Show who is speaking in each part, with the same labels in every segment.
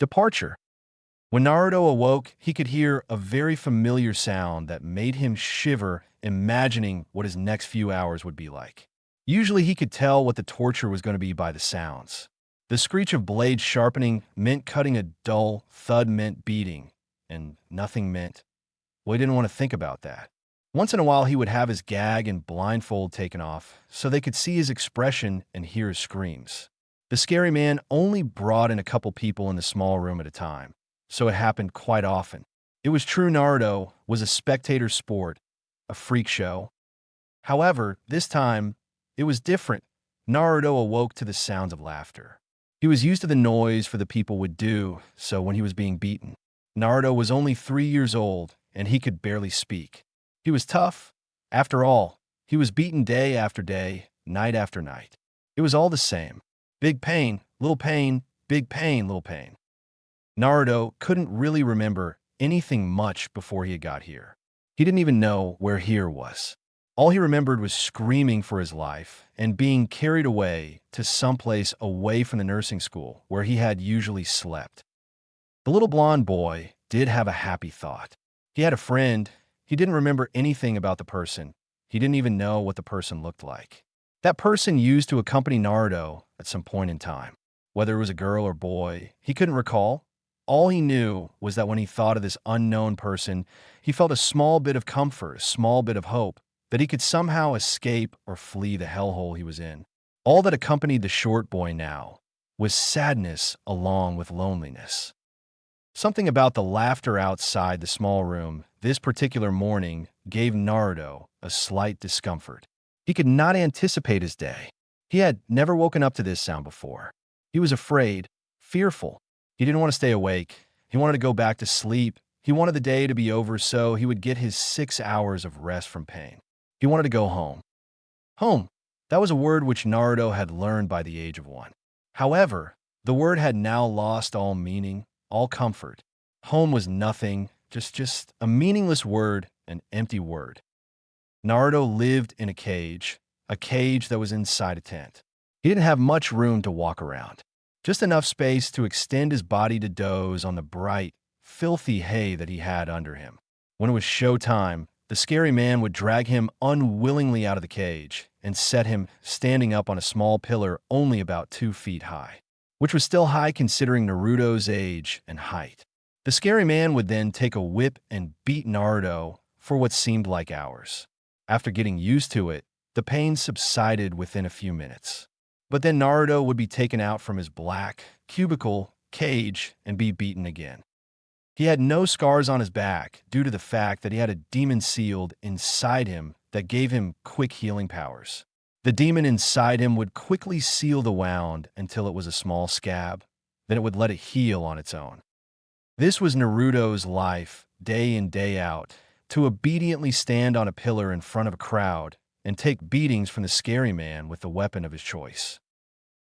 Speaker 1: Departure. When Naruto awoke, he could hear a very familiar sound that made him shiver, imagining what his next few hours would be like. Usually he could tell what the torture was going to be by the sounds. The screech of blades sharpening meant cutting, a dull thud meant beating, and nothing meant. Well, he didn't want to think about that. Once in a while, he would have his gag and blindfold taken off so they could see his expression and hear his screams. The scary man only brought in a couple people in the small room at a time, so it happened quite often. It was true Naruto was a spectator sport, a freak show. However, this time, it was different. Naruto awoke to the sounds of laughter. He was used to the noise for the people would do, so when he was being beaten. Naruto was only 3 years old, and he could barely speak. He was tough. After all, he was beaten day after day, night after night. It was all the same. Big pain, little pain, big pain, little pain. Naruto couldn't really remember anything much before he got here. He didn't even know where here was. All he remembered was screaming for his life and being carried away to someplace away from the nursing school where he had usually slept. The little blonde boy did have a happy thought. He had a friend. He didn't remember anything about the person. He didn't even know what the person looked like. That person used to accompany Naruto at some point in time. Whether it was a girl or boy, he couldn't recall. All he knew was that when he thought of this unknown person, he felt a small bit of comfort, a small bit of hope, that he could somehow escape or flee the hellhole he was in. All that accompanied the short boy now was sadness along with loneliness. Something about the laughter outside the small room this particular morning gave Naruto a slight discomfort. He could not anticipate his day. He had never woken up to this sound before. He was afraid, fearful. He didn't want to stay awake. He wanted to go back to sleep. He wanted the day to be over so he would get his 6 hours of rest from pain. He wanted to go home. Home. That was a word which Naruto had learned by the age of 1. However, the word had now lost all meaning, all comfort. Home was nothing, just a meaningless word, an empty word. Naruto lived in a cage that was inside a tent. He didn't have much room to walk around, just enough space to extend his body to doze on the bright, filthy hay that he had under him. When it was showtime, the scary man would drag him unwillingly out of the cage and set him standing up on a small pillar only about 2 feet high, which was still high considering Naruto's age and height. The scary man would then take a whip and beat Naruto for what seemed like hours. After getting used to it, the pain subsided within a few minutes. But then Naruto would be taken out from his black, cubicle cage and be beaten again. He had no scars on his back due to the fact that he had a demon sealed inside him that gave him quick healing powers. The demon inside him would quickly seal the wound until it was a small scab, then it would let it heal on its own. This was Naruto's life, day in, day out, to obediently stand on a pillar in front of a crowd and take beatings from the scary man with the weapon of his choice.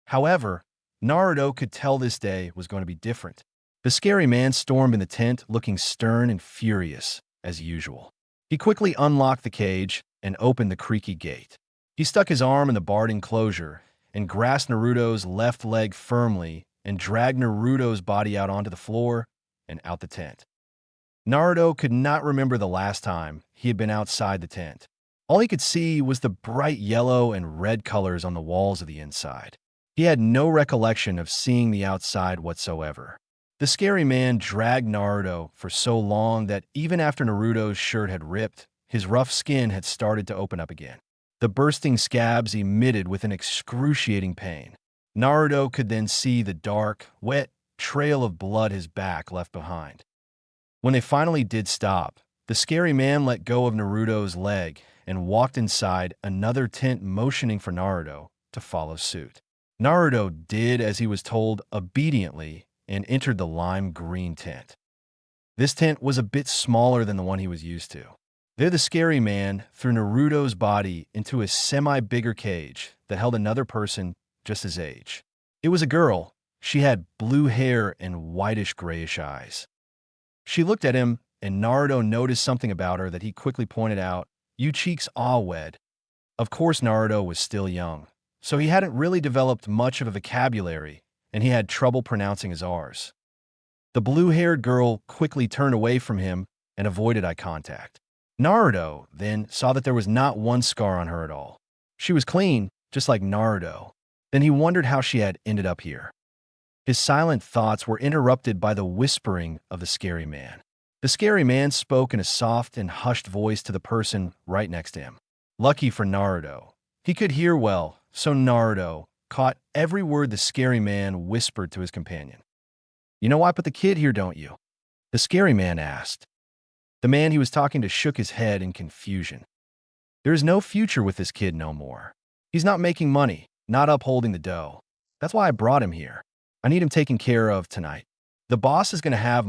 Speaker 1: However, Naruto could tell this day was going to be different. The scary man stormed in the tent looking stern and furious, as usual. He quickly unlocked the cage and opened the creaky gate. He stuck his arm in the barred enclosure and grasped Naruto's left leg firmly and dragged Naruto's body out onto the floor and out the tent. Naruto could not remember the last time he had been outside the tent. All he could see was the bright yellow and red colors on the walls of the inside. He had no recollection of seeing the outside whatsoever. The scary man dragged Naruto for so long that even after Naruto's shirt had ripped, his rough skin had started to open up again. The bursting scabs emitted with an excruciating pain. Naruto could then see the dark, wet trail of blood his back left behind. When they finally did stop, the scary man let go of Naruto's leg and walked inside another tent, motioning for Naruto to follow suit. Naruto did as he was told obediently and entered the lime green tent. This tent was a bit smaller than the one he was used to. There the scary man threw Naruto's body into a semi-bigger cage that held another person just his age. It was a girl. She had blue hair and whitish-grayish eyes. She looked at him, and Naruto noticed something about her that he quickly pointed out. "You cheeks all wed." Of course, Naruto was still young, so he hadn't really developed much of a vocabulary, and he had trouble pronouncing his R's. The blue-haired girl quickly turned away from him and avoided eye contact. Naruto then saw that there was not one scar on her at all. She was clean, just like Naruto. Then he wondered how she had ended up here. His silent thoughts were interrupted by the whispering of the scary man. The scary man spoke in a soft and hushed voice to the person right next to him. Lucky for Naruto, he could hear well, so Naruto caught every word the scary man whispered to his companion. "You know I put the kid here, don't you?" the scary man asked. The man he was talking to shook his head in confusion. "There is no future with this kid no more. He's not making money, not upholding the dough. That's why I brought him here. I need him taken care of tonight. The boss is going to have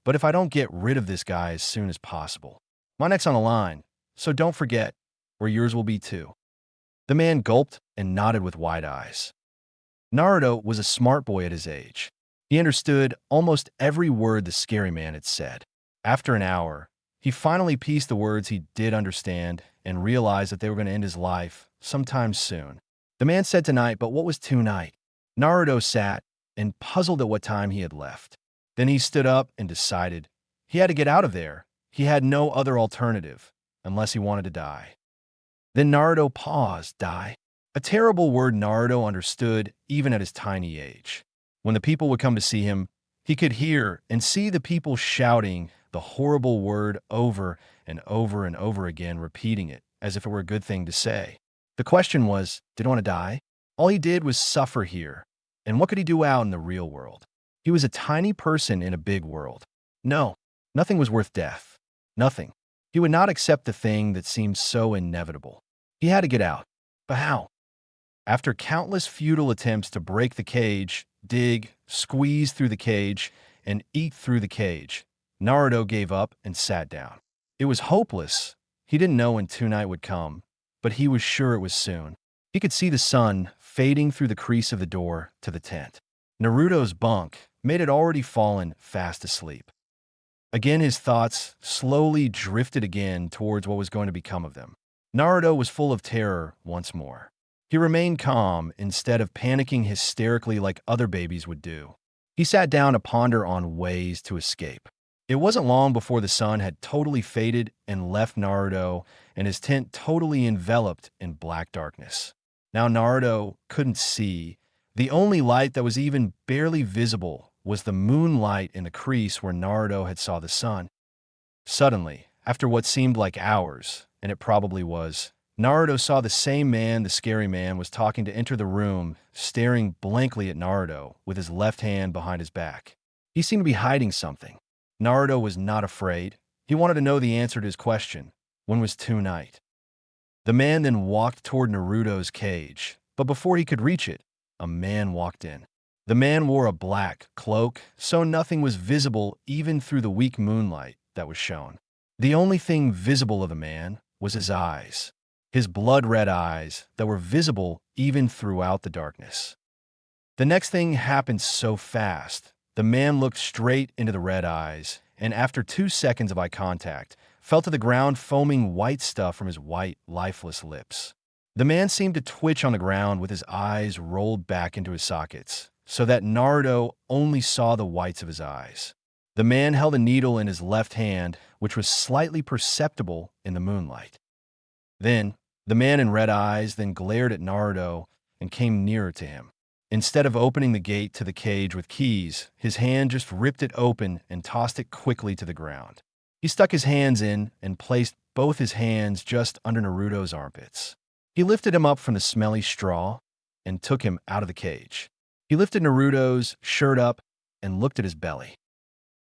Speaker 1: but if I don't get rid of this guy as soon as possible, my neck's on the line, so don't forget, or yours will be too." The man gulped and nodded with wide eyes. Naruto was a smart boy at his age. He understood almost every word the scary man had said. After an hour, he finally pieced the words he did understand and realized that they were going to end his life sometime soon. The man said tonight, but what was tonight? Naruto sat and puzzled at what time he had left. Then he stood up and decided he had to get out of there. He had no other alternative, unless he wanted to die. Then Naruto paused. Die? A terrible word Naruto understood even at his tiny age. When the people would come to see him, he could hear and see the people shouting the horrible word over and over and over again, repeating it as if it were a good thing to say. The question was, did he want to die? All he did was suffer here. And what could he do out in the real world? He was a tiny person in a big world. No, nothing was worth death. Nothing. He would not accept the thing that seemed so inevitable. He had to get out. But how? After countless futile attempts to break the cage, dig, squeeze through the cage, and eat through the cage, Naruto gave up and sat down. It was hopeless. He didn't know when tonight would come, but he was sure it was soon. He could see the sun fading through the crease of the door to the tent. Naruto's bunk mate had already fallen fast asleep. Again, his thoughts slowly drifted again towards what was going to become of them. Naruto was full of terror once more. He remained calm instead of panicking hysterically like other babies would do. He sat down to ponder on ways to escape. It wasn't long before the sun had totally faded and left Naruto and his tent totally enveloped in black darkness. Now Naruto couldn't see. The only light that was even barely visible was the moonlight in the crease where Naruto had saw the sun. Suddenly, after what seemed like hours, and it probably was, Naruto saw the same man the scary man was talking to enter the room, staring blankly at Naruto with his left hand behind his back. He seemed to be hiding something. Naruto was not afraid. He wanted to know the answer to his question. When was tonight? The man then walked toward Naruto's cage, but before he could reach it, a man walked in. The man wore a black cloak, so nothing was visible even through the weak moonlight that was shown. The only thing visible of the man was his eyes, his blood-red eyes that were visible even throughout the darkness. The next thing happened so fast. The man looked straight into the red eyes, and after 2 seconds of eye contact, fell to the ground foaming white stuff from his white, lifeless lips. The man seemed to twitch on the ground with his eyes rolled back into his sockets, so that Naruto only saw the whites of his eyes. The man held a needle in his left hand, which was slightly perceptible in the moonlight. Then, the man in red eyes then glared at Naruto and came nearer to him. Instead of opening the gate to the cage with keys, his hand just ripped it open and tossed it quickly to the ground. He stuck his hands in and placed both his hands just under Naruto's armpits. He lifted him up from the smelly straw and took him out of the cage. He lifted Naruto's shirt up and looked at his belly.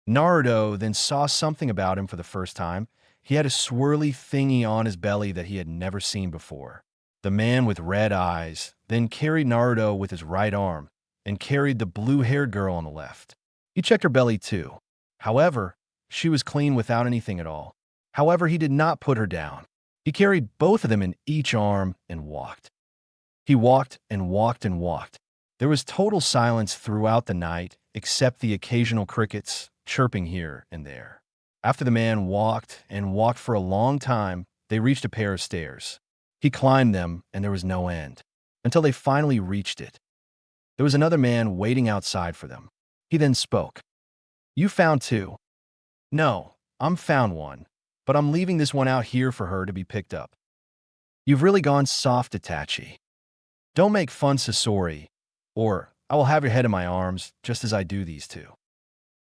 Speaker 1: Naruto then saw something about him for the first time. He had a swirly thingy on his belly that he had never seen before. The man with red eyes then carried Naruto with his right arm and carried the blue-haired girl on the left. He checked her belly too. However, she was clean without anything at all. However, he did not put her down. He carried both of them in each arm and walked. He walked and walked and walked. There was total silence throughout the night, except the occasional crickets chirping here and there. After the man walked and walked for a long time, they reached a pair of stairs. He climbed them, and there was no end, until they finally reached it. There was another man waiting outside for them. He then spoke. You found two. No, I'm found one, but I'm leaving this one out here for her to be picked up. You've really gone soft, Itachi. Don't make fun, Sasori, or I will have your head in my arms just as I do these two.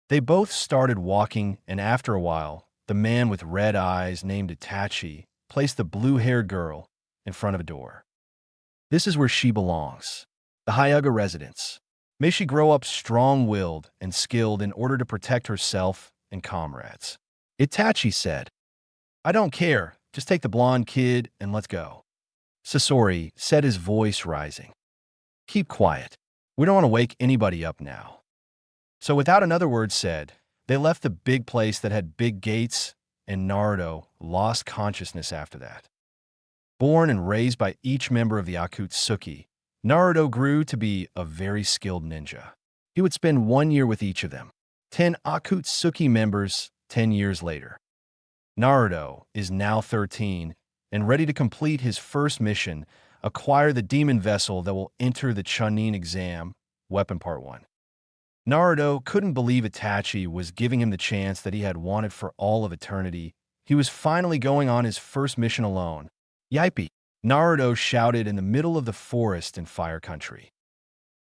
Speaker 1: They both started walking, and after a while, the man with red eyes named Itachi placed the blue-haired girl in front of a door. This is where she belongs, the Hyuga residence. May she grow up strong-willed and skilled in order to protect herself and comrades. Itachi said, I don't care, just take the blonde kid and let's go. Sasori said, his voice rising. Keep quiet. We don't want to wake anybody up now. So without another word said, they left the big place that had big gates, and Naruto lost consciousness after that. Born and raised by each member of the Akatsuki, Naruto grew to be a very skilled ninja. He would spend 1 year with each of them. 10 Akatsuki members 10 years later. Naruto is now 13 and ready to complete his first mission, acquire the demon vessel that will enter the Chunin exam, Weapon Part 1. Naruto couldn't believe Itachi was giving him the chance that he had wanted for all of eternity. He was finally going on his first mission alone. Yippee! Naruto shouted in the middle of the forest in Fire Country.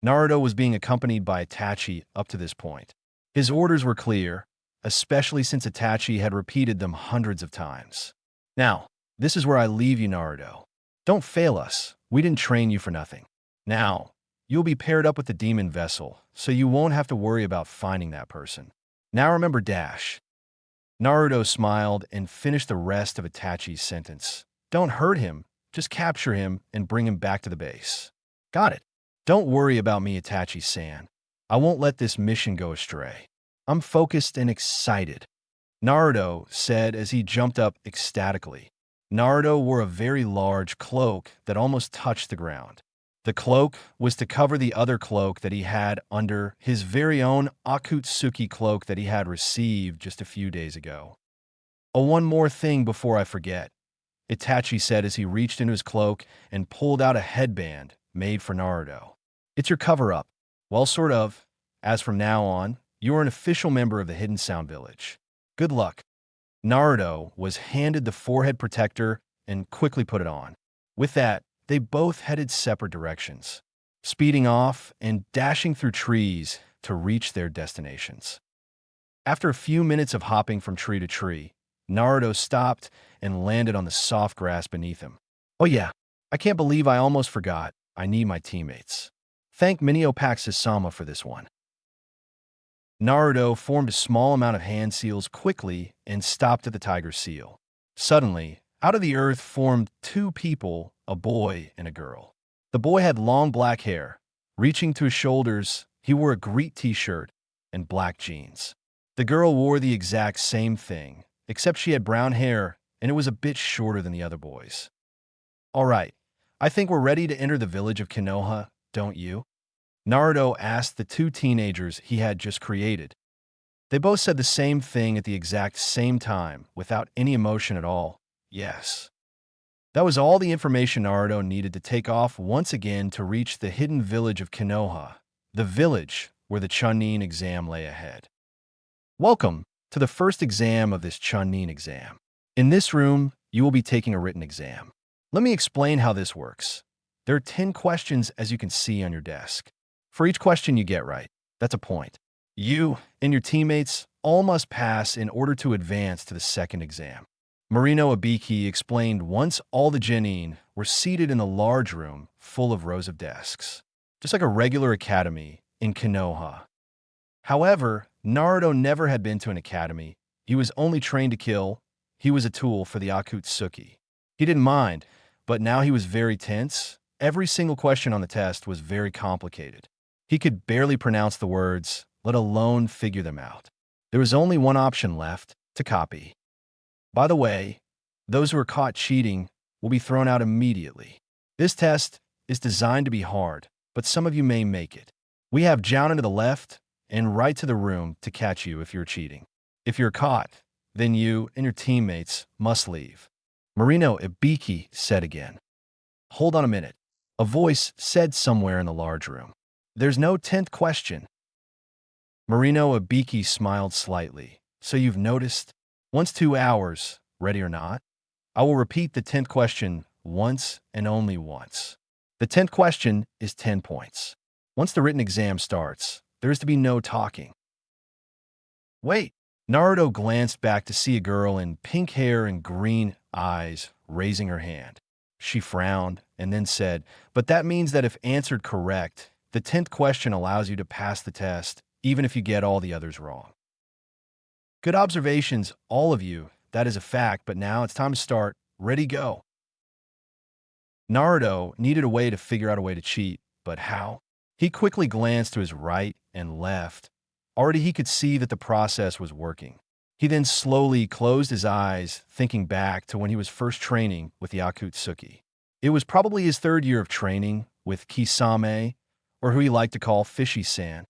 Speaker 1: Naruto was being accompanied by Itachi up to this point. His orders were clear, especially since Itachi had repeated them hundreds of times. Now, this is where I leave you, Naruto. Don't fail us. We didn't train you for nothing. Now, you'll be paired up with the demon vessel, so you won't have to worry about finding that person. Now remember Dash. Naruto smiled and finished the rest of Itachi's sentence. Don't hurt him, just capture him and bring him back to the base. Got it. Don't worry about me, Itachi-san. I won't let this mission go astray. I'm focused and excited, Naruto said as he jumped up ecstatically. Naruto wore a very large cloak that almost touched the ground. The cloak was to cover the other cloak that he had under his very own Akatsuki cloak that he had received just a few days ago. Oh, one more thing before I forget, Itachi said as he reached into his cloak and pulled out a headband made for Naruto. It's your cover-up. Well, sort of. As from now on, you are an official member of the Hidden Sound Village. Good luck. Naruto was handed the forehead protector and quickly put it on. With that, they both headed separate directions, speeding off and dashing through trees to reach their destinations. After a few minutes of hopping from tree to tree, Naruto stopped and landed on the soft grass beneath him. Oh yeah, I can't believe I almost forgot. I need my teammates. Thank Minio Paxis-sama for this one. Naruto formed a small amount of hand seals quickly and stopped at the tiger seal. Suddenly, out of the earth formed two people, a boy and a girl. The boy had long black hair. Reaching to his shoulders, he wore a Greek t-shirt and black jeans. The girl wore the exact same thing, except she had brown hair and it was a bit shorter than the other boys. All right, I think we're ready to enter the village of Konoha, don't you? Naruto asked the two teenagers he had just created. They both said the same thing at the exact same time, without any emotion at all. Yes. That was all the information Naruto needed to take off once again to reach the hidden village of Konoha, the village where the Chunin exam lay ahead. Welcome to the first exam of this Chunin exam. In this room, you will be taking a written exam. Let me explain how this works. There are 10 questions as you can see on your desk. For each question you get right, that's a point. You and your teammates all must pass in order to advance to the second exam. Marino Abiki explained once all the genin were seated in a large room full of rows of desks, just like a regular academy in Konoha. However, Naruto never had been to an academy. He was only trained to kill. He was a tool for the Akatsuki. He didn't mind, but now he was very tense. Every single question on the test was very complicated. He could barely pronounce the words, let alone figure them out. There was only one option left, to copy. By the way, those who are caught cheating will be thrown out immediately. This test is designed to be hard, but some of you may make it. We have Jounin to the left and right to the room to catch you if you're cheating. If you're caught, then you and your teammates must leave. Marino Ibiki said again. Hold on a minute. A voice said somewhere in the large room. There's no 10th question. Marino Abiki smiled slightly. So you've noticed? Once 2 hours, ready or not? I will repeat the 10th question once and only once. The 10th question is 10 points. Once the written exam starts, there is to be no talking. Wait. Naruto glanced back to see a girl in pink hair and green eyes raising her hand. She frowned and then said, but that means that if answered correct, the 10th question allows you to pass the test, even if you get all the others wrong. Good observations, all of you. That is a fact, but now it's time to start. Ready, go. Naruto needed a way to figure out a way to cheat, but how? He quickly glanced to his right and left. Already he could see that the process was working. He then slowly closed his eyes, thinking back to when he was first training with the Akatsuki. It was probably his third year of training with Kisame, or who he liked to call Fishy-san.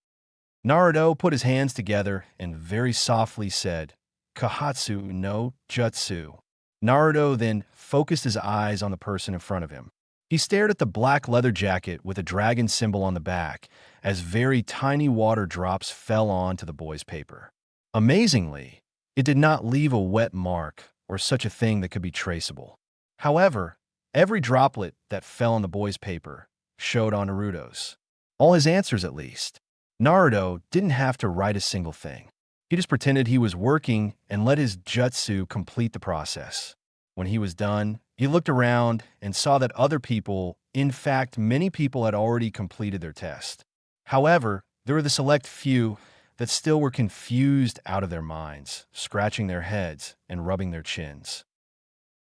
Speaker 1: Naruto put his hands together and very softly said, Kahatsu no Jutsu. Naruto then focused his eyes on the person in front of him. He stared at the black leather jacket with a dragon symbol on the back as very tiny water drops fell onto the boy's paper. Amazingly, it did not leave a wet mark or such a thing that could be traceable. However, every droplet that fell on the boy's paper showed on Naruto's. All his answers, at least. Naruto didn't have to write a single thing. He just pretended he was working and let his jutsu complete the process. When he was done, he looked around and saw that other people, in fact, many people had already completed their test. However, there were the select few that still were confused out of their minds, scratching their heads and rubbing their chins.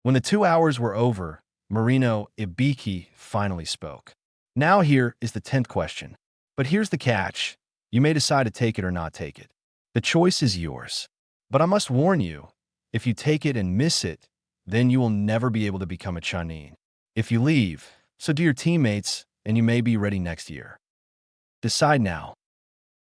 Speaker 1: When the 2 hours were over, Marino Ibiki finally spoke. Now here is the 10th question. But here's the catch. You may decide to take it or not take it. The choice is yours. But I must warn you, if you take it and miss it, then you will never be able to become a Chunin. If you leave, so do your teammates, and you may be ready next year. Decide now.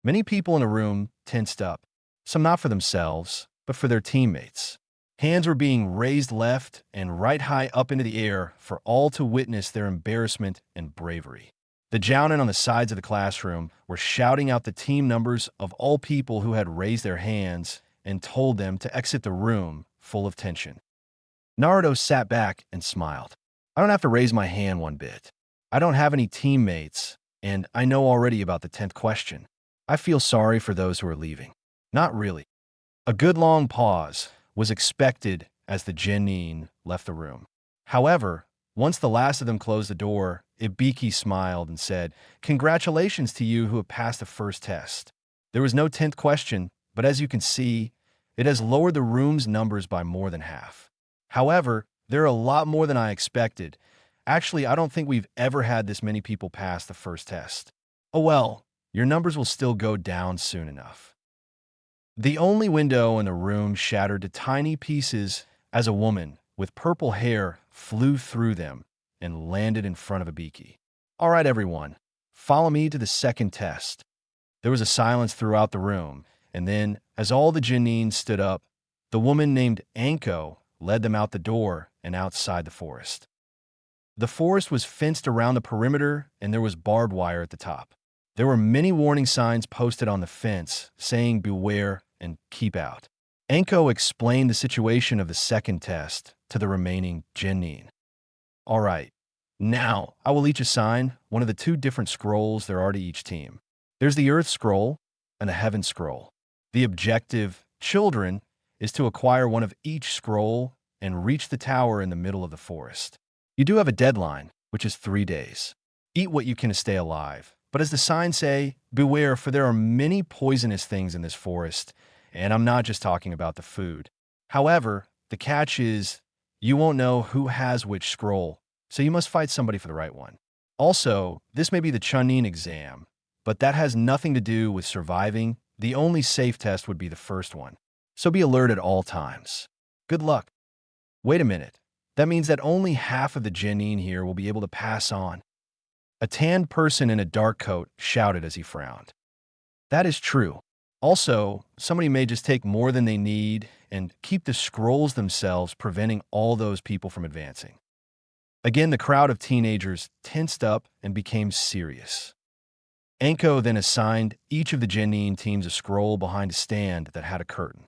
Speaker 1: Many people in the room tensed up, some not for themselves, but for their teammates. Hands were being raised left and right high up into the air for all to witness their embarrassment and bravery. The jounin on the sides of the classroom were shouting out the team numbers of all people who had raised their hands and told them to exit the room, full of tension. Naruto sat back and smiled. I don't have to raise my hand one bit. I don't have any teammates, and I know already about the 10th question. I feel sorry for those who are leaving. Not really. A good long pause was expected as the genin left the room. However, once the last of them closed the door, Ibiki smiled and said, Congratulations to you who have passed the first test. There was no 10th question, but as you can see, it has lowered the room's numbers by more than half. However, there are a lot more than I expected. Actually, I don't think we've ever had this many people pass the first test. Oh well, your numbers will still go down soon enough. The only window in the room shattered to tiny pieces as a woman with purple hair flew through them and landed in front of Ibiki. All right, everyone, follow me to the second test. There was a silence throughout the room, and then, as all the Genins stood up, the woman named Anko led them out the door and outside the forest. The forest was fenced around the perimeter, and there was barbed wire at the top. There were many warning signs posted on the fence saying beware and keep out. Anko explained the situation of the second test to the remaining Genin. All right, now I will each assign one of the 2 different scrolls there are to each team. There's the Earth Scroll and the Heaven Scroll. The objective, children, is to acquire one of each scroll and reach the tower in the middle of the forest. You do have a deadline, which is 3 days. Eat what you can to stay alive. But as the signs say, beware, for there are many poisonous things in this forest, and I'm not just talking about the food. However, the catch is, you won't know who has which scroll, so you must fight somebody for the right one. Also, this may be the Chunin exam, but that has nothing to do with surviving. The only safe test would be the first one. So be alert at all times. Good luck. Wait a minute. That means that only half of the Genin here will be able to pass on. A tanned person in a dark coat shouted as he frowned. That is true. Also, somebody may just take more than they need and keep the scrolls themselves, preventing all those people from advancing. Again, the crowd of teenagers tensed up and became serious. Anko then assigned each of the genin teams a scroll behind a stand that had a curtain.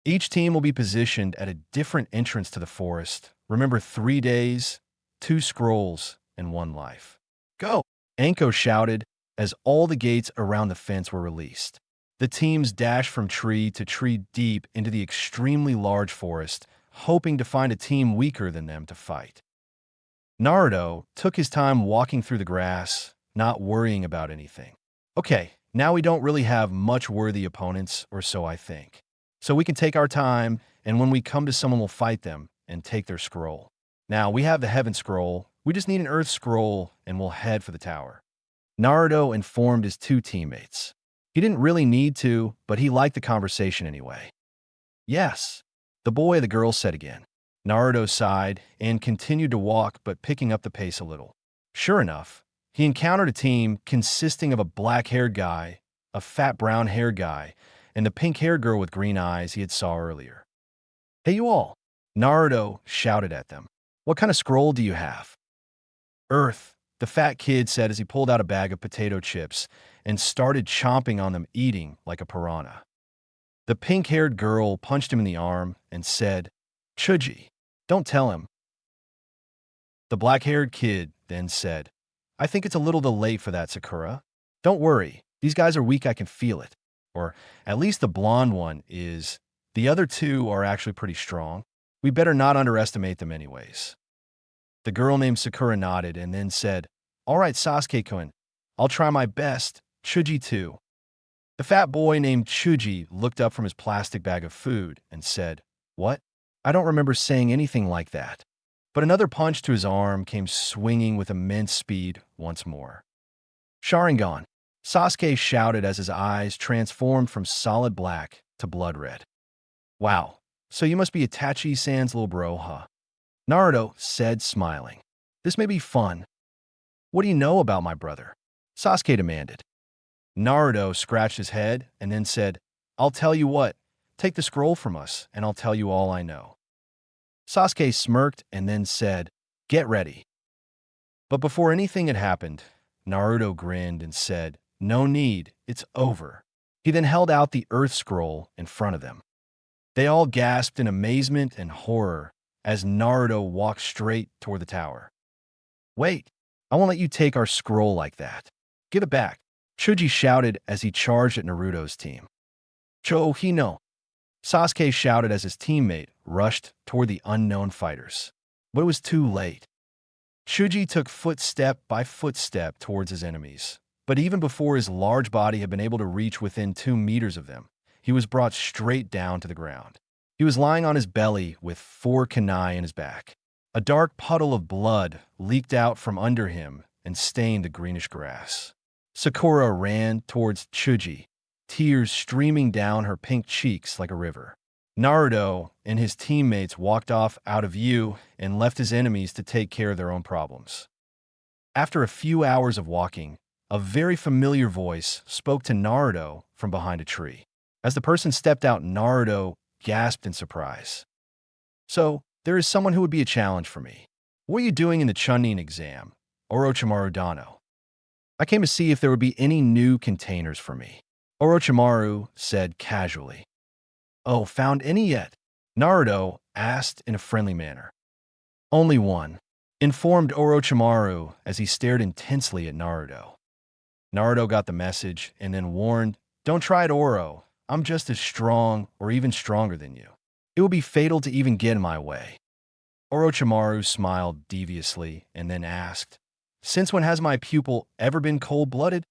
Speaker 1: Each team will be positioned at a different entrance to the forest. Remember, 3 days, 2 scrolls, and 1 life. Go! Anko shouted as all the gates around the fence were released. The teams dashed from tree to tree deep into the extremely large forest, hoping to find a team weaker than them to fight. Naruto took his time walking through the grass, not worrying about anything. Okay, now we don't really have much worthy opponents, or so I think. So we can take our time, and when we come to someone, we'll fight them and take their scroll. Now, we have the Heaven Scroll. We just need an Earth Scroll, and we'll head for the tower. Naruto informed his 2 teammates. He didn't really need to, but he liked the conversation anyway. Yes, the boy and the girl said again. Naruto sighed and continued to walk, but picking up the pace a little. Sure enough, he encountered a team consisting of a black-haired guy, a fat brown-haired guy, and the pink-haired girl with green eyes he had saw earlier. Hey, you all! Naruto shouted at them. What kind of scroll do you have? Earth, the fat kid said as he pulled out a bag of potato chips and started chomping on them, eating like a piranha. The pink-haired girl punched him in the arm and said, Chuji, don't tell him. The black-haired kid then said, I think it's a little too late for that, Sakura. Don't worry, these guys are weak, I can feel it. Or at least the blonde one is. The other 2 are actually pretty strong. We better not underestimate them anyways. The girl named Sakura nodded and then said, All right, Sasuke-kun, I'll try my best, Chuji too. The fat boy named Chuji looked up from his plastic bag of food and said, What? I don't remember saying anything like that. But another punch to his arm came swinging with immense speed once more. Sharingan, Sasuke shouted as his eyes transformed from solid black to blood red. Wow, so you must be Itachi-san's little bro, huh? Naruto said, smiling. This may be fun. What do you know about my brother? Sasuke demanded. Naruto scratched his head and then said, I'll tell you what, take the scroll from us, and I'll tell you all I know. Sasuke smirked and then said, Get ready. But before anything had happened, Naruto grinned and said, No need, it's over. He then held out the Earth Scroll in front of them. They all gasped in amazement and horror as Naruto walked straight toward the tower. Wait, I won't let you take our scroll like that. Give it back, Chuji shouted as he charged at Naruto's team. Cho-hino, Sasuke shouted as his teammate rushed toward the unknown fighters. But it was too late. Chuji took footstep by footstep towards his enemies. But even before his large body had been able to reach within 2 meters of them, he was brought straight down to the ground. He was lying on his belly with 4 kunai in his back. A dark puddle of blood leaked out from under him and stained the greenish grass. Sakura ran towards Chuji, tears streaming down her pink cheeks like a river. Naruto and his teammates walked off out of view and left his enemies to take care of their own problems. After a few hours of walking, a very familiar voice spoke to Naruto from behind a tree. As the person stepped out, Naruto gasped in surprise. So, there is someone who would be a challenge for me. What are you doing in the Chunin exam, Orochimaru Dano? I came to see if there would be any new containers for me, Orochimaru said casually. Oh, found any yet? Naruto asked in a friendly manner. Only one, informed Orochimaru as he stared intensely at Naruto. Naruto got the message and then warned, Don't try it, Oro. I'm just as strong or even stronger than you. It would be fatal to even get in my way. Orochimaru smiled deviously and then asked, Since when has my pupil ever been cold-blooded?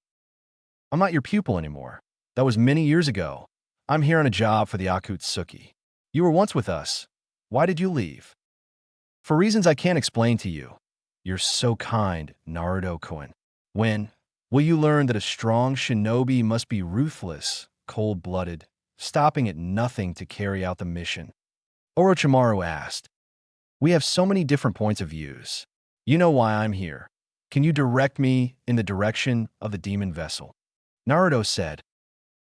Speaker 1: I'm not your pupil anymore. That was many years ago. I'm here on a job for the Akatsuki. You were once with us. Why did you leave? For reasons I can't explain to you. You're so kind, Naruto-kun. When will you learn that a strong shinobi must be ruthless, cold-blooded, stopping at nothing to carry out the mission? Orochimaru asked. We have so many different points of views. You know why I'm here. Can you direct me in the direction of the demon vessel? Naruto said.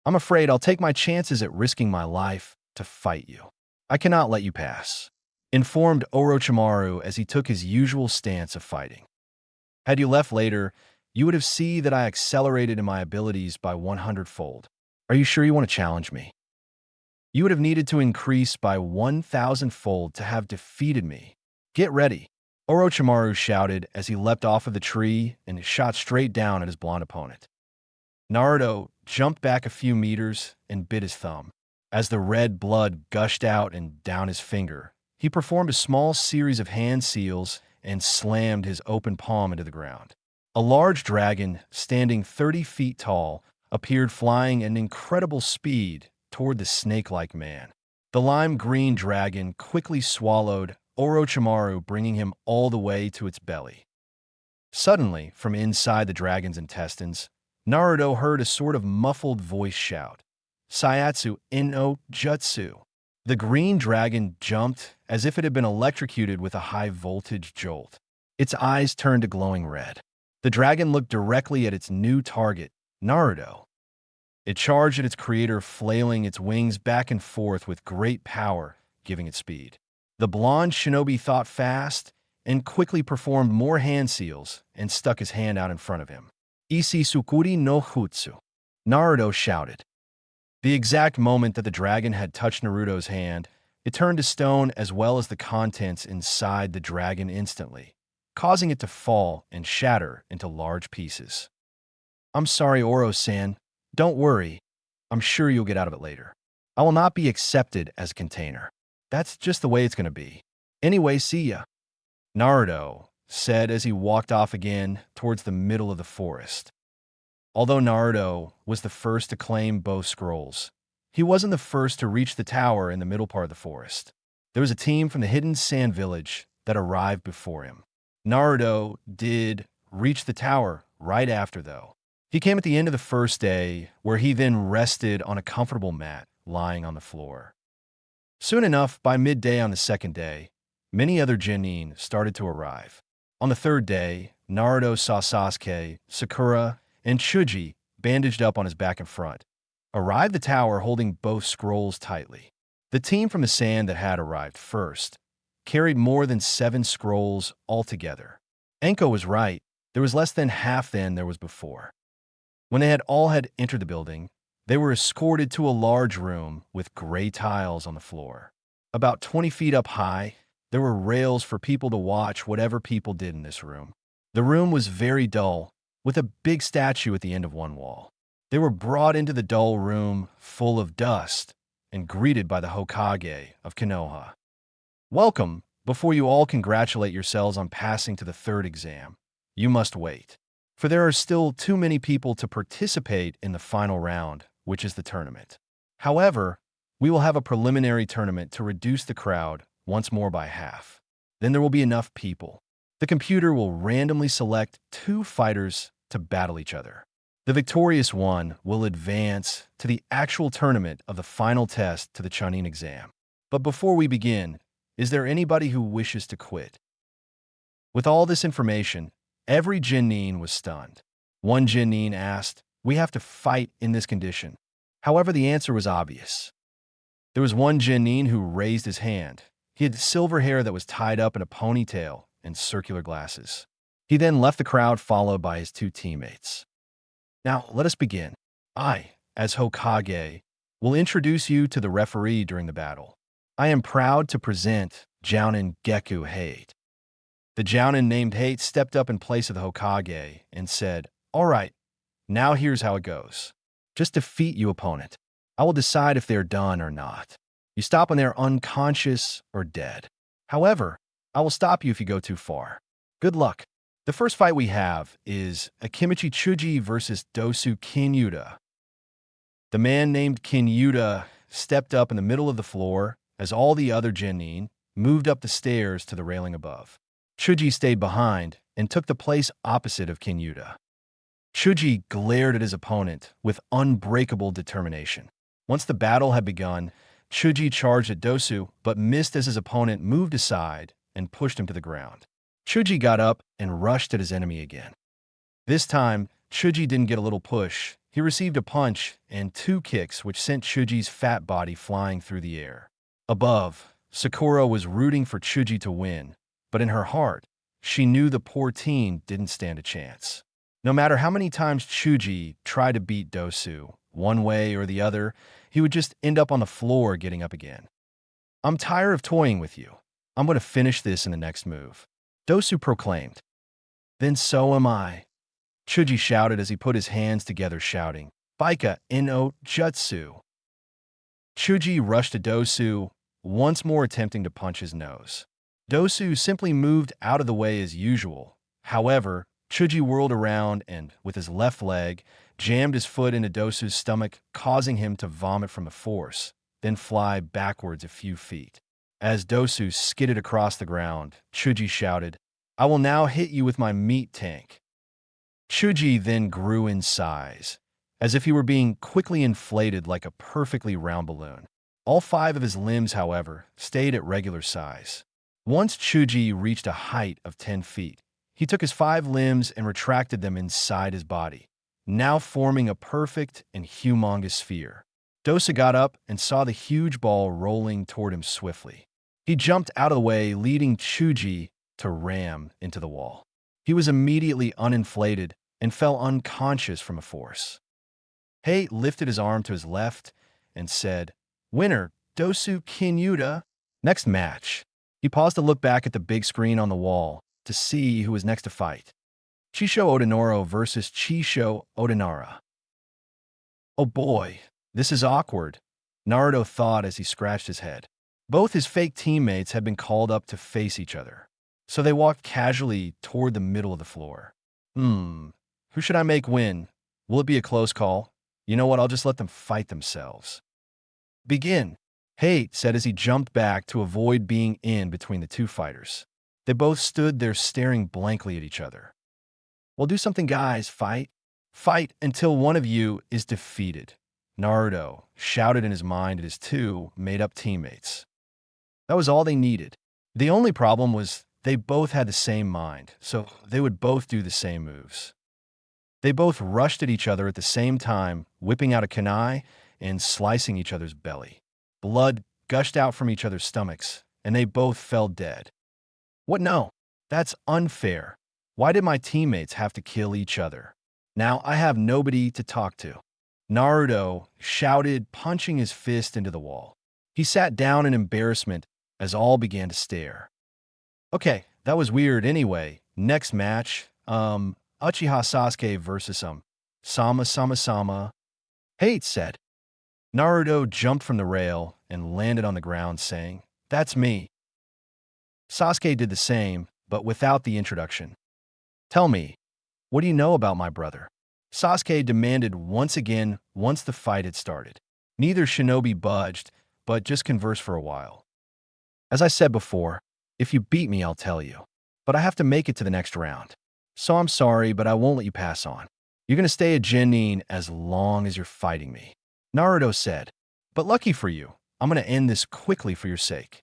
Speaker 1: I'm afraid I'll take my chances at risking my life to fight you. I cannot let you pass, informed Orochimaru as he took his usual stance of fighting. Had you left later, you would have seen that I accelerated in my abilities by 100-fold. Are you sure you want to challenge me? You would have needed to increase by 1,000-fold to have defeated me. Get ready, Orochimaru shouted as he leapt off of the tree and shot straight down at his blonde opponent. Naruto jumped back a few meters and bit his thumb. As the red blood gushed out and down his finger, he performed a small series of hand seals and slammed his open palm into the ground. A large dragon, standing 30 feet tall, appeared flying at an incredible speed toward the snake-like man. The lime-green dragon quickly swallowed Orochimaru, bringing him all the way to its belly. Suddenly, from inside the dragon's intestines, Naruto heard a sort of muffled voice shout, "Sayatsu no Jutsu." The green dragon jumped as if it had been electrocuted with a high-voltage jolt. Its eyes turned a glowing red. The dragon looked directly at its new target, Naruto. It charged at its creator, flailing its wings back and forth with great power, giving it speed. The blonde shinobi thought fast and quickly performed more hand seals and stuck his hand out in front of him. "Isi Sukuri no Jutsu," Naruto shouted. The exact moment that the dragon had touched Naruto's hand, it turned to stone as well as the contents inside the dragon instantly, causing it to fall and shatter into large pieces. "I'm sorry, Oro-san. Don't worry. I'm sure you'll get out of it later. I will not be accepted as a container. That's just the way it's going to be. Anyway, see ya," Naruto said as he walked off again towards the middle of the forest. Although Naruto was the first to claim both scrolls, he wasn't the first to reach the tower in the middle part of the forest. There was a team from the hidden sand village that arrived before him. Naruto did reach the tower right after, though. He came at the end of the first day, where he then rested on a comfortable mat lying on the floor. Soon enough, by midday on the second day, many other genin started to arrive. On the third day, Naruto saw Sasuke, Sakura, and Chuji, bandaged up on his back and front, arrive the tower holding both scrolls tightly. The team from the sand that had arrived first carried more than 7 scrolls altogether. Enko was right. There was less than half than there was before. When they had entered the building, they were escorted to a large room with gray tiles on the floor. About 20 feet up high, there were rails for people to watch whatever people did in this room. The room was very dull, with a big statue at the end of one wall. They were brought into the dull room full of dust and greeted by the Hokage of Konoha. "Welcome. Before you all congratulate yourselves on passing to the third exam, you must wait, for there are still too many people to participate in the final round, which is the tournament. However, we will have a preliminary tournament to reduce the crowd once more by half. Then there will be enough people. The computer will randomly select 2 fighters to battle each other. The victorious one will advance to the actual tournament of the final test to the Chunin exam. But before we begin, is there anybody who wishes to quit?" With all this information, every genin was stunned. One genin asked, "We have to fight in this condition." However, the answer was obvious. There was one genin who raised his hand. He had silver hair that was tied up in a ponytail and circular glasses. He then left the crowd, followed by his 2 teammates. "Now, let us begin. I, as Hokage, will introduce you to the referee during the battle. I am proud to present Jounin Geku Hate." The Jounin named Hate stepped up in place of the Hokage and said, "All right, now here's how it goes. Just defeat you opponent. I will decide if they're done or not. You stop when they're unconscious or dead. However, I will stop you if you go too far. Good luck." The first fight we have is Akimichi Chuji versus Dosu Kinyuta. The man named Kinyuta stepped up in the middle of the floor as all the other genin moved up the stairs to the railing above. Chuji stayed behind and took the place opposite of Kinyuta. Chuji glared at his opponent with unbreakable determination. Once the battle had begun, Chuji charged at Dosu, but missed as his opponent moved aside and pushed him to the ground. Chuji got up and rushed at his enemy again. This time, Chuji didn't get a little push. He received a punch and 2 kicks, which sent Chuji's fat body flying through the air. Above, Sakura was rooting for Chuji to win, but in her heart, she knew the poor teen didn't stand a chance. No matter how many times Chuji tried to beat Dosu, one way or the other, he would just end up on the floor getting up again. I'm tired of toying with you. I'm going to finish this in the next move, Dosu proclaimed. Then so am I, Chuji shouted as he put his hands together, shouting, Baika no Jutsu. Chuji rushed to Dosu, once more attempting to punch his nose. Dosu simply moved out of the way as usual. However, Chuji whirled around and, with his left leg, jammed his foot into Dosu's stomach, causing him to vomit from the force, then fly backwards a few feet. As Dosu skidded across the ground, Chuji shouted, I will now hit you with my meat tank. Chuji then grew in size, as if he were being quickly inflated like a perfectly round balloon. All 5 of his limbs, however, stayed at regular size. Once Chuji reached a height of 10 feet, he took his 5 limbs and retracted them inside his body, now forming a perfect and humongous sphere. Dosa got up and saw the huge ball rolling toward him swiftly. He jumped out of the way, leading Chuji to ram into the wall. He was immediately uninflated and fell unconscious from a force. Hei lifted his arm to his left and said, Winner, Dosu Kinyuda. Next match. He paused to look back at the big screen on the wall to see who was next to fight. Chisho Odanoro versus Chisho Odanara. Oh boy, this is awkward, Naruto thought as he scratched his head. Both his fake teammates had been called up to face each other, so they walked casually toward the middle of the floor. Who should I make win? Will it be a close call? You know what, I'll just let them fight themselves. Begin, Hei said as he jumped back to avoid being in between the 2 fighters. They both stood there staring blankly at each other. Well, do something, guys, fight. Fight until one of you is defeated, Naruto shouted in his mind at his 2 made-up teammates. That was all they needed. The only problem was they both had the same mind, so they would both do the same moves. They both rushed at each other at the same time, whipping out a kunai and slicing each other's belly. Blood gushed out from each other's stomachs, and they both fell dead. What? No, that's unfair. Why did my teammates have to kill each other? Now I have nobody to talk to, Naruto shouted, punching his fist into the wall. He sat down in embarrassment as all began to stare. Okay, that was weird anyway. Next match, Uchiha Sasuke versus Sama. Hei said. Naruto jumped from the rail and landed on the ground saying, That's me. Sasuke did the same, but without the introduction. Tell me, what do you know about my brother? Sasuke demanded once again once the fight had started. Neither shinobi budged, but just conversed for a while. As I said before, if you beat me, I'll tell you. But I have to make it to the next round. So I'm sorry, but I won't let you pass on. You're going to stay a genin as long as you're fighting me, Naruto said. But lucky for you, I'm going to end this quickly for your sake.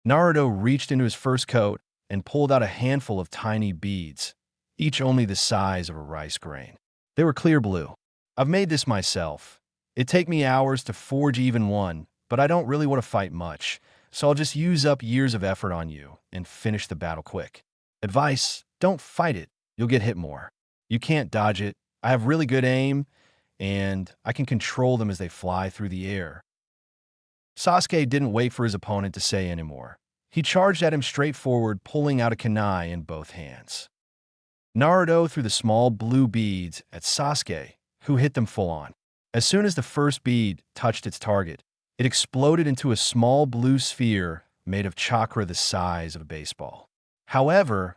Speaker 1: Naruto reached into his first coat and pulled out a handful of tiny beads, each only the size of a rice grain. They were clear blue. I've made this myself. It'd take me hours to forge even one, but I don't really want to fight much, so I'll just use up years of effort on you and finish the battle quick. Advice, don't fight it. You'll get hit more. You can't dodge it. I have really good aim, and I can control them as they fly through the air. Sasuke didn't wait for his opponent to say anymore. He charged at him straight forward, pulling out a kunai in both hands. Naruto threw the small blue beads at Sasuke, who hit them full on. As soon as the first bead touched its target, it exploded into a small blue sphere made of chakra the size of a baseball. However,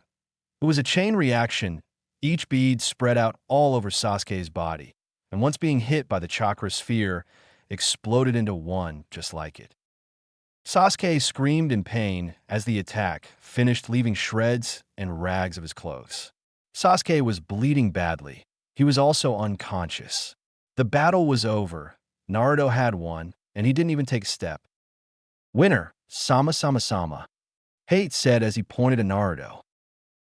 Speaker 1: it was a chain reaction. Each bead spread out all over Sasuke's body, and once being hit by the chakra sphere, exploded into one just like it. Sasuke screamed in pain as the attack finished, leaving shreds and rags of his clothes. Sasuke was bleeding badly. He was also unconscious. The battle was over. Naruto had won, and he didn't even take a step. Winner, Sama. Hei said as he pointed to Naruto.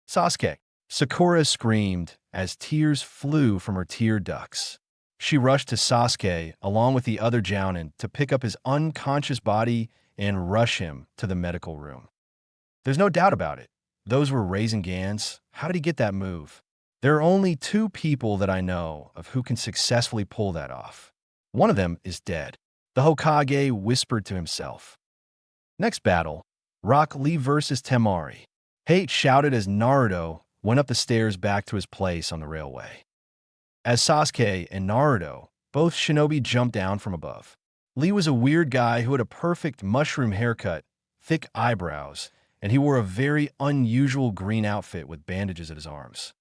Speaker 1: Sasuke. Sakura screamed as tears flew from her tear ducts. She rushed to Sasuke along with the other jounin to pick up his unconscious body and rush him to the medical room. There's no doubt about it. Those were Raisengans. How did he get that move? There are only two people that I know of who can successfully pull that off. One of them is dead, the Hokage whispered to himself. Next battle, Rock Lee versus Temari. Hate shouted as Naruto went up the stairs back to his place on the railway. As Sasuke and Naruto, both shinobi jumped down from above. Lee was a weird guy who had a perfect mushroom haircut, thick eyebrows, and he wore a very unusual green outfit with bandages at his arms.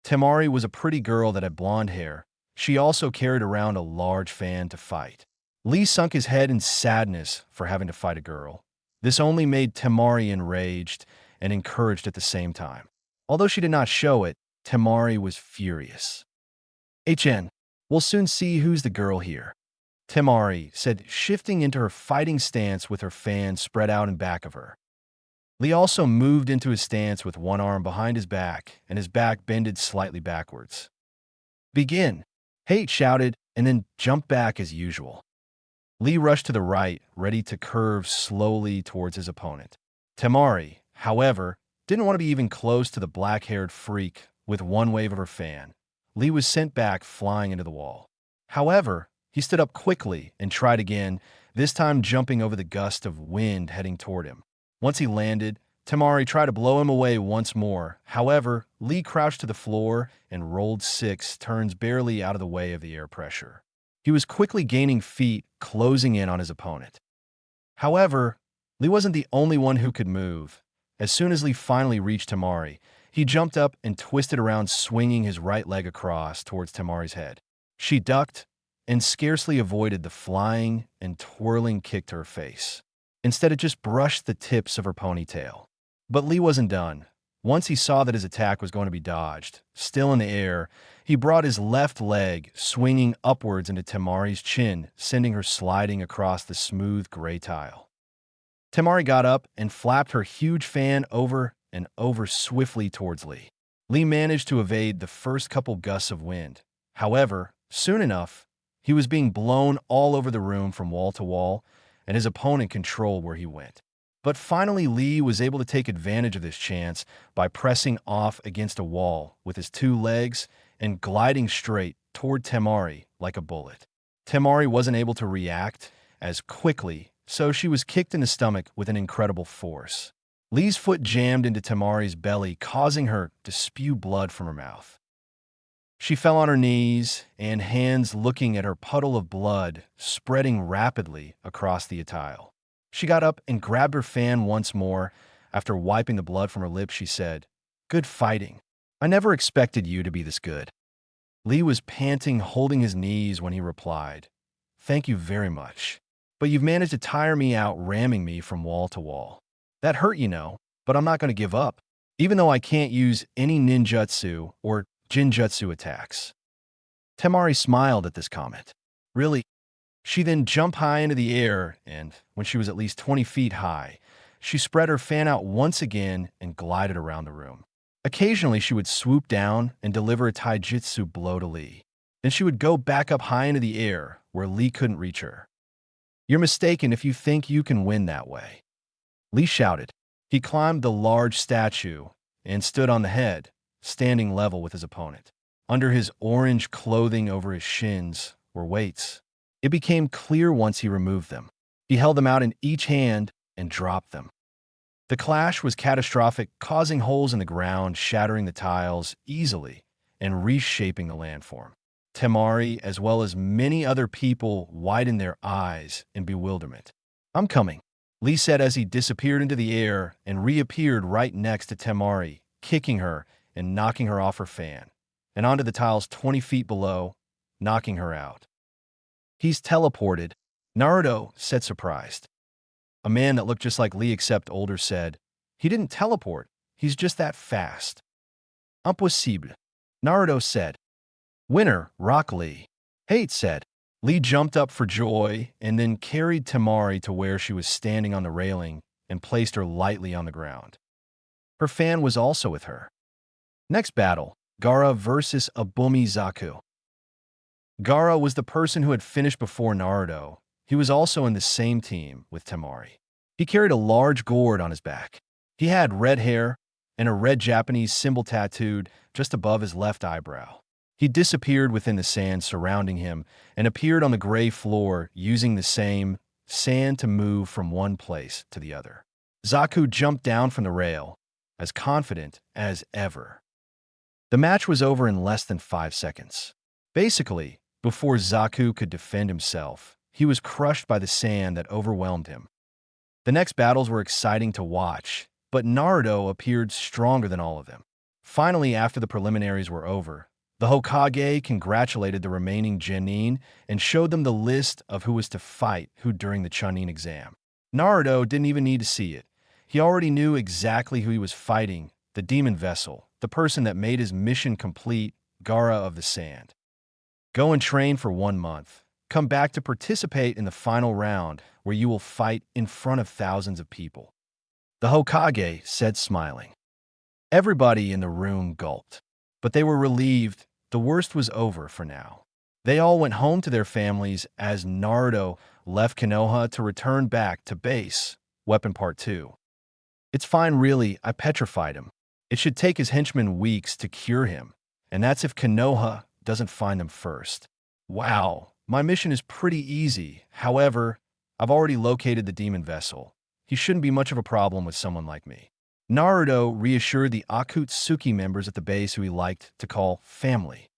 Speaker 1: Temari was a pretty girl that had blonde hair. She also carried around a large fan to fight. Lee sunk his head in sadness for having to fight a girl. This only made Temari enraged and encouraged at the same time. Although she did not show it, Temari was furious. HN, we'll soon see who's the girl here, Temari said, shifting into her fighting stance with her fan spread out in back of her. Lee also moved into his stance with one arm behind his back and his back bended slightly backwards. Begin, Hate shouted, and then jumped back as usual. Lee rushed to the right, ready to curve slowly towards his opponent. Temari, however, didn't want to be even close to the black-haired freak with one wave of her fan. Lee was sent back flying into the wall. However, he stood up quickly and tried again, this time jumping over the gust of wind heading toward him. Once he landed, Temari tried to blow him away once more. However, Lee crouched to the floor and rolled 6 turns barely out of the way of the air pressure. He was quickly gaining feet, closing in on his opponent. However, Lee wasn't the only one who could move. As soon as Lee finally reached Temari, he jumped up and twisted around, swinging his right leg across towards Temari's head. She ducked and scarcely avoided the flying and twirling kick to her face. Instead, it just brushed the tips of her ponytail. But Lee wasn't done. Once he saw that his attack was going to be dodged, still in the air, he brought his left leg swinging upwards into Temari's chin, sending her sliding across the smooth gray tile. Temari got up and flapped her huge fan over and over swiftly towards Lee. Lee managed to evade the first couple gusts of wind. However, soon enough, he was being blown all over the room from wall to wall, and his opponent controlled where he went. But finally, Lee was able to take advantage of this chance by pressing off against a wall with his 2 legs and gliding straight toward Temari like a bullet. Temari wasn't able to react as quickly, so she was kicked in the stomach with an incredible force. Lee's foot jammed into Temari's belly, causing her to spew blood from her mouth. She fell on her knees and hands, looking at her puddle of blood spreading rapidly across the tile. She got up and grabbed her fan once more. After wiping the blood from her lips, she said, "Good fighting. I never expected you to be this good." Lee was panting, holding his knees when he replied, "Thank you very much. But you've managed to tire me out, ramming me from wall to wall. That hurt, you know, but I'm not going to give up, even though I can't use any ninjutsu or jinjutsu attacks." Temari smiled at this comment. "Really?" She then jumped high into the air, and when she was at least 20 feet high, she spread her fan out once again and glided around the room. Occasionally, she would swoop down and deliver a taijutsu blow to Lee. Then she would go back up high into the air, where Lee couldn't reach her. "You're mistaken if you think you can win that way," Lee shouted. He climbed the large statue and stood on the head, standing level with his opponent. Under his orange clothing over his shins were weights. It became clear once he removed them. He held them out in each hand and dropped them. The clash was catastrophic, causing holes in the ground, shattering the tiles easily, and reshaping the landform. Temari, as well as many other people, widened their eyes in bewilderment. "I'm coming," Lee said as he disappeared into the air and reappeared right next to Temari, kicking her and knocking her off her fan, and onto the tiles 20 feet below, knocking her out. "He's teleported," Naruto said, surprised. A man that looked just like Lee except older said, "He didn't teleport, he's just that fast." "Impossible," Naruto said. "Winner, Rock Lee," Hate said. Lee jumped up for joy and then carried Temari to where she was standing on the railing and placed her lightly on the ground. Her fan was also with her. Next battle, Gaara versus Abumi Zaku. Gaara was the person who had finished before Naruto. He was also in the same team with Temari. He carried a large gourd on his back. He had red hair, and a red Japanese symbol tattooed just above his left eyebrow. He disappeared within the sand surrounding him and appeared on the gray floor using the same sand to move from one place to the other. Zaku jumped down from the rail, as confident as ever. The match was over in less than 5 seconds. Basically, before Zaku could defend himself, he was crushed by the sand that overwhelmed him. The next battles were exciting to watch, but Naruto appeared stronger than all of them. Finally, after the preliminaries were over, the Hokage congratulated the remaining Genin and showed them the list of who was to fight who during the Chunin exam. Naruto didn't even need to see it. He already knew exactly who he was fighting, the demon vessel, the person that made his mission complete, Gaara of the Sand. Go and train for 1 month. Come back to participate in the final round, where you will fight in front of thousands of people. The Hokage said, smiling. Everybody in the room gulped, but they were relieved. The worst was over for now. They all went home to their families as Naruto left Konoha to return back to base, Weapon Part 2. It's fine really, I petrified him. It should take his henchmen weeks to cure him, and that's if Konoha doesn't find them first. Wow, my mission is pretty easy. However, I've already located the demon vessel. He shouldn't be much of a problem with someone like me. Naruto reassured the Akatsuki members at the base who he liked to call family.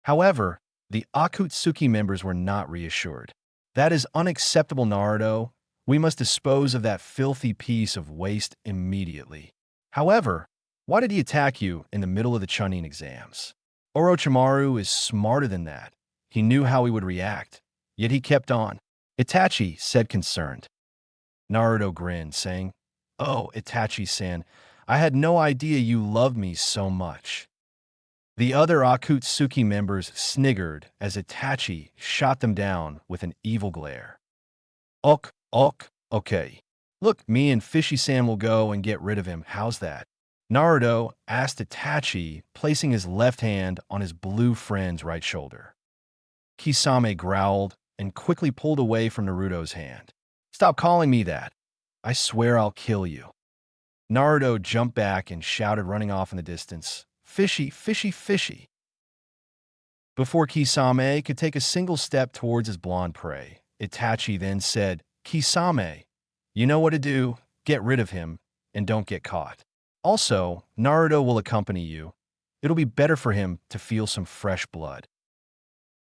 Speaker 1: However, the Akatsuki members were not reassured. That is unacceptable, Naruto. We must dispose of that filthy piece of waste immediately. However, why did he attack you in the middle of the Chunin exams? Orochimaru is smarter than that. He knew how he would react, yet he kept on. Itachi said, concerned. Naruto grinned, saying, "Oh, Itachi-san, I had no idea you loved me so much." The other Akatsuki members sniggered as Itachi shot them down with an evil glare. Okay. Look, me and Fishy-san will go and get rid of him. How's that? Naruto asked Itachi, placing his left hand on his blue friend's right shoulder. Kisame growled and quickly pulled away from Naruto's hand. Stop calling me that. I swear I'll kill you. Naruto jumped back and shouted, running off in the distance, Fishy, fishy, fishy. Before Kisame could take a single step towards his blonde prey, Itachi then said, Kisame, you know what to do, get rid of him, and don't get caught. Also, Naruto will accompany you. It'll be better for him to feel some fresh blood.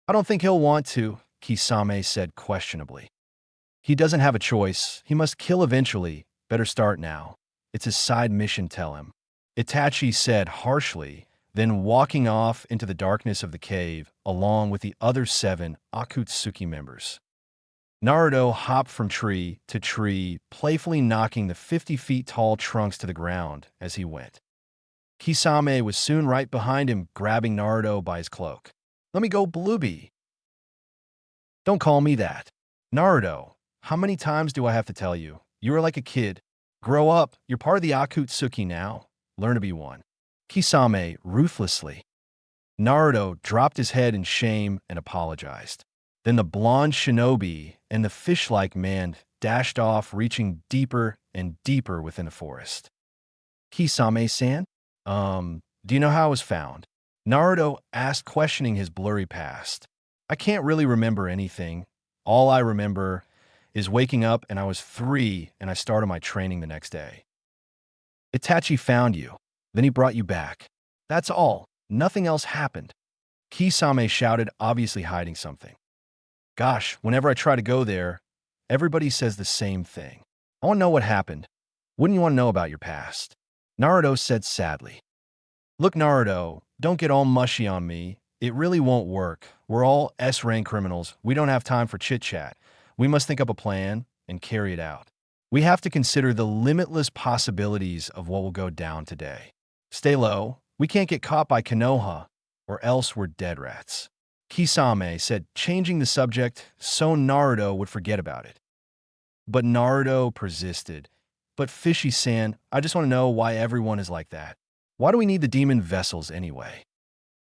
Speaker 1: I don't think he'll want to, Kisame said questionably. He doesn't have a choice. He must kill eventually. Better start now. It's his side mission, tell him. Itachi said harshly, then walking off into the darkness of the cave along with the other 7 Akatsuki members. Naruto hopped from tree to tree, playfully knocking the 50 feet tall trunks to the ground as he went. Kisame was soon right behind him, grabbing Naruto by his cloak. Let me go, Bluebee. Don't call me that. Naruto, how many times do I have to tell you? You are like a kid. Grow up. You're part of the Akatsuki now. Learn to be one. Kisame ruthlessly. Naruto dropped his head in shame and apologized. Then the blonde shinobi and the fish-like man dashed off, reaching deeper and deeper within the forest. Kisame-san? Do you know how I was found? Naruto asked, questioning his blurry past. I can't really remember anything. All I remember is waking up and I was 3 and I started my training the next day. Itachi found you. Then he brought you back. That's all. Nothing else happened. Kisame shouted, obviously hiding something. Gosh, whenever I try to go there, everybody says the same thing. I want to know what happened. Wouldn't you want to know about your past? Naruto said sadly. Look, Naruto, don't get all mushy on me. It really won't work. We're all S-rank criminals. We don't have time for chit-chat. We must think up a plan and carry it out. We have to consider the limitless possibilities of what will go down today. Stay low. We can't get caught by Konoha, or else we're dead rats. Kisame said, changing the subject so Naruto would forget about it. But Naruto persisted. But Fishy-san, I just want to know why everyone is like that. Why do we need the demon vessels anyway?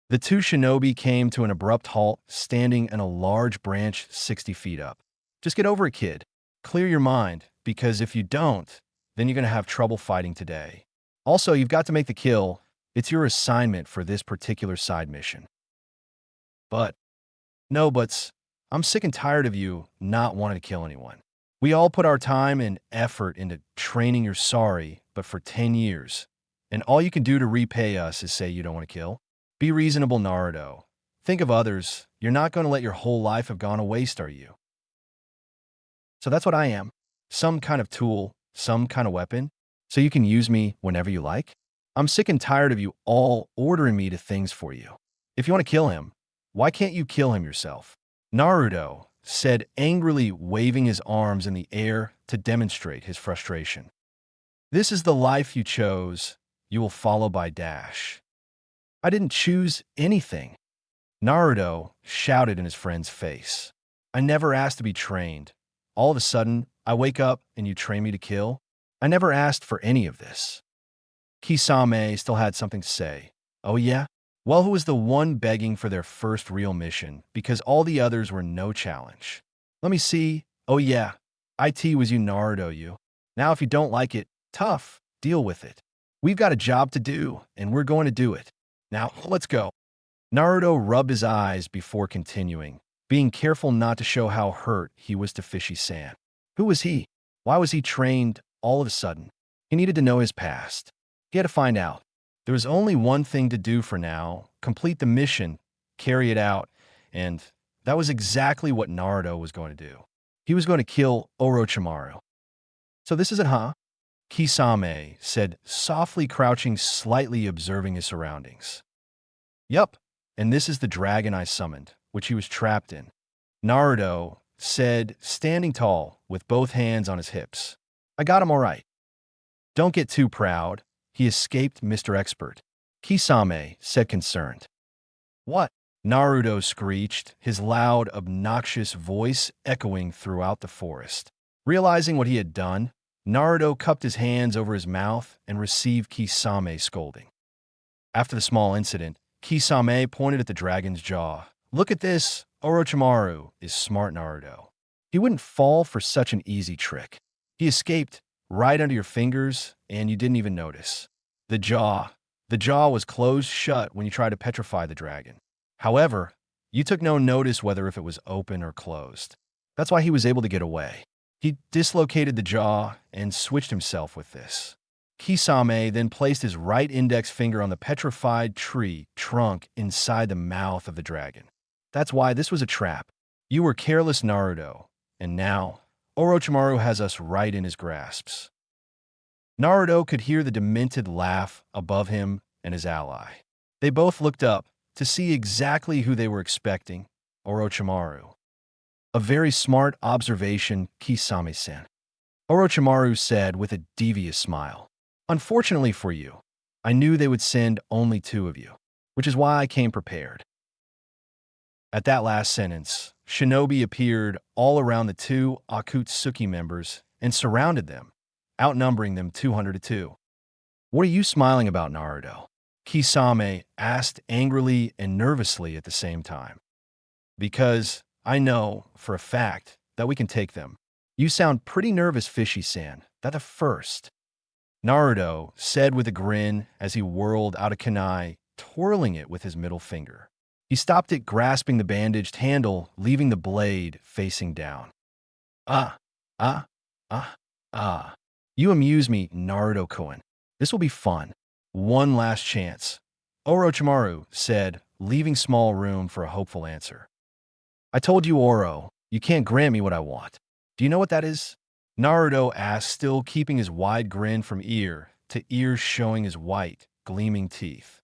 Speaker 1: The 2 shinobi came to an abrupt halt, standing in a large branch 60 feet up. Just get over it, kid. Clear your mind, because if you don't, then you're going to have trouble fighting today. Also, you've got to make the kill. It's your assignment for this particular side mission. But, no buts. I'm sick and tired of you not wanting to kill anyone. We all put our time and effort into training your sorry, but for 10 years. And all you can do to repay us is say you don't want to kill? Be reasonable, Naruto. Think of others. You're not going to let your whole life have gone to waste, are you? So that's what I am. Some kind of tool, some kind of weapon, so you can use me whenever you like? I'm sick and tired of you all ordering me to things for you. If you want to kill him, why can't you kill him yourself? Naruto said angrily, waving his arms in the air to demonstrate his frustration. This is the life you chose. You will follow by dash. I didn't choose anything. Naruto shouted in his friend's face. I never asked to be trained. All of a sudden, I wake up and you train me to kill? I never asked for any of this. Kisame still had something to say. Oh yeah? Well, who was the one begging for their first real mission because all the others were no challenge? Let me see. Oh yeah, IT was you, Naruto, you. Now if you don't like it, tough, deal with it. We've got a job to do, and we're going to do it. Now, let's go. Naruto rubbed his eyes before continuing, being careful not to show how hurt he was to Fishy-san. Who was he? Why was he trained all of a sudden? He needed to know his past. He had to find out. There was only one thing to do for now: complete the mission, carry it out, and that was exactly what Naruto was going to do. He was going to kill Orochimaru. So this is it, huh? Kisame said, softly crouching, slightly observing his surroundings. Yup, and this is the dragon I summoned, which he was trapped in. Naruto said, standing tall, with both hands on his hips. I got him all right. Don't get too proud. He escaped, Mr. Expert. Kisame said, concerned. What? Naruto screeched, his loud, obnoxious voice echoing throughout the forest. Realizing what he had done, Naruto cupped his hands over his mouth and received Kisame's scolding. After the small incident, Kisame pointed at the dragon's jaw. Look at this. Orochimaru is smart, Naruto. He wouldn't fall for such an easy trick. He escaped right under your fingers, and you didn't even notice. The jaw was closed shut when you tried to petrify the dragon. However, you took no notice whether if it was open or closed. That's why he was able to get away. He dislocated the jaw and switched himself with this. Kisame then placed his right index finger on the petrified tree trunk inside the mouth of the dragon. That's why this was a trap. You were careless, Naruto, and now Orochimaru has us right in his grasps. Naruto could hear the demented laugh above him and his ally. They both looked up to see exactly who they were expecting, Orochimaru. A very smart observation, Kisame-san. Orochimaru said with a devious smile. Unfortunately for you, I knew they would send only 2 of you, which is why I came prepared. At that last sentence, shinobi appeared all around the 2 Akatsuki members and surrounded them, outnumbering them 200 to 2. What are you smiling about, Naruto? Kisame asked angrily and nervously at the same time. Because I know, for a fact, that we can take them. You sound pretty nervous, Fishy-san. That the first. Naruto said with a grin as he whirled out a kunai, twirling it with his middle finger. He stopped it, grasping the bandaged handle, leaving the blade facing down. Ah. You amuse me, Naruto-kun. This will be fun. One last chance. Orochimaru said, leaving small room for a hopeful answer. I told you, Oro, you can't grant me what I want. Do you know what that is? Naruto asked, still keeping his wide grin from ear to ear, showing his white, gleaming teeth.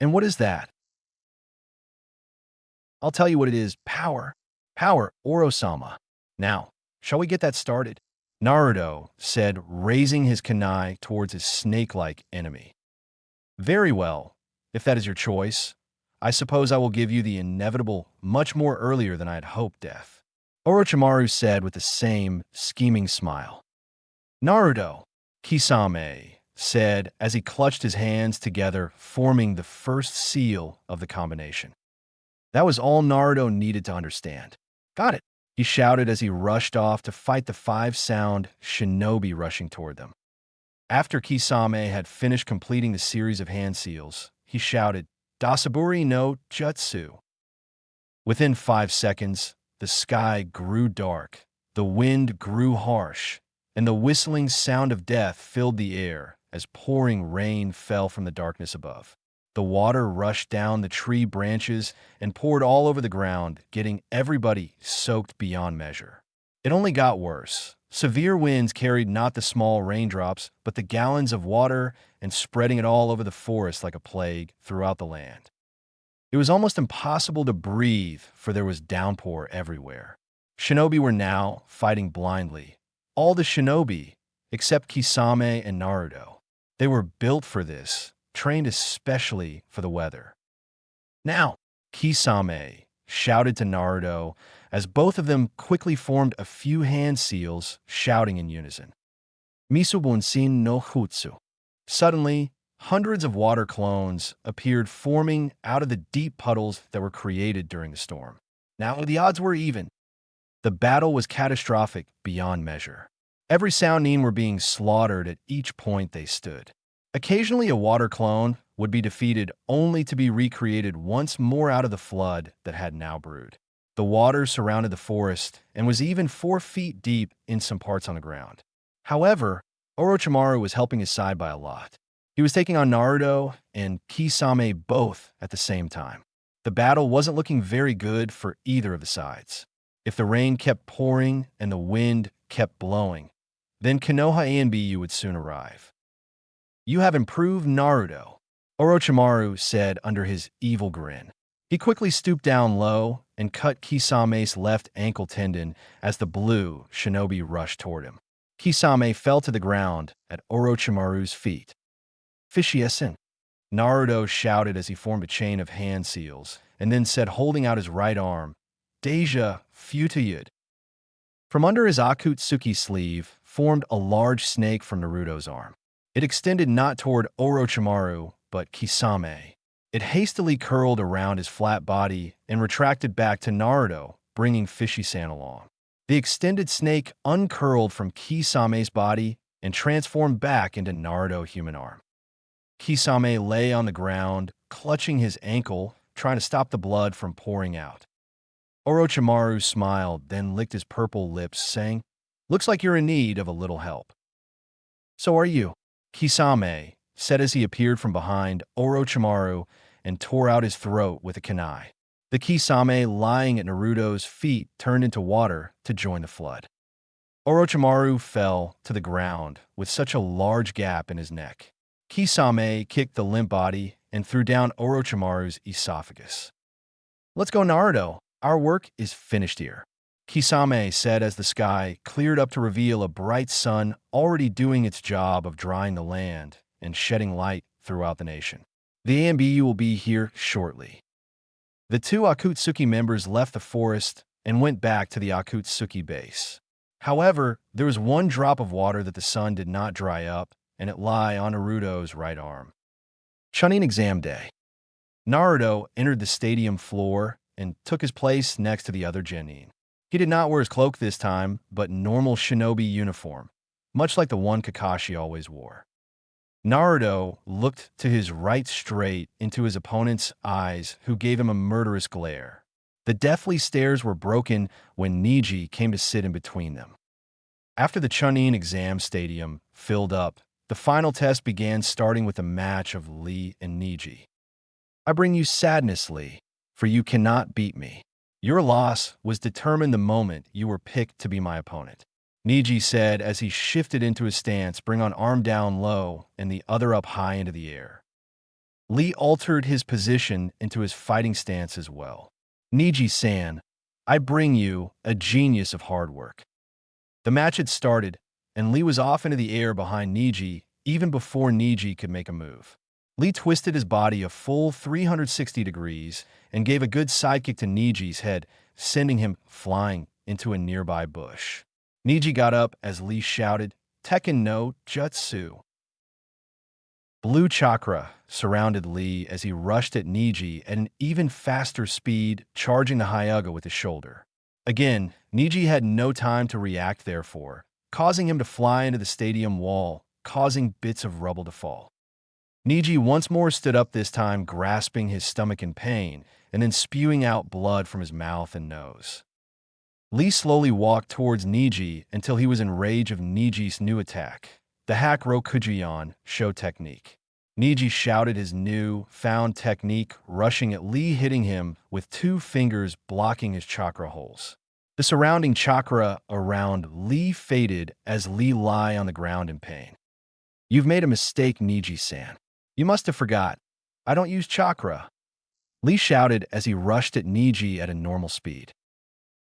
Speaker 1: And what is that? I'll tell you what it is. Power. Power, Oro-sama. Now, shall we get that started? Naruto said, raising his kunai towards his snake-like enemy. Very well, if that is your choice. I suppose I will give you the inevitable, much more earlier than I had hoped, death. Orochimaru said with the same scheming smile. Naruto, Kisame said as he clutched his hands together, forming the first seal of the combination. That was all Naruto needed to understand. Got it, he shouted as he rushed off to fight the 5 sound shinobi rushing toward them. After Kisame had finished completing the series of hand seals, he shouted, Dasaburi no Jutsu. Within 5 seconds, the sky grew dark, the wind grew harsh, and the whistling sound of death filled the air as pouring rain fell from the darkness above. The water rushed down the tree branches and poured all over the ground, getting everybody soaked beyond measure. It only got worse. Severe winds carried not the small raindrops, but the gallons of water and spreading it all over the forest like a plague throughout the land. It was almost impossible to breathe, for there was downpour everywhere. Shinobi were now fighting blindly. All the shinobi, except Kisame and Naruto. They were built for this, trained especially for the weather. Now, Kisame shouted to Naruto as both of them quickly formed a few hand seals, shouting in unison. Misubunsin no Jutsu. Suddenly, hundreds of water clones appeared forming out of the deep puddles that were created during the storm. Now the odds were even. The battle was catastrophic beyond measure. Every Sounin were being slaughtered at each point they stood. Occasionally a water clone would be defeated only to be recreated once more out of the flood that had now brewed. The water surrounded the forest and was even 4 feet deep in some parts on the ground. However, Orochimaru was helping his side by a lot. He was taking on Naruto and Kisame both at the same time. The battle wasn't looking very good for either of the sides. If the rain kept pouring and the wind kept blowing, then Konoha Anbu would soon arrive. You have improved, Naruto, Orochimaru said under his evil grin. He quickly stooped down low and cut Kisame's left ankle tendon as the blue shinobi rushed toward him. Kisame fell to the ground at Orochimaru's feet. Fishiesin, Naruto shouted as he formed a chain of hand seals, and then said, holding out his right arm, Deja Futayud. From under his Akatsuki sleeve formed a large snake from Naruto's arm. It extended not toward Orochimaru, but Kisame. It hastily curled around his flat body and retracted back to Naruto, bringing Fishy-san along. The extended snake uncurled from Kisame's body and transformed back into Naruto's human arm. Kisame lay on the ground, clutching his ankle, trying to stop the blood from pouring out. Orochimaru smiled, then licked his purple lips, saying, Looks like you're in need of a little help. So are you, Kisame said as he appeared from behind Orochimaru and tore out his throat with a kunai. The Kisame lying at Naruto's feet turned into water to join the flood. Orochimaru fell to the ground with such a large gap in his neck. Kisame kicked the limp body and threw down Orochimaru's esophagus. Let's go, Naruto. Our work is finished here, Kisame said as the sky cleared up to reveal a bright sun already doing its job of drying the land and shedding light throughout the nation. The AMBU will be here shortly. The 2 Akatsuki members left the forest and went back to the Akatsuki base. However, there was one drop of water that the sun did not dry up, and it lay on Naruto's right arm. Chunin exam day. Naruto entered the stadium floor and took his place next to the other genin. He did not wear his cloak this time, but normal shinobi uniform, much like the one Kakashi always wore. Naruto looked to his right straight into his opponent's eyes, who gave him a murderous glare. The deathly stares were broken when Neji came to sit in between them. After the Chunin exam stadium filled up, the final test began, starting with a match of Lee and Neji. I bring you sadness, Lee, for you cannot beat me. Your loss was determined the moment you were picked to be my opponent, Neji said as he shifted into his stance, bring on arm down low and the other up high into the air. Lee altered his position into his fighting stance as well. Neji-san, I bring you a genius of hard work. The match had started, and Lee was off into the air behind Neji even before Neji could make a move. Lee twisted his body a full 360 degrees and gave a good sidekick to Neji's head, sending him flying into a nearby bush. Neji got up as Lee shouted, Tekken no Jutsu. Blue chakra surrounded Lee as he rushed at Neji at an even faster speed, charging the Hyuga with his shoulder. Again, Neji had no time to react, therefore, causing him to fly into the stadium wall causing bits of rubble to fall. Niji once more stood up, this time grasping his stomach in pain and then spewing out blood from his mouth and nose. Lee slowly walked towards Niji until he was in range of Niji's new attack, the Hack Rokujian show technique. Niji shouted his new, found technique, rushing at Lee, hitting him with 2 fingers blocking his chakra holes. The surrounding chakra around Lee faded as Lee lay on the ground in pain. "You've made a mistake, Niji-san. You must have forgot. I don't use chakra," Lee shouted as he rushed at Niji at a normal speed.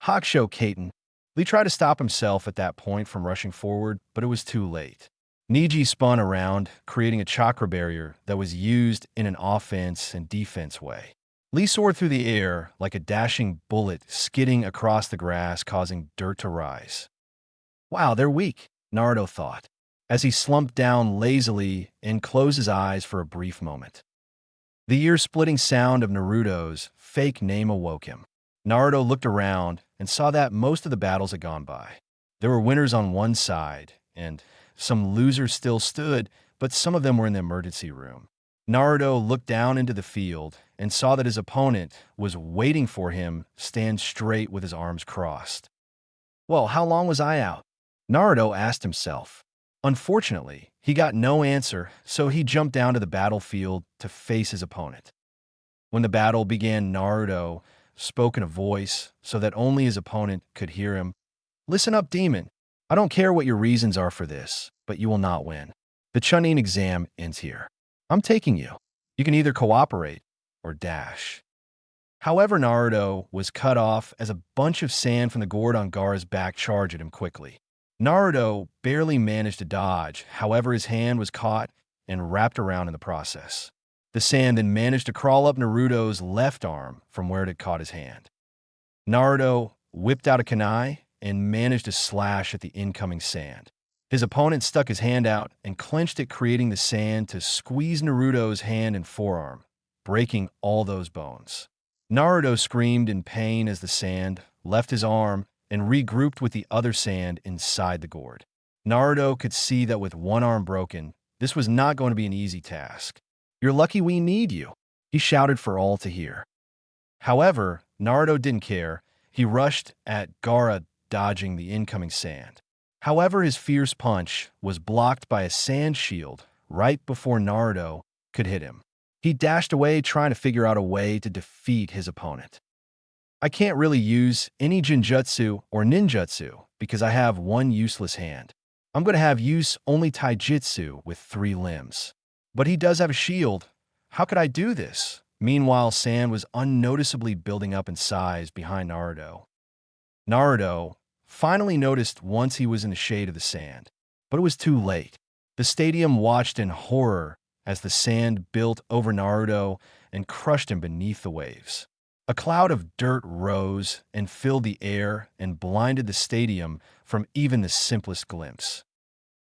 Speaker 1: "Hakusho Kaiten." Lee tried to stop himself at that point from rushing forward, but it was too late. Niji spun around, creating a chakra barrier that was used in an offense and defense way. Lee soared through the air like a dashing bullet, skidding across the grass, causing dirt to rise. "Wow, they're weak," Naruto thought, as he slumped down lazily and closed his eyes for a brief moment. The ear-splitting sound of Naruto's fake name awoke him. Naruto looked around and saw that most of the battles had gone by. There were winners on one side, and some losers still stood, but some of them were in the emergency room. Naruto looked down into the field and saw that his opponent was waiting for him, stand straight with his arms crossed. "Well, how long was I out?" Naruto asked himself. Unfortunately, he got no answer, so he jumped down to the battlefield to face his opponent. When the battle began, Naruto spoke in a voice so that only his opponent could hear him. "Listen up, demon. I don't care what your reasons are for this, but you will not win. The Chunin exam ends here. I'm taking you. You can either cooperate or dash." However, Naruto was cut off as a bunch of sand from the gourd on Gaara's back charged at him quickly. Naruto barely managed to dodge, however his hand was caught and wrapped around in the process. The sand then managed to crawl up Naruto's left arm from where it had caught his hand. Naruto whipped out a kunai and managed to slash at the incoming sand. His opponent stuck his hand out and clenched it, creating the sand to squeeze Naruto's hand and forearm, breaking all those bones. Naruto screamed in pain as the sand left his arm and regrouped with the other sand inside the gourd. Naruto could see that with one arm broken, this was not going to be an easy task. "You're lucky we need you," he shouted for all to hear. However, Naruto didn't care. He rushed at Gaara, dodging the incoming sand. However, his fierce punch was blocked by a sand shield right before Naruto could hit him. He dashed away, trying to figure out a way to defeat his opponent. "I can't really use any Jinjutsu or Ninjutsu because I have one useless hand. I'm going to have use only Taijutsu with 3 limbs. But he does have a shield. How could I do this?" Meanwhile, sand was unnoticeably building up in size behind Naruto. Naruto finally noticed once he was in the shade of the sand, but it was too late. The stadium watched in horror as the sand built over Naruto and crushed him beneath the waves. A cloud of dirt rose and filled the air and blinded the stadium from even the simplest glimpse.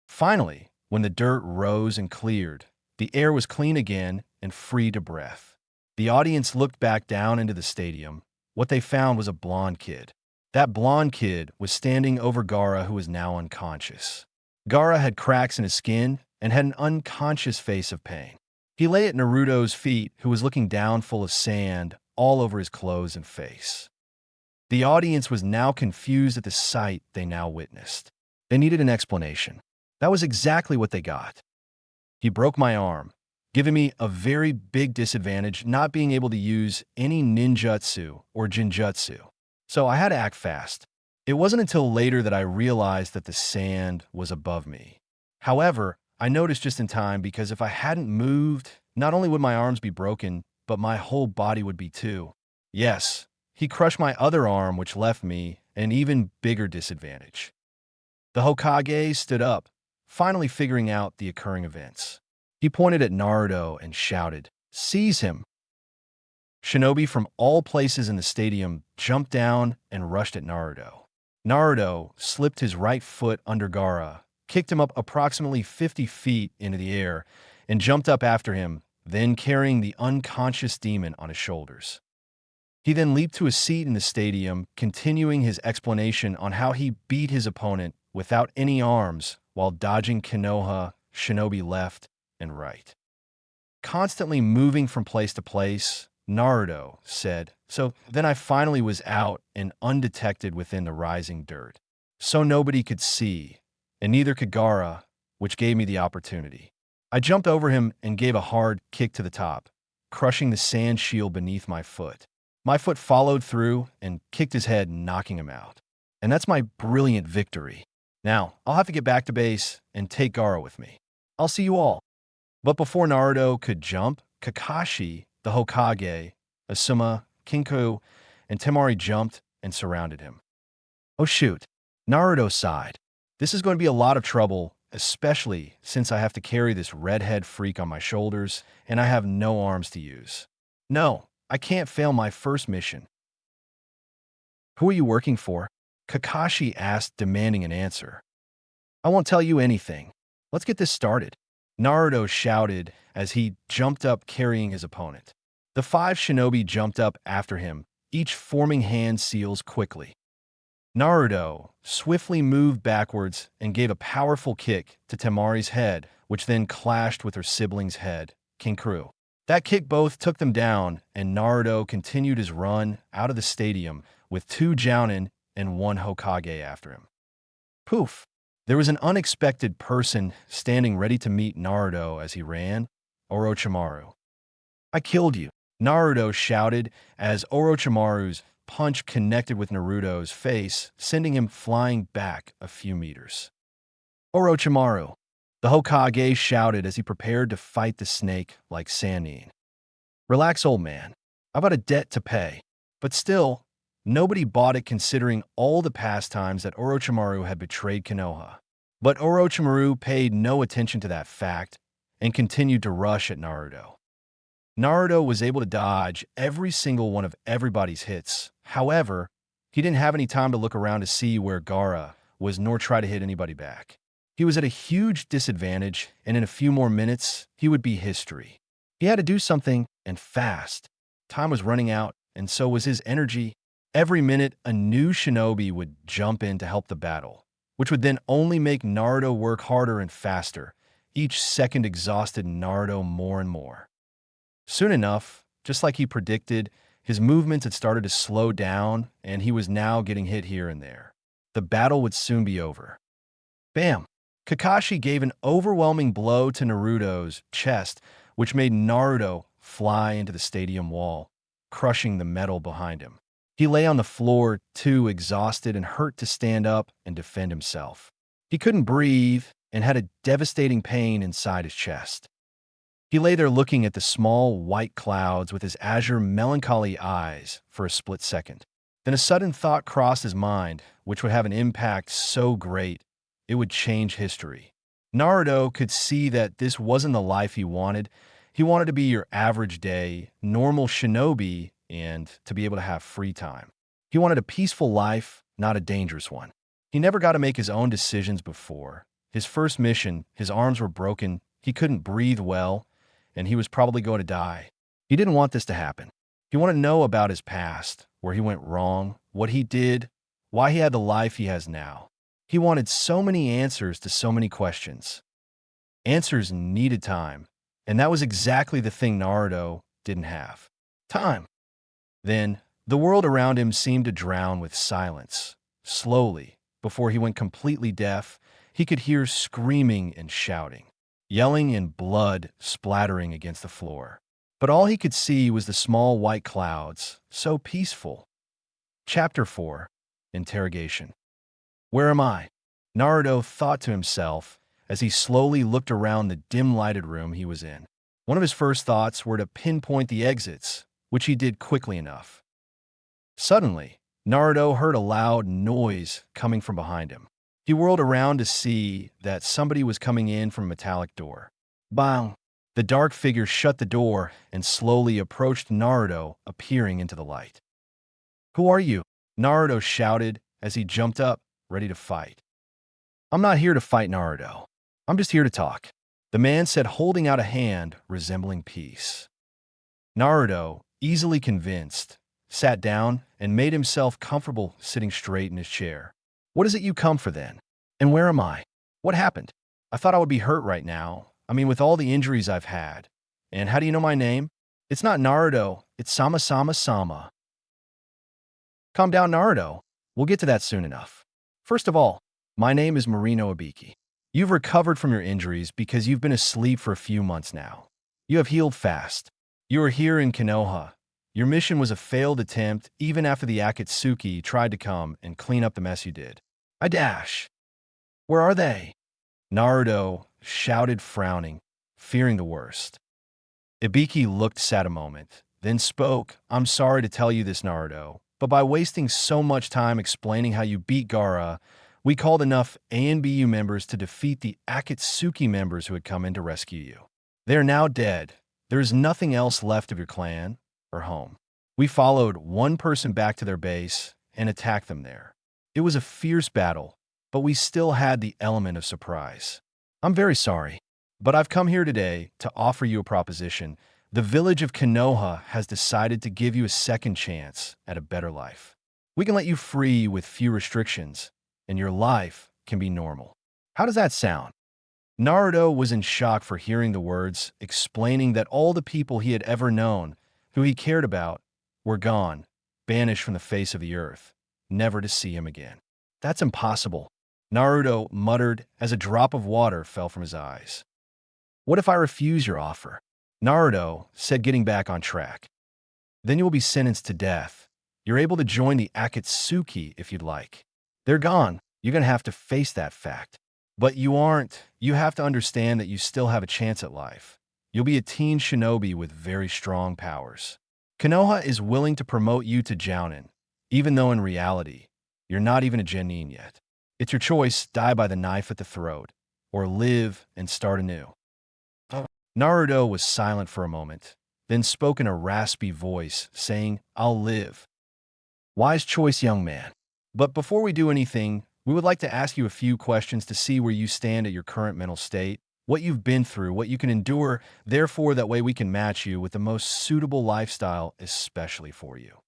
Speaker 1: Finally, when the dirt rose and cleared, the air was clean again and free to breath. The audience looked back down into the stadium. What they found was a blonde kid. That blonde kid was standing over Gaara, who was now unconscious. Gaara had cracks in his skin and had an unconscious face of pain. He lay at Naruto's feet, who was looking down, full of sand all over his clothes and face. The audience was now confused at the sight they now witnessed. They needed an explanation. That was exactly what they got. "He broke my arm, giving me a very big disadvantage, not being able to use any ninjutsu or jinjutsu. So I had to act fast. It wasn't until later that I realized that the sand was above me. However, I noticed just in time because if I hadn't moved, not only would my arms be broken, but my whole body would be too. Yes, he crushed my other arm, which left me an even bigger disadvantage." The Hokage stood up, finally figuring out the occurring events. He pointed at Naruto and shouted, "Seize him!" Shinobi from all places in the stadium jumped down and rushed at Naruto. Naruto slipped his right foot under Gaara, kicked him up approximately 50 feet into the air, and jumped up after him, then carrying the unconscious demon on his shoulders. He then leaped to a seat in the stadium, continuing his explanation on how he beat his opponent without any arms while dodging Konoha, shinobi left and right. Constantly moving from place to place, Naruto said, so then I finally was out and undetected within the rising dirt. So nobody could see, and neither could Gaara, which gave me the opportunity. I jumped over him and gave a hard kick to the top, crushing the sand shield beneath my foot. My foot followed through and kicked his head, knocking him out. And that's my brilliant victory. Now, I'll have to get back to base and take Gaara with me. I'll see you all. But before Naruto could jump, Kakashi, the Hokage, Asuma, Kinku, and Temari jumped and surrounded him. Oh shoot, Naruto sighed. This is going to be a lot of trouble, especially since I have to carry this redhead freak on my shoulders and I have no arms to use. No, I can't fail my first mission. Who are you working for? Kakashi asked, demanding an answer. I won't tell you anything. Let's get this started. Naruto shouted as he jumped up carrying his opponent. The 5 shinobi jumped up after him, each forming hand seals quickly. Naruto swiftly moved backwards and gave a powerful kick to Temari's head, which then clashed with her sibling's head, Kinkuru. That kick both took them down, and Naruto continued his run out of the stadium with 2 Jounin and 1 Hokage after him. Poof! There was an unexpected person standing ready to meet Naruto as he ran, Orochimaru. I killed you, Naruto shouted as Orochimaru's punch connected with Naruto's face, sending him flying back a few meters. Orochimaru, the Hokage shouted as he prepared to fight the snake like Sannin. Relax, old man. I've got a debt to pay. But still, nobody bought it considering all the past times that Orochimaru had betrayed Konoha. But Orochimaru paid no attention to that fact and continued to rush at Naruto. Naruto was able to dodge every single one of everybody's hits. However, he didn't have any time to look around to see where Gaara was nor try to hit anybody back. He was at a huge disadvantage, and in a few more minutes, he would be history. He had to do something, and fast. Time was running out, and so was his energy. Every minute, a new shinobi would jump in to help the battle, which would then only make Naruto work harder and faster. Each second exhausted Naruto more and more. Soon enough, just like he predicted, his movements had started to slow down, and he was now getting hit here and there. The battle would soon be over. Bam! Kakashi gave an overwhelming blow to Naruto's chest, which made Naruto fly into the stadium wall, crushing the metal behind him. He lay on the floor, too exhausted and hurt to stand up and defend himself. He couldn't breathe and had a devastating pain inside his chest. He lay there looking at the small white clouds with his azure melancholy eyes for a split second. Then a sudden thought crossed his mind, which would have an impact so great it would change history. Naruto could see that this wasn't the life he wanted. He wanted to be your average day, normal shinobi, and to be able to have free time. He wanted a peaceful life, not a dangerous one. He never got to make his own decisions before. His first mission, his arms were broken, he couldn't breathe well, and he was probably going to die. He didn't want this to happen. He wanted to know about his past, where he went wrong, what he did, why he had the life he has now. He wanted so many answers to so many questions. Answers needed time, and that was exactly the thing Naruto didn't have. Time. Then, the world around him seemed to drown with silence. Slowly, before he went completely deaf, he could hear screaming and shouting, yelling and blood splattering against the floor. But all he could see was the small white clouds, so peaceful. Chapter 4. Interrogation. Where am I? Naruto thought to himself as he slowly looked around the dim-lighted room he was in. One of his first thoughts were to pinpoint the exits, which he did quickly enough. Suddenly, Naruto heard a loud noise coming from behind him. He whirled around to see that somebody was coming in from a metallic door. Bang! The dark figure shut the door and slowly approached Naruto, appearing into the light. Who are you? Naruto shouted as he jumped up, ready to fight. I'm not here to fight, Naruto. I'm just here to talk, the man said, holding out a hand resembling peace. Naruto, easily convinced, sat down and made himself comfortable sitting straight in his chair. What is it you come for then? And where am I? What happened? I thought I would be hurt right now. I mean, with all the injuries I've had. And how do you know my name? It's not Naruto, it's Sama Sama Sama. Calm down, Naruto. We'll get to that soon enough. First of all, my name is Marino Ibiki. You've recovered from your injuries because you've been asleep for a few months now. You have healed fast. You are here in Konoha. Your mission was a failed attempt even after the Akatsuki tried to come and clean up the mess you did. I dash. Where are they? Naruto shouted, frowning, fearing the worst. Ibiki looked sad a moment, then spoke. I'm sorry to tell you this, Naruto, but by wasting so much time explaining how you beat Gaara, we called enough A and BU members to defeat the Akatsuki members who had come in to rescue you. They are now dead. There is nothing else left of your clan or home. We followed one person back to their base and attacked them there. It was a fierce battle, but we still had the element of surprise. I'm very sorry, but I've come here today to offer you a proposition. The village of Konoha has decided to give you a second chance at a better life. We can let you free with few restrictions, and your life can be normal. How does that sound? Naruto was in shock for hearing the words, explaining that all the people he had ever known, who he cared about, were gone, banished from the face of the earth, never to see him again. That's impossible, Naruto muttered as a drop of water fell from his eyes. What if I refuse your offer? Naruto said, getting back on track. Then you will be sentenced to death. You're able to join the Akatsuki if you'd like. They're gone. You're going to have to face that fact. But you aren't. You have to understand that you still have a chance at life. You'll be a teen shinobi with very strong powers. Konoha is willing to promote you to Jounin, even though in reality, you're not even a genin yet. It's your choice, die by the knife at the throat, or live and start anew. Naruto was silent for a moment, then spoke in a raspy voice, saying, I'll live. Wise choice, young man. But before we do anything, we would like to ask you a few questions to see where you stand at your current mental state, what you've been through, what you can endure, therefore that way we can match you with the most suitable lifestyle especially for you.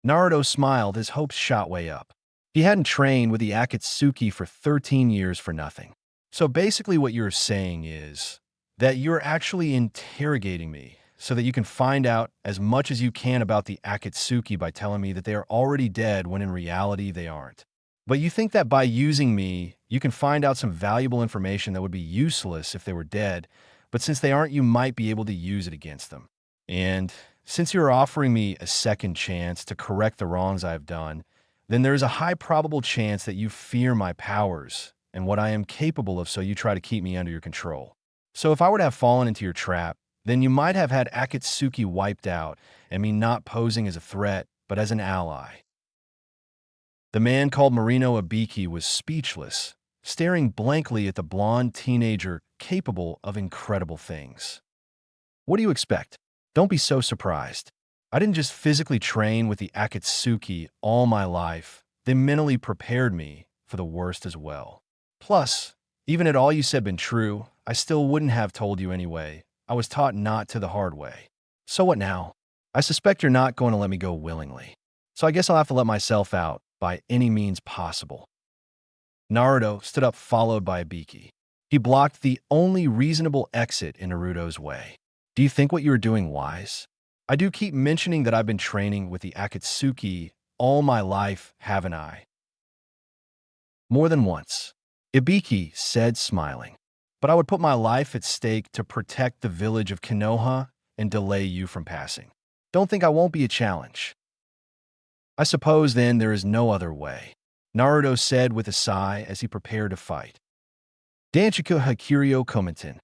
Speaker 1: Naruto smiled, his hopes shot way up. He hadn't trained with the Akatsuki for 13 years for nothing. So basically what you're saying is that you're actually interrogating me so that you can find out as much as you can about the Akatsuki by telling me that they are already dead when in reality they aren't. But you think that by using me, you can find out some valuable information that would be useless if they were dead, but since they aren't, you might be able to use it against them. And since you're offering me a second chance to correct the wrongs I've done, then there is a high probable chance that you fear my powers and what I am capable of, so you try to keep me under your control. So if I were to have fallen into your trap, then you might have had Akatsuki wiped out and me not posing as a threat, but as an ally. The man called Marino Ibiki was speechless, staring blankly at the blonde teenager capable of incredible things. What do you expect? Don't be so surprised. I didn't just physically train with the Akatsuki all my life. They mentally prepared me for the worst as well. Plus, even had all you said been true, I still wouldn't have told you anyway. I was taught not to the hard way. So what now? I suspect you're not going to let me go willingly. So I guess I'll have to let myself out by any means possible. Naruto stood up, followed by Ibiki. He blocked the only reasonable exit in Naruto's way. Do you think what you are doing wise? I do keep mentioning that I've been training with the Akatsuki all my life, haven't I? More than once, Ibiki said, smiling. But I would put my life at stake to protect the village of Konoha and delay you from passing. Don't think I won't be a challenge. I suppose then there is no other way, Naruto said with a sigh as he prepared to fight. Danchiku Hakurio Komaten,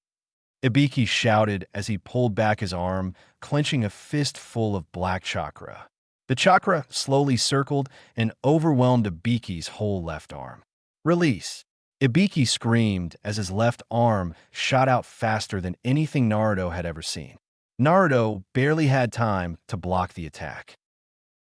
Speaker 1: Ibiki shouted as he pulled back his arm, clenching a fist full of black chakra. The chakra slowly circled and overwhelmed Ibiki's whole left arm. Release! Ibiki screamed as his left arm shot out faster than anything Naruto had ever seen. Naruto barely had time to block the attack.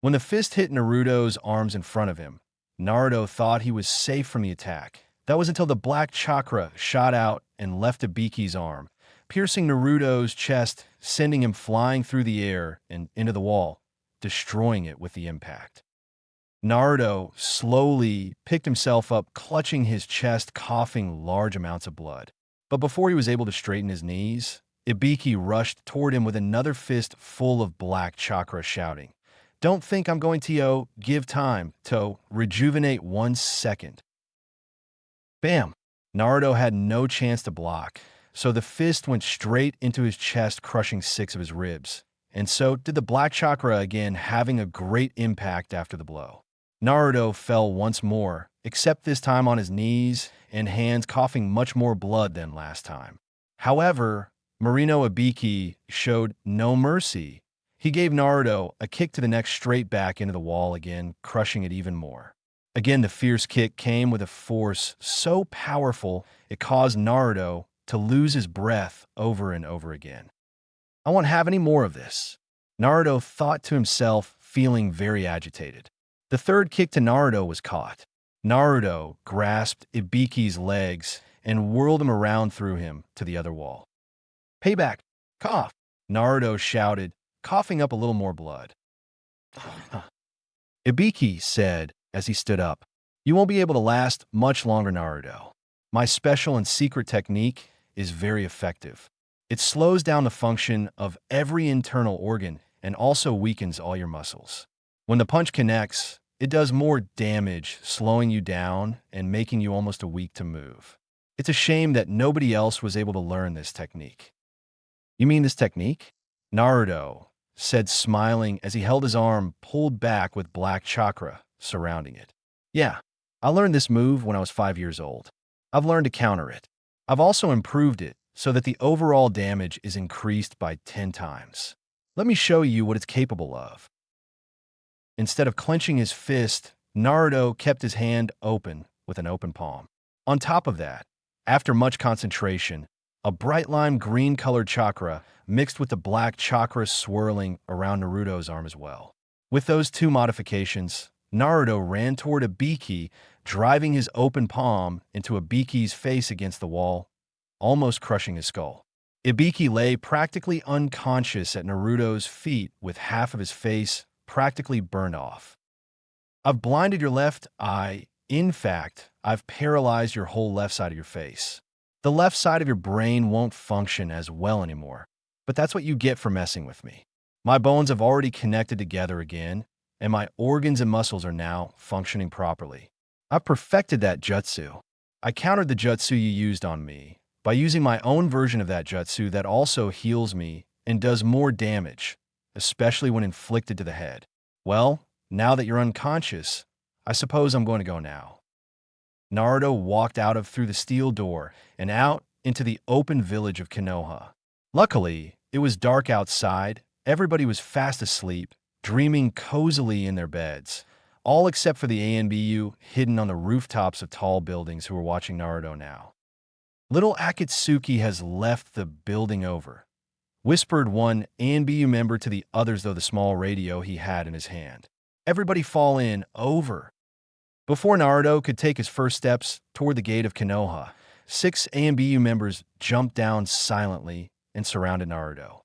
Speaker 1: When the fist hit Naruto's arms in front of him, Naruto thought he was safe from the attack. That was until the black chakra shot out and left Ibiki's arm, piercing Naruto's chest, sending him flying through the air and into the wall, destroying it with the impact. Naruto slowly picked himself up, clutching his chest, coughing large amounts of blood. But before he was able to straighten his knees, Ibiki rushed toward him with another fist full of black chakra, shouting, "Don't think I'm going to give time to rejuvenate 1 second." Bam! Naruto had no chance to block, so the fist went straight into his chest, crushing 6 of his ribs. And so did the black chakra again, having a great impact after the blow. Naruto fell once more, except this time on his knees and hands, coughing much more blood than last time. However, Marino Ibiki showed no mercy. He gave Naruto a kick to the neck straight back into the wall again, crushing it even more. Again, the fierce kick came with a force so powerful it caused Naruto to lose his breath over and over again. "I won't have any more of this," Naruto thought to himself, feeling very agitated. The third kick to Naruto was caught. Naruto grasped Ibiki's legs and whirled him around through him to the other wall. "Payback! Cough!" Naruto shouted, coughing up a little more blood. Ibiki said as he stood up, "You won't be able to last much longer, Naruto. My special and secret technique is very effective. It slows down the function of every internal organ and also weakens all your muscles. When the punch connects, it does more damage, slowing you down and making you almost weak to move. It's a shame that nobody else was able to learn this technique." "You mean this technique?" Naruto said, smiling as he held his arm pulled back with black chakra surrounding it. "Yeah, I learned this move when I was 5 years old. I've learned to counter it. I've also improved it so that the overall damage is increased by 10 times. Let me show you what it's capable of." Instead of clenching his fist, Naruto kept his hand open with an open palm. On top of that, after much concentration, a bright lime green-colored chakra mixed with the black chakra swirling around Naruto's arm as well. With those two modifications, Naruto ran toward Ibiki, driving his open palm into Ibiki's face against the wall, almost crushing his skull. Ibiki lay practically unconscious at Naruto's feet with half of his face practically burned off. "I've blinded your left eye. In fact, I've paralyzed your whole left side of your face. The left side of your brain won't function as well anymore, but that's what you get for messing with me. My bones have already connected together again, and my organs and muscles are now functioning properly. I've perfected that jutsu. I countered the jutsu you used on me by using my own version of that jutsu that also heals me and does more damage, especially when inflicted to the head. Well, now that you're unconscious, I suppose I'm going to go now." Naruto walked through the steel door and out into the open village of Konoha. Luckily, it was dark outside. Everybody was fast asleep, dreaming cozily in their beds, all except for the ANBU hidden on the rooftops of tall buildings who were watching Naruto now. "Little Akatsuki has left the building over," whispered one ANBU member to the others through the small radio he had in his hand. "Everybody fall in, over." Before Naruto could take his first steps toward the gate of Konoha, 6 ANBU members jumped down silently and surrounded Naruto.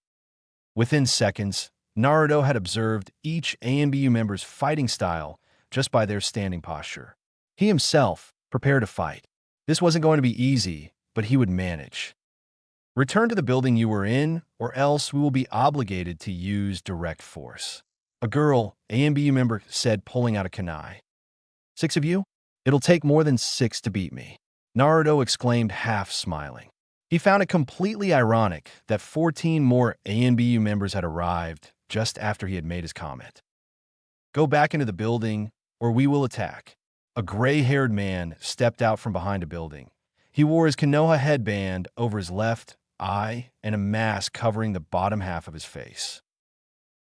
Speaker 1: Within seconds, Naruto had observed each ANBU member's fighting style just by their standing posture. He himself prepared to fight. This wasn't going to be easy, but he would manage. "Return to the building you were in, or else we will be obligated to use direct force," a girl ANBU member said, pulling out a kunai. "6 of you? It'll take more than 6 to beat me," Naruto exclaimed, half smiling. He found it completely ironic that 14 more ANBU members had arrived just after he had made his comment. "Go back into the building, or we will attack." A gray-haired man stepped out from behind a building. He wore his Konoha headband over his left eye and a mask covering the bottom half of his face.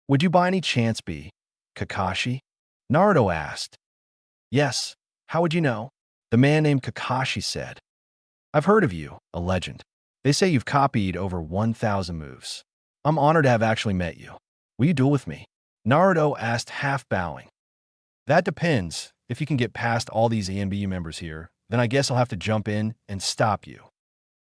Speaker 1: "Would you by any chance be Kakashi?" Naruto asked. "Yes. How would you know?" The man named Kakashi said. "I've heard of you, a legend. They say you've copied over 1,000 moves. I'm honored to have actually met you. Will you duel with me?" Naruto asked, half bowing. "That depends. If you can get past all these ANBU members here, then I guess I'll have to jump in and stop you."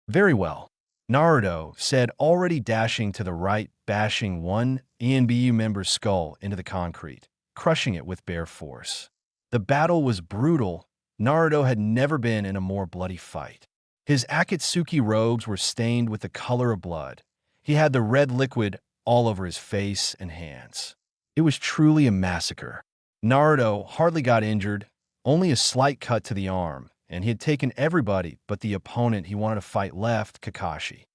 Speaker 1: "Very well," Naruto said, already dashing to the right, bashing one ANBU member's skull into the concrete, crushing it with bare force. The battle was brutal. Naruto had never been in a more bloody fight. His Akatsuki robes were stained with the color of blood. He had the red liquid all over his face and hands. It was truly a massacre. Naruto hardly got injured, only a slight cut to the arm, and he had taken everybody but the opponent he wanted to fight left, Kakashi.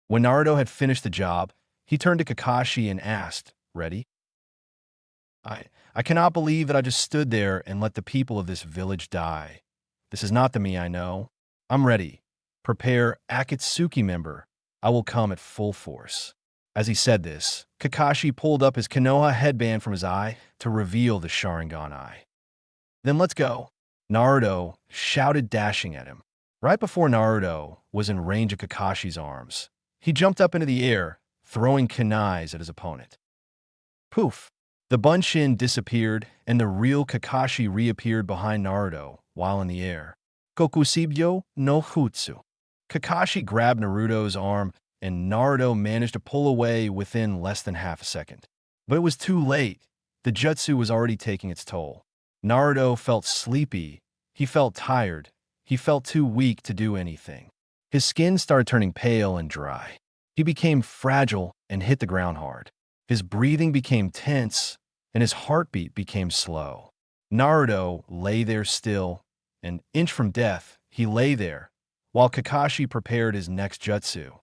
Speaker 1: When Naruto had finished the job, he turned to Kakashi and asked, "Ready?" I cannot believe that I just stood there and let the people of this village die. This is not the me I know. I'm ready. Prepare, Akatsuki member. I will come at full force. As he said this, Kakashi pulled up his Konoha headband from his eye to reveal the Sharingan eye. Then let's go, Naruto shouted, dashing at him. Right before Naruto was in range of Kakashi's arms, he jumped up into the air, throwing kunais at his opponent. Poof! The Bunshin disappeared, and the real Kakashi reappeared behind Naruto while in the air. Kokusibyo no Jutsu. Kakashi grabbed Naruto's arm, and Naruto managed to pull away within less than half a second. But it was too late. The jutsu was already taking its toll. Naruto felt sleepy. He felt tired. He felt too weak to do anything. His skin started turning pale and dry. He became fragile and hit the ground hard. His breathing became tense, and his heartbeat became slow. Naruto lay there still. An inch from death, he lay there, while Kakashi prepared his next jutsu.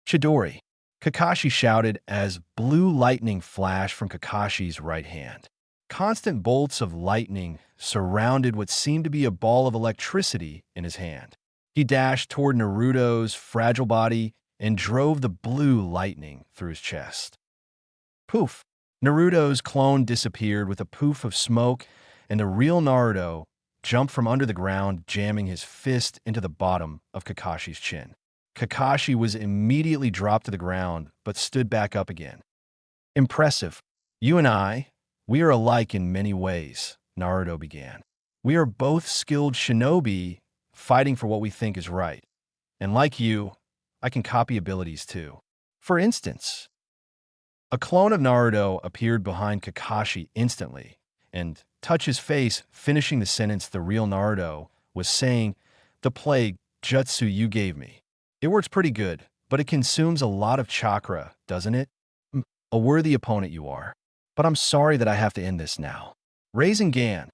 Speaker 1: Chidori, Kakashi shouted as blue lightning flashed from Kakashi's right hand. Constant bolts of lightning surrounded what seemed to be a ball of electricity in his hand. He dashed toward Naruto's fragile body and drove the blue lightning through his chest. Poof! Naruto's clone disappeared with a poof of smoke, and the real Naruto jumped from under the ground, jamming his fist into the bottom of Kakashi's chin. Kakashi was immediately dropped to the ground, but stood back up again. Impressive. You and I, we are alike in many ways, Naruto began. We are both skilled shinobi, fighting for what we think is right. And like you, I can copy abilities too. For instance, a clone of Naruto appeared behind Kakashi instantly and touched his face, finishing the sentence the real Naruto was saying, "The plague jutsu you gave me. It works pretty good, but it consumes a lot of chakra, doesn't it? A worthy opponent you are. But I'm sorry that I have to end this now." Rasengan.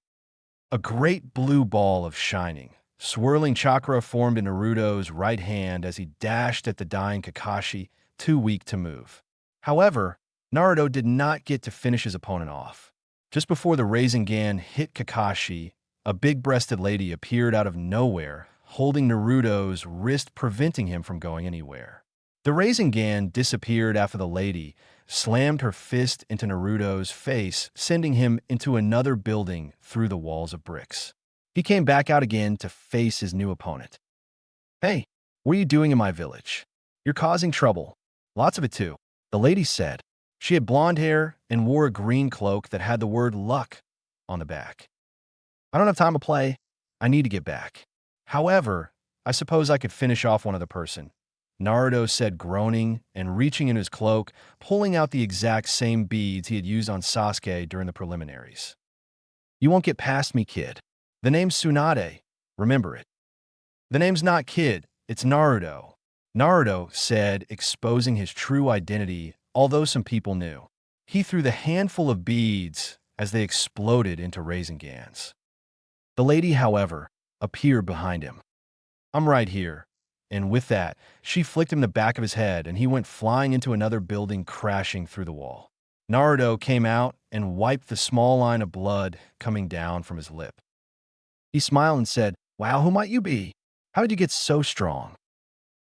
Speaker 1: A great blue ball of shining, swirling chakra formed in Naruto's right hand as he dashed at the dying Kakashi, too weak to move. However, Naruto did not get to finish his opponent off. Just before the Rasengan hit Kakashi, a big-breasted lady appeared out of nowhere, holding Naruto's wrist, preventing him from going anywhere. The Rasengan disappeared after the lady slammed her fist into Naruto's face, sending him into another building through the walls of bricks. He came back out again to face his new opponent. "Hey, what are you doing in my village? You're causing trouble. Lots of it too," the lady said. She had blonde hair and wore a green cloak that had the word luck on the back. "I don't have time to play. I need to get back. However, I suppose I could finish off one other person," Naruto said, groaning and reaching in his cloak, pulling out the exact same beads he had used on Sasuke during the preliminaries. "You won't get past me, kid. The name's Tsunade. Remember it." "The name's not Kid, it's Naruto," Naruto said, exposing his true identity, although some people knew. He threw the handful of beads as they exploded into Rasengans. The lady, however, appeared behind him. "I'm right here." And with that, she flicked him the back of his head, and he went flying into another building, crashing through the wall. Naruto came out and wiped the small line of blood coming down from his lip. He smiled and said, "Wow, who might you be? How did you get so strong?"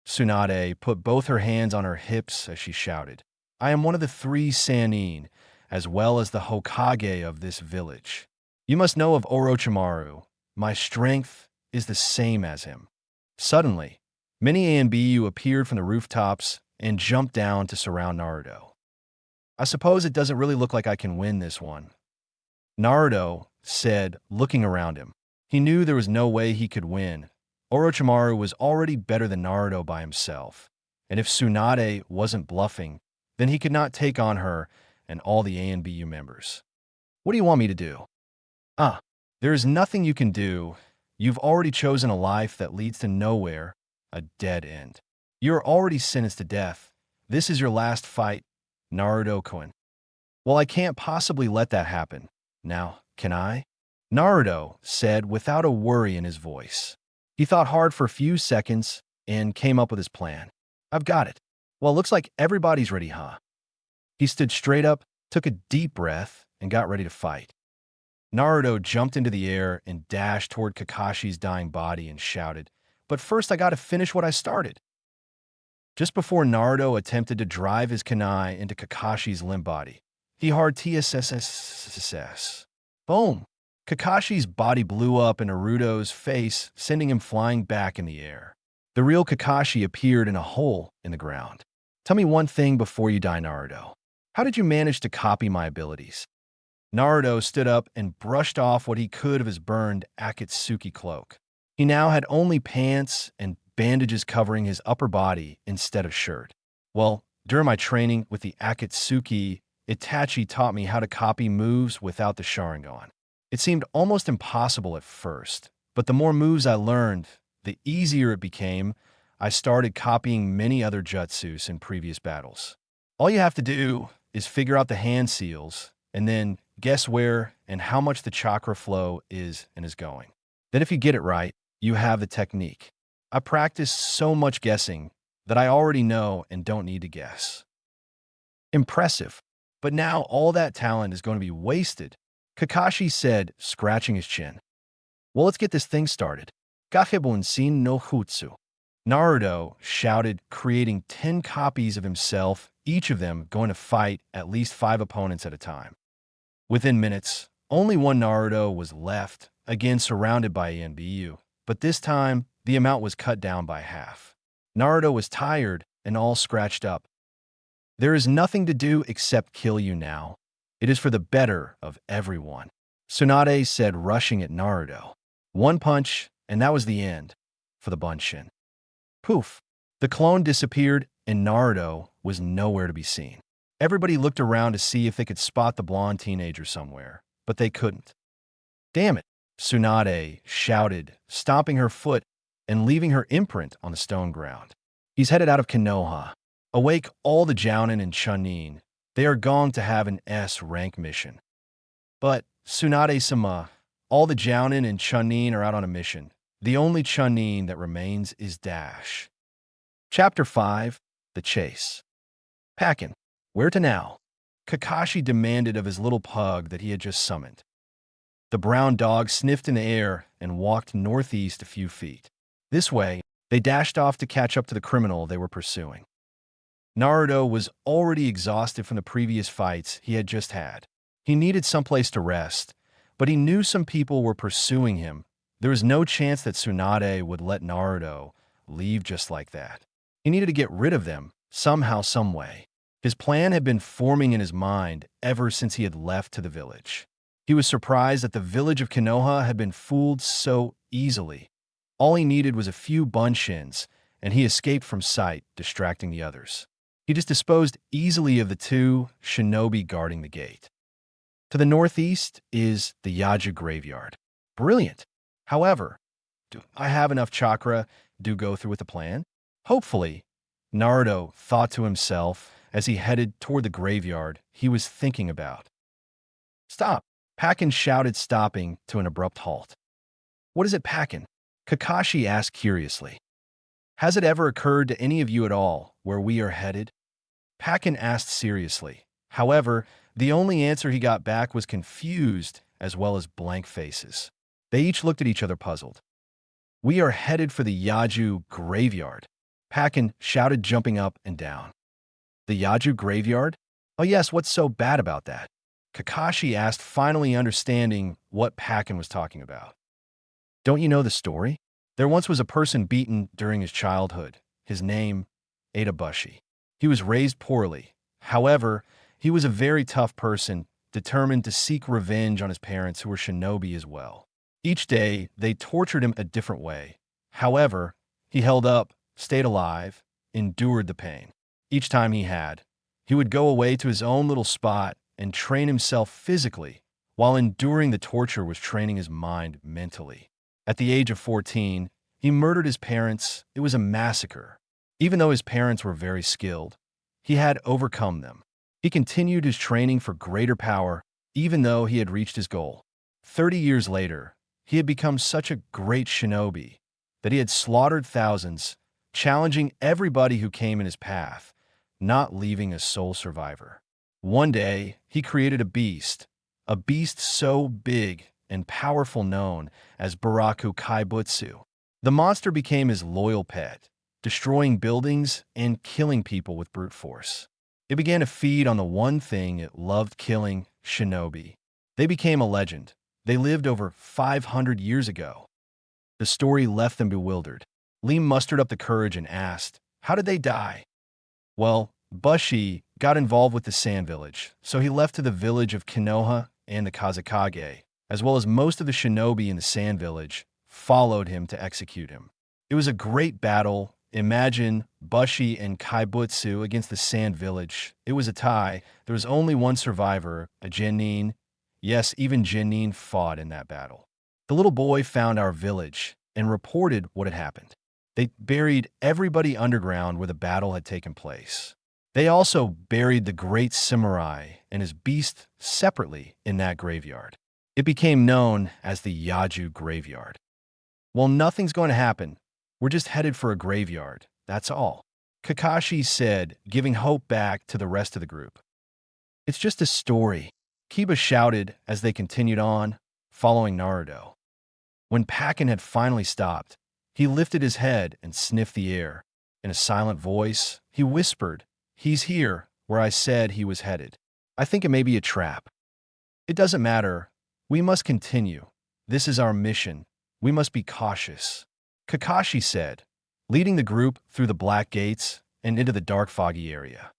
Speaker 1: Tsunade put both her hands on her hips as she shouted, "I am one of the 3 Sannin, as well as the Hokage of this village. You must know of Orochimaru. My strength is the same as him." Suddenly, many ANBU appeared from the rooftops and jumped down to surround Naruto. "I suppose it doesn't really look like I can win this one," Naruto said, looking around him. He knew there was no way he could win. Orochimaru was already better than Naruto by himself, and if Tsunade wasn't bluffing, then he could not take on her and all the ANBU members. "What do you want me to do?" There is nothing you can do. You've already chosen a life that leads to nowhere, a dead end. You're already sentenced to death. This is your last fight, Naruto-kun. Well, I can't possibly let that happen. Now, can I? Naruto said without a worry in his voice. He thought hard for a few seconds and came up with his plan. I've got it. Well, looks like everybody's ready, huh? He stood straight up, took a deep breath, and got ready to fight. Naruto jumped into the air and dashed toward Kakashi's dying body and shouted, "But first I gotta finish what I started." Just before Naruto attempted to drive his kunai into Kakashi's limp body, he hard TSSSS. Boom! Kakashi's body blew up in Naruto's face, sending him flying back in the air. The real Kakashi appeared in a hole in the ground. Tell me one thing before you die, Naruto. How did you manage to copy my abilities? Naruto stood up and brushed off what he could of his burned Akatsuki cloak. He now had only pants and bandages covering his upper body instead of shirt. Well, during my training with the Akatsuki, Itachi taught me how to copy moves without the Sharingan. It seemed almost impossible at first, but the more moves I learned, the easier it became. I started copying many other jutsus in previous battles. All you have to do is figure out the hand seals, and then guess where and how much the chakra flow is and is going. Then if you get it right, you have the technique. I practiced so much guessing that I already know and don't need to guess. Impressive. But now all that talent is going to be wasted, Kakashi said, scratching his chin. Well, let's get this thing started. Gahibun sin no jutsu. Naruto shouted, creating 10 copies of himself, each of them going to fight at least 5 opponents at a time. Within minutes, only one Naruto was left, again surrounded by ENBU, but this time the amount was cut down by half. Naruto was tired and all scratched up. There is nothing to do except kill you now. It is for the better of everyone, Tsunade said, rushing at Naruto. One punch, and that was the end for the Bunshin. Poof! The clone disappeared, and Naruto was nowhere to be seen. Everybody looked around to see if they could spot the blonde teenager somewhere, but they couldn't. Damn it! Tsunade shouted, stomping her foot and leaving her imprint on the stone ground. He's headed out of Konoha. Awake all the Jounin and Chunin. They are going to have an S-rank mission. But, Tsunade-sama, all the Jounin and Chunin are out on a mission. The only Chunin that remains is Dash. Chapter 5, The Chase. Packin', where to now? Kakashi demanded of his little pug that he had just summoned. The brown dog sniffed in the air and walked northeast a few feet. This way, they dashed off to catch up to the criminal they were pursuing. Naruto was already exhausted from the previous fights he had just had. He needed someplace to rest, but he knew some people were pursuing him. There was no chance that Tsunade would let Naruto leave just like that. He needed to get rid of them, somehow, someway. His plan had been forming in his mind ever since he had left to the village. He was surprised that the village of Konoha had been fooled so easily. All he needed was a few bunshins, and he escaped from sight, distracting the others. He just disposed easily of the 2 shinobi guarding the gate. To the northeast is the Yaju graveyard. Brilliant. However, do I have enough chakra to go through with the plan? Hopefully, Naruto thought to himself as he headed toward the graveyard he was thinking about. Stop! Packin shouted, stopping to an abrupt halt. What is it, Packin? Kakashi asked curiously. Has it ever occurred to any of you at all where we are headed? Packin asked seriously. However, the only answer he got back was confused as well as blank faces. They each looked at each other puzzled. We are headed for the Yaju graveyard, Packin shouted, jumping up and down. The Yaju graveyard? Oh yes, what's so bad about that? Kakashi asked, finally understanding what Packin was talking about. Don't you know the story? There once was a person beaten during his childhood. His name, Adabushi. He was raised poorly. However, he was a very tough person, determined to seek revenge on his parents who were shinobi as well. Each day, they tortured him a different way. However, he held up, stayed alive, endured the pain. Each time he would go away to his own little spot and train himself physically, while enduring the torture was training his mind mentally. At the age of 14, he murdered his parents. It was a massacre. Even though his parents were very skilled, he had overcome them. He continued his training for greater power, even though he had reached his goal. 30 years later, he had become such a great shinobi that he had slaughtered thousands, challenging everybody who came in his path, not leaving a sole survivor. One day, he created a beast so big and powerful known as Baraku Kaibutsu. The monster became his loyal pet, destroying buildings and killing people with brute force. It began to feed on the one thing it loved killing, shinobi. They became a legend. They lived over 500 years ago. The story left them bewildered. Lee mustered up the courage and asked, "How did they die?" Well, Bushi got involved with the Sand Village, so he left to the village of Konoha, and the Kazakage, as well as most of the shinobi in the Sand Village, followed him to execute him. It was a great battle. Imagine Bushi and Kaibutsu against the Sand Village. It was a tie. There was only one survivor, a genin. Yes, even genin fought in that battle. The little boy found our village and reported what had happened. They buried everybody underground where the battle had taken place. They also buried the great samurai and his beast separately in that graveyard. It became known as the Yaju Graveyard. Well, nothing's going to happen. We're just headed for a graveyard, that's all, Kakashi said, giving hope back to the rest of the group. It's just a story, Kiba shouted as they continued on, following Naruto. When Pakken had finally stopped, he lifted his head and sniffed the air. In a silent voice, he whispered, "He's here, where I said he was headed. I think it may be a trap." "It doesn't matter. We must continue. This is our mission. We must be cautious," Kakashi said, leading the group through the black gates and into the dark foggy area.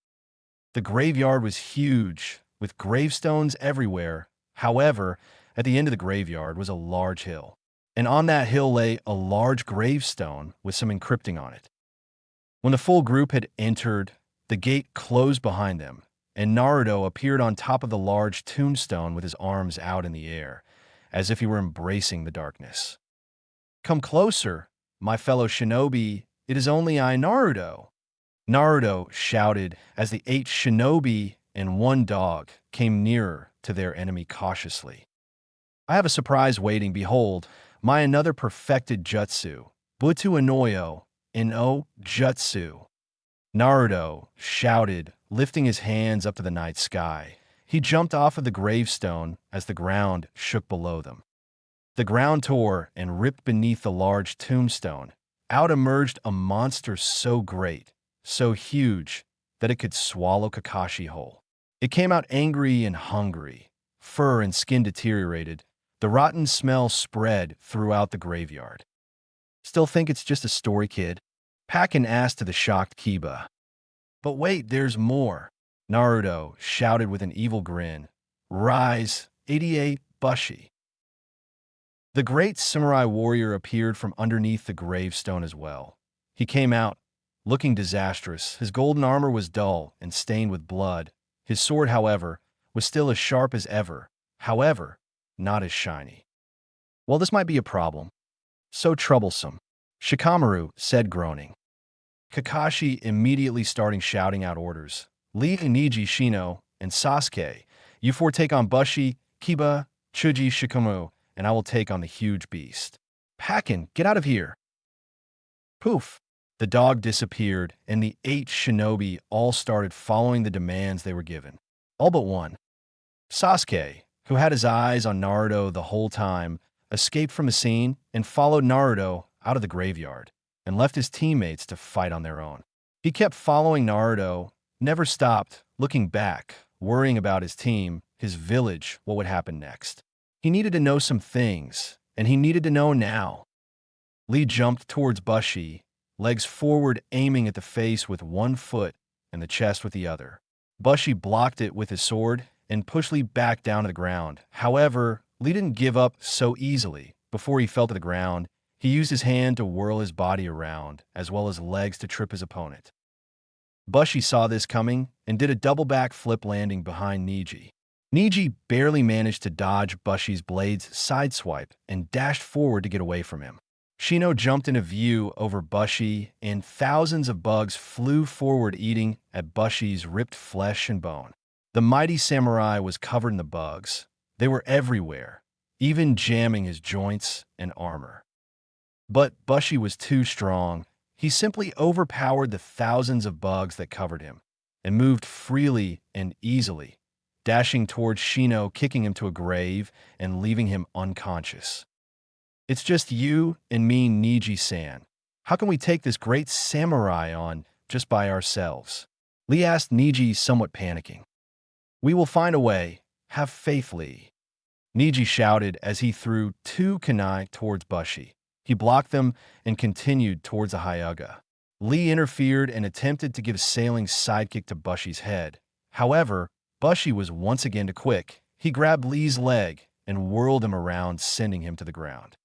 Speaker 1: The graveyard was huge, with gravestones everywhere. However, at the end of the graveyard was a large hill, and on that hill lay a large gravestone with some encrypting on it. When the full group had entered, the gate closed behind them, and Naruto appeared on top of the large tombstone with his arms out in the air, as if he were embracing the darkness. "Come closer, my fellow shinobi. It is only I, Naruto," Naruto shouted as the 8 shinobi and 1 dog came nearer to their enemy cautiously. "I have a surprise waiting. Behold, my another perfected jutsu, Butu Inoyo no Jutsu," Naruto shouted, lifting his hands up to the night sky. He jumped off of the gravestone as the ground shook below them. The ground tore and ripped beneath the large tombstone. Out emerged a monster so great, so huge, that it could swallow Kakashi whole. It came out angry and hungry. Fur and skin deteriorated. The rotten smell spread throughout the graveyard. "Still think it's just a story, kid?" Pakken asked to the shocked Kiba. "But wait, there's more," Naruto shouted with an evil grin. "Rise, 88 Bushi." The great samurai warrior appeared from underneath the gravestone as well. He came out, looking disastrous. His golden armor was dull and stained with blood. His sword, however, was still as sharp as ever, however, not as shiny. "Well, this might be a problem. So troublesome," Shikamaru said, groaning. Kakashi immediately started shouting out orders. "Lee, Niji, Shino, and Sasuke, you four take on Bushi, Kiba, Chuji, Shikamaru, and I will take on the huge beast. Pakken, get out of here." Poof! The dog disappeared, and the 8 shinobi all started following the demands they were given. All but one. Sasuke, who had his eyes on Naruto the whole time, escaped from the scene and followed Naruto out of the graveyard and left his teammates to fight on their own. He kept following Naruto, never stopped, looking back, worrying about his team, his village, what would happen next. He needed to know some things, and he needed to know now. Lee jumped towards Bushi, legs forward aiming at the face with one foot and the chest with the other. Bushi blocked it with his sword and pushed Lee back down to the ground. However, Lee didn't give up so easily. Before he fell to the ground, he used his hand to whirl his body around, as well as legs to trip his opponent. Bushi saw this coming and did a double back flip landing behind Niji. Niji barely managed to dodge Bushy's blade's sideswipe and dashed forward to get away from him. Shino jumped into view over Bushy, and thousands of bugs flew forward eating at Bushy's ripped flesh and bone. The mighty samurai was covered in the bugs. They were everywhere, even jamming his joints and armor. But Bushy was too strong. He simply overpowered the thousands of bugs that covered him and moved freely and easily, dashing towards Shino, kicking him to a grave and leaving him unconscious. It's just you and me, Niji-san. How can we take this great samurai on just by ourselves? Lee asked Niji, somewhat panicking. We will find a way. Have faith, Lee. Niji shouted as he threw two kunai towards Bushy. He blocked them and continued towards the Hyuga. Lee interfered and attempted to give a sailing sidekick to Bushy's head. However, Bushy was once again too quick. He grabbed Lee's leg and whirled him around, sending him to the ground.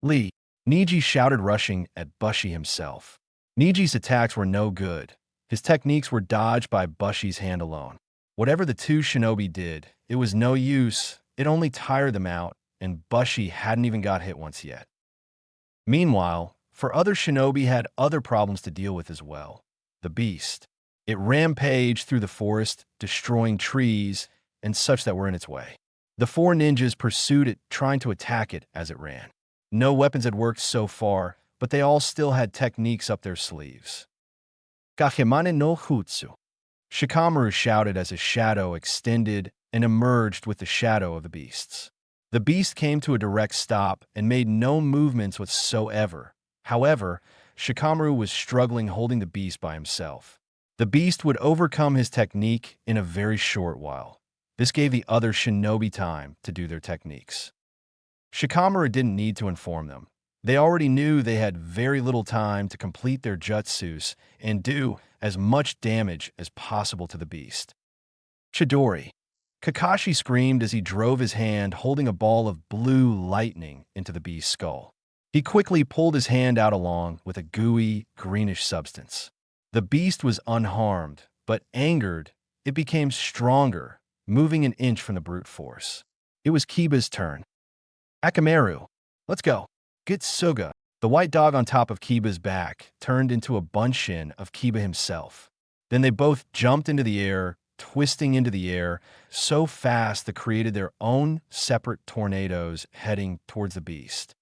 Speaker 1: Lee, Niji shouted, rushing at Bushy himself. Niji's attacks were no good. His techniques were dodged by Bushy's hand alone. Whatever the two shinobi did, it was no use. It only tired them out, and Bushy hadn't even got hit once yet. Meanwhile, for other shinobi had other problems to deal with as well. The beast. It rampaged through the forest, destroying trees and such that were in its way. The four ninjas pursued it, trying to attack it as it ran. No weapons had worked so far, but they all still had techniques up their sleeves. Gahimane no Jutsu. Shikamaru shouted as a shadow extended and emerged with the shadow of the beasts. The beast came to a direct stop and made no movements whatsoever. However, Shikamaru was struggling holding the beast by himself. The beast would overcome his technique in a very short while. This gave the other shinobi time to do their techniques. Shikamaru didn't need to inform them. They already knew they had very little time to complete their jutsus and do as much damage as possible to the beast. Chidori. Kakashi screamed as he drove his hand holding a ball of blue lightning into the beast's skull. He quickly pulled his hand out along with a gooey, greenish substance. The beast was unharmed, but angered, it became stronger, moving an inch from the brute force. It was Kiba's turn. Akamaru, let's go. Gitsuga, the white dog on top of Kiba's back, turned into a bunshin of Kiba himself. Then they both jumped into the air, twisting into the air so fast they created their own separate tornadoes heading towards the beast.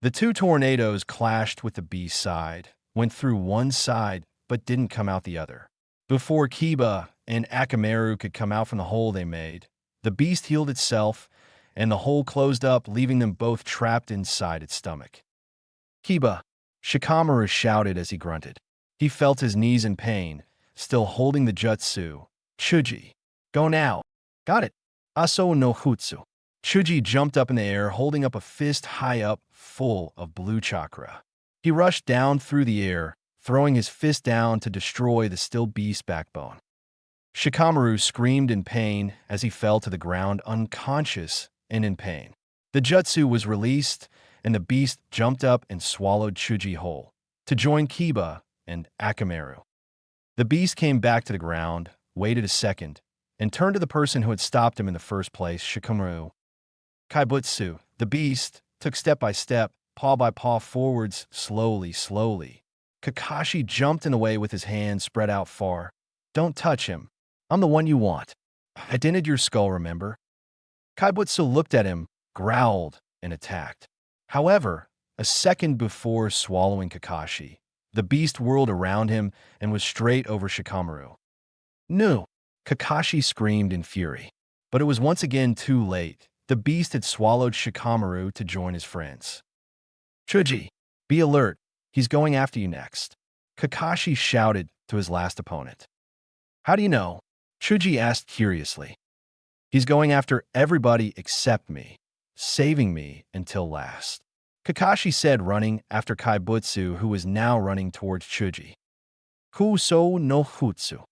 Speaker 1: The two tornadoes clashed with the beast's side, went through one side, but didn't come out the other. Before Kiba and Akamaru could come out from the hole they made, the beast healed itself, and the hole closed up, leaving them both trapped inside its stomach. Kiba, Shikamaru shouted as he grunted. He felt his knees in pain, still holding the jutsu. Chuji, go now. Got it. Aso no Jutsu. Chuji jumped up in the air, holding up a fist high up, full of blue chakra. He rushed down through the air, throwing his fist down to destroy the still beast backbone. Shikamaru screamed in pain as he fell to the ground, unconscious and in pain. The jutsu was released, and the beast jumped up and swallowed Chuji whole, to join Kiba and Akamaru. The beast came back to the ground, waited a second, and turned to the person who had stopped him in the first place, Shikamaru. Kaibutsu, the beast, took step by step, paw by paw forwards, slowly. Kakashi jumped in the way with his hands spread out far. Don't touch him. I'm the one you want. I dented your skull, remember? Kaibutsu looked at him, growled, and attacked. However, a second before swallowing Kakashi, the beast whirled around him and was straight over Shikamaru. No! Kakashi screamed in fury. But it was once again too late. The beast had swallowed Shikamaru to join his friends. Chuji, be alert. He's going after you next. Kakashi shouted to his last opponent. How do you know? Chuji asked curiously. He's going after everybody except me, saving me until last. Kakashi said, running after Kaibutsu, who was now running towards Chuji. Kuso no Jutsu.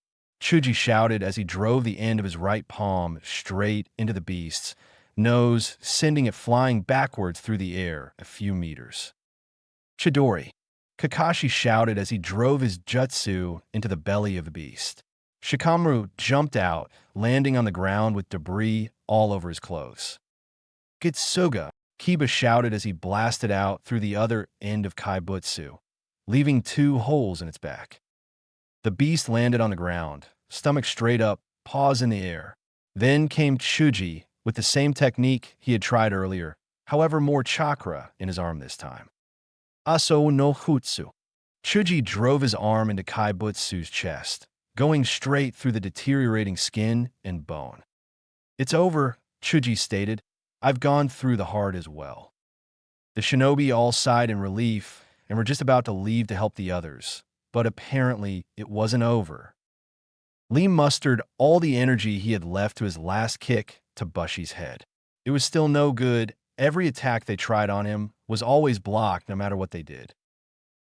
Speaker 1: Chuji shouted as he drove the end of his right palm straight into the beast's nose, sending it flying backwards through the air a few meters. Chidori. Kakashi shouted as he drove his jutsu into the belly of the beast. Shikamaru jumped out, landing on the ground with debris all over his clothes. Gitsuga, Kiba shouted as he blasted out through the other end of Kaibutsu, leaving 2 holes in its back. The beast landed on the ground, stomach straight up, paws in the air. Then came Chuji, with the same technique he had tried earlier, however more chakra in his arm this time. Aso no Jutsu. Chuji drove his arm into Kaibutsu's chest, going straight through the deteriorating skin and bone. "It's over," Chuji stated. "I've gone through the heart as well." The shinobi all sighed in relief and were just about to leave to help the others, but apparently it wasn't over. Lee mustered all the energy he had left to his last kick to Bushy's head. It was still no good. Every attack they tried on him was always blocked no matter what they did.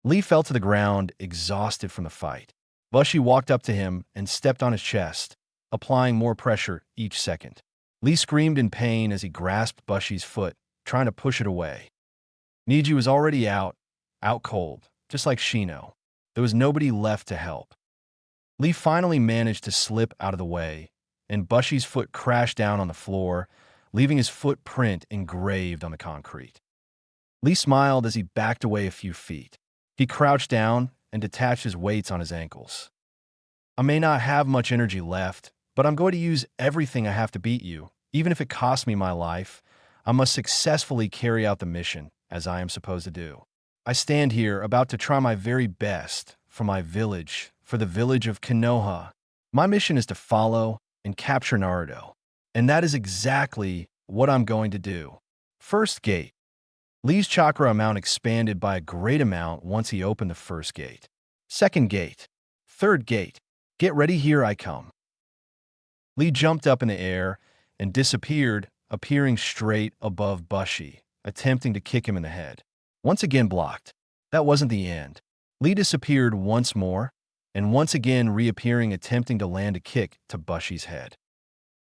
Speaker 1: Lee fell to the ground, exhausted from the fight. Bushy walked up to him and stepped on his chest, applying more pressure each second. Lee screamed in pain as he grasped Bushy's foot, trying to push it away. Niji was already out cold, just like Shino. There was nobody left to help. Lee finally managed to slip out of the way, and Bushy's foot crashed down on the floor, leaving his footprint engraved on the concrete. Lee smiled as he backed away a few feet. He crouched down and detached his weights on his ankles. "I may not have much energy left, but I'm going to use everything I have to beat you. Even if it costs me my life, I must successfully carry out the mission, as I am supposed to do. I stand here about to try my very best for my village, for the village of Konoha. My mission is to follow and capture Naruto, and that is exactly what I'm going to do." First gate. Lee's chakra amount expanded by a great amount once he opened the first gate. Second gate. Third gate. "Get ready, here I come." Lee jumped up in the air and disappeared, appearing straight above Bushy, attempting to kick him in the head. Once again blocked. That wasn't the end. Lee disappeared once more, and once again reappearing, attempting to land a kick to Bushy's head.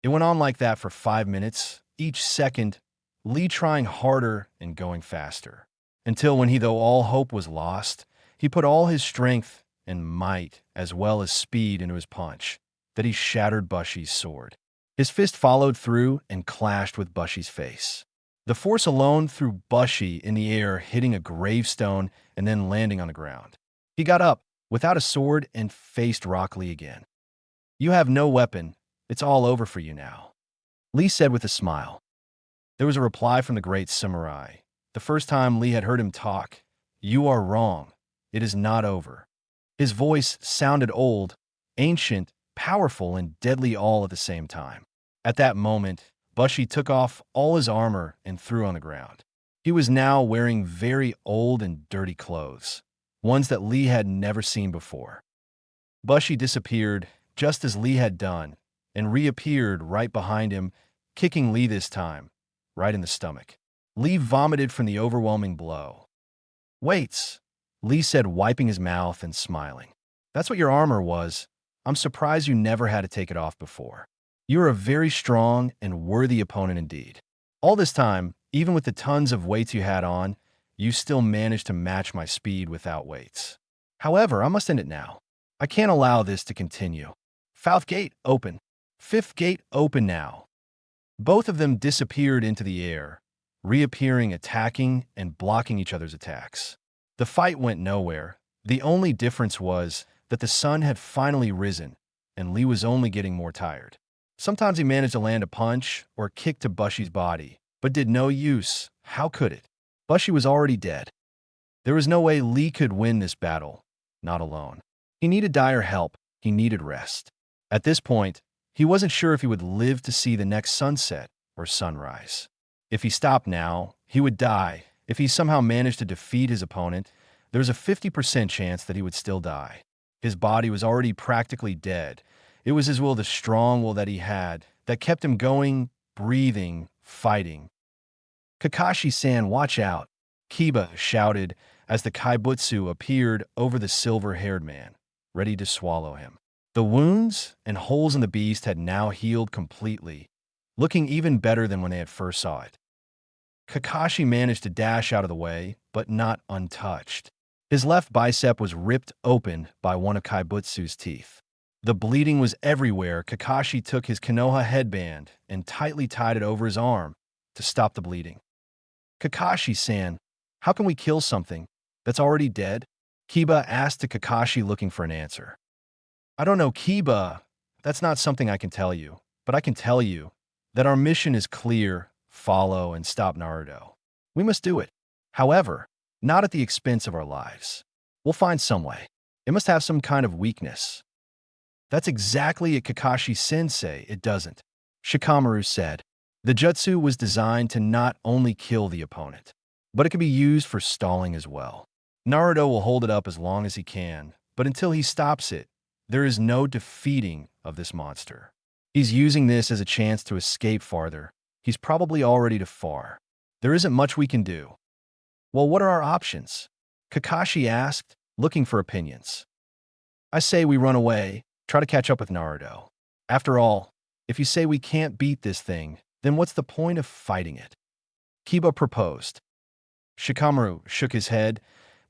Speaker 1: It went on like that for 5 minutes, each second, Lee trying harder and going faster, until when though all hope was lost, he put all his strength and might as well as speed into his punch, that he shattered Bushy's sword. His fist followed through and clashed with Bushy's face. The force alone threw Bushy in the air, hitting a gravestone and then landing on the ground. He got up, without a sword, and faced Rock Lee again. "You have no weapon. It's all over for you now," Lee said with a smile. There was a reply from the great samurai. The first time Lee had heard him talk. "You are wrong. It is not over." His voice sounded old, ancient, powerful, and deadly all at the same time. At that moment, Bushy took off all his armor and threw on the ground. He was now wearing very old and dirty clothes, ones that Lee had never seen before. Bushy disappeared, just as Lee had done, and reappeared right behind him, kicking Lee this time, right in the stomach. Lee vomited from the overwhelming blow. "Weights," Lee said, wiping his mouth and smiling. "That's what your armor was. I'm surprised you never had to take it off before. You're a very strong and worthy opponent indeed. All this time, even with the tons of weights you had on, you still managed to match my speed without weights. However, I must end it now. I can't allow this to continue. Fourth gate, open. Fifth gate, open now." Both of them disappeared into the air, reappearing, attacking, and blocking each other's attacks. The fight went nowhere. The only difference was that the sun had finally risen, and Lee was only getting more tired. Sometimes he managed to land a punch or kick to Bushy's body, but did no use. How could it? Bushy was already dead. There was no way Lee could win this battle, not alone. He needed dire help. He needed rest. At this point, he wasn't sure if he would live to see the next sunset or sunrise. If he stopped now, he would die. If he somehow managed to defeat his opponent, there was a 50% chance that he would still die. His body was already practically dead. It was his will, the strong will that he had, that kept him going, breathing, fighting. "Kakashi-san, watch out!" Kiba shouted as the Kaibutsu appeared over the silver-haired man, ready to swallow him. The wounds and holes in the beast had now healed completely, looking even better than when they had first saw it. Kakashi managed to dash out of the way, but not untouched. His left bicep was ripped open by one of Kaibutsu's teeth. The bleeding was everywhere. Kakashi took his Konoha headband and tightly tied it over his arm to stop the bleeding. Kakashi-san, how can we kill something that's already dead? Kiba asked to Kakashi, looking for an answer. I don't know, Kiba. That's not something I can tell you. But I can tell you that our mission is clear: follow and stop Naruto. We must do it. However, not at the expense of our lives. We'll find some way. It must have some kind of weakness. That's exactly it, Kakashi-sensei. It doesn't. Shikamaru said. The jutsu was designed to not only kill the opponent, but it can be used for stalling as well. Naruto will hold it up as long as he can, but until he stops it, there is no defeating of this monster. He's using this as a chance to escape farther. He's probably already too far. There isn't much we can do. Well, what are our options? Kakashi asked, looking for opinions. I say we run away, try to catch up with Naruto. After all, if you say we can't beat this thing, then what's the point of fighting it? Kiba proposed. Shikamaru shook his head.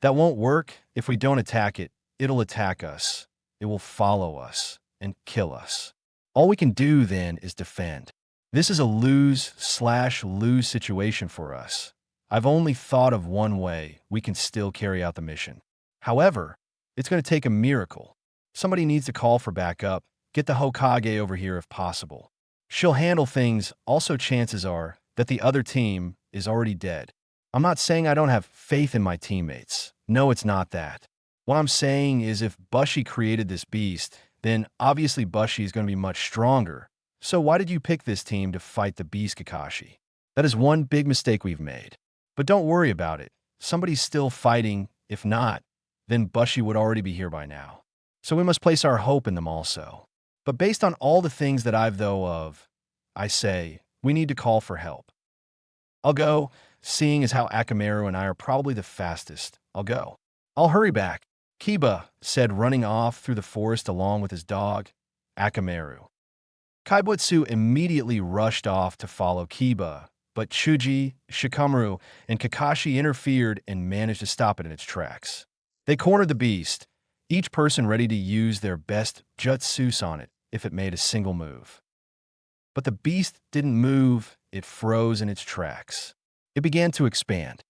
Speaker 1: That won't work. If we don't attack it, it'll attack us. It will follow us and kill us. All we can do then is defend. This is a lose-slash-lose situation for us. I've only thought of one way we can still carry out the mission. However, it's going to take a miracle. Somebody needs to call for backup, get the Hokage over here if possible. She'll handle things. Also, chances are that the other team is already dead. I'm not saying I don't have faith in my teammates. No, it's not that. What I'm saying is if Bushi created this beast, then obviously Bushi is going to be much stronger. So why did you pick this team to fight the beast, Kakashi? That is one big mistake we've made. But don't worry about it. Somebody's still fighting. If not, then Bushi would already be here by now. So we must place our hope in them also. But based on all the things that I've though of, I say, we need to call for help. I'll go, seeing as how Akamaru and I are probably the fastest. I'll go. I'll hurry back, Kiba said, running off through the forest along with his dog, Akamaru. Kaibutsu immediately rushed off to follow Kiba, but Chuji, Shikamaru, and Kakashi interfered and managed to stop it in its tracks. They cornered the beast, each person ready to use their best jutsus on it if it made a single move. But the beast didn't move, it froze in its tracks. It began to expand.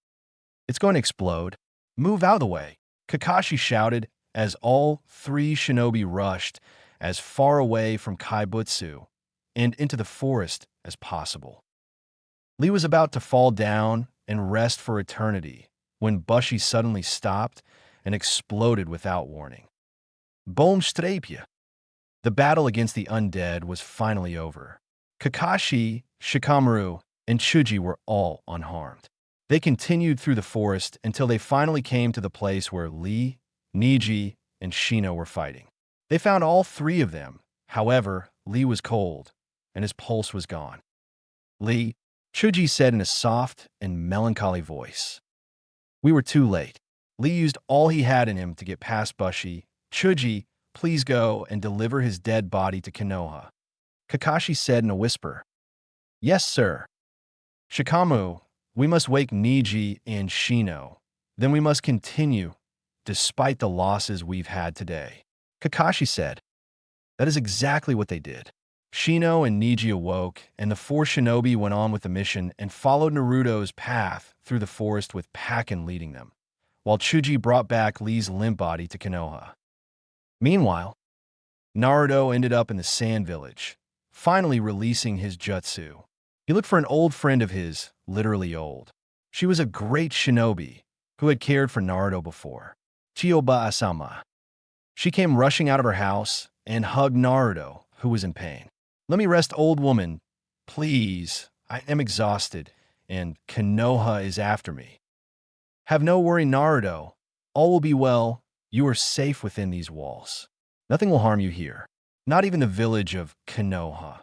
Speaker 1: It's going to explode. Move out of the way, Kakashi shouted as all three shinobi rushed as far away from Kaibutsu and into the forest as possible. Lee was about to fall down and rest for eternity when Bushi suddenly stopped and exploded without warning. Boomstrapia! The battle against the undead was finally over. Kakashi, Shikamaru, and Chuji were all unharmed. They continued through the forest until they finally came to the place where Lee, Niji, and Shino were fighting. They found all three of them. However, Lee was cold, and his pulse was gone. Lee, Chuji said in a soft and melancholy voice. We were too late. Lee used all he had in him to get past Bushi. Chuji, please go and deliver his dead body to Konoha, Kakashi said in a whisper. Yes, sir. Shikamaru, we must wake Niji and Shino. Then we must continue, despite the losses we've had today, Kakashi said. That is exactly what they did. Shino and Niji awoke, and the four shinobi went on with the mission and followed Naruto's path through the forest with Pakken leading them, while Chuji brought back Lee's limp body to Konoha. Meanwhile, Naruto ended up in the Sand Village, finally releasing his jutsu. He looked for an old friend of his, literally old. She was a great shinobi who had cared for Naruto before, Chiyoba Asama. She came rushing out of her house and hugged Naruto, who was in pain. Let me rest, old woman. Please, I am exhausted, and Konoha is after me. Have no worry, Naruto. All will be well. You are safe within these walls. Nothing will harm you here. Not even the village of Konoha.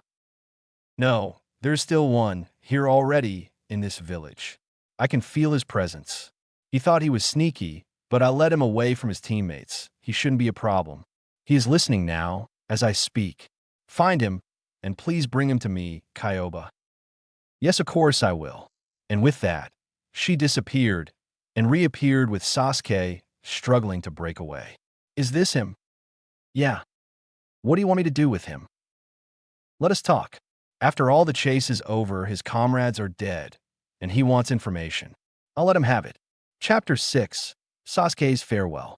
Speaker 1: No, there's still one here already in this village. I can feel his presence. He thought he was sneaky, but I led him away from his teammates. He shouldn't be a problem. He is listening now as I speak. Find him, and please bring him to me, Kyoba. Yes, of course I will. And with that, she disappeared and reappeared with Sasuke struggling to break away. Is this him? Yeah. What do you want me to do with him? Let us talk. After all the chase is over, his comrades are dead, and he wants information. I'll let him have it. Chapter 6. Sasuke's Farewell.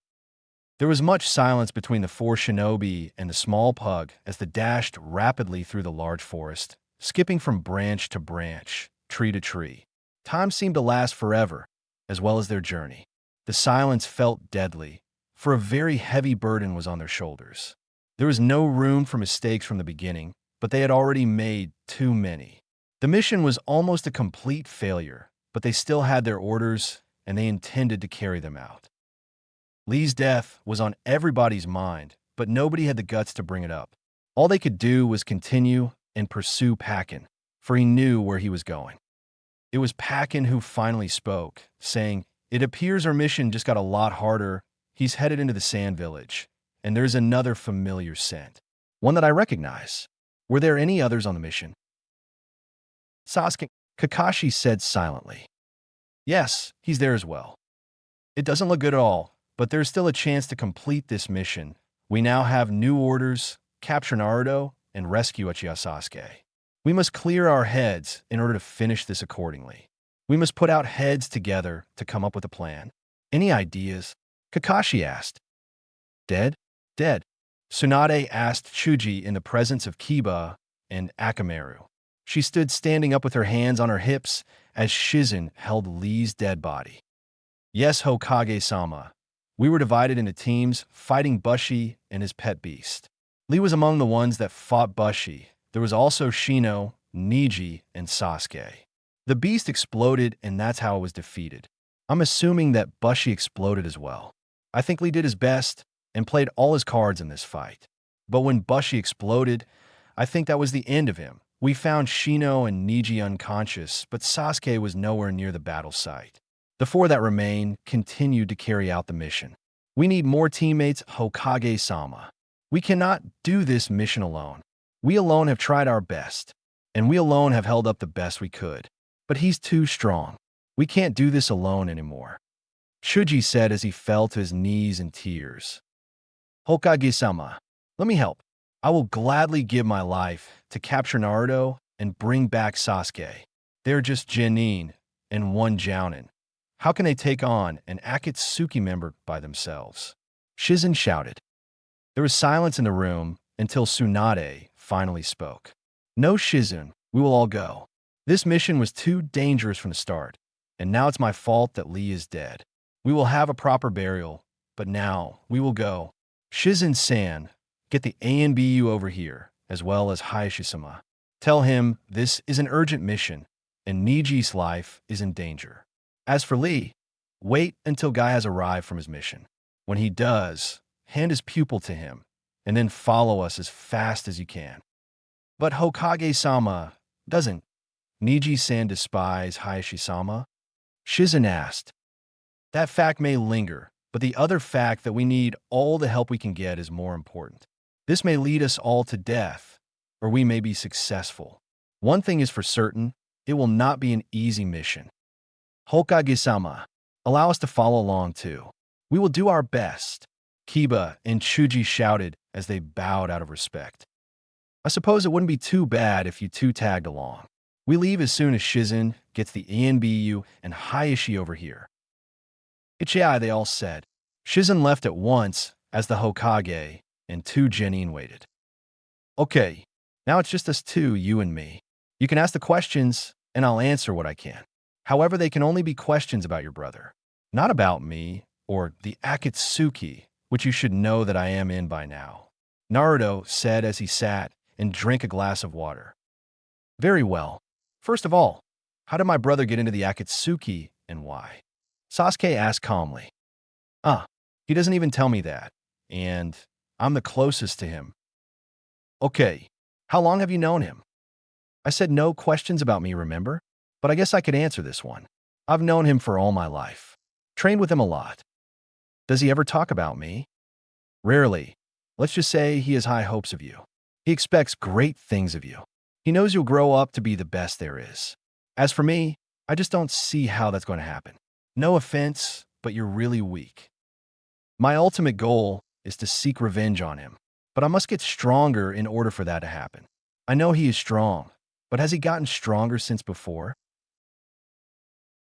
Speaker 1: There was much silence between the four shinobi and the small pug as they dashed rapidly through the large forest, skipping from branch to branch, tree to tree. Time seemed to last forever, as well as their journey. The silence felt deadly, for a very heavy burden was on their shoulders. There was no room for mistakes from the beginning, but they had already made too many. The mission was almost a complete failure, but they still had their orders, and they intended to carry them out. Lee's death was on everybody's mind, but nobody had the guts to bring it up. All they could do was continue and pursue Pakin, for he knew where he was going. It was Pakin who finally spoke, saying, "It appears our mission just got a lot harder. He's headed into the Sand Village, and there's another familiar scent. One that I recognize. Were there any others on the mission?" Sasuke, Kakashi said silently. "Yes, he's there as well. It doesn't look good at all, but there's still a chance to complete this mission. We now have new orders, capture Naruto, and rescue Uchiha Sasuke. We must clear our heads in order to finish this accordingly. We must put out heads together to come up with a plan. Any ideas?" Kakashi asked. "Dead? Dead." Tsunade asked Chuji in the presence of Kiba and Akamaru. She stood standing up with her hands on her hips as Shizen held Lee's dead body. "Yes, Hokage-sama. We were divided into teams, fighting Bushi and his pet beast. Lee was among the ones that fought Bushi. There was also Shino, Niji, and Sasuke. The beast exploded, and that's how it was defeated. I'm assuming that Bushi exploded as well. I think Lee did his best and played all his cards in this fight. But when Bushi exploded, I think that was the end of him. We found Shino and Niji unconscious, but Sasuke was nowhere near the battle site. The four that remained continued to carry out the mission. We need more teammates, Hokage-sama. We cannot do this mission alone. We alone have tried our best, and we alone have held up the best we could. But he's too strong. We can't do this alone anymore," Chuji said as he fell to his knees in tears. "Hokage-sama, let me help. I will gladly give my life to capture Naruto and bring back Sasuke. They're just Genin and one Jounin. How can they take on an Akatsuki member by themselves?" Shizen shouted. There was silence in the room until Tsunade finally spoke. "No, Shizen, we will all go. This mission was too dangerous from the start, and now it's my fault that Lee is dead. We will have a proper burial, but now we will go. Shizen-san, get the ANBU over here, as well as Hayashi-sama. Tell him this is an urgent mission, and Niji's life is in danger. As for Lee, wait until Guy has arrived from his mission. When he does, hand his pupil to him, and then follow us as fast as you can." "But Hokage-sama doesn't Niji-san despise Hayashi-sama?" Shizen asked. "That fact may linger, but the other fact that we need all the help we can get is more important. This may lead us all to death, or we may be successful. One thing is for certain, it will not be an easy mission. Hokage-sama, allow us to follow along too. We will do our best," Kiba and Chuji shouted as they bowed out of respect. "I suppose it wouldn't be too bad if you two tagged along. We leave as soon as Shizen gets the ANBU and Hayashi over here." "Ichai," they all said. Shizen left at once as the Hokage and two Genin waited. "Okay, now it's just us two, you and me. You can ask the questions, and I'll answer what I can. However, they can only be questions about your brother, not about me or the Akatsuki, which you should know that I am in by now," Naruto said as he sat and drank a glass of water. "Very well. First of all, how did my brother get into the Akatsuki and why?" Sasuke asked calmly. He doesn't even tell me that, and I'm the closest to him." "Okay, how long have you known him?" "I said no questions about me, remember? But I guess I could answer this one. I've known him for all my life. Trained with him a lot." "Does he ever talk about me?" "Rarely. Let's just say he has high hopes of you. He expects great things of you. He knows you'll grow up to be the best there is. As for me, I just don't see how that's going to happen. No offense, but you're really weak. My ultimate goal is to seek revenge on him. But I must get stronger in order for that to happen. I know he is strong, but has he gotten stronger since before?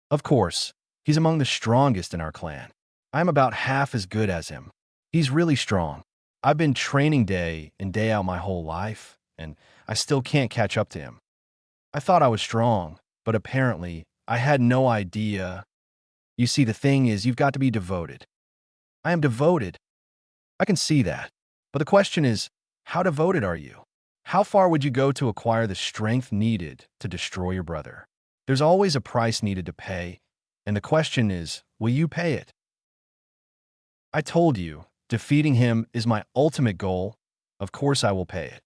Speaker 1: Of course, he's among the strongest in our clan. I'm about half as good as him. He's really strong. I've been training day in day out my whole life, and I still can't catch up to him. I thought I was strong, but apparently I had no idea. You see, the thing is, you've got to be devoted. I am devoted. I can see that. But the question is, how devoted are you? How far would you go to acquire the strength needed to destroy your brother? There's always a price needed to pay, and the question is, will you pay it? I told you, defeating him is my ultimate goal. Of course I will pay it.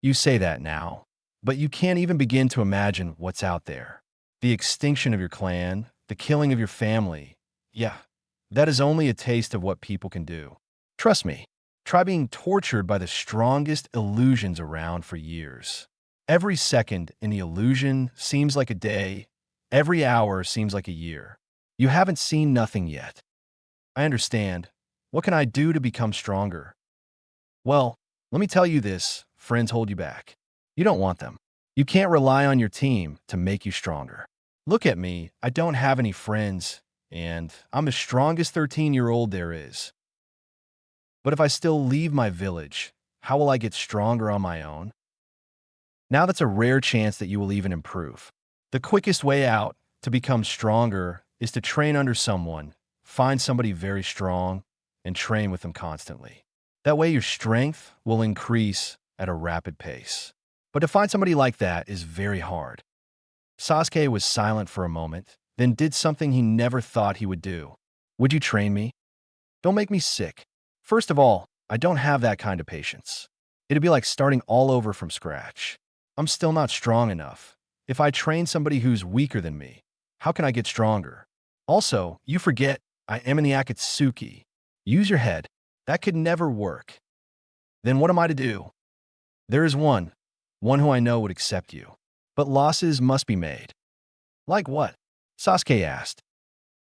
Speaker 1: You say that now, but you can't even begin to imagine what's out there. The extinction of your clan, the killing of your family. Yeah, that is only a taste of what people can do. Trust me, try being tortured by the strongest illusions around for years. Every second in the illusion seems like a day. Every hour seems like a year. You haven't seen nothing yet. I understand. What can I do to become stronger? Well, let me tell you this, friends hold you back. You don't want them. You can't rely on your team to make you stronger. Look at me, I don't have any friends, and I'm the strongest 13-year-old there is. But if I still leave my village, how will I get stronger on my own? Now that's a rare chance that you will even improve. The quickest way out to become stronger is to train under someone, find somebody very strong, and train with them constantly. That way your strength will increase at a rapid pace. But to find somebody like that is very hard. Sasuke was silent for a moment, then did something he never thought he would do. Would you train me? Don't make me sick. First of all, I don't have that kind of patience. It'd be like starting all over from scratch. I'm still not strong enough. If I train somebody who's weaker than me, how can I get stronger? Also, you forget, I am in the Akatsuki. Use your head. That could never work. Then what am I to do? There is one who I know would accept you. But losses must be made. Like what? Sasuke asked.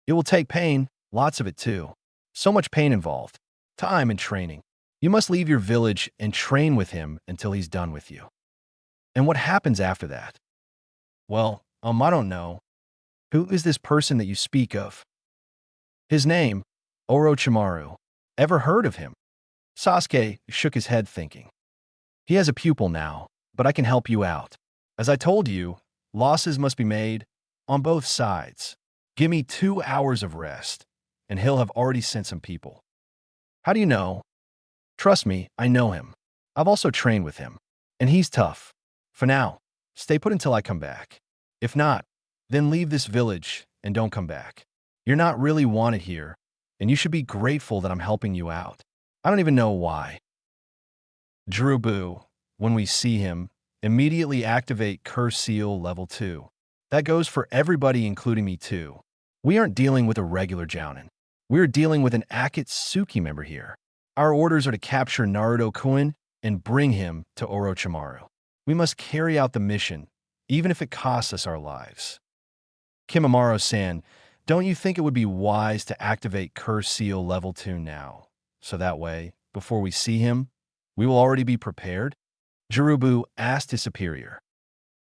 Speaker 1: It will take pain, lots of it too. So much pain involved. Time and training. You must leave your village and train with him until he's done with you. And what happens after that? Well, I don't know. Who is this person that you speak of? His name, Orochimaru. Ever heard of him? Sasuke shook his head thinking. He has a pupil now, but I can help you out. As I told you, losses must be made on both sides. Give me 2 hours of rest, and he'll have already sent some people. How do you know? Trust me, I know him. I've also trained with him, and he's tough. For now, stay put until I come back. If not, then leave this village and don't come back. You're not really wanted here, and you should be grateful that I'm helping you out. I don't even know why. Jirubu, when we see him, immediately activate Curse Seal Level 2. That goes for everybody, including me too. We aren't dealing with a regular Jounin. We're dealing with an Akatsuki member here. Our orders are to capture Naruto-kun and bring him to Orochimaru. We must carry out the mission, even if it costs us our lives. Kimimaro-san, don't you think it would be wise to activate Curse Seal Level 2 now? So that way, before we see him, we will already be prepared? Jirubu asked his superior.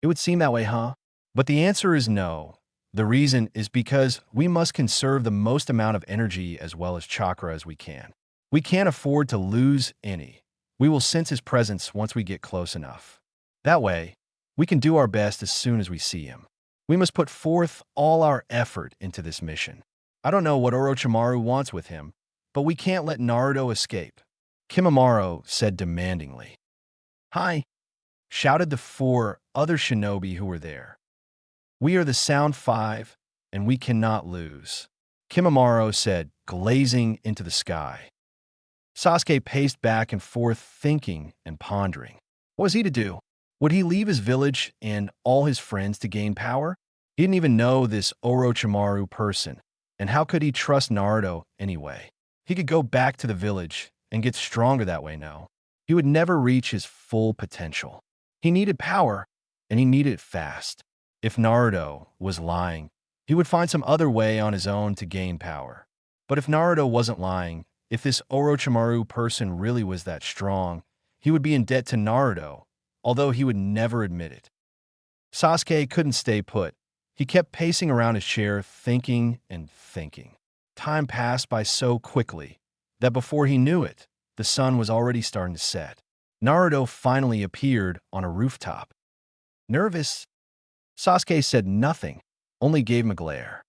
Speaker 1: It would seem that way, huh? But the answer is no. The reason is because we must conserve the most amount of energy as well as chakra as we can. We can't afford to lose any. We will sense his presence once we get close enough. That way, we can do our best as soon as we see him. We must put forth all our effort into this mission. I don't know what Orochimaru wants with him, but we can't let Naruto escape. Kimimaro said demandingly. Hi, shouted the 4 other shinobi who were there. We are the Sound 5, and we cannot lose. Kimimaro said, glazing into the sky. Sasuke paced back and forth, thinking and pondering. What was he to do? Would he leave his village and all his friends to gain power? He didn't even know this Orochimaru person, and how could he trust Naruto anyway? He could go back to the village and get stronger that way now. He would never reach his full potential. He needed power, and he needed it fast. If Naruto was lying, he would find some other way on his own to gain power. But if Naruto wasn't lying, If this Orochimaru person really was that strong, he would be in debt to Naruto, although he would never admit it. Sasuke couldn't stay put. He kept pacing around his chair, thinking and thinking. Time passed by so quickly that before he knew it, the sun was already starting to set. Naruto finally appeared on a rooftop. Nervous, Sasuke said nothing, only gave him a glare.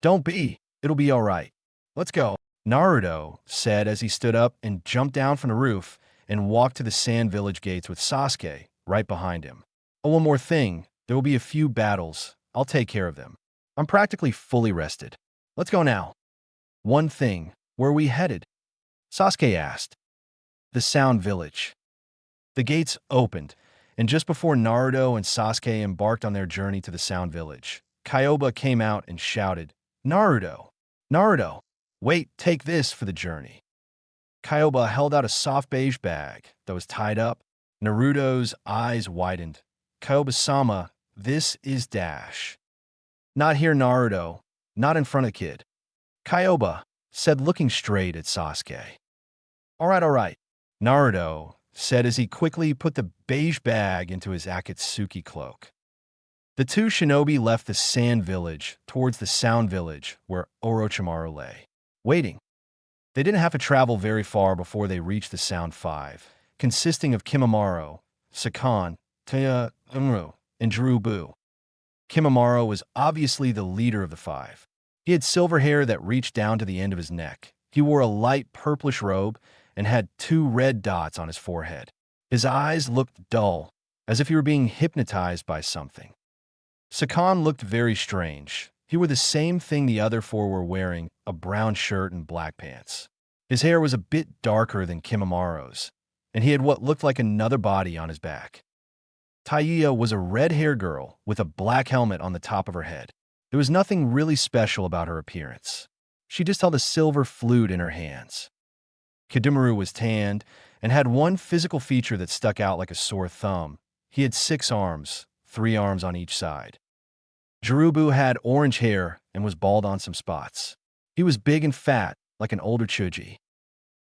Speaker 1: "Don't be, it'll be all right. Let's go," Naruto said as he stood up and jumped down from the roof and walked to the Sand Village gates with Sasuke right behind him. "Oh, one more thing, there will be a few battles. I'll take care of them. I'm practically fully rested. Let's go now." "One thing, where are we headed?" Sasuke asked. "The Sound Village." The gates opened, and just before Naruto and Sasuke embarked on their journey to the Sound Village, Kyoba came out and shouted, "Naruto! Naruto! Wait, take this for the journey." Kyoba held out a soft beige bag that was tied up. Naruto's eyes widened. "Kyoba-sama, this is Dash." "Not here, Naruto. Not in front of kid." Kyoba said, looking straight at Sasuke. All right, Naruto said as he quickly put the beige bag into his Akatsuki cloak. The two shinobi left the Sand Village towards the Sound Village where Orochimaru lay, waiting. They didn't have to travel very far before they reached the Sound Five, consisting of Kimimaro, Sakan, Taya, Umru, and Jirubu. Kimimaro was obviously the leader of the five. He had silver hair that reached down to the end of his neck. He wore a light purplish robe and had 2 red dots on his forehead. His eyes looked dull, as if he were being hypnotized by something. Sakan looked very strange. He wore the same thing the other 4 were wearing, a brown shirt and black pants. His hair was a bit darker than Kimimaro's, and he had what looked like another body on his back. Taiya was a red-haired girl with a black helmet on the top of her head. There was nothing really special about her appearance. She just held a silver flute in her hands. Kidomaru was tanned and had one physical feature that stuck out like a sore thumb. He had 6 arms, 3 arms on each side. Jirubu had orange hair and was bald on some spots. He was big and fat, like an older Chuji.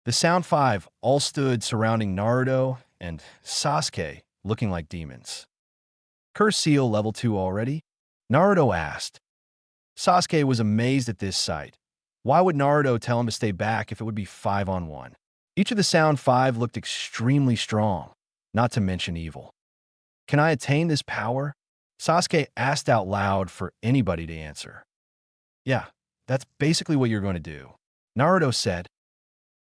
Speaker 1: The Sound Five all stood surrounding Naruto and Sasuke, looking like demons. "Curse Seal level 2 already?" Naruto asked. Sasuke was amazed at this sight. Why would Naruto tell him to stay back if it would be 5-on-1? Each of the Sound Five looked extremely strong, not to mention evil. "Can I attain this power?" Sasuke asked out loud for anybody to answer. "Yeah, that's basically what you're going to do," Naruto said.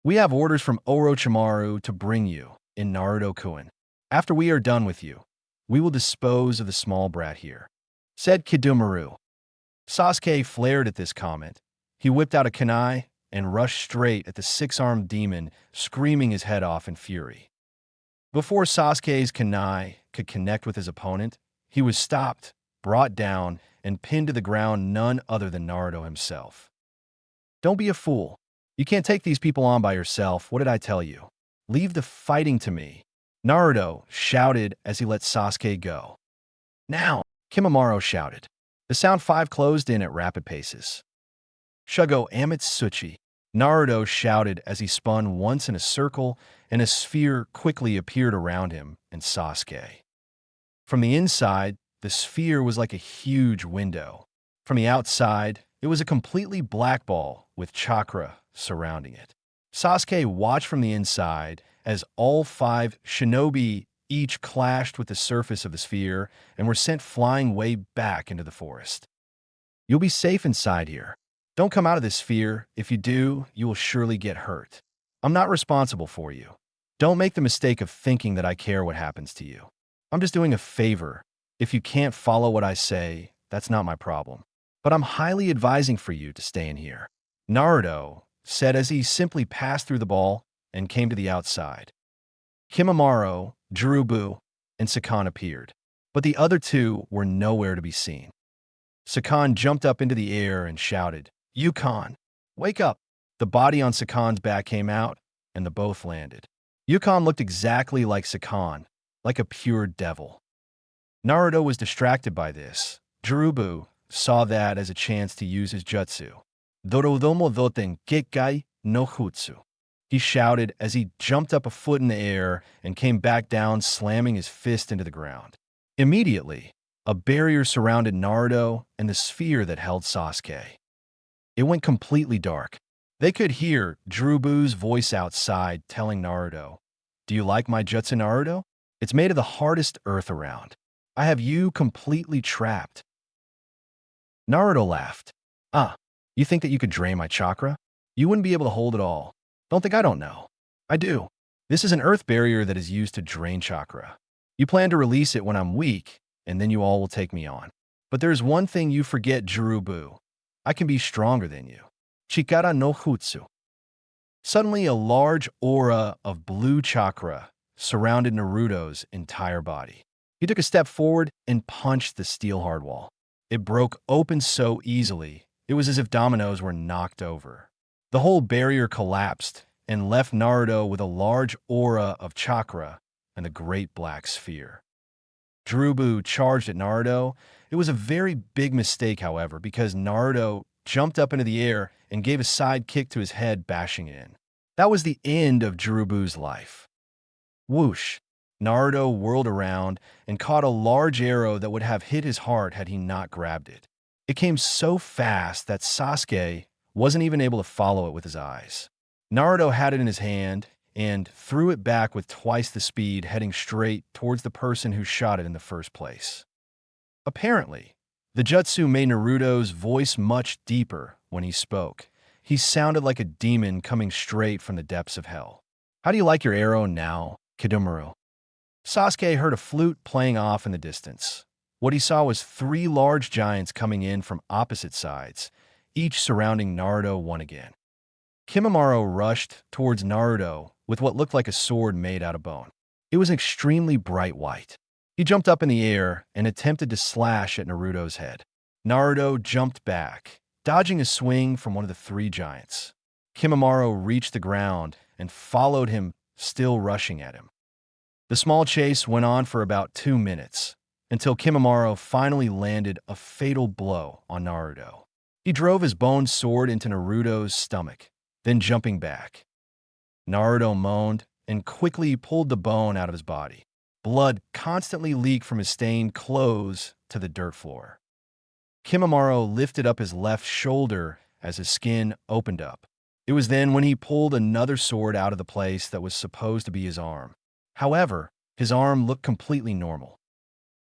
Speaker 1: "We have orders from Orochimaru to bring you in Naruto-kun. After we are done with you, we will dispose of the small brat here," said Kidomaru. Sasuke flared at this comment. He whipped out a kunai and rushed straight at the 6-armed demon, screaming his head off in fury. Before Sasuke's kunai could connect with his opponent, he was stopped, brought down, and pinned to the ground none other than Naruto himself. "Don't be a fool. You can't take these people on by yourself. What did I tell you? Leave the fighting to me," Naruto shouted as he let Sasuke go. "Now!" Kimimaro shouted. The Sound Five closed in at rapid paces. "Shugo Amatsuchi," Naruto shouted as he spun once in a circle, and a sphere quickly appeared around him and Sasuke. From the inside, the sphere was like a huge window. From the outside, it was a completely black ball with chakra surrounding it. Sasuke watched from the inside as all 5 shinobi each clashed with the surface of the sphere and were sent flying way back into the forest. "You'll be safe inside here. Don't come out of this sphere. If you do, you will surely get hurt. I'm not responsible for you. Don't make the mistake of thinking that I care what happens to you. I'm just doing a favor. If you can't follow what I say, that's not my problem. But I'm highly advising for you to stay in here," Naruto said as he simply passed through the ball and came to the outside. Kimimaro, Jirubu, and Sakan appeared, but the other 2 were nowhere to be seen. Sakan jumped up into the air and shouted, "Yukon, wake up!" The body on Sakan's back came out, and the both landed. Yukon looked exactly like Sakan, like a pure devil. Naruto was distracted by this. Jirubu saw that as a chance to use his jutsu. Dorodomo Doten Gekkai no Jutsu. he shouted as he jumped up a foot in the air and came back down, slamming his fist into the ground. Immediately, a barrier surrounded Naruto and the sphere that held Sasuke. It went completely dark. They could hear Jurubu's voice outside telling Naruto, "Do you like my jutsu, Naruto? It's made of the hardest earth around. I have you completely trapped." Naruto laughed. "Ah, you think that you could drain my chakra? You wouldn't be able to hold it all. Don't think I don't know. I do. This is an earth barrier that is used to drain chakra. You plan to release it when I'm weak, and then you all will take me on. But there's one thing you forget, Jurubu. I can be stronger than you. Chikara no Jutsu." Suddenly, a large aura of blue chakra surrounded Naruto's entire body. He took a step forward and punched the steel hard wall. It broke open so easily, it was as if dominoes were knocked over. The whole barrier collapsed and left Naruto with a large aura of chakra and the great black sphere. Jurubu charged at Naruto. It was a very big mistake, however, because Naruto jumped up into the air and gave a side kick to his head, bashing it in. That was the end of Jurubu's life. Whoosh! Naruto whirled around and caught a large arrow that would have hit his heart had he not grabbed it. It came so fast that Sasuke wasn't even able to follow it with his eyes. Naruto had it in his hand and threw it back with twice the speed, heading straight towards the person who shot it in the first place. Apparently, the jutsu made Naruto's voice much deeper when he spoke. He sounded like a demon coming straight from the depths of hell. "How do you like your arrow now, Kidomaru?" Sasuke heard a flute playing off in the distance. What he saw was 3 large giants coming in from opposite sides, each surrounding Naruto one again. Kimimaro rushed towards Naruto with what looked like a sword made out of bone. It was extremely bright white. He jumped up in the air and attempted to slash at Naruto's head. Naruto jumped back, dodging a swing from one of the 3 giants. Kimimaro reached the ground and followed him, still rushing at him. The small chase went on for about 2 minutes, until Kimimaro finally landed a fatal blow on Naruto. He drove his bone sword into Naruto's stomach, then jumping back. Naruto moaned and quickly pulled the bone out of his body. Blood constantly leaked from his stained clothes to the dirt floor. Kimimaro lifted up his left shoulder as his skin opened up. It was then when he pulled another sword out of the place that was supposed to be his arm. However, his arm looked completely normal.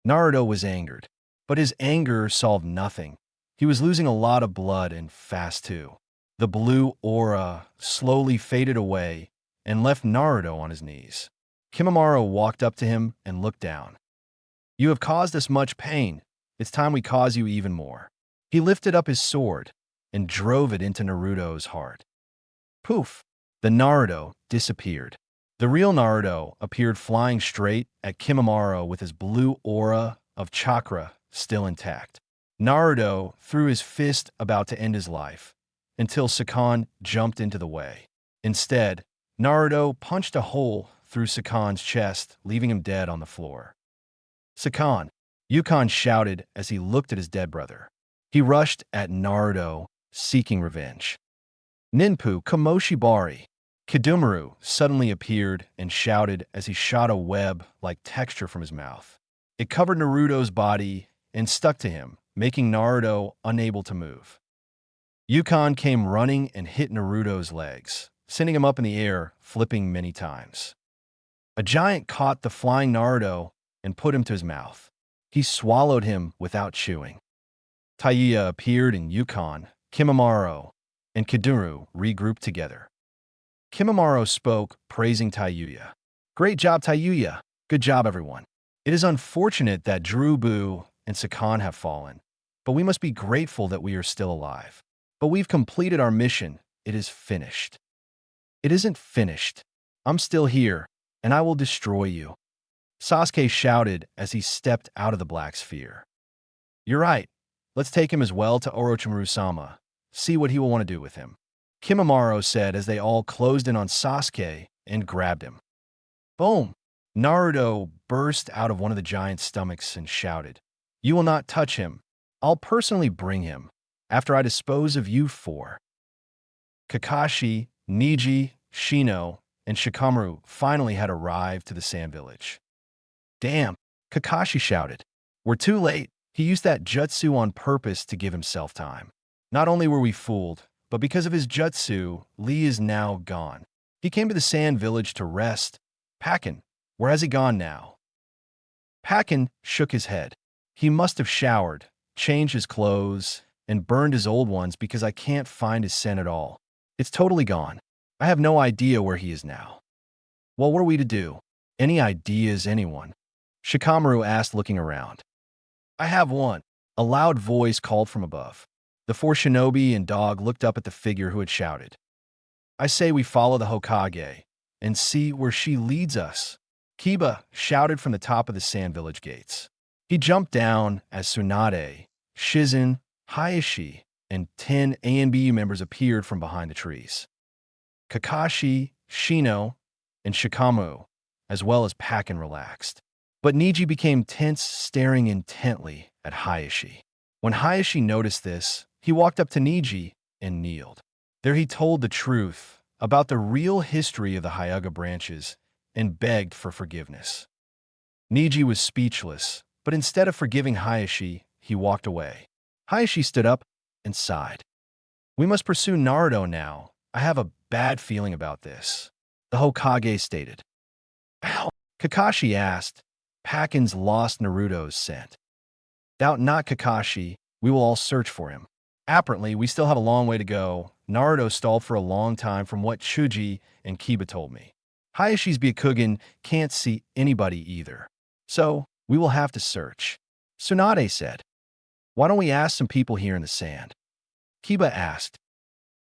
Speaker 1: Naruto was angered, but his anger solved nothing. He was losing a lot of blood and fast too. The blue aura slowly faded away and left Naruto on his knees. Kimimaro walked up to him and looked down. "You have caused us much pain. It's time we cause you even more." He lifted up his sword and drove it into Naruto's heart. Poof! The Naruto disappeared. The real Naruto appeared flying straight at Kimimaro with his blue aura of chakra still intact. Naruto threw his fist about to end his life, until Sakan jumped into the way. Instead, Naruto punched a hole through Sakan's chest, leaving him dead on the floor. "Sakan!" Yukon shouted as he looked at his dead brother. He rushed at Naruto, seeking revenge. "Ninpu Kamoshibari!" Kidomaru suddenly appeared and shouted as he shot a web-like texture from his mouth. It covered Naruto's body and stuck to him, making Naruto unable to move. Yukon came running and hit Naruto's legs, sending him up in the air, flipping many times. A giant caught the flying Naruto and put him to his mouth. He swallowed him without chewing. Taiya appeared and Yukon, Kimimaro, and Kidomaru regrouped together. Kimimaro spoke, praising Taiya. "Great job, Taiya. Good job, everyone. It is unfortunate that Jurubu and Sakan have fallen, but we must be grateful that we are still alive. But we've completed our mission. It is finished." "It isn't finished. I'm still here, and I will destroy you," Sasuke shouted as he stepped out of the black sphere. "You're right. Let's take him as well to Orochimaru-sama. See what he will want to do with him," Kimimaro said as they all closed in on Sasuke and grabbed him. Boom! Naruto burst out of one of the giant's stomachs and shouted, "You will not touch him. I'll personally bring him, after I dispose of you 4. Kakashi, Neji, Shino, and Shikamaru finally had arrived to the sand village. Damn, Kakashi shouted. We're too late. He used that jutsu on purpose to give himself time. Not only were we fooled, but because of his jutsu, Lee is now gone. He came to the sand village to rest. Pakken, where has he gone now? Pakken shook his head. He must have showered, changed his clothes, and burned his old ones because I can't find his scent at all. It's totally gone. I have no idea where he is now. Well, what are we to do? Any ideas, anyone? Shikamaru asked, looking around. I have one. A loud voice called from above. The four shinobi and dog looked up at the figure who had shouted. I say we follow the Hokage and see where she leads us. Kiba shouted from the top of the sand village gates. He jumped down as Tsunade, Shizen, Hayashi, and 10 ANBU members appeared from behind the trees. Kakashi, Shino, and Shikamaru, as well as Pakken, relaxed. But Neji became tense, staring intently at Hayashi. When Hayashi noticed this, he walked up to Neji and kneeled. There he told the truth about the real history of the Hyuga branches and begged for forgiveness. Neji was speechless, but instead of forgiving Hayashi, he walked away. Hayashi stood up and sighed. We must pursue Naruto now. I have a bad feeling about this, the Hokage stated. How? Kakashi asked. Pakken's lost Naruto's scent. Doubt not, Kakashi. We will all search for him. Apparently, we still have a long way to go. Naruto stalled for a long time from what Chuji and Kiba told me. Hayashi's Byakugan can't see anybody either. So, we will have to search. Tsunade said. Why don't we ask some people here in the sand? Kiba asked.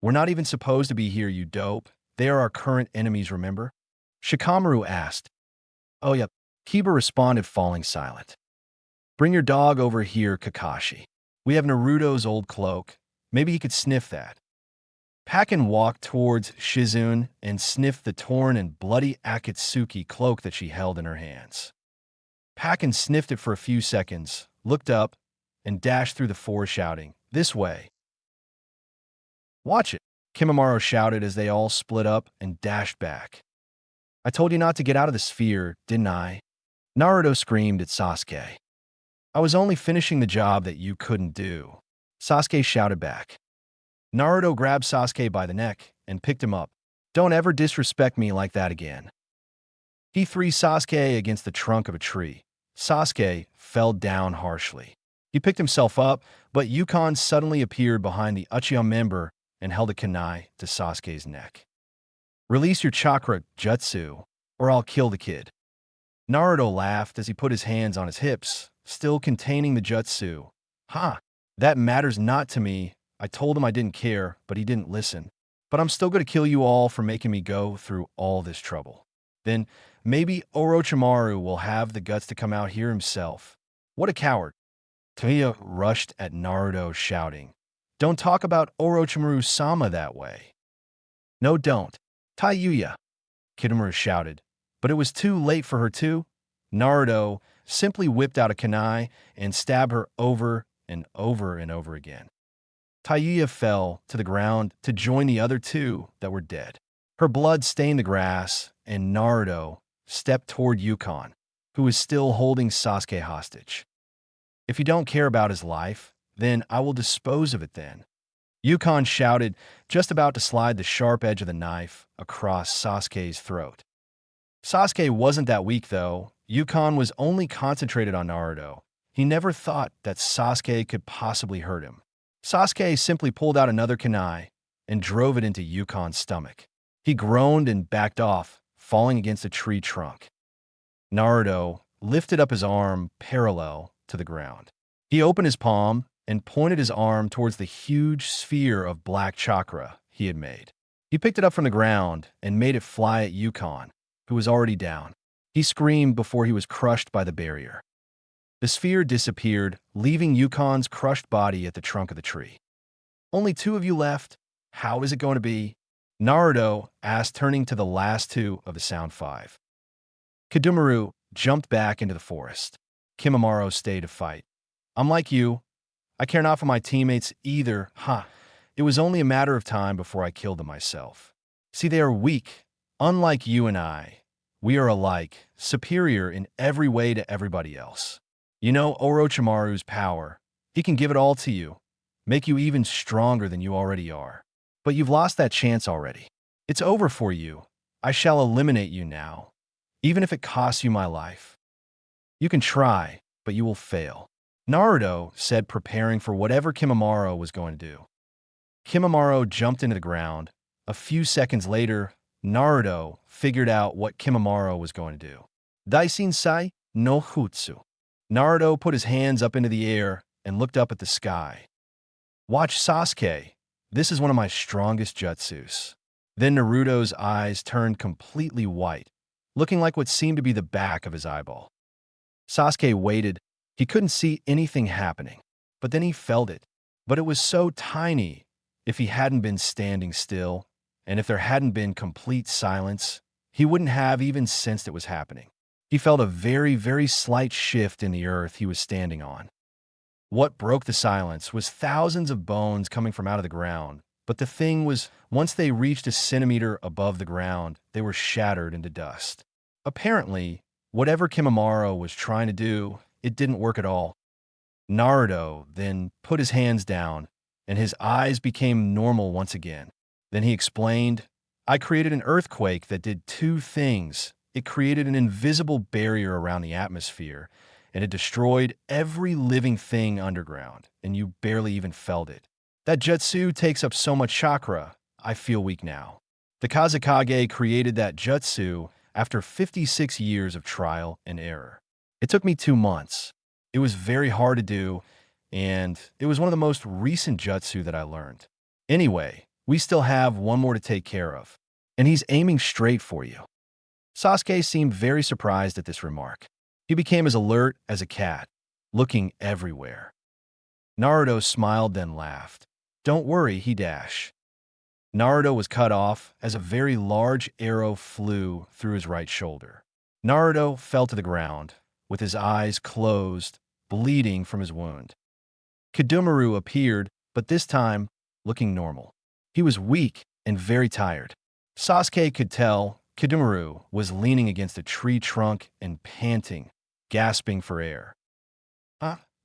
Speaker 1: We're not even supposed to be here, you dope. They are our current enemies, remember? Shikamaru asked. Oh, yep. Kiba responded, falling silent. Bring your dog over here, Kakashi. We have Naruto's old cloak. Maybe he could sniff that. Pakken walked towards Shizune and sniffed the torn and bloody Akatsuki cloak that she held in her hands. Pakken sniffed it for a few seconds, looked up, and dashed through the forest shouting, This way! Watch it, Kimimaro shouted as they all split up and dashed back. I told you not to get out of the sphere, didn't I? Naruto screamed at Sasuke. I was only finishing the job that you couldn't do. Sasuke shouted back. Naruto grabbed Sasuke by the neck and picked him up. Don't ever disrespect me like that again. He threw Sasuke against the trunk of a tree. Sasuke fell down harshly. He picked himself up, but Yukon suddenly appeared behind the Uchiha member and held a kunai to Sasuke's neck. Release your chakra, jutsu, or I'll kill the kid. Naruto laughed as he put his hands on his hips, still containing the jutsu. Ha! That matters not to me. I told him I didn't care, but he didn't listen. But I'm still going to kill you all for making me go through all this trouble. Then maybe Orochimaru will have the guts to come out here himself. What a coward. Taiya rushed at Naruto, shouting, Don't talk about Orochimaru-sama that way. No, don't. Taiya, Kitamura shouted. But it was too late for her to. Naruto simply whipped out a kunai and stabbed her over and over and over again. Taiya fell to the ground to join the other two that were dead. Her blood stained the grass, and Naruto stepped toward Yukon, who was still holding Sasuke hostage. If you don't care about his life, then I will dispose of it then. Yukon shouted, just about to slide the sharp edge of the knife across Sasuke's throat. Sasuke wasn't that weak, though. Yukon was only concentrated on Naruto. He never thought that Sasuke could possibly hurt him. Sasuke simply pulled out another kunai and drove it into Yukon's stomach. He groaned and backed off, falling against a tree trunk. Naruto lifted up his arm parallel to the ground. He opened his palm and pointed his arm towards the huge sphere of black chakra he had made. He picked it up from the ground and made it fly at Yukon, who was already down. He screamed before he was crushed by the barrier. The sphere disappeared, leaving Yukon's crushed body at the trunk of the tree. Only two of you left. How is it going to be? Naruto asked, turning to the last two of the Sound Five. Kidomaru jumped back into the forest. Kimimaro stayed to fight. I'm like you. I care not for my teammates either. It was only a matter of time before I killed them myself. See, they are weak. Unlike you and I, we are alike, unlike you and I. We are alike, superior in every way to everybody else. You know Orochimaru's power. He can give it all to you, make you even stronger than you already are. But you've lost that chance already. It's over for you. I shall eliminate you now, even if it costs you my life. You can try, but you will fail. Naruto said, preparing for whatever Kimimaro was going to do. Kimimaro jumped into the ground. A few seconds later, Naruto figured out what Kimimaro was going to do. Daishinsai no Jutsu. Naruto put his hands up into the air and looked up at the sky. Watch, Sasuke. This is one of my strongest jutsus. Then Naruto's eyes turned completely white, looking like what seemed to be the back of his eyeball. Sasuke waited. He couldn't see anything happening, but then he felt it. But it was so tiny. If he hadn't been standing still, and if there hadn't been complete silence, he wouldn't have even sensed it was happening. He felt a very, very slight shift in the earth he was standing on. What broke the silence was thousands of bones coming from out of the ground, but the thing was, once they reached a centimeter above the ground, they were shattered into dust. Apparently, whatever Kimimaro was trying to do, it didn't work at all. Naruto then put his hands down, and his eyes became normal once again. Then he explained, I created an earthquake that did two things. It created an invisible barrier around the atmosphere, and it destroyed every living thing underground, and you barely even felt it. That jutsu takes up so much chakra, I feel weak now. The Kazekage created that jutsu after 56 years of trial and error. It took me 2 months. It was very hard to do, and it was one of the most recent jutsu that I learned. Anyway, we still have one more to take care of, and he's aiming straight for you. Sasuke seemed very surprised at this remark. He became as alert as a cat, looking everywhere. Naruto smiled, then laughed. Don't worry, he dashed. Naruto was cut off as a very large arrow flew through his right shoulder. Naruto fell to the ground, with his eyes closed, bleeding from his wound. Kidomaru appeared, but this time, looking normal. He was weak and very tired. Sasuke could tell Kidomaru was leaning against a tree trunk and panting, gasping for air.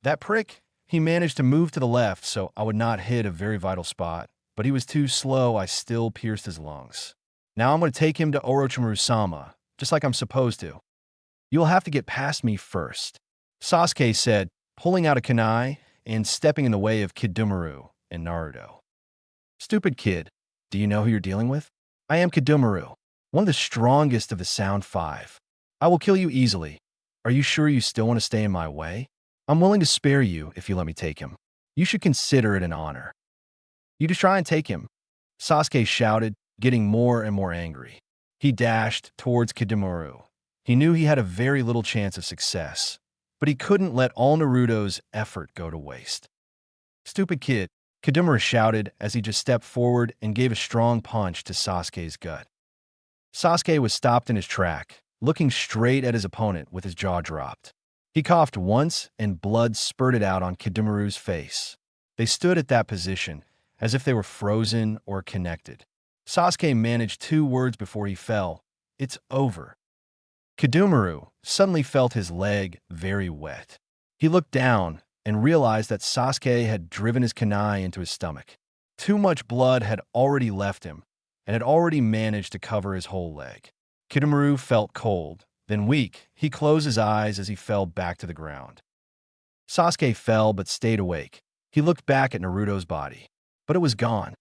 Speaker 1: That prick? He managed to move to the left so I would not hit a very vital spot, but he was too slow. I still pierced his lungs. Now I'm going to take him to Orochimaru-sama, just like I'm supposed to. You'll have to get past me first, Sasuke said, pulling out a kunai and stepping in the way of Kidomaru and Naruto. Stupid kid, do you know who you're dealing with? I am Kidomaru, one of the strongest of the Sound Five. I will kill you easily. Are you sure you still want to stay in my way? I'm willing to spare you if you let me take him. You should consider it an honor. You just try and take him, Sasuke shouted, getting more and more angry. He dashed towards Kidomaru. He knew he had a very little chance of success, but he couldn't let all Naruto's effort go to waste. Stupid kid, Kidomaru shouted as he just stepped forward and gave a strong punch to Sasuke's gut. Sasuke was stopped in his track, looking straight at his opponent with his jaw dropped. He coughed once and blood spurted out on Kidomaru's face. They stood at that position, as if they were frozen or connected. Sasuke managed 2 words before he fell. It's over. Kidomaru suddenly felt his leg very wet. He looked down and realized that Sasuke had driven his kunai into his stomach. Too much blood had already left him, and had already managed to cover his whole leg. Kidomaru felt cold, then weak. He closed his eyes as he fell back to the ground. Sasuke fell but stayed awake. He looked back at Naruto's body, but it was gone.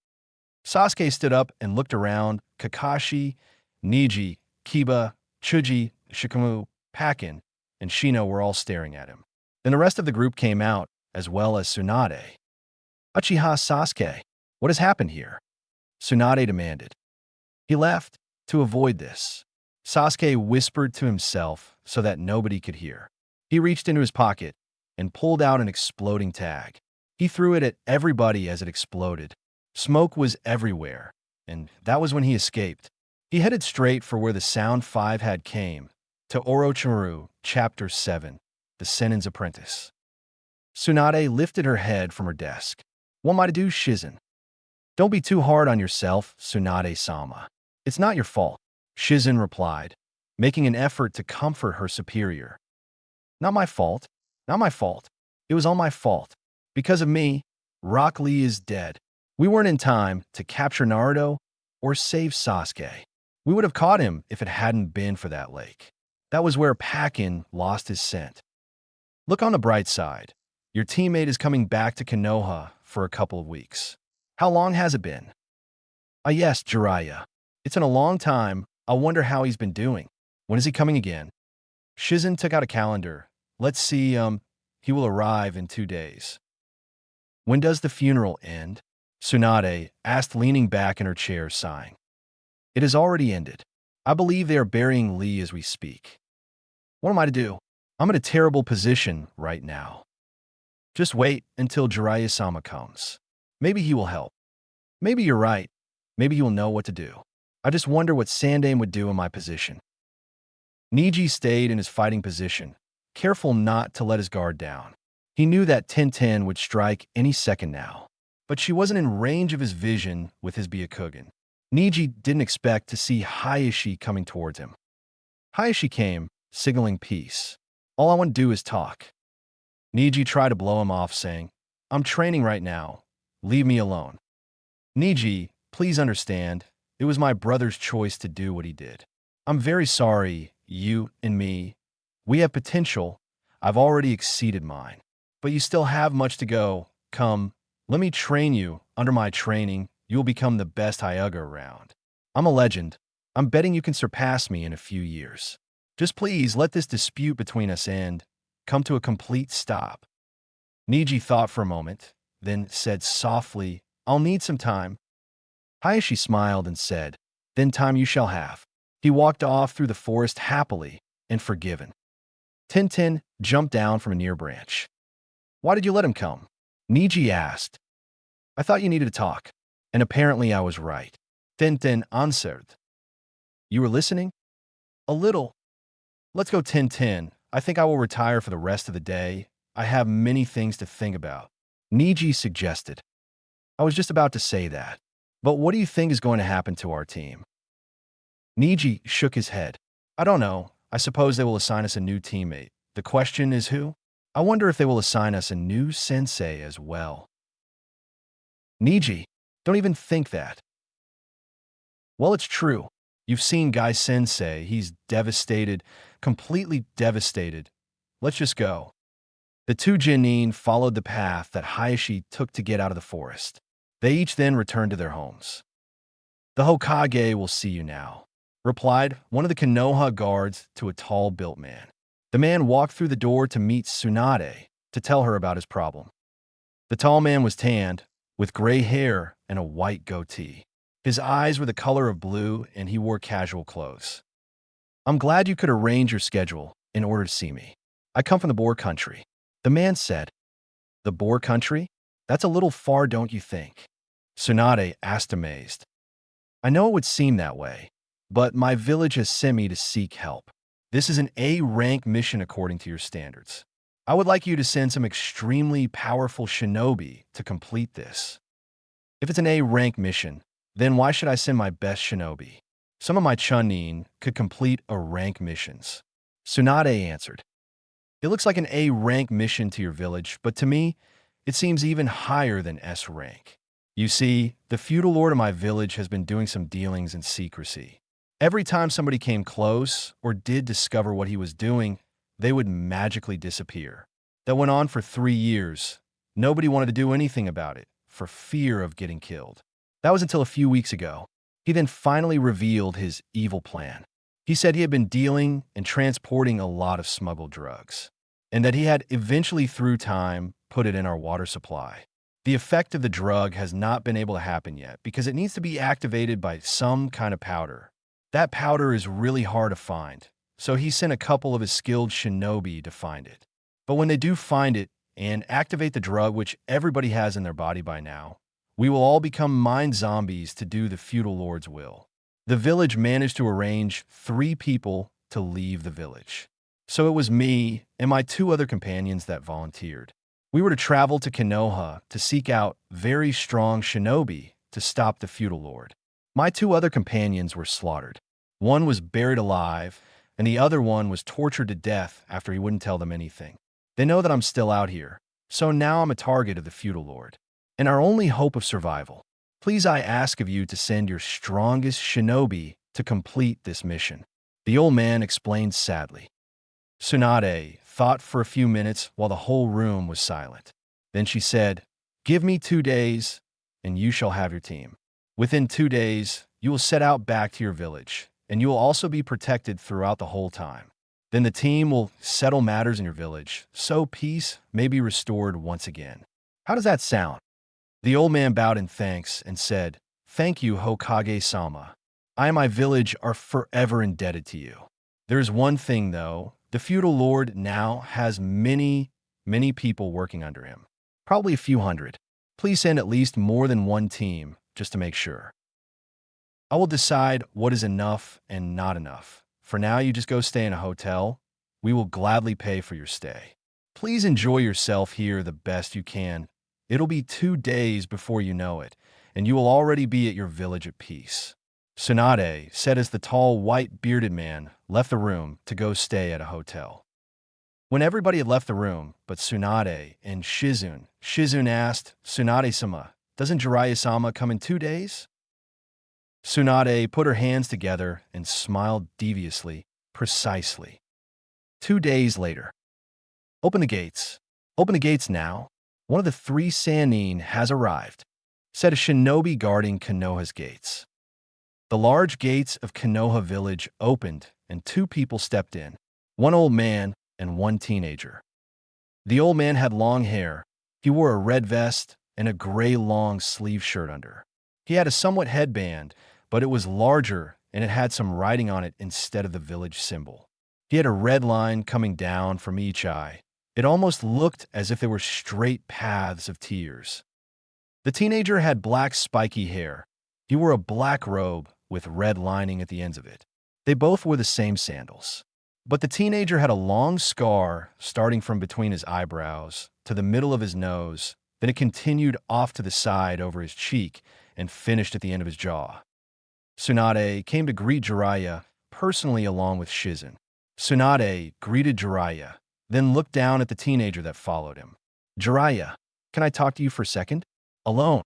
Speaker 1: Sasuke stood up and looked around. Kakashi, Neji, Kiba, Chuji, Shikamu, Pakin, and Shino were all staring at him. Then the rest of the group came out, as well as Tsunade. Uchiha Sasuke, what has happened here? Tsunade demanded. He left to avoid this. Sasuke whispered to himself so that nobody could hear. He reached into his pocket and pulled out an exploding tag. He threw it at everybody as it exploded. Smoke was everywhere, and that was when he escaped. He headed straight for where the Sound Five had came, to Orochimaru, Chapter 7, The Senin's Apprentice. Tsunade lifted her head from her desk. What am I to do, Shizen? Don't be too hard on yourself, Tsunade-sama. It's not your fault, Shizen replied, making an effort to comfort her superior. Not my fault. Not my fault. It was all my fault. Because of me, Rock Lee is dead. We weren't in time to capture Naruto or save Sasuke. We would have caught him if it hadn't been for that lake. That was where Pakin lost his scent. Look on the bright side. Your teammate is coming back to Konoha for a couple of weeks. How long has it been? Ah, yes, Jiraiya. It's in a long time. I wonder how he's been doing. When is he coming again? Shizen took out a calendar. Let's see, he will arrive in 2 days. When does the funeral end? Tsunade asked, leaning back in her chair, sighing. It has already ended. I believe they are burying Lee as we speak. What am I to do? I'm in a terrible position right now. Just wait until Jiraiya-sama comes. Maybe he will help. Maybe you're right. Maybe he will know what to do. I just wonder what Sandaime would do in my position. Niji stayed in his fighting position, careful not to let his guard down. He knew that Tenten would strike any second now, but she wasn't in range of his vision with his Byakugan. Niji didn't expect to see Hayashi coming towards him. Hayashi came, signaling peace. All I want to do is talk. Niji tried to blow him off, saying, I'm training right now. Leave me alone. Niji, please understand, it was my brother's choice to do what he did. I'm very sorry, you and me. We have potential. I've already exceeded mine. But you still have much to go. Come, let me train you. Under my training, you will become the best Hyuga around. I'm a legend. I'm betting you can surpass me in a few years. Just please let this dispute between us end. Come to a complete stop. Niji thought for a moment, then said softly, I'll need some time. Hayashi smiled and said, Then time you shall have. He walked off through the forest happily and forgiven. Tenten jumped down from a near branch. Why did you let him come? Niji asked. I thought you needed to talk, and apparently I was right. Tenten answered. You were listening? A little. Let's go, Tenten. I think I will retire for the rest of the day. I have many things to think about. Niji suggested. I was just about to say that. But what do you think is going to happen to our team? Niji shook his head. I don't know. I suppose they will assign us a new teammate. The question is who? I wonder if they will assign us a new sensei as well. Niji, don't even think that. Well, it's true. You've seen Guy Sensei. He's devastated, completely devastated. Let's just go. The two genin followed the path that Hayashi took to get out of the forest. They each then returned to their homes. The Hokage will see you now, replied one of the Konoha guards to a tall-built man. The man walked through the door to meet Tsunade to tell her about his problem. The tall man was tanned, with gray hair and a white goatee. His eyes were the color of blue, and he wore casual clothes. I'm glad you could arrange your schedule in order to see me. I come from the Boer country. The man said, The Boer country? That's a little far, don't you think? Tsunade asked, amazed. I know it would seem that way, but my village has sent me to seek help. This is an A-rank mission according to your standards. I would like you to send some extremely powerful shinobi to complete this. If it's an A-rank mission, then why should I send my best shinobi? Some of my chunin could complete A-rank missions. Tsunade answered. It looks like an A-rank mission to your village, but to me, it seems even higher than S-rank. You see, the feudal lord of my village has been doing some dealings in secrecy. Every time somebody came close or did discover what he was doing, they would magically disappear. That went on for 3 years. Nobody wanted to do anything about it, for fear of getting killed. That was until a few weeks ago. He then finally revealed his evil plan. He said he had been dealing and transporting a lot of smuggled drugs, and that he had eventually, through time, put it in our water supply. The effect of the drug has not been able to happen yet because it needs to be activated by some kind of powder. That powder is really hard to find, so he sent a couple of his skilled shinobi to find it. But when they do find it and activate the drug, which everybody has in their body by now, we will all become mind zombies to do the feudal lord's will. The village managed to arrange 3 people to leave the village. So it was me and my 2 other companions that volunteered. We were to travel to Konoha to seek out very strong shinobi to stop the feudal lord. My two other companions were slaughtered. One was buried alive, and the other one was tortured to death after he wouldn't tell them anything. They know that I'm still out here, so now I'm a target of the feudal lord. And our only hope of survival. Please, I ask of you to send your strongest shinobi to complete this mission. The old man explained sadly. Tsunade thought for a few minutes while the whole room was silent. Then she said, "Give me 2 days, and you shall have your team. Within 2 days, you will set out back to your village, and you will also be protected throughout the whole time. Then the team will settle matters in your village, so peace may be restored once again." How does that sound? The old man bowed in thanks and said, "Thank you, Hokage-sama. I and my village are forever indebted to you. There's one thing, though. The feudal lord now has many people working under him. Probably a few hundred. Please send at least more than one team, just to make sure. I will decide what is enough and not enough. For now, you just go stay in a hotel. We will gladly pay for your stay. Please enjoy yourself here the best you can. It'll be 2 days before you know it, and you will already be at your village at peace." Tsunade said as the tall, white-bearded man left the room to go stay at a hotel. When everybody had left the room but Tsunade and Shizune asked, "Tsunade-sama, doesn't Jiraiya-sama come in 2 days?" Tsunade put her hands together and smiled deviously, precisely. 2 days later. "Open the gates. Open the gates now. One of the 3 Sannin has arrived," said a shinobi guarding Konoha's gates. The large gates of Konoha village opened and 2 people stepped in, one old man and one teenager. The old man had long hair. He wore a red vest and a gray long sleeve shirt under. He had a somewhat headband, but it was larger and it had some writing on it instead of the village symbol. He had a red line coming down from each eye. It almost looked as if they were straight paths of tears. The teenager had black spiky hair. He wore a black robe with red lining at the ends of it. They both wore the same sandals. But the teenager had a long scar starting from between his eyebrows to the middle of his nose, then it continued off to the side over his cheek and finished at the end of his jaw. Tsunade came to greet Jiraiya personally along with Shizune. Tsunade greeted Jiraiya, then looked down at the teenager that followed him. "Jiraiya, can I talk to you for a second? Alone."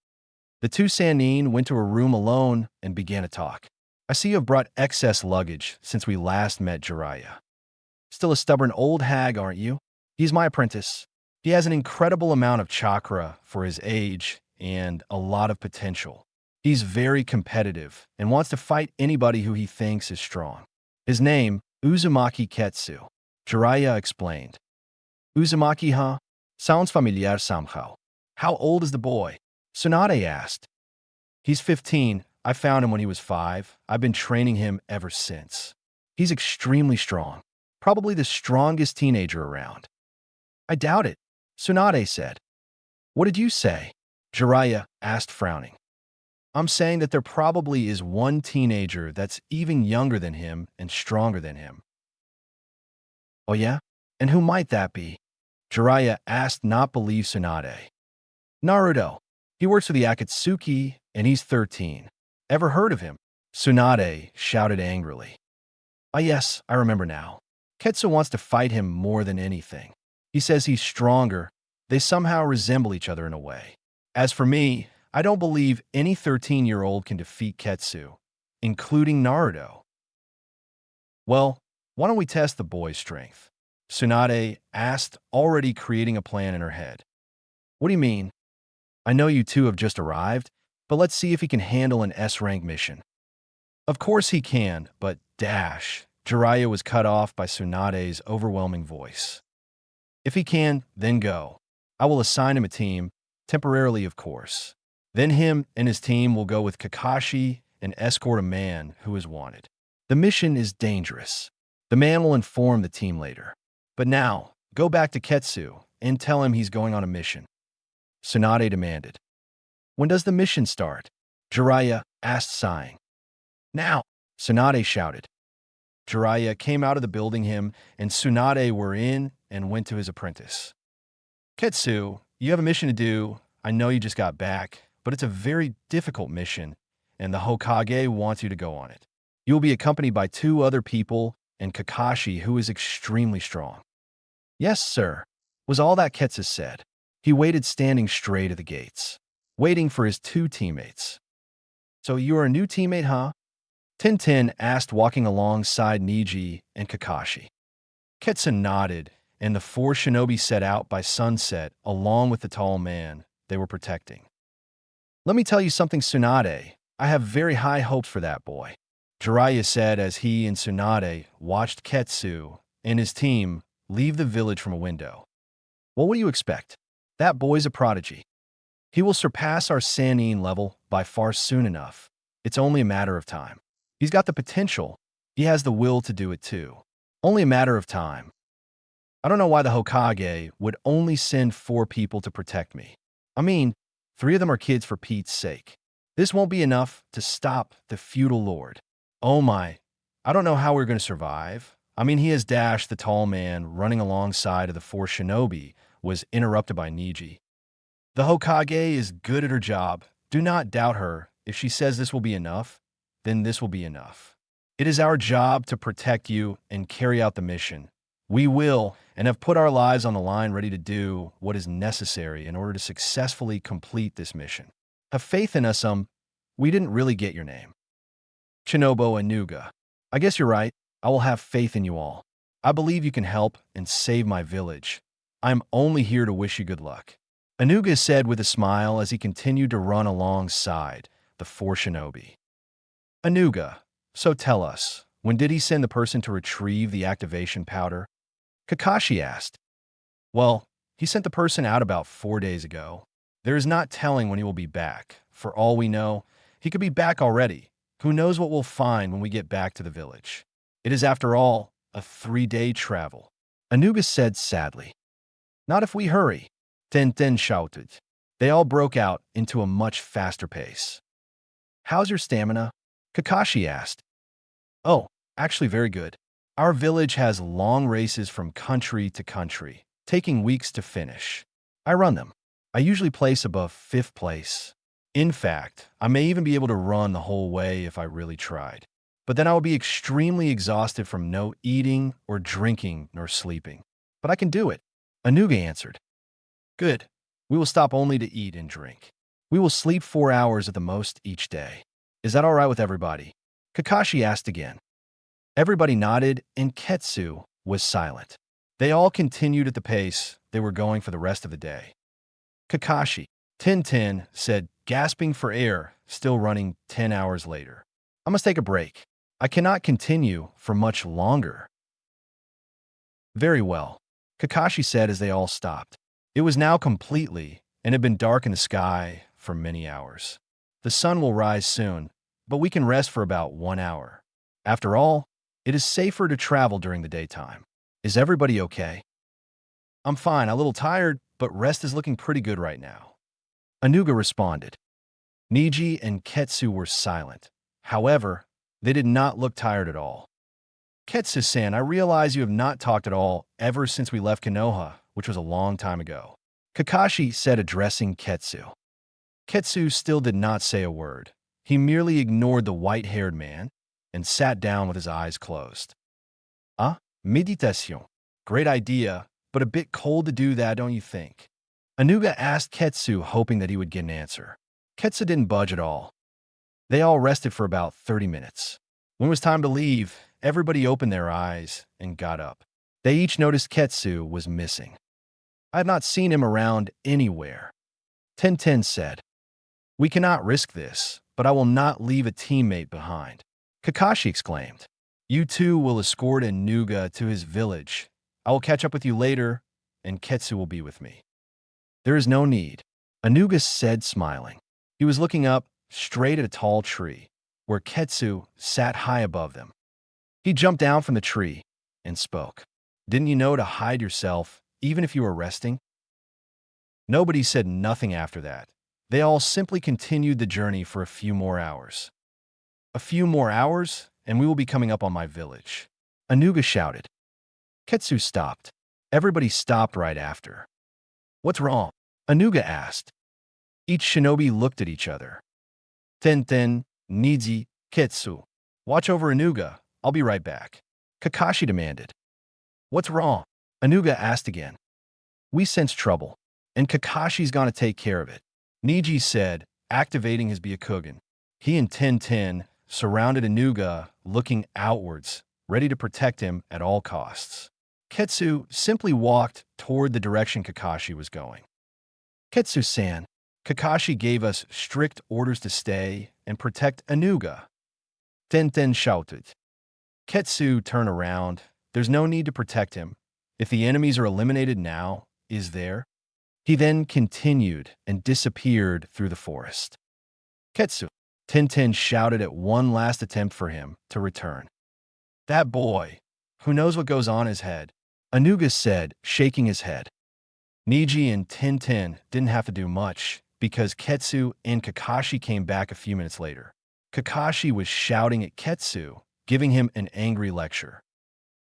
Speaker 1: The 2 Sannin went to a room alone and began to talk. "I see you have brought excess luggage since we last met, Jiraiya. Still a stubborn old hag, aren't you? He's my apprentice. He has an incredible amount of chakra for his age and a lot of potential. He's very competitive and wants to fight anybody who he thinks is strong. His name, Uzumaki Ketsu," Jiraiya explained. "Uzumaki, huh? Sounds familiar somehow. How old is the boy?" Tsunade asked. "He's 15. I found him when he was 5. I've been training him ever since. He's extremely strong. Probably the strongest teenager around." "I doubt it," Tsunade said. "What did you say?" Jiraiya asked, frowning. "I'm saying that there probably is one teenager that's even younger than him and stronger than him." "Oh yeah? And who might that be?" Jiraiya asked, not believe Tsunade. "Naruto. He works for the Akatsuki, and he's 13. Ever heard of him?" Tsunade shouted angrily. "Ah yes, I remember now. Ketsu wants to fight him more than anything. He says he's stronger. They somehow resemble each other in a way. As for me, I don't believe any 13-year-old can defeat Ketsu, including Naruto." "Well, why don't we test the boy's strength?" Tsunade asked, already creating a plan in her head. "What do you mean? I know you two have just arrived, but let's see if he can handle an S-rank mission." "Of course he can, but dash." Jiraiya was cut off by Tsunade's overwhelming voice. "If he can, then go. I will assign him a team, temporarily of course. Then him and his team will go with Kakashi and escort a man who is wanted. The mission is dangerous. The man will inform the team later. But now, go back to Ketsu and tell him he's going on a mission," Tsunade demanded. "When does the mission start?" Jiraiya asked, sighing. "Now," Tsunade shouted. Jiraiya came out of the building him and Tsunade were in and went to his apprentice. "Ketsu, you have a mission to do. I know you just got back, but it's a very difficult mission, and the Hokage wants you to go on it. You will be accompanied by 2 other people and Kakashi, who is extremely strong. Yes, sir, was all that Ketsu said. He waited standing straight at the gates, waiting for his 2 teammates. So you are a new teammate, huh? Tintin asked, walking alongside Niji and Kakashi. Ketsu nodded, and the 4 shinobi set out by sunset along with the tall man they were protecting. Let me tell you something, Tsunade. I have very high hopes for that boy, Jiraiya said as he and Tsunade watched Ketsu and his team leave the village from a window. What would you expect? That boy's a prodigy. He will surpass our Sannin level by far soon enough. It's only a matter of time. He's got the potential. He has the will to do it too. Only a matter of time. I don't know why the Hokage would only send 4 people to protect me. I mean, 3 of them are kids, for Pete's sake. This won't be enough to stop the feudal lord. Oh my, I don't know how we're going to survive. I mean, he has dashed. The tall man running alongside of the 4 shinobi was interrupted by Niji. The Hokage is good at her job. Do not doubt her. If she says this will be enough, then this will be enough. It is our job to protect you and carry out the mission. We will, and have put our lives on the line, ready to do what is necessary in order to successfully complete this mission. Have faith in us. We didn't really get your name. Shinobu Anuga. I guess you're right. I will have faith in you all. I believe you can help and save my village. I'm only here to wish you good luck, Anuga said with a smile as he continued to run alongside the 4 shinobi. Anuga, so tell us, when did he send the person to retrieve the activation powder? Kakashi asked. Well, he sent the person out about 4 days ago. There is not telling when he will be back. For all we know, he could be back already. Who knows what we'll find when we get back to the village? It is, after all, a 3-day travel, Anuga said sadly. Not if we hurry, Tenten shouted. They all broke out into a much faster pace. How's your stamina? Kakashi asked. Oh, actually very good. Our village has long races from country to country, taking weeks to finish. I run them. I usually place above 5th place. In fact, I may even be able to run the whole way if I really tried. But then I will be extremely exhausted from no eating or drinking nor sleeping. But I can do it, Anuga answered. Good. We will stop only to eat and drink. We will sleep 4 hours at the most each day. Is that all right with everybody? Kakashi asked again. Everybody nodded, and Ketsu was silent. They all continued at the pace they were going for the rest of the day. Kakashi, Tintin said, gasping for air, still running 10 hours later. I must take a break. I cannot continue for much longer. Very well, Kakashi said as they all stopped. It was now completely and had been dark in the sky for many hours. The sun will rise soon, but we can rest for about 1 hour. After all, it is safer to travel during the daytime. Is everybody okay? I'm fine, a little tired, but rest is looking pretty good right now, Anuga responded. Niji and Ketsu were silent. However, they did not look tired at all. Ketsu-san, I realize you have not talked at all ever since we left Konoha, which was a long time ago, Kakashi said, addressing Ketsu. Ketsu still did not say a word. He merely ignored the white-haired man and sat down with his eyes closed. Meditation. Great idea, but a bit cold to do that, don't you think? Anuga asked Ketsu, hoping that he would get an answer. Ketsu didn't budge at all. They all rested for about 30 minutes. When it was time to leave, everybody opened their eyes and got up. They each noticed Ketsu was missing. I have not seen him around anywhere, Tenten said. We cannot risk this, but I will not leave a teammate behind, Kakashi exclaimed. You two will escort Anuga to his village. I will catch up with you later, and Ketsu will be with me. There is no need, Anuga said, smiling. He was looking up straight at a tall tree, where Ketsu sat high above them. He jumped down from the tree and spoke. Didn't you know to hide yourself, even if you were resting? Nobody said nothing after that. They all simply continued the journey for a few more hours. A few more hours, and we will be coming up on my village, Anuga shouted. Ketsu stopped. Everybody stopped right after. What's wrong? Anuga asked. Each shinobi looked at each other. Tenten, Niji, Ketsu. Watch over Anuga. I'll be right back. Kakashi demanded. What's wrong? Anuga asked again. We sense trouble, and Kakashi's gonna take care of it. Niji said, activating his Byakugan. He and Ten surrounded Anuga, looking outwards, ready to protect him at all costs. Ketsu simply walked toward the direction Kakashi was going. Ketsu-san, Kakashi gave us strict orders to stay and protect Anuga. Ten shouted. Ketsu turned around. There's no need to protect him. If the enemies are eliminated now, is there? He then continued and disappeared through the forest. Ketsu. Ten shouted at one last attempt for him to return. That boy, who knows what goes on his head? Anuga said, shaking his head. Niji and Ten didn't have to do much because Ketsu and Kakashi came back a few minutes later. Kakashi was shouting at Ketsu, giving him an angry lecture.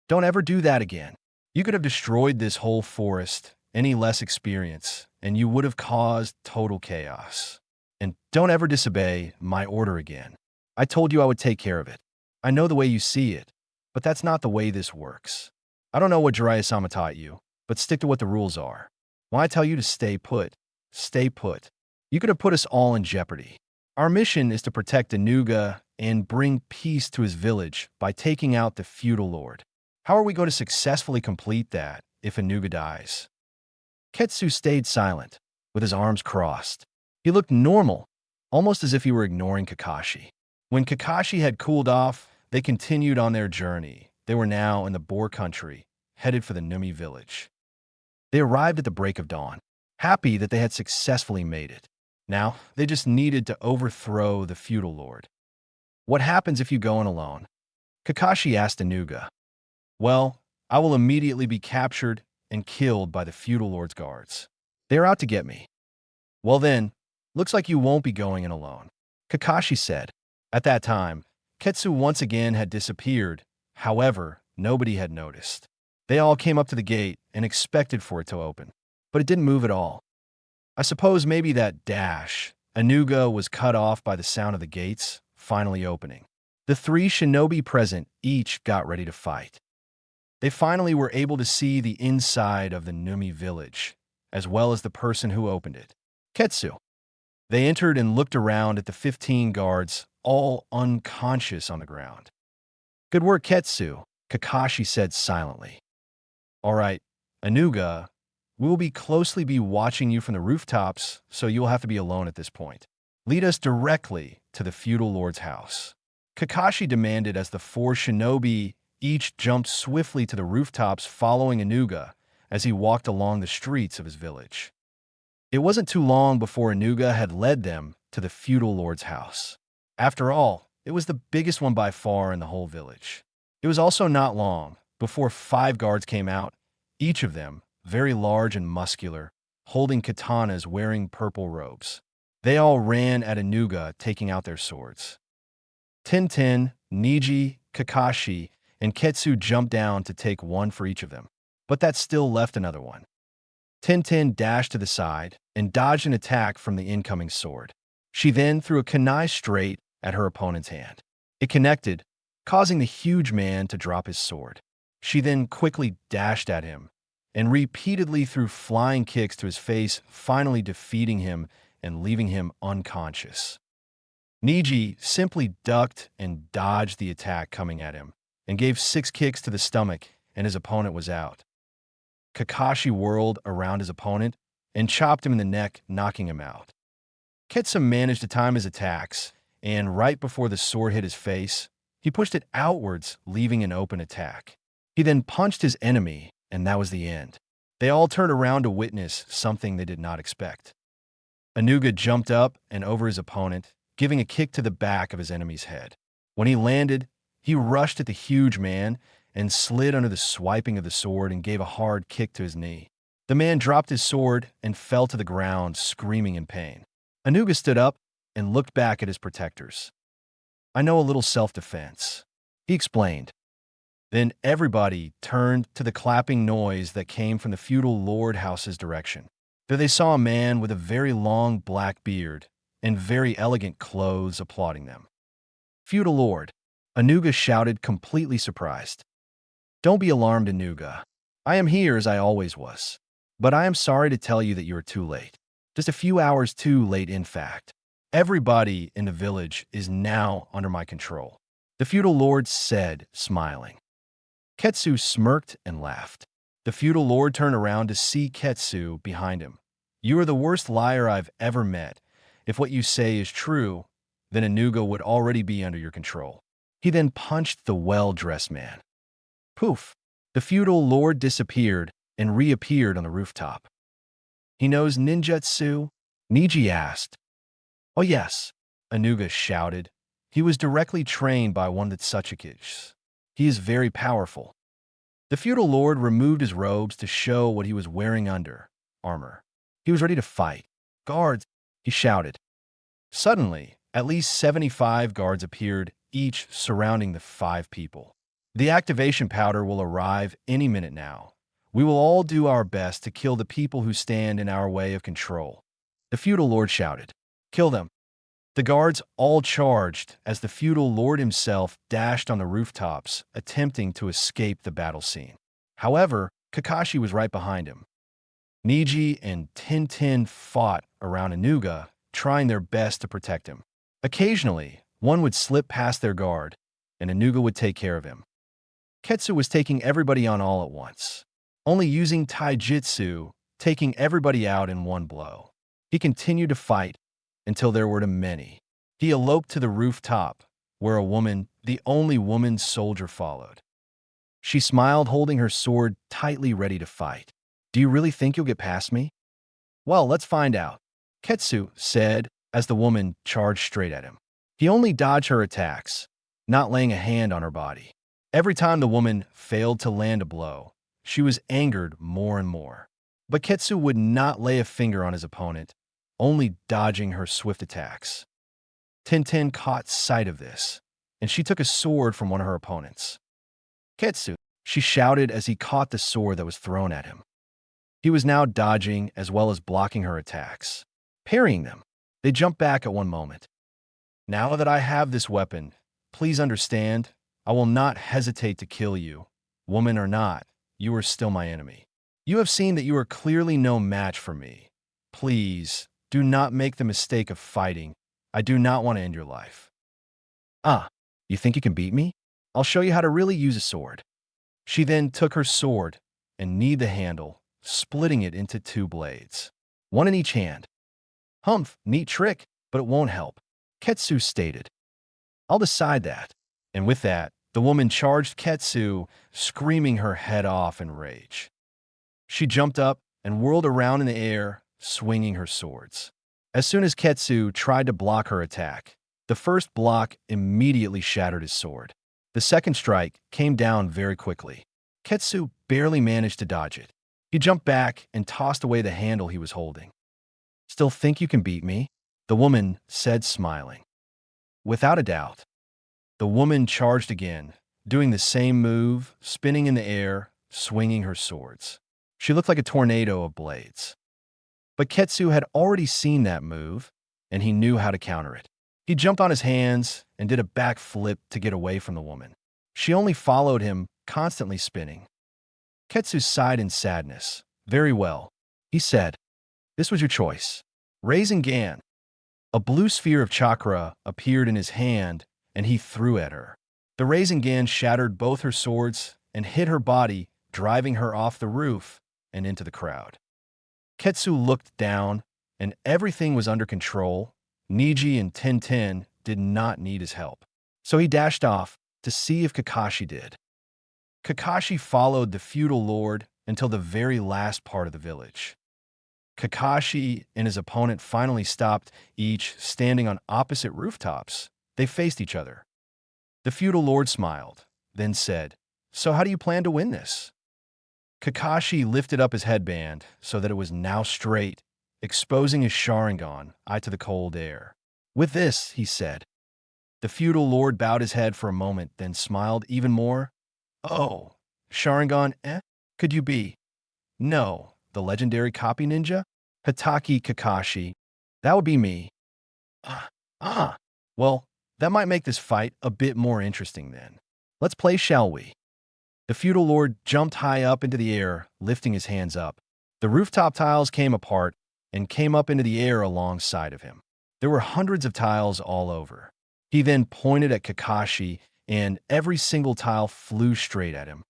Speaker 1: Don't ever do that again. You could have destroyed this whole forest, any less experience, and you would have caused total chaos. And don't ever disobey my order again. I told you I would take care of it. I know the way you see it, but that's not the way this works. I don't know what Jiraiya-sama taught you, but stick to what the rules are. When I tell you to stay put, stay put. You could have put us all in jeopardy. Our mission is to protect Anuga and bring peace to his village by taking out the feudal lord. How are we going to successfully complete that if Anuga dies? Ketsu stayed silent, with his arms crossed. He looked normal, almost as if he were ignoring Kakashi. When Kakashi had cooled off, they continued on their journey. They were now in the Boar country, headed for the Numi village. They arrived at the break of dawn, happy that they had successfully made it. Now, they just needed to overthrow the feudal lord. What happens if you go in alone? Kakashi asked Anuga. Well, I will immediately be captured and killed by the feudal lord's guards. They are out to get me. Well then, looks like you won't be going in alone, Kakashi said. At that time, Ketsu once again had disappeared. However, nobody had noticed. They all came up to the gate and expected for it to open, but it didn't move at all. I suppose maybe that dash, Anuga, was cut off by the sound of the gates finally opening. The three shinobi present each got ready to fight. They finally were able to see the inside of the Numi village, as well as the person who opened it, Ketsu. They entered and looked around at the 15 guards, all unconscious on the ground. Good work, Ketsu, Kakashi said silently. All right, Anuga, we will closely be watching you from the rooftops, so you'll have to be alone at this point. Lead us directly to the feudal lord's house, Kakashi demanded as the 4 shinobi each jumped swiftly to the rooftops following Anuga as he walked along the streets of his village. It wasn't too long before Anuga had led them to the feudal lord's house. After all, it was the biggest one by far in the whole village. It was also not long before 5 guards came out, each of them very large and muscular, holding katanas wearing purple robes. They all ran at Anuga, taking out their swords. Ten, Niji, Kakashi, and Ketsu jumped down to take one for each of them, but that still left another one. Ten dashed to the side and dodged an attack from the incoming sword. She then threw a kunai straight at her opponent's hand. It connected, causing the huge man to drop his sword. She then quickly dashed at him and repeatedly threw flying kicks to his face, finally defeating him and leaving him unconscious. Niji simply ducked and dodged the attack coming at him and gave 6 kicks to the stomach, and his opponent was out. Kakashi whirled around his opponent and chopped him in the neck, knocking him out. Ketsu managed to time his attacks, and right before the sword hit his face, he pushed it outwards, leaving an open attack. He then punched his enemy, and that was the end. They all turned around to witness something they did not expect. Anuga jumped up and over his opponent, giving a kick to the back of his enemy's head. When he landed, he rushed at the huge man and slid under the swiping of the sword and gave a hard kick to his knee. The man dropped his sword and fell to the ground, screaming in pain. Anuga stood up and looked back at his protectors. I know a little self-defense, he explained. Then everybody turned to the clapping noise that came from the feudal lord house's direction. There they saw a man with a very long black beard and very elegant clothes applauding them. Feudal Lord, Anuga shouted, completely surprised. Don't be alarmed, Anuga. I am here as I always was. But I am sorry to tell you that you are too late. Just a few hours too late, in fact. Everybody in the village is now under my control, the feudal lord said, smiling. Ketsu smirked and laughed. The feudal lord turned around to see Ketsu behind him. You are the worst liar I've ever met. If what you say is true, then Anuga would already be under your control. He then punched the well-dressed man. Poof! The feudal lord disappeared and reappeared on the rooftop. He knows ninjutsu? Niji asked. Oh yes, Anuga shouted. He was directly trained by one of the Tsuchikage. He is very powerful. The feudal lord removed his robes to show what he was wearing under armor. He was ready to fight. Guards, he shouted. Suddenly, at least 75 guards appeared, each surrounding the 5 people. The activation powder will arrive any minute now. We will all do our best to kill the people who stand in our way of control. The feudal lord shouted. Kill them. The guards all charged as the feudal lord himself dashed on the rooftops, attempting to escape the battle scene. However, Kakashi was right behind him. Niji and Tintin fought around Anuga, trying their best to protect him. Occasionally, one would slip past their guard, and Anuga would take care of him. Ketsu was taking everybody on all at once, only using taijutsu, taking everybody out in one blow. He continued to fight until there were too many. He eloped to the rooftop, where a woman, the only woman soldier, followed. She smiled, holding her sword tightly ready to fight. Do you really think you'll get past me? Well, let's find out, Ketsu said as the woman charged straight at him. He only dodged her attacks, not laying a hand on her body. Every time the woman failed to land a blow, she was angered more and more. But Ketsu would not lay a finger on his opponent, only dodging her swift attacks. Tintin caught sight of this, and she took a sword from one of her opponents. Ketsu, she shouted as he caught the sword that was thrown at him. He was now dodging as well as blocking her attacks, parrying them. They jumped back at one moment. Now that I have this weapon, please understand, I will not hesitate to kill you. Woman or not, you are still my enemy. You have seen that you are clearly no match for me. Please, do not make the mistake of fighting. I do not want to end your life. Ah, you think you can beat me? I'll show you how to really use a sword. She then took her sword and kneed the handle, splitting it into 2 blades, one in each hand. Humph, neat trick, but it won't help, Ketsu stated. I'll decide that. And with that, the woman charged Ketsu, screaming her head off in rage. She jumped up and whirled around in the air, swinging her swords. As soon as Ketsu tried to block her attack, the first block immediately shattered his sword. The second strike came down very quickly. Ketsu barely managed to dodge it. He jumped back and tossed away the handle he was holding. Still think you can beat me? The woman said, smiling. Without a doubt. The woman charged again, doing the same move, spinning in the air, swinging her swords. She looked like a tornado of blades. But Ketsu had already seen that move, and he knew how to counter it. He jumped on his hands and did a backflip to get away from the woman. She only followed him, constantly spinning. Ketsu sighed in sadness. Very well, he said. This was your choice. Rasengan. A blue sphere of chakra appeared in his hand, and he threw at her. The Rasengan shattered both her swords and hit her body, driving her off the roof and into the crowd. Ketsu looked down, and everything was under control. Niji and Tintin did not need his help, so he dashed off to see if Kakashi did. Kakashi followed the feudal lord until the very last part of the village. Kakashi and his opponent finally stopped, each standing on opposite rooftops. They faced each other. The feudal lord smiled, then said, So how do you plan to win this? Kakashi lifted up his headband so that it was now straight, exposing his Sharingan, eye to the cold air. With this, he said. The feudal lord bowed his head for a moment, then smiled even more. Oh, Sharingan, Could you be? No, the legendary copy ninja? Hitaki Kakashi. That would be me. Well, That might make this fight a bit more interesting then. Let's play, shall we? The feudal lord jumped high up into the air, lifting his hands up. The rooftop tiles came apart and came up into the air alongside of him. There were hundreds of tiles all over. He then pointed at Kakashi, and every single tile flew straight at him.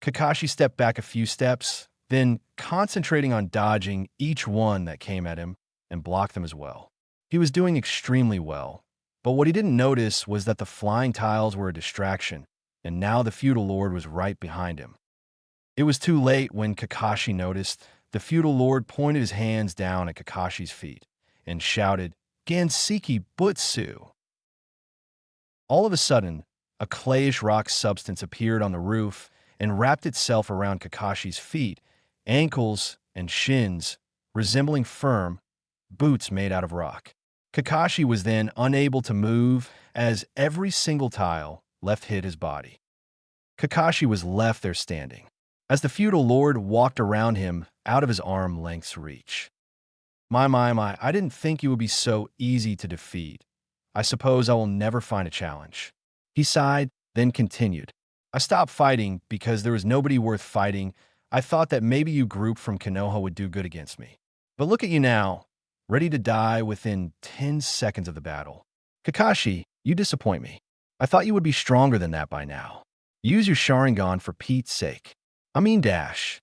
Speaker 1: Kakashi stepped back a few steps, then concentrating on dodging each one that came at him and blocked them as well. He was doing extremely well, but what he didn't notice was that the flying tiles were a distraction, and now the feudal lord was right behind him. It was too late when Kakashi noticed. The feudal lord pointed his hands down at Kakashi's feet and shouted, "Gansiki Butsu!" All of a sudden, a clayish rock substance appeared on the roof and wrapped itself around Kakashi's feet, ankles, and shins, resembling firm boots made out of rock. Kakashi was then unable to move as every single tile left hit his body. Kakashi was left there standing, as the feudal lord walked around him out of his arm-length's reach. My, I didn't think you would be so easy to defeat. I suppose I will never find a challenge. He sighed, then continued. I stopped fighting because there was nobody worth fighting. I thought that maybe you group from Konoha would do good against me. But look at you now, ready to die within 10 seconds of the battle. Kakashi, you disappoint me. I thought you would be stronger than that by now. Use your Sharingan for Pete's sake. I mean dash.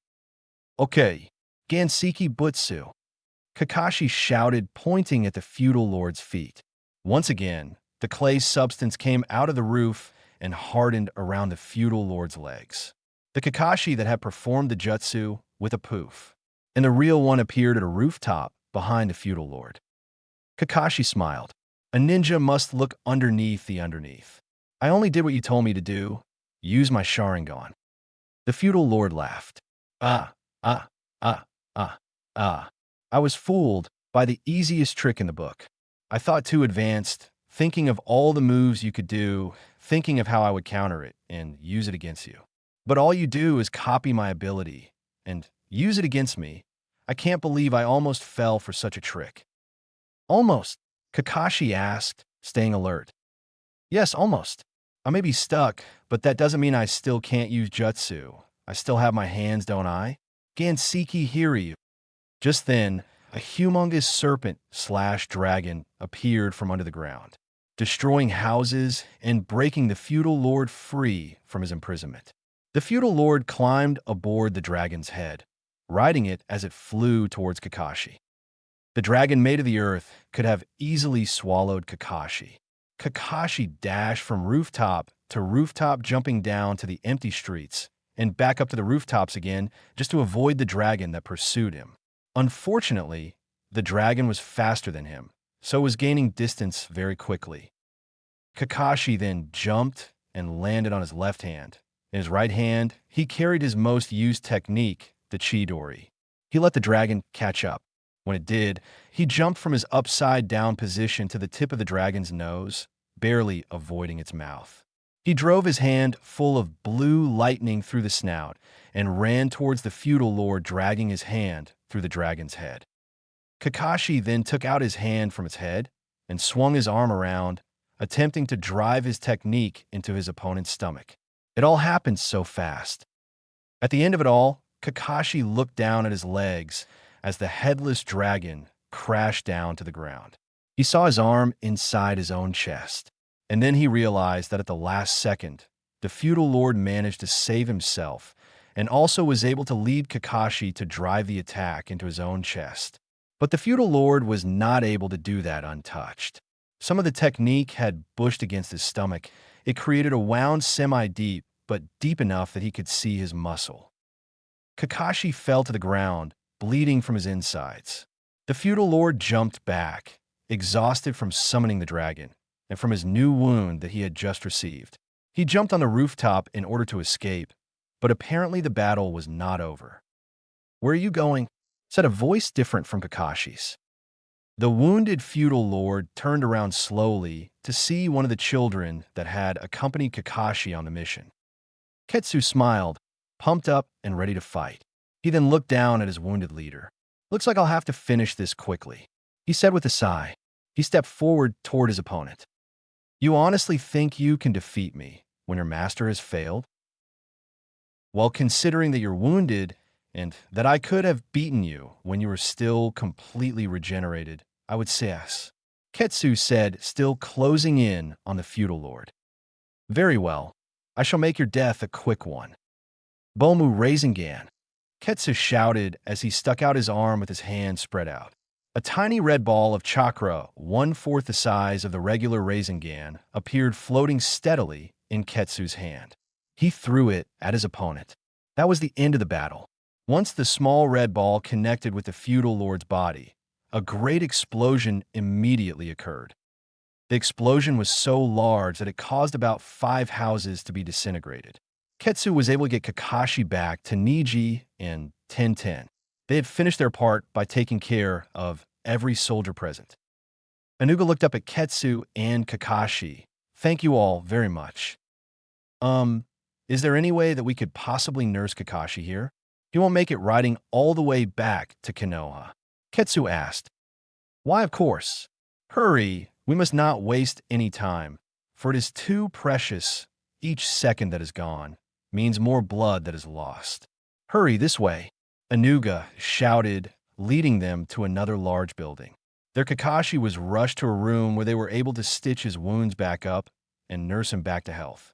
Speaker 1: Okay, Gansiki Butsu. Kakashi shouted, pointing at the feudal lord's feet. Once again, the clay substance came out of the roof and hardened around the feudal lord's legs. The Kakashi that had performed the jutsu with a poof, and the real one appeared at a rooftop behind the feudal lord. Kakashi smiled. A ninja must look underneath the underneath. I only did what you told me to do. Use my Sharingan. The feudal lord laughed. Ah. I was fooled by the easiest trick in the book. I thought too advanced, thinking of all the moves you could do, thinking of how I would counter it and use it against you. But all you do is copy my ability and use it against me. I can't believe I almost fell for such a trick. Almost, Kakashi asked, staying alert. Yes, almost. I may be stuck, but that doesn't mean I still can't use jutsu. I still have my hands, don't I? Gansiki Hiryu. Just then, a humongous serpent/dragon appeared from under the ground, destroying houses and breaking the feudal lord free from his imprisonment. The feudal lord climbed aboard the dragon's head, riding it as it flew towards Kakashi. The dragon made of the earth could have easily swallowed Kakashi. Kakashi dashed from rooftop to rooftop, jumping down to the empty streets and back up to the rooftops again just to avoid the dragon that pursued him. Unfortunately, the dragon was faster than him, so was gaining distance very quickly. Kakashi then jumped and landed on his left hand. In his right hand, he carried his most used technique, the Chidori. He let the dragon catch up. When it did, he jumped from his upside-down position to the tip of the dragon's nose, barely avoiding its mouth. He drove his hand full of blue lightning through the snout and ran towards the feudal lord, dragging his hand through the dragon's head. Kakashi then took out his hand from its head and swung his arm around, attempting to drive his technique into his opponent's stomach. It all happened so fast. At the end of it all, Kakashi looked down at his legs as the headless dragon crashed down to the ground. He saw his arm inside his own chest, and then he realized that at the last second, the feudal lord managed to save himself and also was able to lead Kakashi to drive the attack into his own chest. But the feudal lord was not able to do that untouched. Some of the technique had bushed against his stomach. It created a wound semi-deep, but deep enough that he could see his muscle. Kakashi fell to the ground, bleeding from his insides. The feudal lord jumped back, exhausted from summoning the dragon and from his new wound that he had just received. He jumped on the rooftop in order to escape, but apparently the battle was not over. "Where are you going?" said a voice different from Kakashi's. The wounded feudal lord turned around slowly to see one of the children that had accompanied Kakashi on the mission. Ketsu smiled, pumped up and ready to fight. He then looked down at his wounded leader. "Looks like I'll have to finish this quickly," he said with a sigh. He stepped forward toward his opponent. You honestly think you can defeat me when your master has failed? Well, considering that you're wounded and that I could have beaten you when you were still completely regenerated, I would say yes. Ketsu said, still closing in on the feudal lord. Very well. I shall make your death a quick one. Bomu Rasengan. Ketsu shouted as he stuck out his arm with his hand spread out. A tiny red ball of chakra, 1/4 the size of the regular Rasengan, appeared floating steadily in Ketsu's hand. He threw it at his opponent. That was the end of the battle. Once the small red ball connected with the feudal lord's body, a great explosion immediately occurred. The explosion was so large that it caused about 5 houses to be disintegrated. Ketsu was able to get Kakashi back to Niji and Tenten. They had finished their part by taking care of every soldier present. Anuga looked up at Ketsu and Kakashi. Thank you all very much. Is there any way that we could possibly nurse Kakashi here? He won't make it riding all the way back to Konoha. Ketsu asked. Why, of course. Hurry, we must not waste any time, for it is too precious. Each second that is gone means more blood that is lost. Hurry this way, Anuga shouted, leading them to another large building. Their Kakashi was rushed to a room where they were able to stitch his wounds back up and nurse him back to health.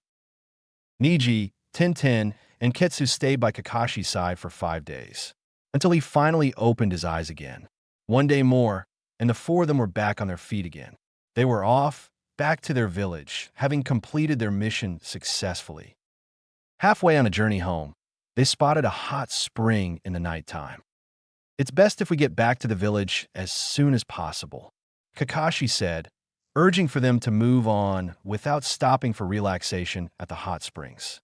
Speaker 1: Niji, Tenten, and Ketsu stayed by Kakashi's side for 5 days, until he finally opened his eyes again. 1 day more, and the 4 of them were back on their feet again. They were off, back to their village, having completed their mission successfully. Halfway on a journey home, they spotted a hot spring in the nighttime. It's best if we get back to the village as soon as possible, Kakashi said, urging for them to move on without stopping for relaxation at the hot springs.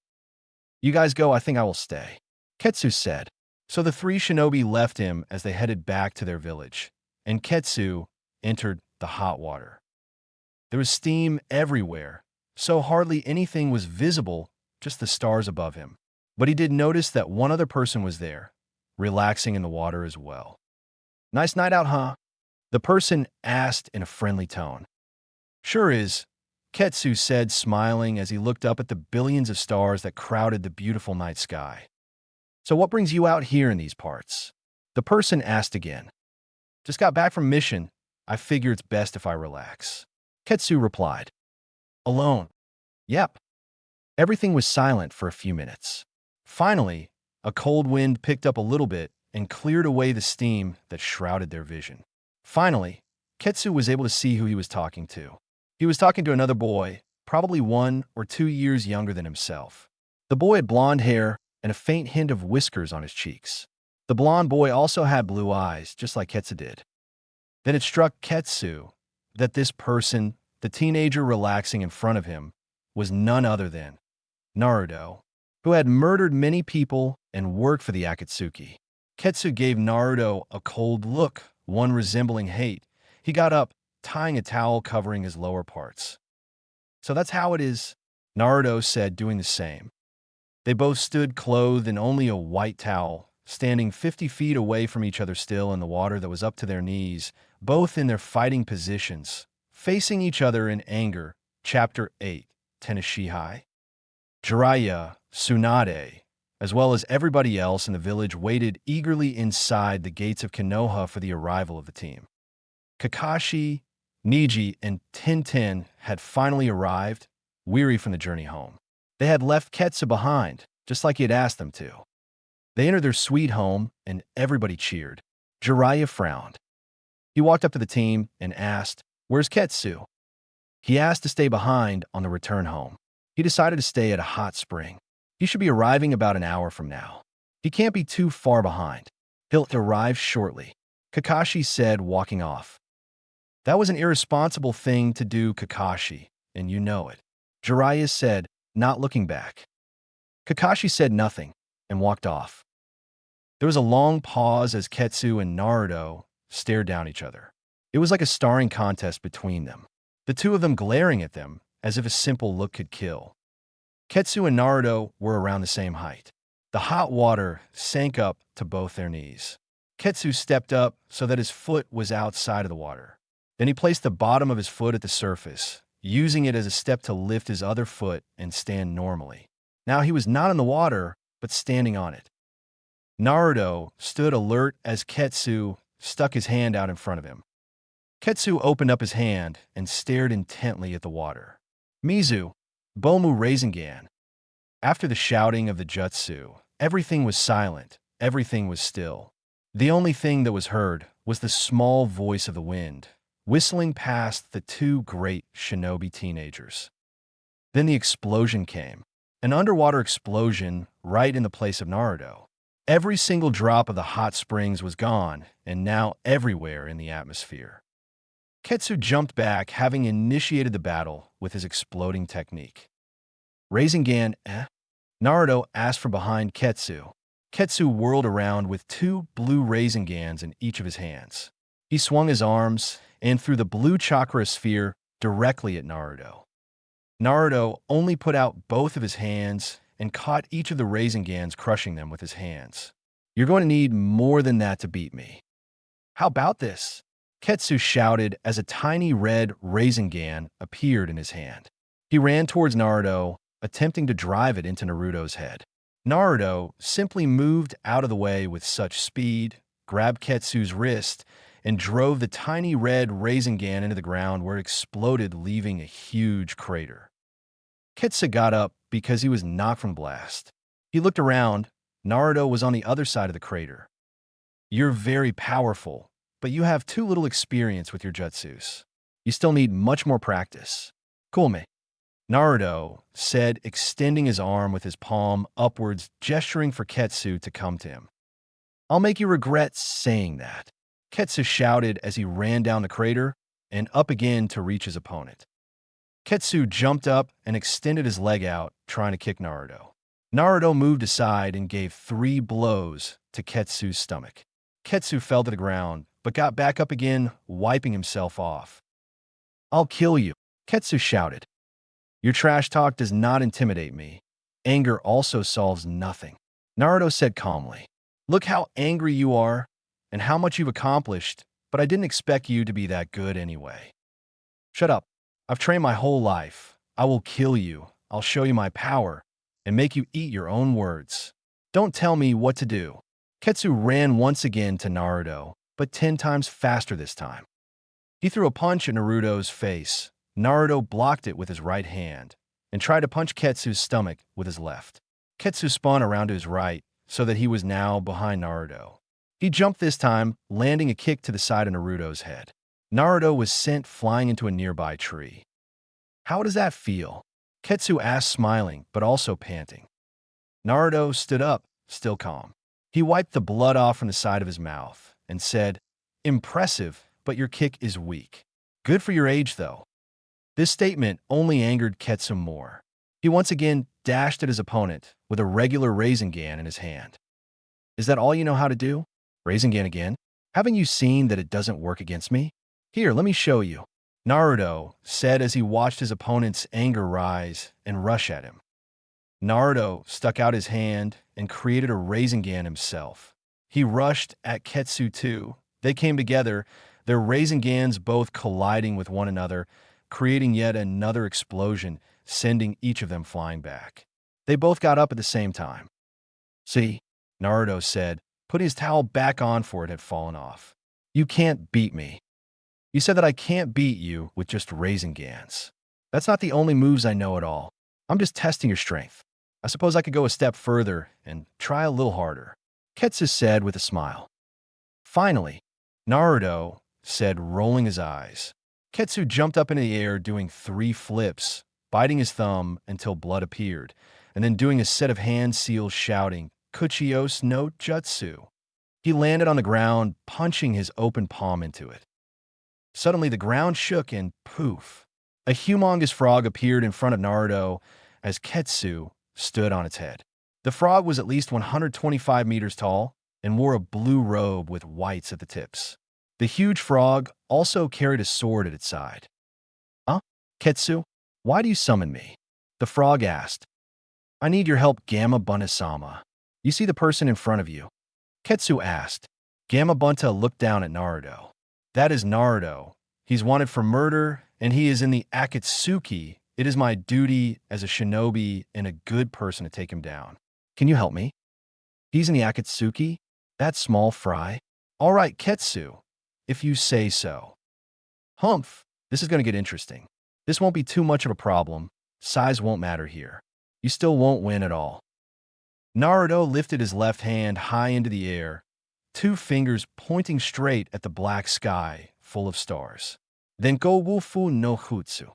Speaker 1: You guys go, I think I will stay, Ketsu said. So the 3 shinobi left him as they headed back to their village, and Ketsu entered the hot water. There was steam everywhere, so hardly anything was visible, just the stars above him. But he did notice that one other person was there, relaxing in the water as well. Nice night out, huh? The person asked in a friendly tone. Sure is, Ketsu said, smiling as he looked up at the billions of stars that crowded the beautiful night sky. So what brings you out here in these parts? The person asked again. Just got back from mission. I figure it's best if I relax. Ketsu replied. Alone? Yep. Everything was silent for a few minutes. Finally, a cold wind picked up a little bit and cleared away the steam that shrouded their vision. Finally, Ketsu was able to see who he was talking to. He was talking to another boy, probably 1 or 2 years younger than himself. The boy had blonde hair and a faint hint of whiskers on his cheeks. The blonde boy also had blue eyes, just like Ketsu did. Then it struck Ketsu that this person, the teenager relaxing in front of him, was none other than Naruto, who had murdered many people and worked for the Akatsuki. Ketsu gave Naruto a cold look, one resembling hate. He got up, tying a towel covering his lower parts. So that's how it is, Naruto said, doing the same. They both stood clothed in only a white towel, standing 50 feet away from each other still in the water that was up to their knees, both in their fighting positions, facing each other in anger. Chapter 8, Teneshihai. Jiraiya, Tsunade, as well as everybody else in the village waited eagerly inside the gates of Konoha for the arrival of the team. Kakashi, Niji, and Tenten had finally arrived, weary from the journey home. They had left Ketsu behind, just like he had asked them to. They entered their sweet home, and everybody cheered. Jiraiya frowned. He walked up to the team and asked, Where's Ketsu? He asked to stay behind on the return home. He decided to stay at a hot spring. He should be arriving about an hour from now. He can't be too far behind. He'll arrive shortly, Kakashi said, walking off. That was an irresponsible thing to do, Kakashi, and you know it, Jiraiya said, not looking back. Kakashi said nothing and walked off. There was a long pause as Ketsu and Naruto stared down each other. It was like a starring contest between them, the two of them glaring at them as if a simple look could kill. Ketsu and Naruto were around the same height. The hot water sank up to both their knees. Ketsu stepped up so that his foot was outside of the water. Then he placed the bottom of his foot at the surface, using it as a step to lift his other foot and stand normally. Now he was not in the water, but standing on it. Naruto stood alert as Ketsu stuck his hand out in front of him. Ketsu opened up his hand and stared intently at the water. Mizu, Bomu Rasengan. After the shouting of the jutsu, everything was silent, everything was still. The only thing that was heard was the small voice of the wind, whistling past the two great shinobi teenagers. Then the explosion came, an underwater explosion right in the place of Naruto. Every single drop of the hot springs was gone, and now everywhere in the atmosphere. Ketsu jumped back, having initiated the battle with his exploding technique. Rasengan, Naruto asked from behind Ketsu. Ketsu whirled around with two blue Rasengans in each of his hands. He swung his arms and threw the blue chakra sphere directly at Naruto. Naruto only put out both of his hands and caught each of the Rasengans, crushing them with his hands. You're going to need more than that to beat me. How about this? Ketsu shouted as a tiny red Rasengan appeared in his hand. He ran towards Naruto, attempting to drive it into Naruto's head. Naruto simply moved out of the way with such speed, grabbed Ketsu's wrist, and drove the tiny red Rasengan into the ground where it exploded, leaving a huge crater. Ketsu got up because he was knocked from the blast. He looked around. Naruto was on the other side of the crater. You're very powerful, but you have too little experience with your jutsus. You still need much more practice. Cool me. Naruto said, extending his arm with his palm upwards, gesturing for Ketsu to come to him. I'll make you regret saying that. Ketsu shouted as he ran down the crater and up again to reach his opponent. Ketsu jumped up and extended his leg out, trying to kick Naruto. Naruto moved aside and gave 3 blows to Ketsu's stomach. Ketsu fell to the ground, but got back up again, wiping himself off. I'll kill you, Ketsu shouted. Your trash talk does not intimidate me. Anger also solves nothing. Naruto said calmly. Look how angry you are and how much you've accomplished, but I didn't expect you to be that good anyway. Shut up. I've trained my whole life. I will kill you. I'll show you my power and make you eat your own words. Don't tell me what to do. Ketsu ran once again to Naruto, but 10 times faster this time. He threw a punch at Naruto's face. Naruto blocked it with his right hand and tried to punch Ketsu's stomach with his left. Ketsu spun around to his right so that he was now behind Naruto. He jumped this time, landing a kick to the side of Naruto's head. Naruto was sent flying into a nearby tree. How does that feel? Ketsu asked, smiling but also panting. Naruto stood up, still calm. He wiped the blood off from the side of his mouth and said, Impressive, but your kick is weak. Good for your age, though. This statement only angered Ketsu more. He once again dashed at his opponent with a regular Rasengan in his hand. Is that all you know how to do? Rasengan again? Haven't you seen that it doesn't work against me? Here, let me show you. Naruto said as he watched his opponent's anger rise and rush at him. Naruto stuck out his hand and created a Rasengan himself. He rushed at Ketsu too. They came together, their Rasengans both colliding with one another, creating yet another explosion, sending each of them flying back. They both got up at the same time. See, Naruto said, putting his towel back on for it had fallen off. You can't beat me. You said that I can't beat you with just Rasengans. That's not the only moves I know at all. I'm just testing your strength. I suppose I could go a step further and try a little harder, Ketsu said with a smile. Finally, Naruto said, rolling his eyes. Ketsu jumped up into the air, doing 3 flips, biting his thumb until blood appeared, and then doing a set of hand seals, shouting, Kuchios no Jutsu. He landed on the ground, punching his open palm into it. Suddenly, the ground shook and poof, a humongous frog appeared in front of Naruto as Ketsu stood on its head. The frog was at least 125 meters tall and wore a blue robe with whites at the tips. The huge frog also carried a sword at its side. Huh? Ketsu, why do you summon me? The frog asked. I need your help, Gamma Bunta-sama. You see the person in front of you? Ketsu asked. Gamma Bunta looked down at Naruto. That is Naruto. He's wanted for murder and he is in the Akatsuki, it is my duty as a shinobi and a good person to take him down. Can you help me? He's in the Akatsuki? That small fry? All right, Ketsu, if you say so. Humph, this is going to get interesting. This won't be too much of a problem. Size won't matter here. You still won't win at all. Naruto lifted his left hand high into the air, two fingers pointing straight at the black sky full of stars. Then go wufu no jutsu.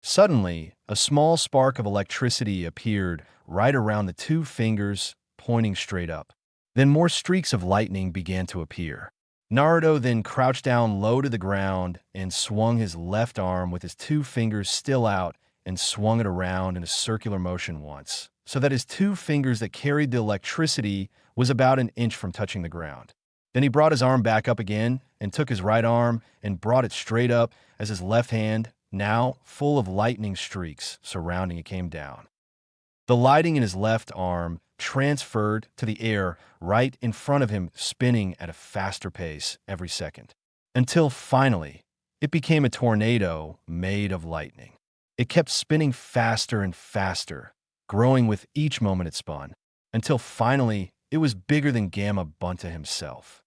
Speaker 1: Suddenly, a small spark of electricity appeared right around the two fingers pointing straight up. Then more streaks of lightning began to appear. Naruto then crouched down low to the ground and swung his left arm with his two fingers still out and swung it around in a circular motion once, so that his two fingers that carried the electricity was about an inch from touching the ground. Then he brought his arm back up again and took his right arm and brought it straight up as his left hand, now full of lightning streaks surrounding it, came down. The lighting in his left arm transferred to the air right in front of him, spinning at a faster pace every second, until finally it became a tornado made of lightning. It kept spinning faster and faster, growing with each moment it spun, until finally it was bigger than Gamma Bunta himself.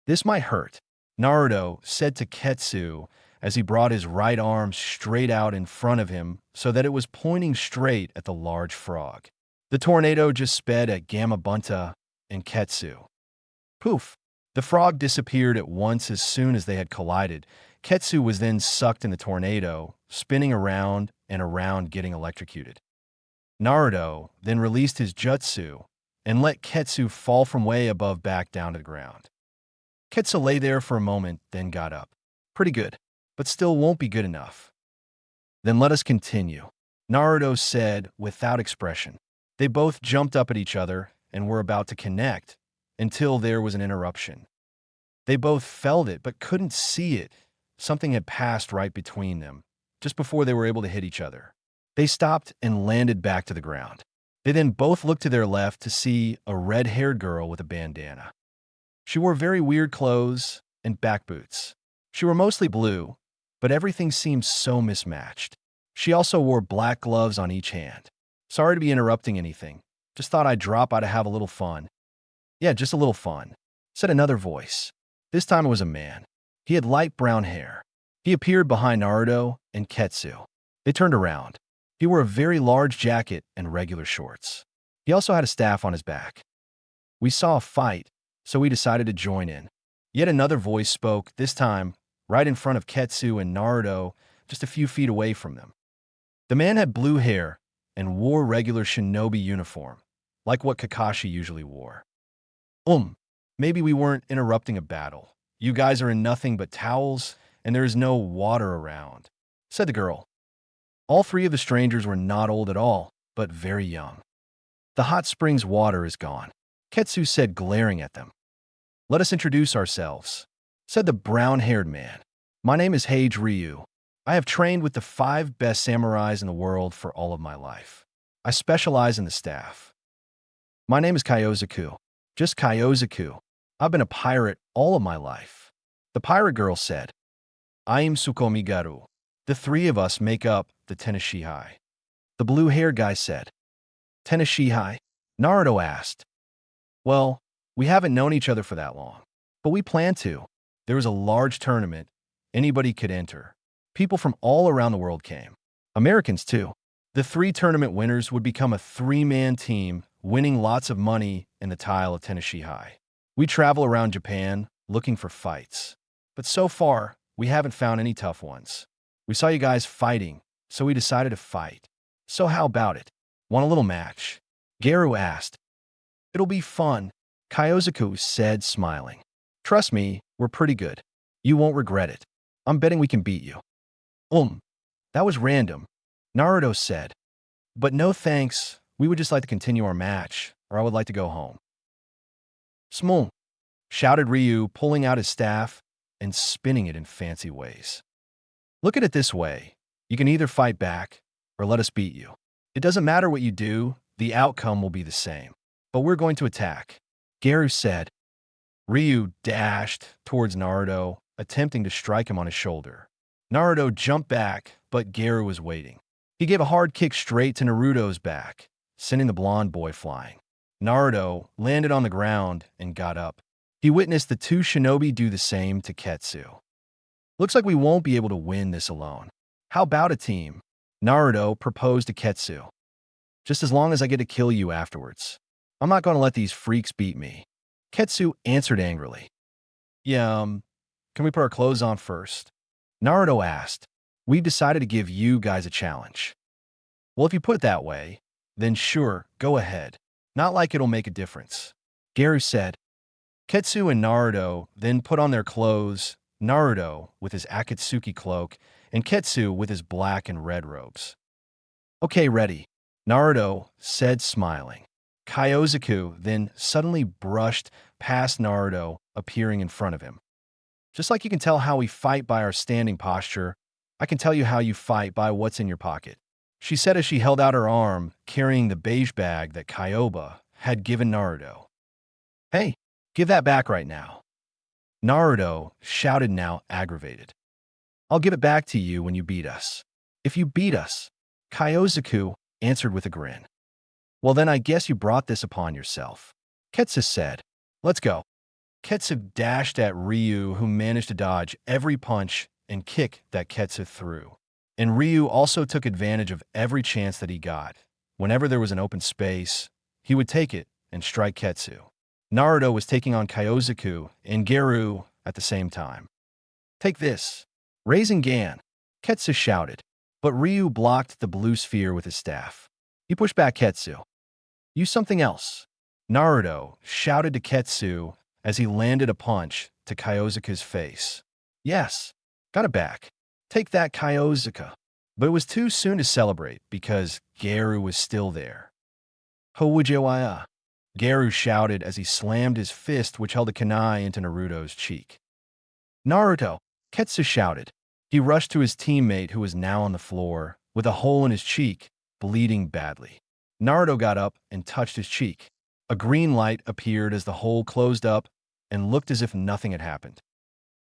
Speaker 1: This might hurt, Naruto said to Ketsu as he brought his right arm straight out in front of him so that it was pointing straight at the large frog. The tornado just sped at Gamma Bunta and Ketsu. Poof! The frog disappeared at once as soon as they had collided. Ketsu was then sucked in the tornado, spinning around and around, getting electrocuted. Naruto then released his jutsu and let Ketsu fall from way above back down to the ground. Ketsu lay there for a moment, then got up. Pretty good, but still won't be good enough. Then let us continue, Naruto said without expression. They both jumped up at each other and were about to connect until there was an interruption. They both felt it but couldn't see it. Something had passed right between them, just before they were able to hit each other. They stopped and landed back to the ground. They then both looked to their left to see a red-haired girl with a bandana. She wore very weird clothes and back boots. She wore mostly blue, but everything seemed so mismatched. She also wore black gloves on each hand. Sorry to be interrupting anything. Just thought I'd drop by to have a little fun. Yeah, just a little fun, said another voice. This time it was a man. He had light brown hair. He appeared behind Naruto and Ketsu. They turned around. He wore a very large jacket and regular shorts. He also had a staff on his back. We saw a fight, so we decided to join in. Yet another voice spoke, this time right in front of Ketsu and Naruto, just a few feet away from them. The man had blue hair and wore regular shinobi uniform, like what Kakashi usually wore. Maybe we weren't interrupting a battle. You guys are in nothing but towels, and there is no water around, said the girl. All three of the strangers were not old at all, but very young. The hot springs water is gone, Ketsu said, glaring at them. Let us introduce ourselves, said the brown-haired man. My name is Heiji Ryu. I have trained with the 5 best samurais in the world for all of my life. I specialize in the staff. My name is Kyozaku. Just Kyozaku. I've been a pirate all of my life. The pirate girl said. I am Tsukumigaru. The 3 of us make up the Tenashihai. The blue-haired guy said. Tenashihai? Naruto asked. Well, we haven't known each other for that long, but we plan to. There was a large tournament. Anybody could enter. People from all around the world came. Americans, too. The 3 tournament winners would become a 3-man team, winning lots of money in the tile of Tenashihai. We travel around Japan looking for fights. But so far, we haven't found any tough ones. We saw you guys fighting, so we decided to fight. So how about it? Want a little match? Garu asked. It'll be fun, Kyozaku said, smiling. Trust me, we're pretty good. You won't regret it. I'm betting we can beat you. That was random, Naruto said. But no thanks, we would just like to continue our match, or I would like to go home. Small, shouted Ryu, pulling out his staff and spinning it in fancy ways. Look at it this way. You can either fight back or let us beat you. It doesn't matter what you do, the outcome will be the same. But we're going to attack, Garu said. Ryu dashed towards Naruto, attempting to strike him on his shoulder. Naruto jumped back, but Garu was waiting. He gave a hard kick straight to Naruto's back, sending the blonde boy flying. Naruto landed on the ground and got up. He witnessed the two shinobi do the same to Ketsu. Looks like we won't be able to win this alone. How about a team? Naruto proposed to Ketsu. Just as long as I get to kill you afterwards. I'm not going to let these freaks beat me. Ketsu answered angrily. Yeah, can we put our clothes on first? Naruto asked. We've decided to give you guys a challenge. Well, if you put it that way, then sure, go ahead. Not like it'll make a difference. Garu said. Ketsu and Naruto then put on their clothes, Naruto with his Akatsuki cloak, and Ketsu with his black and red robes. Okay, ready, Naruto said, smiling. Kyozuku then suddenly brushed past Naruto, appearing in front of him. Just like you can tell how we fight by our standing posture, I can tell you how you fight by what's in your pocket, she said as she held out her arm, carrying the beige bag that Kyoba had given Naruto. Hey, give that back right now. Naruto shouted, now aggravated. I'll give it back to you when you beat us. If you beat us, Kyozuku answered with a grin. Well, then I guess you brought this upon yourself. Ketsu said. Let's go. Ketsu dashed at Ryu, who managed to dodge every punch and kick that Ketsu threw. And Ryu also took advantage of every chance that he got. Whenever there was an open space, he would take it and strike Ketsu. Naruto was taking on Kyozuku and Garu at the same time. Take this. Raising Gan, Ketsu shouted, but Ryu blocked the blue sphere with his staff. He pushed back Ketsu. Use something else. Naruto shouted to Ketsu as he landed a punch to Kyozuka's face. Yes, got it back. Take that, Kyozuka. But it was too soon to celebrate because Garu was still there. Howujewaya, Garu shouted as he slammed his fist which held a kunai into Naruto's cheek. Naruto, Ketsu shouted. He rushed to his teammate who was now on the floor, with a hole in his cheek, bleeding badly. Naruto got up and touched his cheek. A green light appeared as the hole closed up and looked as if nothing had happened.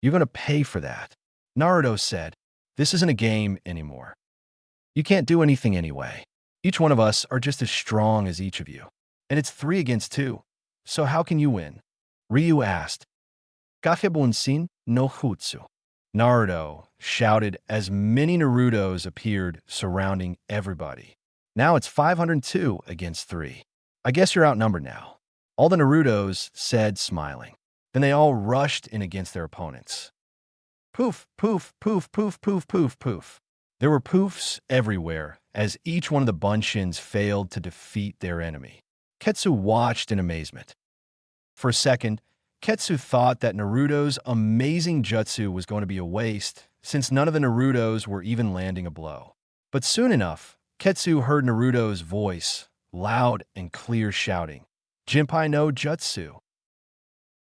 Speaker 1: You're going to pay for that, Naruto said. This isn't a game anymore. You can't do anything anyway. Each one of us are just as strong as each of you. And it's 3 against 2. So how can you win? Ryu asked. Gakebunsin no Jutsu. Naruto shouted as many Narutos appeared surrounding everybody. Now it's 502 against 3. I guess you're outnumbered now. All the Narutos said, smiling. Then they all rushed in against their opponents. Poof, poof, poof, poof, poof, poof, poof. There were poofs everywhere as each one of the Bunshins failed to defeat their enemy. Ketsu watched in amazement. For a second, Ketsu thought that Naruto's amazing jutsu was going to be a waste since none of the Narutos were even landing a blow. But soon enough, Ketsu heard Naruto's voice, loud and clear, shouting, Jinpai no Jutsu.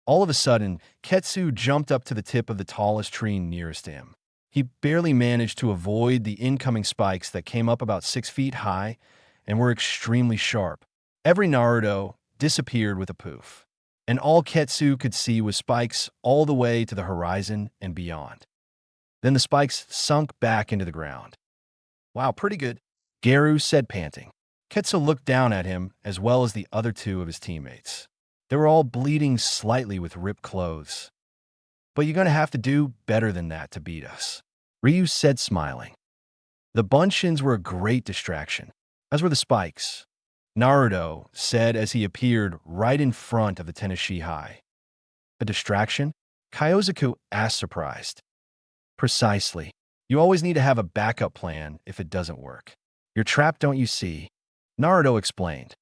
Speaker 1: All of a sudden, Ketsu jumped up to the tip of the tallest tree nearest to him. He barely managed to avoid the incoming spikes that came up about 6 feet high and were extremely sharp. Every Naruto disappeared with a poof, and all Ketsu could see was spikes all the way to the horizon and beyond. Then the spikes sunk back into the ground. Wow, pretty good, Garu said, panting. Ketsu looked down at him as well as the other 2 of his teammates. They were all bleeding slightly with ripped clothes. But you're going to have to do better than that to beat us, Ryu said, smiling. The Bunshins were a great distraction, as were the spikes, Naruto said as he appeared right in front of the Tenshin High. A distraction? Kyozuku asked, surprised. Precisely. You always need to have a backup plan if it doesn't work. You're trapped, don't you see? Naruto explained.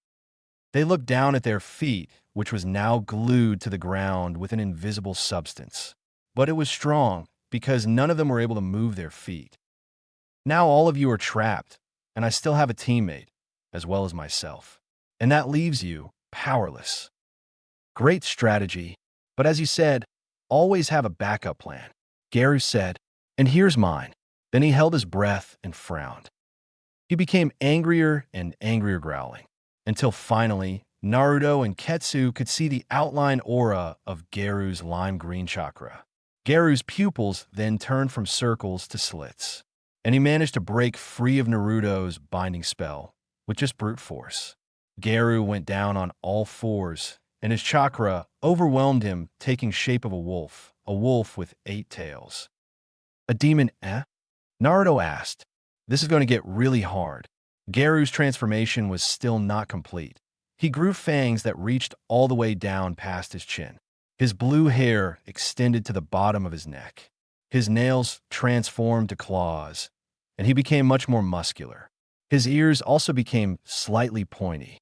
Speaker 1: They looked down at their feet, which was now glued to the ground with an invisible substance. But it was strong, because none of them were able to move their feet. Now all of you are trapped, and I still have a teammate, as well as myself. And that leaves you powerless. Great strategy, but as you said, always have a backup plan, Garu said, and here's mine. Then he held his breath and frowned. He became angrier and angrier, growling, until finally, Naruto and Ketsu could see the outline aura of Garu's lime green chakra. Garu's pupils then turned from circles to slits, and he managed to break free of Naruto's binding spell with just brute force. Garu went down on all fours, and his chakra overwhelmed him, taking shape of a wolf with 8 tails. A demon, eh? Naruto asked. This is going to get really hard. Garu's transformation was still not complete. He grew fangs that reached all the way down past his chin. His blue hair extended to the bottom of his neck. His nails transformed to claws, and he became much more muscular. His ears also became slightly pointy.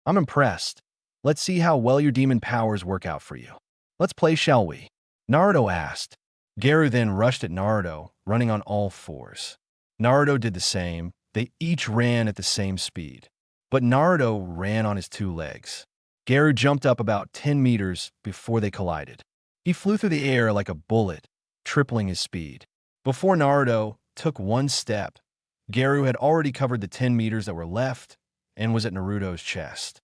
Speaker 1: I'm impressed. Let's see how well your demon powers work out for you. Let's play, shall we? Naruto asked. Garu then rushed at Naruto, running on all fours. Naruto did the same. They each ran at the same speed. But Naruto ran on his 2 legs. Garu jumped up about 10 meters before they collided. He flew through the air like a bullet, tripling his speed. Before Naruto took 1 step, Garu had already covered the 10 meters that were left and was at Naruto's chest.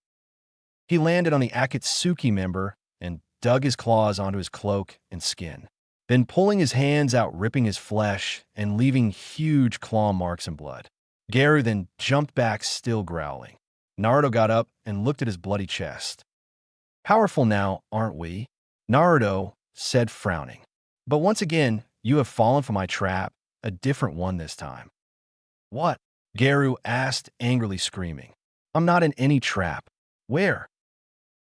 Speaker 1: He landed on the Akatsuki member and dug his claws onto his cloak and skin, then pulling his hands out, ripping his flesh and leaving huge claw marks and blood. Garu then jumped back, still growling. Naruto got up and looked at his bloody chest. Powerful now, aren't we? Naruto said, frowning. But once again, you have fallen for my trap, a different one this time. What? Garu asked, angrily screaming. I'm not in any trap. Where?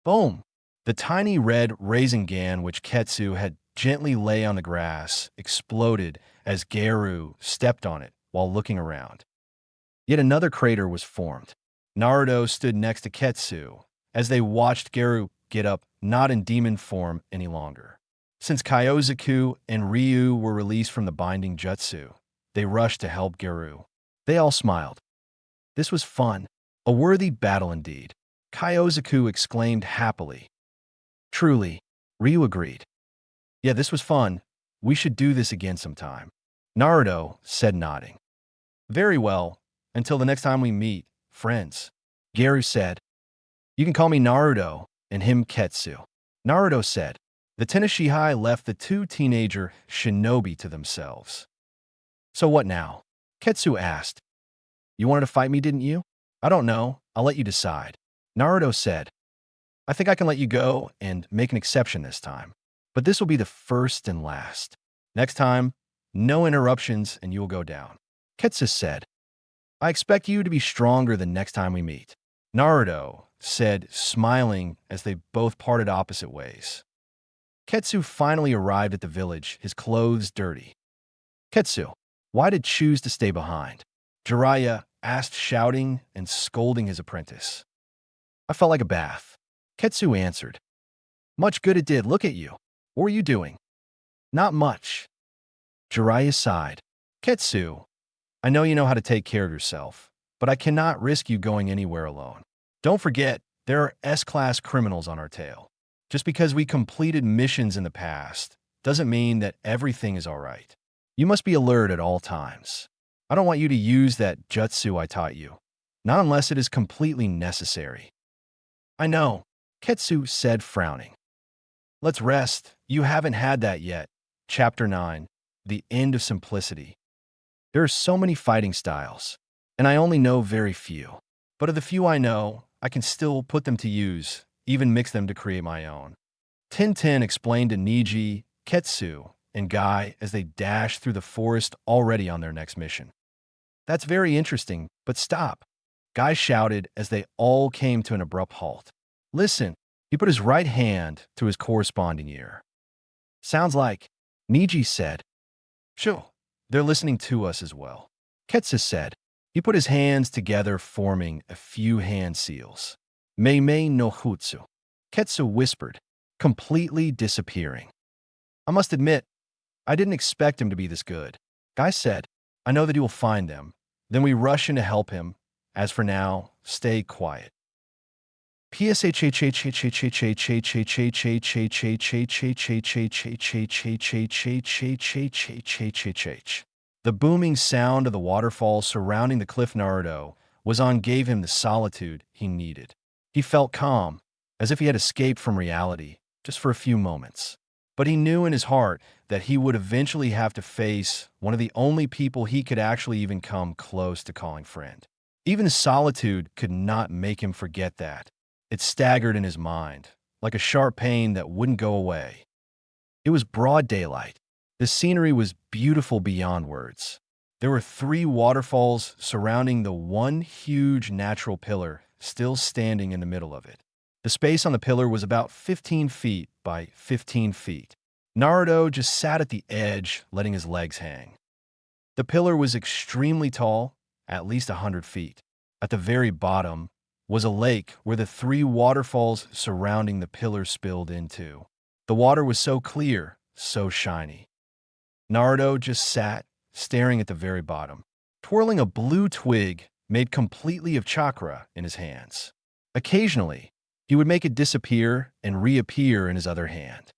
Speaker 1: Boom! The tiny red Rasengan which Ketsu had gently lay on the grass exploded as Garu stepped on it while looking around. Yet another crater was formed. Naruto stood next to Ketsu as they watched Garu get up, not in demon form any longer. Since Kyozuku and Ryu were released from the binding jutsu, they rushed to help Garu. They all smiled. This was fun. A worthy battle indeed. Kyozuku exclaimed happily. Truly, Ryu agreed. Yeah, this was fun. We should do this again sometime. Naruto said, nodding. Very well, until the next time we meet, friends. Garu said. You can call me Naruto, and him Ketsu. Naruto said. The Tenashihai left the 2 teenager shinobi to themselves. So what now? Ketsu asked. You wanted to fight me, didn't you? I don't know. I'll let you decide. Naruto said. I think I can let you go and make an exception this time. But this will be the first and last. Next time, no interruptions and you will go down. Ketsu said. I expect you to be stronger the next time we meet. Naruto said, smiling as they both parted opposite ways. Ketsu finally arrived at the village, his clothes dirty. Ketsu, why did choose to stay behind? Jiraiya asked, shouting and scolding his apprentice. I felt like a bath. Ketsu answered. Much good it did, look at you. What were you doing? Not much. Jiraiya sighed. Ketsu, I know you know how to take care of yourself, but I cannot risk you going anywhere alone. Don't forget, there are S-class criminals on our tail. Just because we completed missions in the past doesn't mean that everything is all right. You must be alert at all times. I don't want you to use that jutsu I taught you, not unless it is completely necessary. I know, Ketsu said, frowning. Let's rest. You haven't had that yet. Chapter 9, The End of Simplicity. There are so many fighting styles, and I only know very few. But of the few I know, I can still put them to use, even mix them to create my own. Tintin explained to Niji, Ketsu, and Guy as they dashed through the forest already on their next mission. That's very interesting, but stop, Guy shouted as they all came to an abrupt halt. Listen, he put his right hand to his corresponding ear. Sounds like, Niji said. Sure, they're listening to us as well. Ketsu said. He put his hands together, forming a few hand seals. Meimei no Jutsu. Ketsu whispered, completely disappearing. I must admit, I didn't expect him to be this good. Guy said, I know that he will find them. Then we rush in to help him. As for now, stay quiet. The booming sound of the waterfall surrounding the cliff Naruto was on gave him the solitude he needed. He felt calm, as if he had escaped from reality, just for a few moments. But he knew in his heart that he would eventually have to face one of the only people he could actually even come close to calling friend. Even his solitude could not make him forget that. It staggered in his mind, like a sharp pain that wouldn't go away. It was broad daylight. The scenery was beautiful beyond words. There were 3 waterfalls surrounding the one huge natural pillar still standing in the middle of it. The space on the pillar was about 15 feet by 15 feet. Naruto just sat at the edge, letting his legs hang. The pillar was extremely tall, at least 100 feet. At the very bottom was a lake where the 3 waterfalls surrounding the pillar spilled into. The water was so clear, so shiny. Naruto just sat, staring at the very bottom, twirling a blue twig made completely of chakra in his hands. Occasionally, he would make it disappear and reappear in his other hand.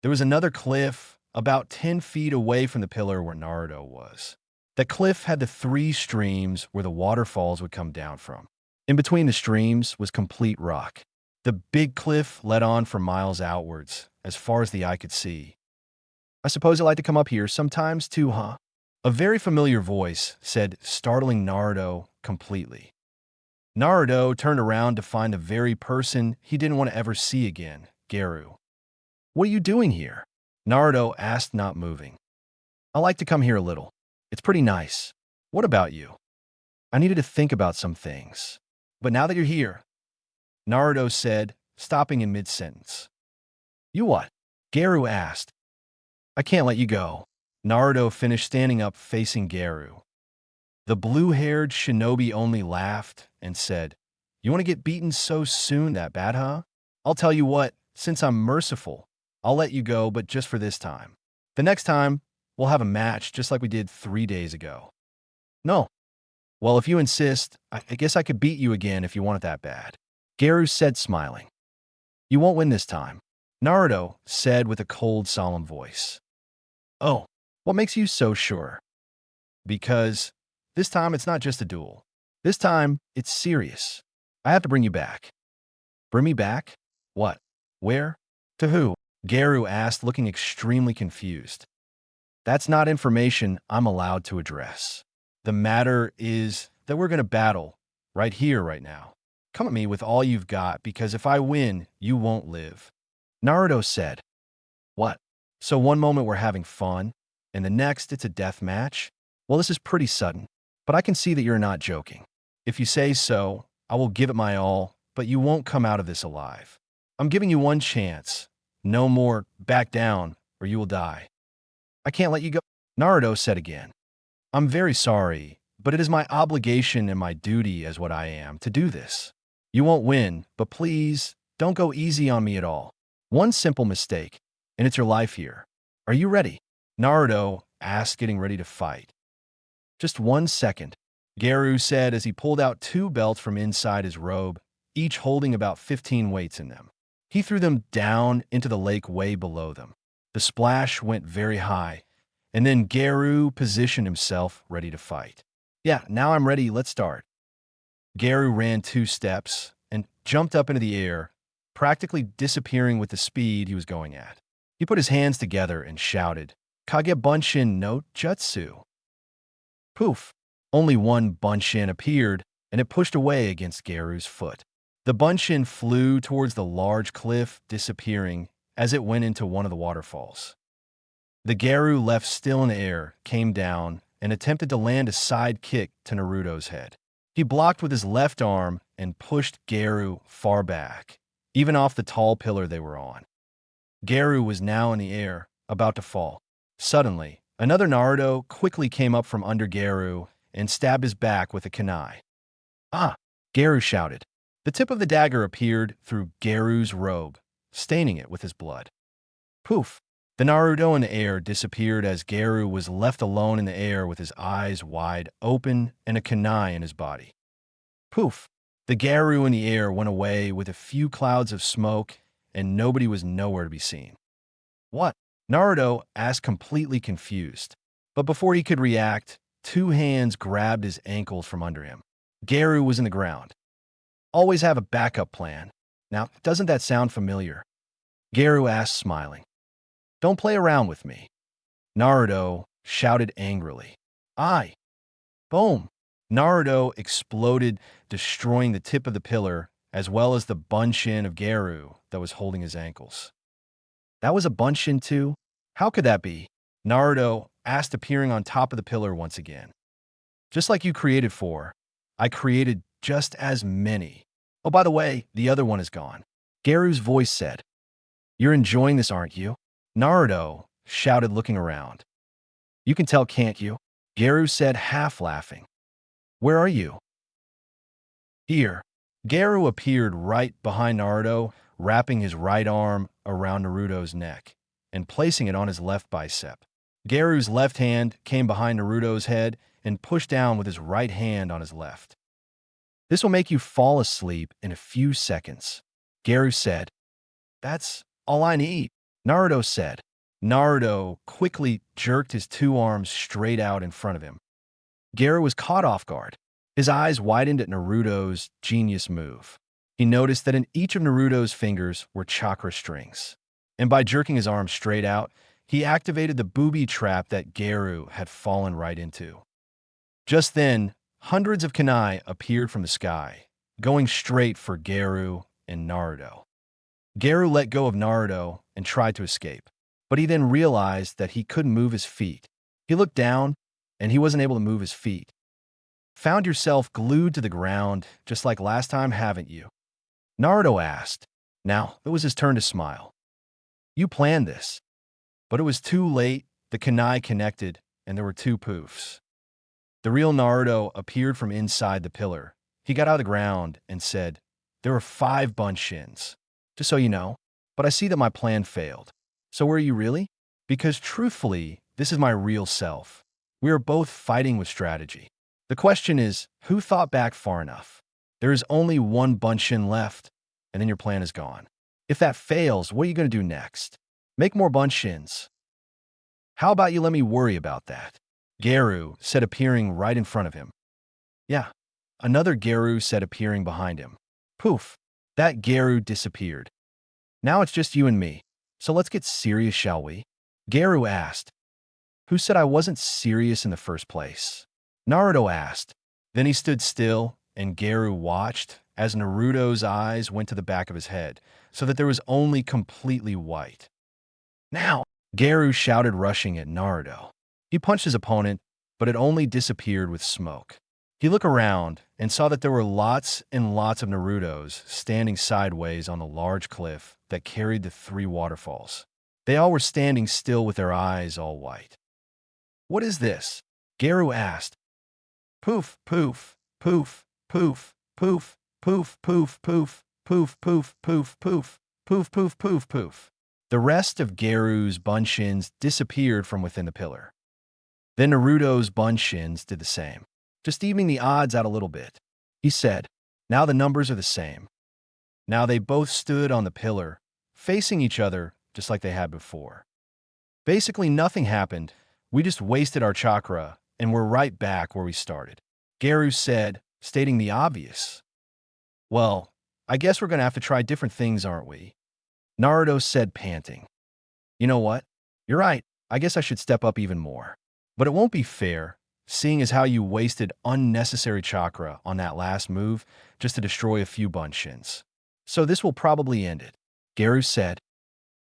Speaker 1: There was another cliff about 10 feet away from the pillar where Naruto was. That cliff had the 3 streams where the waterfalls would come down from. In between the streams was complete rock. The big cliff led on for miles outwards, as far as the eye could see. "I suppose you like to come up here sometimes too, huh?" A very familiar voice said, startling Naruto completely. Naruto turned around to find the very person he didn't want to ever see again, Garu. "What are you doing here?" Naruto asked, not moving. "I like to come here a little. It's pretty nice. What about you?" "I needed to think about some things. But now that you're here," Naruto said, stopping in mid-sentence. "You what?" Garu asked. "I can't let you go." Naruto finished standing up facing Garu. The blue-haired shinobi only laughed and said, "You want to get beaten so soon that bad, huh? I'll tell you what, since I'm merciful, I'll let you go, but just for this time. The next time, we'll have a match just like we did 3 days ago." "No." "Well, if you insist, I guess I could beat you again if you want it that bad," Garu said, smiling. "You won't win this time," Naruto said with a cold, solemn voice. "Oh, what makes you so sure?" "Because this time it's not just a duel. This time, it's serious. I have to bring you back." "Bring me back? What? Where? To who?" Garu asked, looking extremely confused. "That's not information I'm allowed to address. The matter is that we're going to battle, right here, right now. Come at me with all you've got, because if I win, you won't live." Naruto said. "What? So one moment we're having fun, and the next it's a death match? Well, this is pretty sudden, but I can see that you're not joking. If you say so, I will give it my all, but you won't come out of this alive. I'm giving you one chance. No more, back down, or you will die." "I can't let you go," Naruto said again. "I'm very sorry, but it is my obligation and my duty as what I am to do this. You won't win, but please, don't go easy on me at all. One simple mistake, and it's your life here. Are you ready?" Naruto asked, getting ready to fight. "Just 1 second," Garu said as he pulled out 2 belts from inside his robe, each holding about 15 weights in them. He threw them down into the lake way below them. The splash went very high, and then Garu positioned himself ready to fight. "Yeah, now I'm ready. Let's start." Garu ran 2 steps and jumped up into the air, practically disappearing with the speed he was going at. He put his hands together and shouted, "Kage Bunshin no Jutsu." Poof! Only one Bunshin appeared, and it pushed away against Garu's foot. The Bunshin flew towards the large cliff, disappearing as it went into one of the waterfalls. The Garu, left still in the air, came down and attempted to land a side kick to Naruto's head. He blocked with his left arm and pushed Garu far back, even off the tall pillar they were on. Garu was now in the air, about to fall. Suddenly, another Naruto quickly came up from under Garu and stabbed his back with a kunai. "Ah!" Garu shouted. The tip of the dagger appeared through Garu's robe, staining it with his blood. Poof! The Naruto in the air disappeared as Garu was left alone in the air with his eyes wide open and a kunai in his body. Poof! The Garu in the air went away with a few clouds of smoke, and nobody was nowhere to be seen. "What?" Naruto asked, completely confused. But before he could react, 2 hands grabbed his ankles from under him. Garu was in the ground. "Always have a backup plan. Now, doesn't that sound familiar?" Garu asked, smiling. Don't play around with me. Naruto shouted angrily. I. Boom. Naruto exploded, destroying the tip of the pillar as well as the bunshin of Geru that was holding his ankles. That was a bunshin too? How could that be? Naruto asked, appearing on top of the pillar once again. Just like you created four, I created just as many. Oh, by the way, the other one is gone. Geru's voice said. You're enjoying this, aren't you? Naruto shouted, looking around. You can tell, can't you? Geru said, half laughing. Where are you? Here. Geru appeared right behind Naruto, wrapping his right arm around Naruto's neck and placing it on his left bicep. Geru's left hand came behind Naruto's head and pushed down with his right hand on his left. This will make you fall asleep in a few seconds, Geru said. That's all I need, Naruto said. Naruto quickly jerked his two arms straight out in front of him. Geru was caught off guard. His eyes widened at Naruto's genius move. He noticed that in each of Naruto's fingers were chakra strings. And by jerking his arm straight out, he activated the booby trap that Geru had fallen right into. Just then, hundreds of kunai appeared from the sky, going straight for Geru and Naruto. Geru let go of Naruto and tried to escape, but he then realized that he couldn't move his feet. He looked down, and he wasn't able to move his feet. Found yourself glued to the ground, just like last time, haven't you? Naruto asked. Now, it was his turn to smile. You planned this. But it was too late, the kunai connected, and there were two poofs. The real Naruto appeared from inside the pillar. He got out of the ground and said, there were 5 bunshins. Just so you know, but I see that my plan failed. So were you really? Because truthfully, this is my real self. We are both fighting with strategy. The question is, who thought back far enough? There is only one bunshin left, and then your plan is gone. If that fails, what are you going to do next? Make more bunshins. How about you let me worry about that? Geru said, appearing right in front of him. Yeah, another Geru said, appearing behind him. Poof, that Geru disappeared. Now it's just you and me, so let's get serious, shall we? Geru asked. Who said I wasn't serious in the first place? Naruto asked. Then he stood still, and Geru watched as Naruto's eyes went to the back of his head, so that there was only completely white. Now, Geru shouted, rushing at Naruto. He punched his opponent, but it only disappeared with smoke. He looked around and saw that there were lots and lots of Narutos standing sideways on the large cliff that carried the 3 waterfalls. They all were standing still with their eyes all white. What is this? Geru asked. Poof, poof, poof, poof, poof, poof, poof, poof, poof, poof, poof, poof, poof, poof, poof, poof. The rest of Geru's bunshins disappeared from within the pillar. Then Naruto's bunshins did the same, just evening the odds out a little bit. He said, now the numbers are the same. Now they both stood on the pillar, facing each other just like they had before. Basically nothing happened. We just wasted our chakra, and we're right back where we started. Geru said, stating the obvious. Well, I guess we're going to have to try different things, aren't we? Naruto said, panting. You know what? You're right. I guess I should step up even more. But it won't be fair, seeing as how you wasted unnecessary chakra on that last move just to destroy a few bunshins. So this will probably end it, Geru said.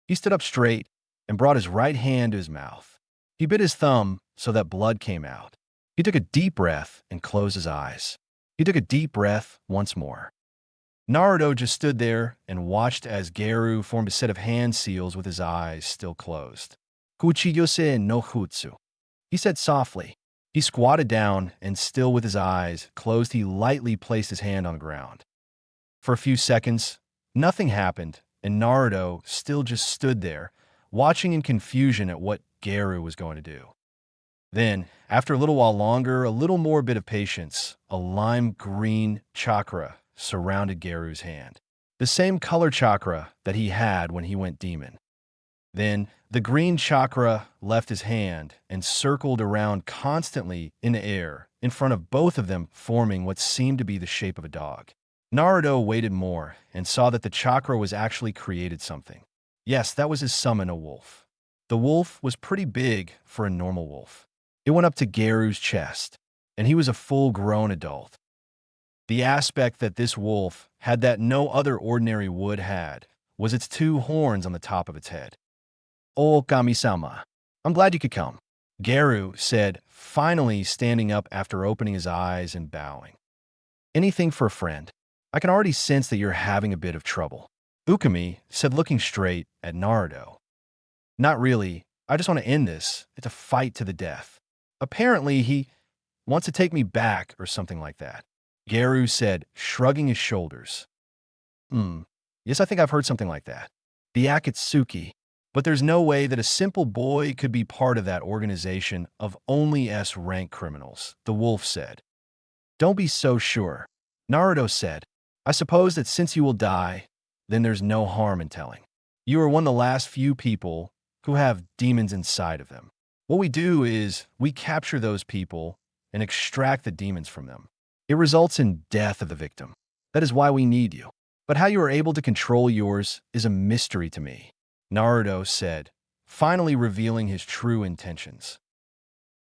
Speaker 1: He stood up straight and brought his right hand to his mouth. He bit his thumb so that blood came out. He took a deep breath and closed his eyes. He took a deep breath once more. Naruto just stood there and watched as Geru formed a set of hand seals with his eyes still closed. Kuchiyose no Jutsu, he said softly. He squatted down and still with his eyes closed, he lightly placed his hand on the ground. For a few seconds, nothing happened, and Naruto still just stood there, watching in confusion at what Geru was going to do. Then, after a little while longer, a little more bit of patience, a lime green chakra surrounded Geru's hand. The same color chakra that he had when he went demon. Then, the green chakra left his hand and circled around constantly in the air, in front of both of them, forming what seemed to be the shape of a dog. Naruto waited more and saw that the chakra was actually created something. Yes, that was his summon, a wolf. The wolf was pretty big for a normal wolf. It went up to Garu's chest, and he was a full-grown adult. The aspect that this wolf had that no other ordinary wood had was its two horns on the top of its head. "Oh, Kami-sama, I'm glad you could come," Garu said, finally standing up after opening his eyes and bowing. "Anything for a friend. I can already sense that you're having a bit of trouble," Ukami said, looking straight at Naruto. "Not really. I just want to end this. It's a fight to the death. Apparently, he wants to take me back or something like that," Garu said, shrugging his shoulders. Yes, I think I've heard something like that. The Akatsuki. But there's no way that a simple boy could be part of that organization of only S-rank criminals," the wolf said. "Don't be so sure," Naruto said. "I suppose that since you will die, then there's no harm in telling. You are one of the last few people who have demons inside of them. What we do is we capture those people and extract the demons from them. It results in death of the victim. That is why we need you. But how you are able to control yours is a mystery to me," Naruto said, finally revealing his true intentions.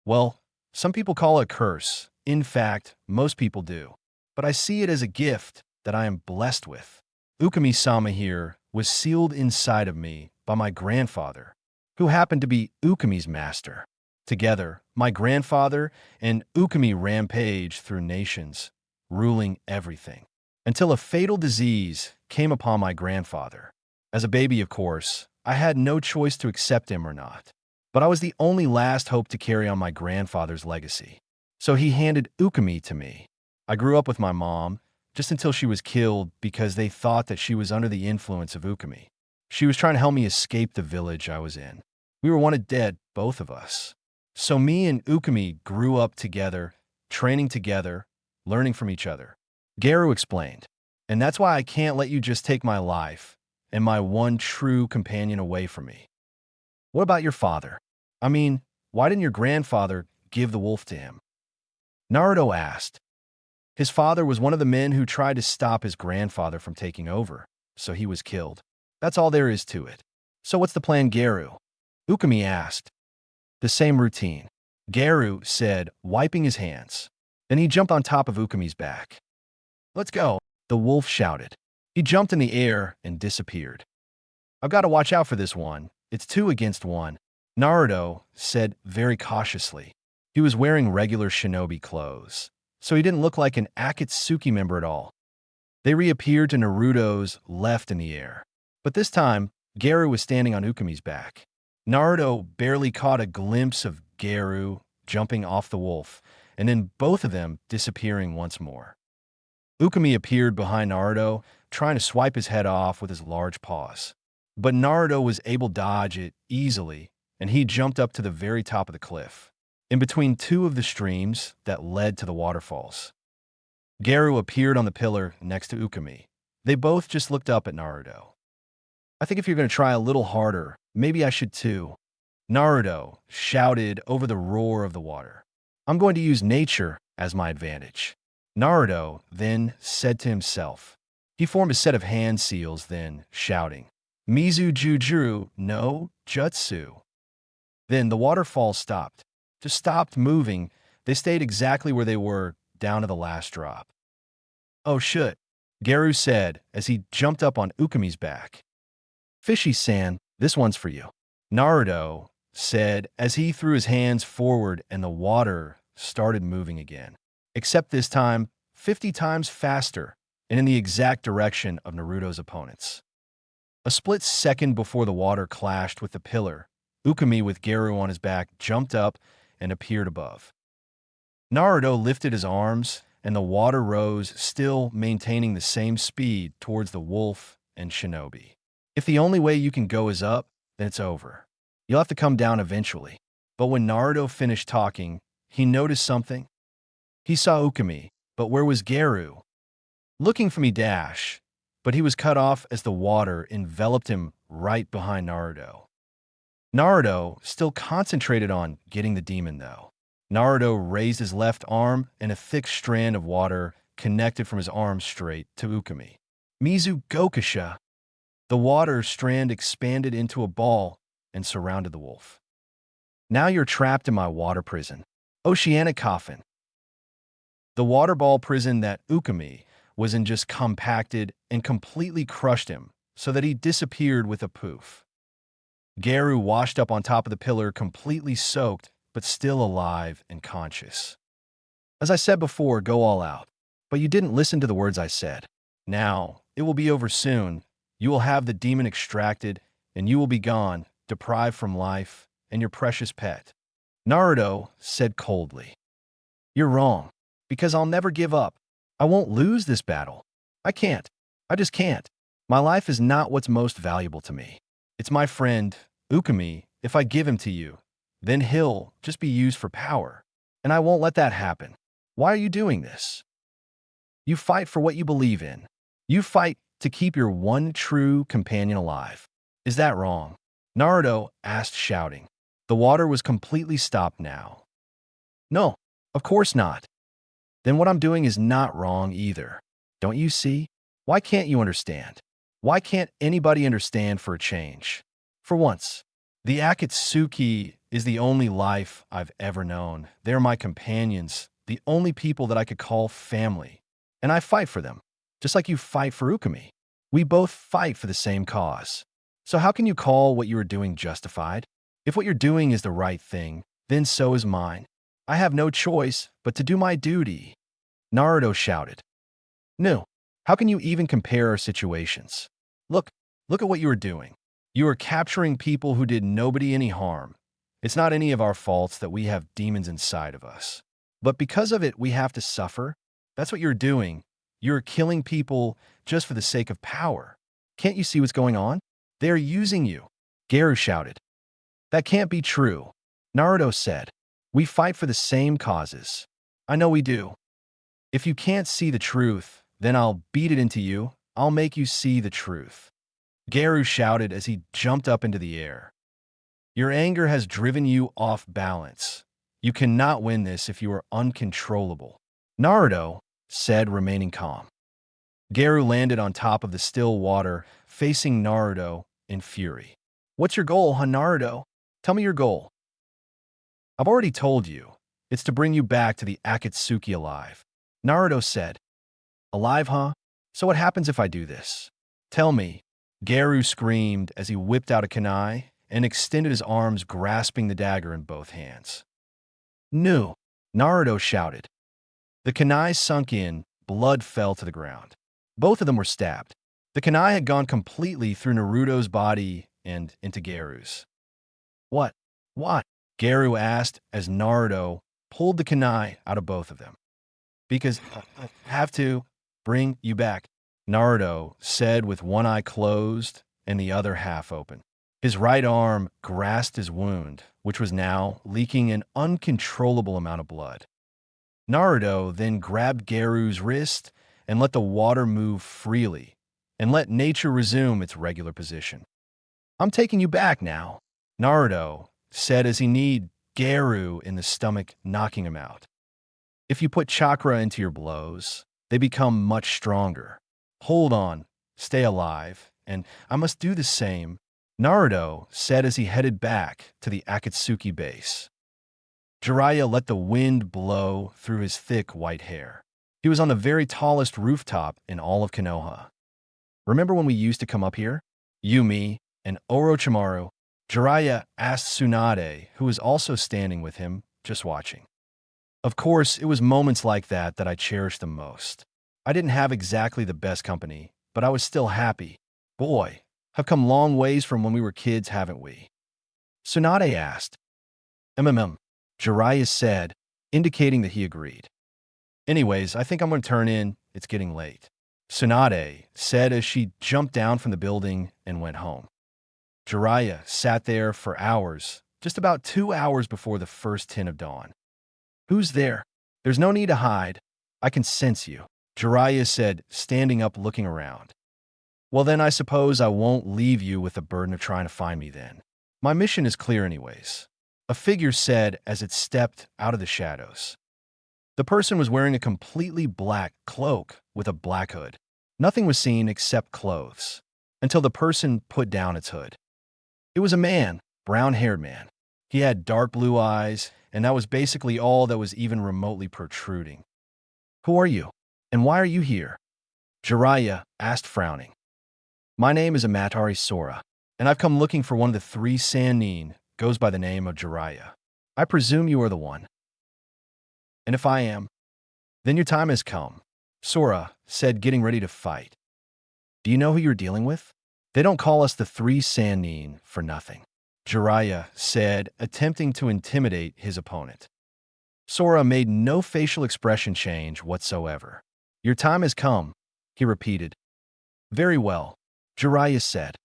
Speaker 1: "Well, some people call it a curse. In fact, most people do. But I see it as a gift that I am blessed with. Ukami-sama here was sealed inside of me by my grandfather, who happened to be Ukami's master. Together, my grandfather and Ukami rampaged through nations, ruling everything, until a fatal disease came upon my grandfather. As a baby, of course, I had no choice to accept him or not. But I was the only last hope to carry on my grandfather's legacy. So he handed Ukami to me. I grew up with my mom, just until she was killed because they thought that she was under the influence of Ukami. She was trying to help me escape the village I was in. We were wanted dead, both of us. So me and Ukami grew up together, training together, learning from each other," Garu explained. "And that's why I can't let you just take my life and my one true companion away from me." "What about your father? I mean, why didn't your grandfather give the wolf to him?" Naruto asked. "His father was one of the men who tried to stop his grandfather from taking over, so he was killed. That's all there is to it." "So what's the plan, Garu?" Ukami asked. "The same routine," Garu said, wiping his hands. Then he jumped on top of Ukami's back. "Let's go," the wolf shouted. He jumped in the air and disappeared. "I've got to watch out for this one. It's 2 against 1, Naruto said very cautiously. He was wearing regular shinobi clothes, so he didn't look like an Akatsuki member at all. They reappeared to Naruto's left in the air. But this time, Garu was standing on Ukami's back. Naruto barely caught a glimpse of Garu jumping off the wolf, and then both of them disappearing once more. Ukami appeared behind Naruto, trying to swipe his head off with his large paws. But Naruto was able to dodge it easily, and he jumped up to the very top of the cliff, in between 2 of the streams that led to the waterfalls. Garu appeared on the pillar next to Ukami. They both just looked up at Naruto. "I think if you're going to try a little harder, maybe I should too," Naruto shouted over the roar of the water. "I'm going to use nature as my advantage," Naruto then said to himself. He formed a set of hand seals, then shouting, "Mizu Jujuru no Jutsu." Then the waterfall stopped. Just stopped moving. They stayed exactly where they were, down to the last drop. "Oh shit," Garu said as he jumped up on Ukami's back. "Fishy-san, this one's for you," Naruto said as he threw his hands forward and the water started moving again. Except this time, 50 times faster and in the exact direction of Naruto's opponents. A split second before the water clashed with the pillar, Ukami with Garu on his back jumped up and appeared above. Naruto lifted his arms, and the water rose, still maintaining the same speed towards the wolf and shinobi. If the only way you can go is up, then it's over. You'll have to come down eventually. But when Naruto finished talking, he noticed something. He saw Ukami, but where was Garu? Looking for me dash, but he was cut off as the water enveloped him right behind Naruto. Naruto still concentrated on getting the demon, though. Naruto raised his left arm, and a thick strand of water connected from his arm straight to Ukami. Mizu Gokasha. The water strand expanded into a ball, and surrounded the wolf. Now you're trapped in my water prison. Oceanic coffin. The water ball prison that Ukami was in just compacted and completely crushed him so that he disappeared with a poof. Garu washed up on top of the pillar, completely soaked, but still alive and conscious. As I said before, go all out. But you didn't listen to the words I said. Now, it will be over soon. You will have the demon extracted, and you will be gone, deprived from life and your precious pet. Naruto said coldly. You're wrong, because I'll never give up. I won't lose this battle. I can't. I just can't. My life is not what's most valuable to me. It's my friend, Ukami. If I give him to you, then he'll just be used for power. And I won't let that happen. Why are you doing this? You fight for what you believe in. You fight to keep your one true companion alive. Is that wrong? Naruto asked, shouting. The water was completely stopped now. No, of course not. Then what I'm doing is not wrong either. Don't you see? Why can't you understand? Why can't anybody understand for a change? For once, the Akatsuki is the only life I've ever known. They're my companions, the only people that I could call family. And I fight for them, just like you fight for Ukami. We both fight for the same cause. So how can you call what you are doing justified? If what you're doing is the right thing, then so is mine. I have no choice but to do my duty. Naruto shouted. No, how can you even compare our situations? Look at what you are doing. You are capturing people who did nobody any harm. It's not any of our faults that we have demons inside of us. But because of it, we have to suffer. That's what you're doing. You're killing people just for the sake of power. Can't you see what's going on? They are using you. Garu shouted. That can't be true. Naruto said. We fight for the same causes. I know we do. If you can't see the truth, then I'll beat it into you. I'll make you see the truth. Garu shouted as he jumped up into the air. Your anger has driven you off balance. You cannot win this if you are uncontrollable. Naruto said, remaining calm. Garu landed on top of the still water, facing Naruto in fury. What's your goal, huh, Naruto? Tell me your goal. I've already told you. It's to bring you back to the Akatsuki alive. Naruto said. Alive, huh? So what happens if I do this? Tell me. Garu screamed as he whipped out a kunai and extended his arms, grasping the dagger in both hands. No, Naruto shouted. The kunai sunk in, blood fell to the ground. Both of them were stabbed. The kunai had gone completely through Naruto's body and into Garu's. What? What? Garu asked as Naruto pulled the kunai out of both of them. Because I have to bring you back, Naruto said with one eye closed and the other half open. His right arm grasped his wound, which was now leaking an uncontrollable amount of blood. Naruto then grabbed Garu's wrist and let the water move freely and let nature resume its regular position. I'm taking you back now, Naruto said as he kneed Garu in the stomach, knocking him out. If you put chakra into your blows, they become much stronger. Hold on, stay alive, and I must do the same, Naruto said as he headed back to the Akatsuki base. Jiraiya let the wind blow through his thick white hair. He was on the very tallest rooftop in all of Konoha. Remember when we used to come up here? You, me, and Orochimaru. Jiraiya asked Tsunade, who was also standing with him, just watching. Of course, it was moments like that that I cherished the most. I didn't have exactly the best company, but I was still happy. Boy, have come long ways from when we were kids, haven't we? Tsunade asked. Jiraiya said, indicating that he agreed. Anyways, I think I'm going to turn in. It's getting late. Tsunade said as she jumped down from the building and went home. Jiraiya sat there for hours, just about 2 hours before the first tint of dawn. Who's there? There's no need to hide. I can sense you, Jiraiya said, standing up looking around. Well then I suppose I won't leave you with the burden of trying to find me then. My mission is clear anyways, a figure said as it stepped out of the shadows. The person was wearing a completely black cloak with a black hood. Nothing was seen except clothes, until the person put down its hood. It was a man, brown-haired man. He had dark blue eyes, and that was basically all that was even remotely protruding. "Who are you? And why are you here?" Jiraiya asked, frowning. "My name is Amatari Sora, and I've come looking for one of the three Sannin, goes by the name of Jiraiya. I presume you are the one. And if I am, then your time has come," Sora said, getting ready to fight. "Do you know who you're dealing with? They don't call us the three Sannin for nothing," Jiraiya said, attempting to intimidate his opponent. Sora made no facial expression change whatsoever. "Your time has come," he repeated. "Very well," Jiraiya said.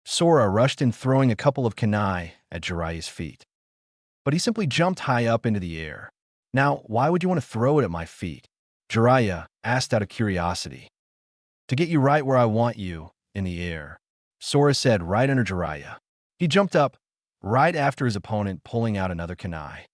Speaker 1: Sora rushed in, throwing a couple of kunai at Jiraiya's feet. But he simply jumped high up into the air. "Now, why would you want to throw it at my feet?" Jiraiya asked out of curiosity. "To get you right where I want you, in the air," Sora said, right under Jiraiya. He jumped up right after his opponent, pulling out another kunai.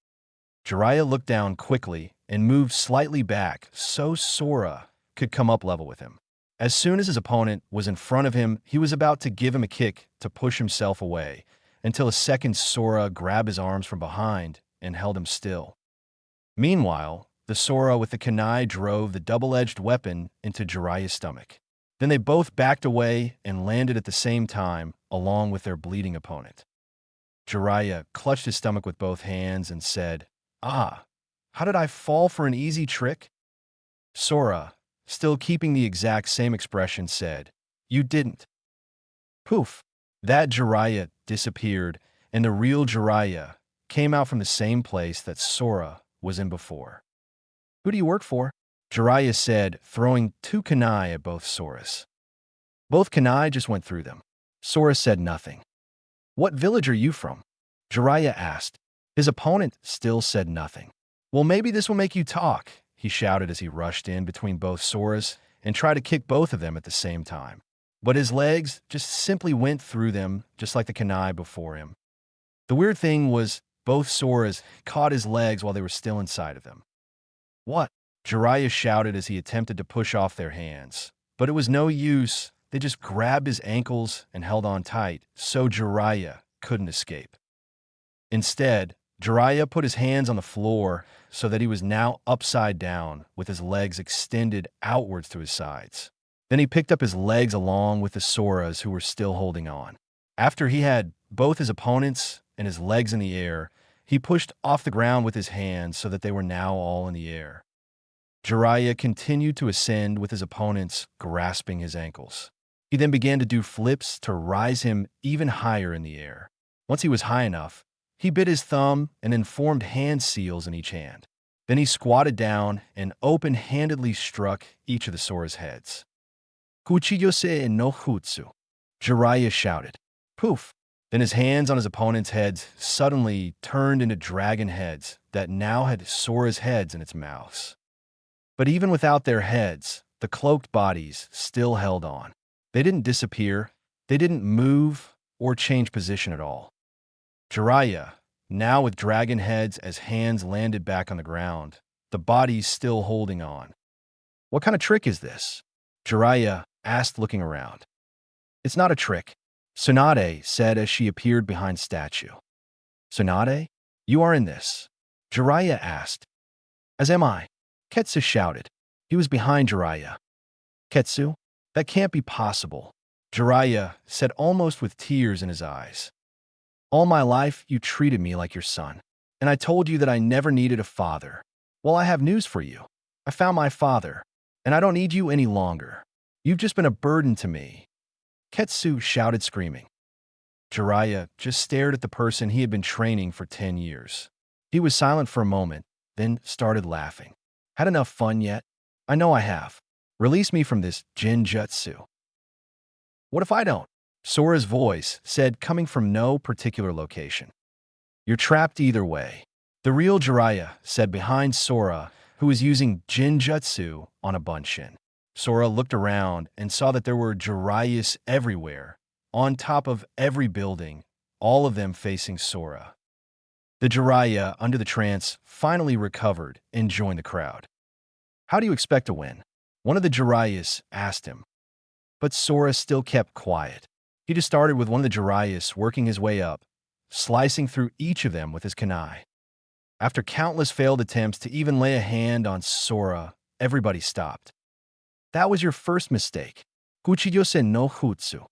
Speaker 1: Jiraiya looked down quickly and moved slightly back so Sora could come up level with him. As soon as his opponent was in front of him, he was about to give him a kick to push himself away, until a second Sora grabbed his arms from behind and held him still. Meanwhile, the Sora with the kunai drove the double-edged weapon into Jiraiya's stomach. Then they both backed away and landed at the same time, along with their bleeding opponent. Jiraiya clutched his stomach with both hands and said, "Ah, how did I fall for an easy trick?" Sora, still keeping the exact same expression, said, "You didn't." Poof! That Jiraiya disappeared, and the real Jiraiya came out from the same place that Sora was in before. "Who do you work for?" Jiraiya said, throwing two kunai at both Soras. Both kunai just went through them. Sora said nothing. "What village are you from?" Jiraiya asked. His opponent still said nothing. "Well, maybe this will make you talk," he shouted as he rushed in between both Soras and tried to kick both of them at the same time. But his legs just simply went through them, just like the kunai before him. The weird thing was, both Soras caught his legs while they were still inside of them. "What?" Jiraiya shouted as he attempted to push off their hands. But it was no use. They just grabbed his ankles and held on tight, so Jiraiya couldn't escape. Instead, Jiraiya put his hands on the floor so that he was now upside down with his legs extended outwards to his sides. Then he picked up his legs along with the Soras who were still holding on. After he had both his opponents and his legs in the air, he pushed off the ground with his hands so that they were now all in the air. Jiraiya continued to ascend with his opponents grasping his ankles. He then began to do flips to rise him even higher in the air. Once he was high enough, he bit his thumb and then formed hand seals in each hand. Then he squatted down and open-handedly struck each of the Sora's heads. "Kuchiyose no Jutsu," Jiraiya shouted. Poof! Then his hands on his opponent's heads suddenly turned into dragon heads that now had Sora's heads in its mouths. But even without their heads, the cloaked bodies still held on. They didn't disappear, they didn't move or change position at all. Jiraiya, now with dragon heads as hands landed back on the ground, the bodies still holding on. "What kind of trick is this?" Jiraiya asked, looking around. "It's not a trick," Tsunade said as she appeared behind statue. "Tsunade, you are in this?" Jiraiya asked. "As am I," Ketsu shouted. He was behind Jiraiya. "Ketsu, that can't be possible," Jiraiya said, almost with tears in his eyes. "All my life, you treated me like your son, and I told you that I never needed a father. Well, I have news for you. I found my father, and I don't need you any longer. You've just been a burden to me," Ketsu shouted, screaming. Jiraiya just stared at the person he had been training for 10 years. He was silent for a moment, then started laughing. "Had enough fun yet? I know I have. Release me from this Jinjutsu." "What if I don't?" Sora's voice said, coming from no particular location. "You're trapped either way," the real Jiraiya said behind Sora, who was using Jinjutsu on a Bunshin. Sora looked around and saw that there were Jiraiyas everywhere, on top of every building, all of them facing Sora. The Jiraiya, under the trance, finally recovered and joined the crowd. "How do you expect to win?" one of the Jiraiyas asked him. But Sora still kept quiet. He just started with one of the Jiraiyas working his way up, slicing through each of them with his kunai. After countless failed attempts to even lay a hand on Sora, everybody stopped. That was your first mistake. Kuchiyose no Hutsu.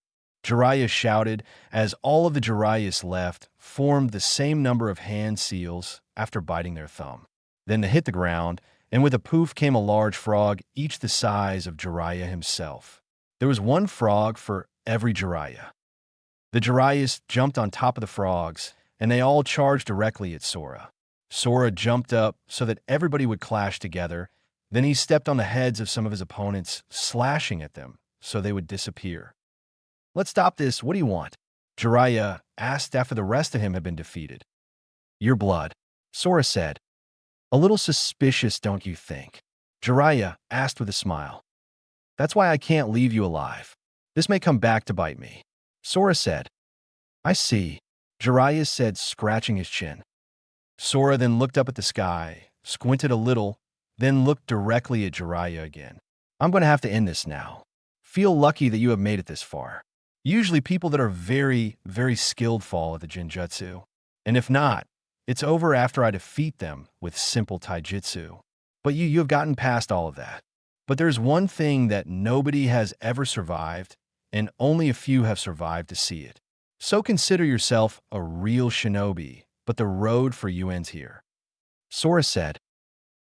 Speaker 1: Jiraiya shouted as all of the Jiraiyas left formed the same number of hand seals after biting their thumb. Then they hit the ground, and with a poof came a large frog, each the size of Jiraiya himself. There was one frog for every Jiraiya. The Jiraiyas jumped on top of the frogs, and they all charged directly at Sora. Sora jumped up so that everybody would clash together. Then he stepped on the heads of some of his opponents, slashing at them so they would disappear. "Let's stop this. What do you want?" Jiraiya asked after the rest of him had been defeated. "Your blood," Sora said. "A little suspicious, don't you think?" Jiraiya asked with a smile. "That's why I can't leave you alive. This may come back to bite me," Sora said. "I see," Jiraiya said, scratching his chin. Sora then looked up at the sky, squinted a little, then looked directly at Jiraiya again. "I'm going to have to end this now. Feel lucky that you have made it this far. Usually people that are very, very skilled fall at the Genjutsu. And if not, it's over after I defeat them with simple taijutsu. But you have gotten past all of that. But there's one thing that nobody has ever survived, and only a few have survived to see it. So consider yourself a real shinobi, but the road for you ends here," Sora said.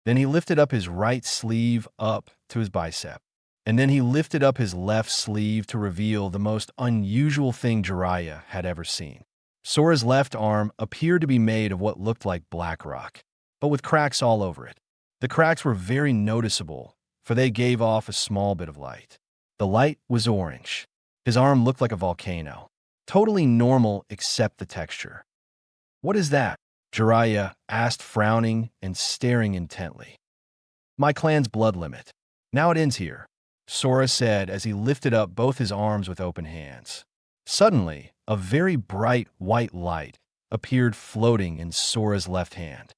Speaker 1: Then he lifted up his right sleeve up to his bicep. And then he lifted up his left sleeve to reveal the most unusual thing Jiraiya had ever seen. Sora's left arm appeared to be made of what looked like black rock, but with cracks all over it. The cracks were very noticeable, for they gave off a small bit of light. The light was orange. His arm looked like a volcano. Totally normal except the texture. "What is that?" Jiraiya asked, frowning and staring intently. "My clan's blood limit. Now it ends here," Sora said as he lifted up both his arms with open hands. Suddenly, a very bright white light appeared floating in Sora's left hand.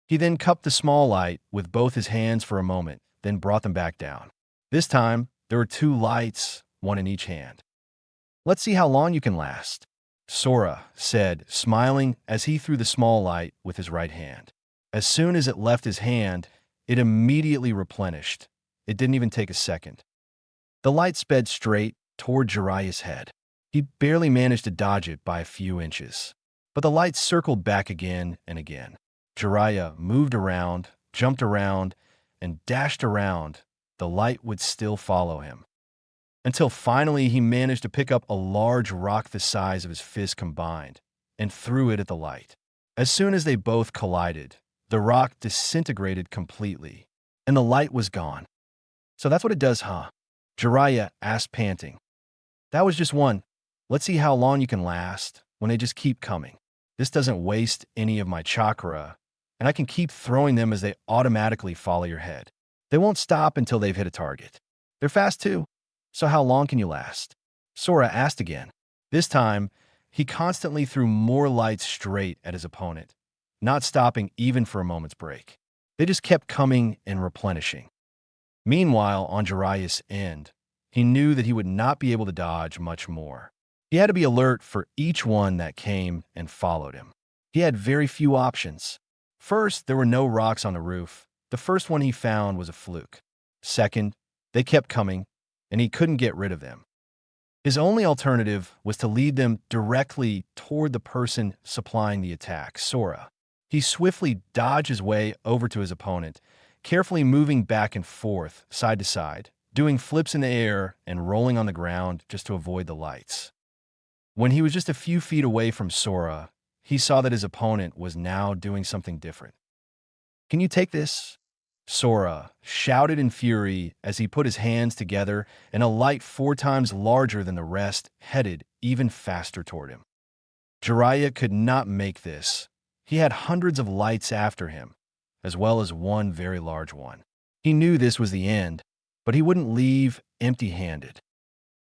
Speaker 1: He then cupped the small light with both his hands for a moment, then brought them back down. This time, there were two lights, one in each hand. "Let's see how long you can last," Sora said, smiling as he threw the small light with his right hand. As soon as it left his hand, it immediately replenished. It didn't even take a second. The light sped straight toward Jiraiya's head. He barely managed to dodge it by a few inches. But the light circled back again and again. Jiraiya moved around, jumped around, and dashed around. The light would still follow him. Until finally he managed to pick up a large rock the size of his fist combined and threw it at the light. As soon as they both collided, the rock disintegrated completely, and the light was gone. "So that's what it does, huh?" Jiraiya asked, panting. "That was just one. Let's see how long you can last when they just keep coming. This doesn't waste any of my chakra, and I can keep throwing them as they automatically follow your head. They won't stop until they've hit a target. They're fast too. So how long can you last?" Sora asked again. This time, he constantly threw more lights straight at his opponent, not stopping even for a moment's break. They just kept coming and replenishing. Meanwhile, on Jiraiya's end, he knew that he would not be able to dodge much more. He had to be alert for each one that came and followed him. He had very few options. First, there were no rocks on the roof. The first one he found was a fluke. Second, they kept coming, and he couldn't get rid of them. His only alternative was to lead them directly toward the person supplying the attack, Sora. He swiftly dodged his way over to his opponent, carefully moving back and forth, side to side, doing flips in the air and rolling on the ground just to avoid the lights. When he was just a few feet away from Sora, he saw that his opponent was now doing something different. "Can you take this?" Sora shouted in fury as he put his hands together, and a light 4 times larger than the rest headed even faster toward him. Jiraiya could not make this. He had hundreds of lights after him, as well as one very large one. He knew this was the end, but he wouldn't leave empty-handed.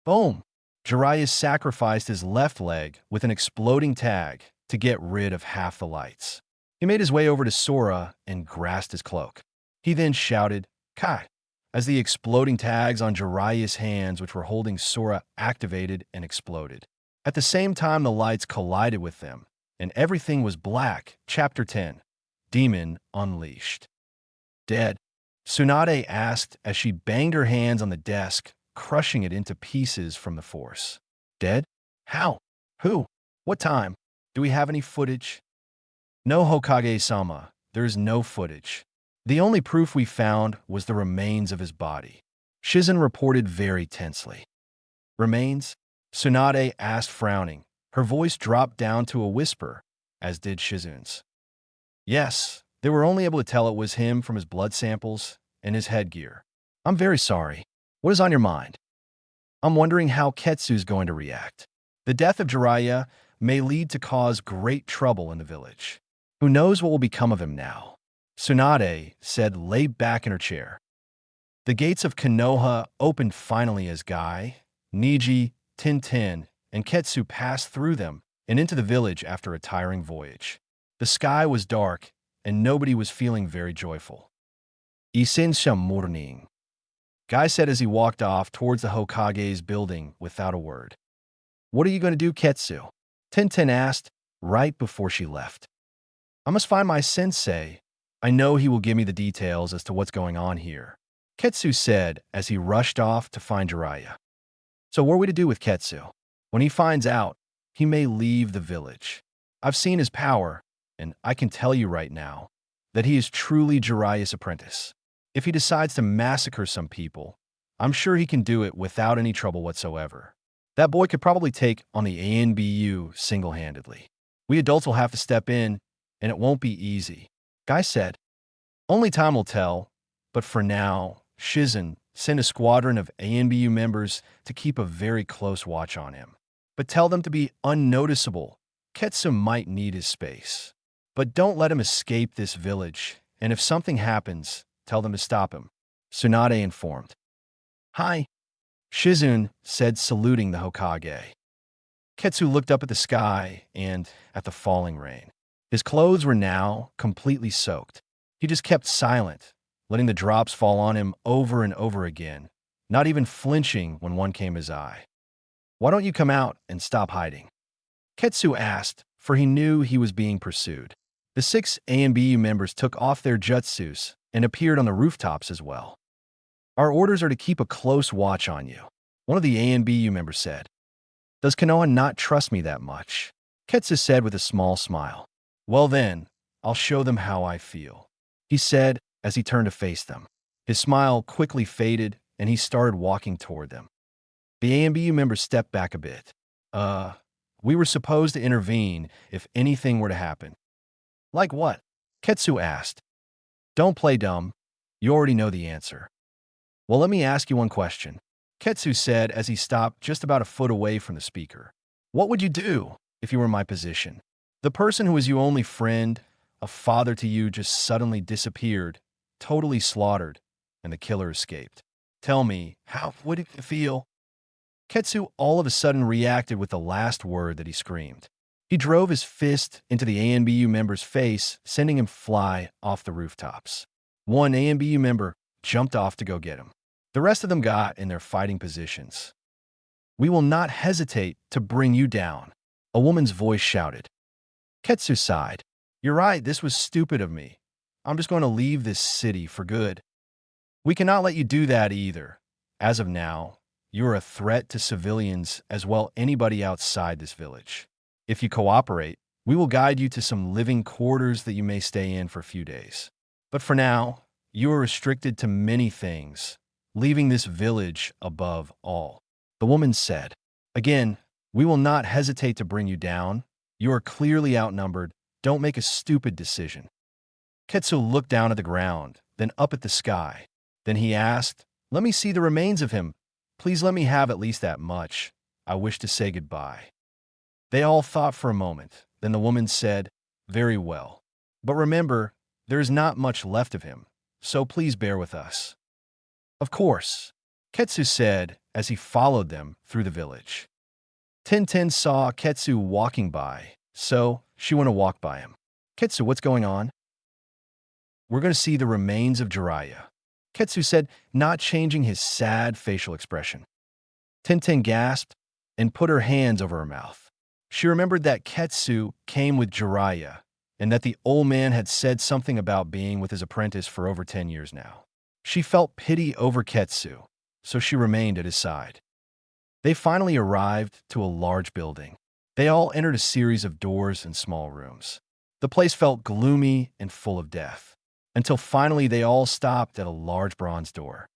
Speaker 1: Boom! Jiraiya sacrificed his left leg with an exploding tag to get rid of half the lights. He made his way over to Sora and grasped his cloak. He then shouted, "Kai!" as the exploding tags on Jiraiya's hands, which were holding Sora, activated and exploded. At the same time the lights collided with them, and everything was black. Chapter 10. Demon Unleashed. Dead? Tsunade asked as she banged her hands on the desk, crushing it into pieces from the force. Dead? How? Who? What time? Do we have any footage? No, Hokage-sama, there is no footage. The only proof we found was the remains of his body. Shizen reported very tensely. Remains? Tsunade asked, frowning. Her voice dropped down to a whisper, as did Shizen's. Yes, they were only able to tell it was him from his blood samples and his headgear. I'm very sorry. What is on your mind? I'm wondering how Ketsu's going to react. The death of Jiraiya may lead to cause great trouble in the village. Who knows what will become of him now? Tsunade said, laid back in her chair. The gates of Konoha opened finally as Guy, Niji, Tintin, and Ketsu passed through them and into the village after a tiring voyage. The sky was dark, and nobody was feeling very joyful. Isensha morning, Guy said as he walked off towards the Hokage's building without a word. What are you going to do, Ketsu? Tintin asked right before she left. I must find my sensei. I know he will give me the details as to what's going on here, Ketsu said as he rushed off to find Jiraiya. So what are we to do with Ketsu? When he finds out, he may leave the village. I've seen his power, and I can tell you right now that he is truly Jiraiya's apprentice. If he decides to massacre some people, I'm sure he can do it without any trouble whatsoever. That boy could probably take on the ANBU single-handedly. We adults will have to step in, and it won't be easy. Guy said, only time will tell, but for now, Shizen sent a squadron of ANBU members to keep a very close watch on him. But tell them to be unnoticeable. Ketsu might need his space. But don't let him escape this village, and if something happens, tell them to stop him, Tsunade informed. Hi, Shizen said, saluting the Hokage. Ketsu looked up at the sky and at the falling rain. His clothes were now completely soaked. He just kept silent, letting the drops fall on him over and over again, not even flinching when one came his eye. Why don't you come out and stop hiding? Ketsu asked, for he knew he was being pursued. The 6 ANBU members took off their jutsus and appeared on the rooftops as well. Our orders are to keep a close watch on you, one of the ANBU members said. Does Konoha not trust me that much? Ketsu said with a small smile. Well then, I'll show them how I feel, he said as he turned to face them. His smile quickly faded and he started walking toward them. The ANBU members stepped back a bit. We were supposed to intervene if anything were to happen. Like what? Ketsu asked. Don't play dumb. You already know the answer. Well, let me ask you one question, Ketsu said as he stopped just about a foot away from the speaker. What would you do if you were in my position? The person who was your only friend, a father to you, just suddenly disappeared, totally slaughtered, and the killer escaped. Tell me, how would it feel? Ketsu all of a sudden reacted with the last word that he screamed. He drove his fist into the ANBU member's face, sending him fly off the rooftops. One ANBU member jumped off to go get him. The rest of them got in their fighting positions. We will not hesitate to bring you down, a woman's voice shouted. Ketsu sighed. You're right, this was stupid of me. I'm just going to leave this city for good. We cannot let you do that either. As of now, you are a threat to civilians as well as anybody outside this village. If you cooperate, we will guide you to some living quarters that you may stay in for a few days. But for now, you are restricted to many things, leaving this village above all. The woman said, Again, we will not hesitate to bring you down. You are clearly outnumbered. Don't make a stupid decision. Ketsu looked down at the ground, then up at the sky. Then he asked, Let me see the remains of him. Please let me have at least that much. I wish to say goodbye. They all thought for a moment. Then the woman said, Very well. But remember, there is not much left of him, so please bear with us. Of course, Ketsu said as he followed them through the village. Tintin saw Ketsu walking by, so she went to walk by him. Ketsu, what's going on? We're going to see the remains of Jiraiya, Ketsu said, not changing his sad facial expression. Tintin gasped and put her hands over her mouth. She remembered that Ketsu came with Jiraiya, and that the old man had said something about being with his apprentice for over 10 years now. She felt pity over Ketsu, so she remained at his side. They finally arrived to a large building. They all entered a series of doors and small rooms. The place felt gloomy and full of death, until finally they all stopped at a large bronze door.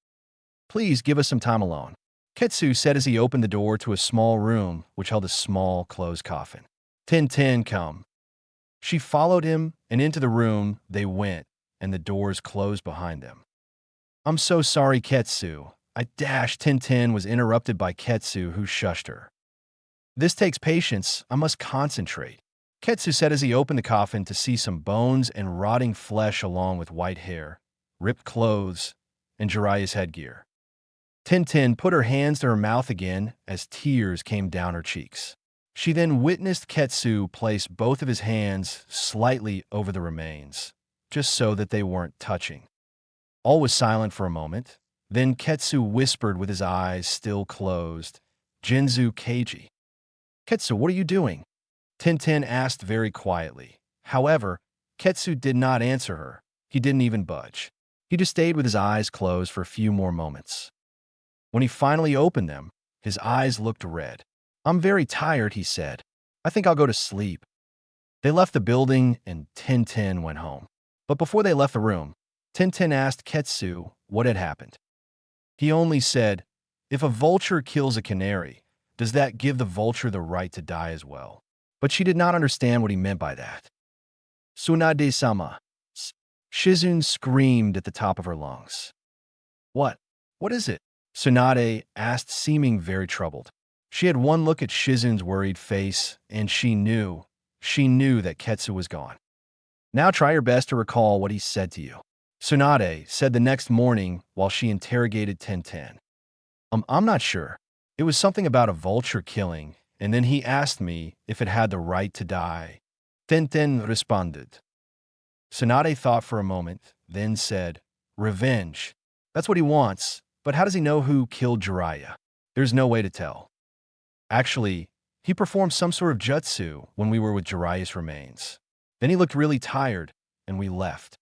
Speaker 1: "Please give us some time alone," Ketsu said as he opened the door to a small room which held a small, closed coffin. "Ten, come." She followed him, and into the room they went, and the doors closed behind them. "I'm so sorry, Ketsu." Tintin was interrupted by Ketsu, who shushed her. "This takes patience. I must concentrate," Ketsu said as he opened the coffin to see some bones and rotting flesh along with white hair, ripped clothes, and Jiraiya's headgear. Tintin put her hands to her mouth again as tears came down her cheeks. She then witnessed Ketsu place both of his hands slightly over the remains, just so that they weren't touching. All was silent for a moment. Then Ketsu whispered with his eyes still closed, "Jinzu Keiji." "Ketsu, what are you doing?" Tintin asked very quietly. However, Ketsu did not answer her. He didn't even budge. He just stayed with his eyes closed for a few more moments. When he finally opened them, his eyes looked red. "I'm very tired," he said. "I think I'll go to sleep." They left the building and Tintin went home. But before they left the room, Tintin asked Ketsu what had happened. He only said, "If a vulture kills a canary, does that give the vulture the right to die as well?" But she did not understand what he meant by that. "Tsunade-sama." Shizune screamed at the top of her lungs. "What? What is it?" Tsunade asked, seeming very troubled. She had one look at Shizune's worried face, and she knew that Ketsu was gone. "Now try your best to recall what he said to you," Tsunade said the next morning while she interrogated Tintin. I'm not sure. It was something about a vulture killing, and then he asked me if it had the right to die," Tintin responded. Tsunade thought for a moment, then said, "Revenge. That's what he wants, but how does he know who killed Jiraiya? There's no way to tell. Actually, he performed some sort of jutsu when we were with Jiraiya's remains. Then he looked really tired, and we left.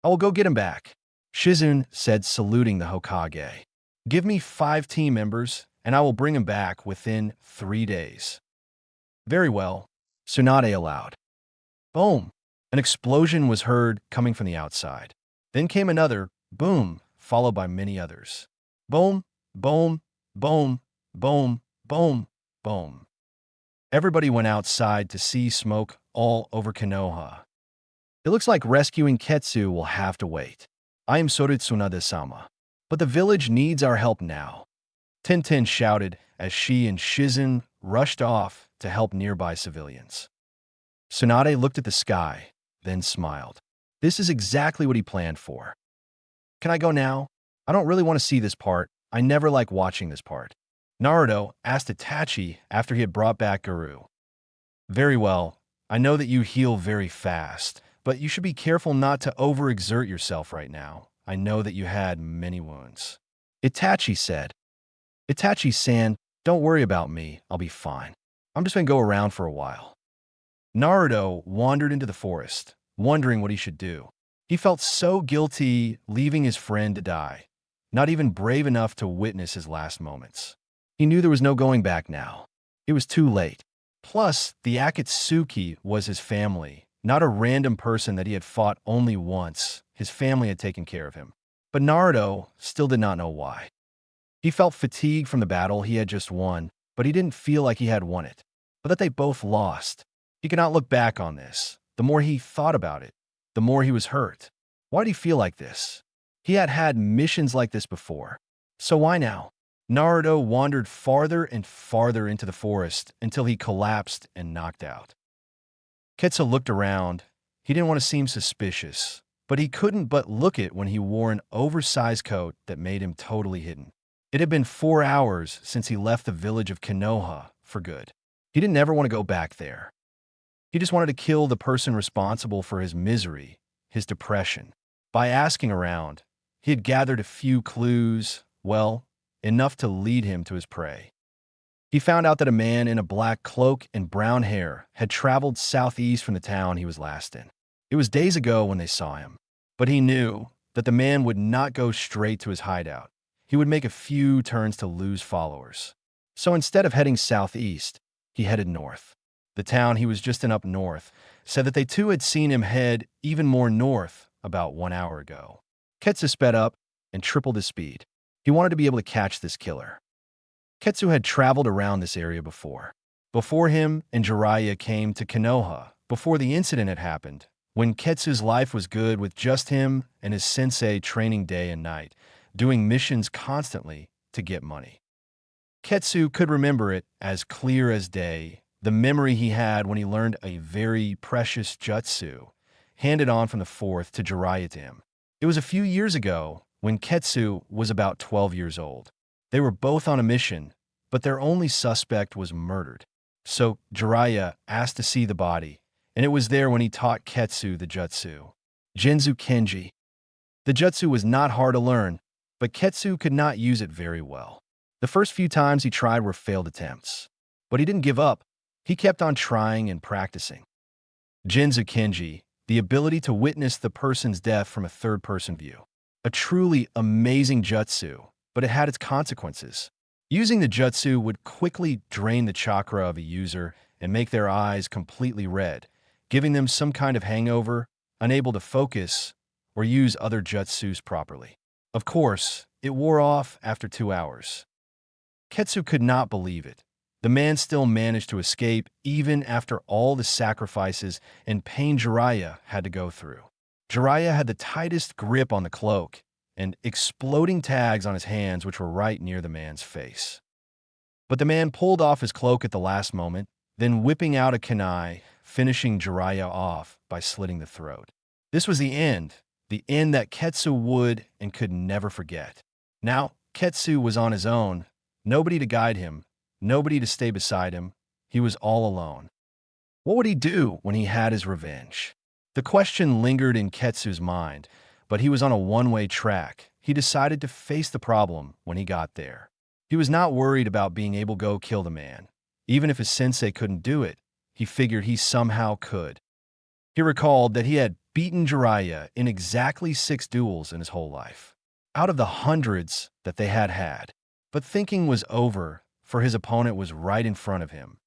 Speaker 1: I will go get him back," Shizune said, saluting the Hokage. "Give me 5 team members, and I will bring him back within 3 days." "Very well," Tsunade allowed. Boom! An explosion was heard coming from the outside. Then came another boom, followed by many others. Boom, boom, boom, boom, boom, boom. Everybody went outside to see smoke all over Konoha. "It looks like rescuing Ketsu will have to wait. I am sorry, Tsunade-sama, but the village needs our help now," Tintin shouted as she and Shizune rushed off to help nearby civilians. Tsunade looked at the sky, then smiled. This is exactly what he planned for. "Can I go now? I don't really want to see this part. I never like watching this part," Naruto asked Itachi after he had brought back Guru. "Very well. I know that you heal very fast, but you should be careful not to overexert yourself right now. I know that you had many wounds," Itachi said. "Itachi-san, don't worry about me. I'll be fine. I'm just going to go around for a while." Naruto wandered into the forest, wondering what he should do. He felt so guilty leaving his friend to die, not even brave enough to witness his last moments. He knew there was no going back now. It was too late. Plus, the Akatsuki was his family, not a random person that he had fought only once. His family had taken care of him. But Naruto still did not know why. He felt fatigue from the battle he had just won, but he didn't feel like he had won it, but that they both lost. He could not look back on this. The more he thought about it, the more he was hurt. Why did he feel like this? He had had missions like this before. So why now? Naruto wandered farther and farther into the forest until he collapsed and knocked out. Ketsu looked around. He didn't want to seem suspicious, but he couldn't but look it when he wore an oversized coat that made him totally hidden. It had been 4 hours since he left the village of Konoha for good. He didn't ever want to go back there. He just wanted to kill the person responsible for his misery, his depression. By asking around, he had gathered a few clues, well, enough to lead him to his prey. He found out that a man in a black cloak and brown hair had traveled southeast from the town he was last in. It was days ago when they saw him, but he knew that the man would not go straight to his hideout. He would make a few turns to lose followers. So instead of heading southeast, he headed north. The town he was just in up north said that they too had seen him head even more north about 1 hour ago. Ketsu sped up and tripled his speed. He wanted to be able to catch this killer. Ketsu had traveled around this area before. Before him and Jiraiya came to Konoha, before the incident had happened, when Ketsu's life was good with just him and his sensei training day and night, doing missions constantly to get money. Ketsu could remember it as clear as day, the memory he had when he learned a very precious jutsu, handed on from the fourth to Jiraiya to him. It was a few years ago when Ketsu was about 12 years old. They were both on a mission, but their only suspect was murdered. So Jiraiya asked to see the body, and it was there when he taught Ketsu the jutsu. Genzu Kenji. The jutsu was not hard to learn, but Ketsu could not use it very well. The first few times he tried were failed attempts. But he didn't give up. He kept on trying and practicing. Genzu Kenji, the ability to witness the person's death from a third-person view. A truly amazing jutsu, but it had its consequences. Using the jutsu would quickly drain the chakra of a user and make their eyes completely red, giving them some kind of hangover, unable to focus or use other jutsus properly. Of course, it wore off after 2 hours. Ketsu could not believe it. The man still managed to escape even after all the sacrifices and pain Jiraiya had to go through. Jiraiya had the tightest grip on the cloak and exploding tags on his hands which were right near the man's face. But the man pulled off his cloak at the last moment, then whipping out a kunai, finishing Jiraiya off by slitting the throat. This was the end that Ketsu would and could never forget. Now, Ketsu was on his own, nobody to guide him, nobody to stay beside him. He was all alone. What would he do when he had his revenge? The question lingered in Ketsu's mind, but he was on a one-way track. He decided to face the problem when he got there. He was not worried about being able to go kill the man. Even if his sensei couldn't do it, he figured he somehow could. He recalled that he had beaten Jiraiya in exactly 6 duels in his whole life, out of the hundreds that they had had. But thinking was over, for his opponent was right in front of him.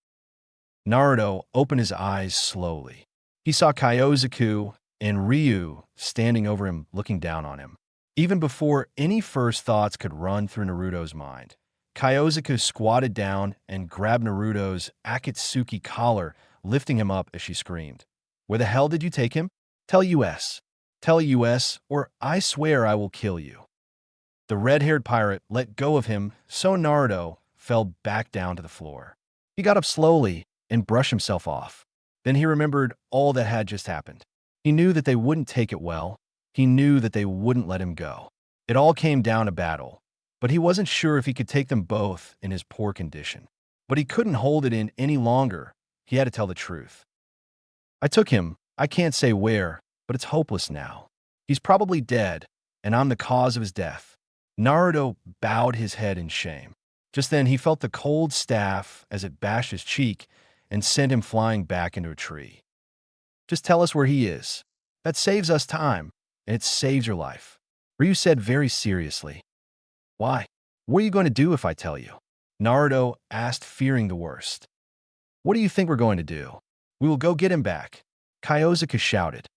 Speaker 1: Naruto opened his eyes slowly. He saw Kyozuku and Ryu standing over him, looking down on him. Even before any first thoughts could run through Naruto's mind, Kyozuku squatted down and grabbed Naruto's Akatsuki collar, lifting him up as she screamed. "Where the hell did you take him? Tell US. Tell US, or I swear I will kill you." The red-haired pirate let go of him, so Naruto fell back down to the floor. He got up slowly and brushed himself off. Then he remembered all that had just happened. He knew that they wouldn't take it well. He knew that they wouldn't let him go. It all came down to battle, but he wasn't sure if he could take them both in his poor condition. But he couldn't hold it in any longer. He had to tell the truth. "I took him. I can't say where, but it's hopeless now. He's probably dead, and I'm the cause of his death." Naruto bowed his head in shame. Just then, he felt the cold staff as it bashed his cheek and sent him flying back into a tree. "Just tell us where he is. That saves us time, and it saves your life," Ryu said very seriously. "Why? What are you going to do if I tell you?" Naruto asked, fearing the worst. "What do you think we're going to do? We will go get him back," Kyozuka shouted.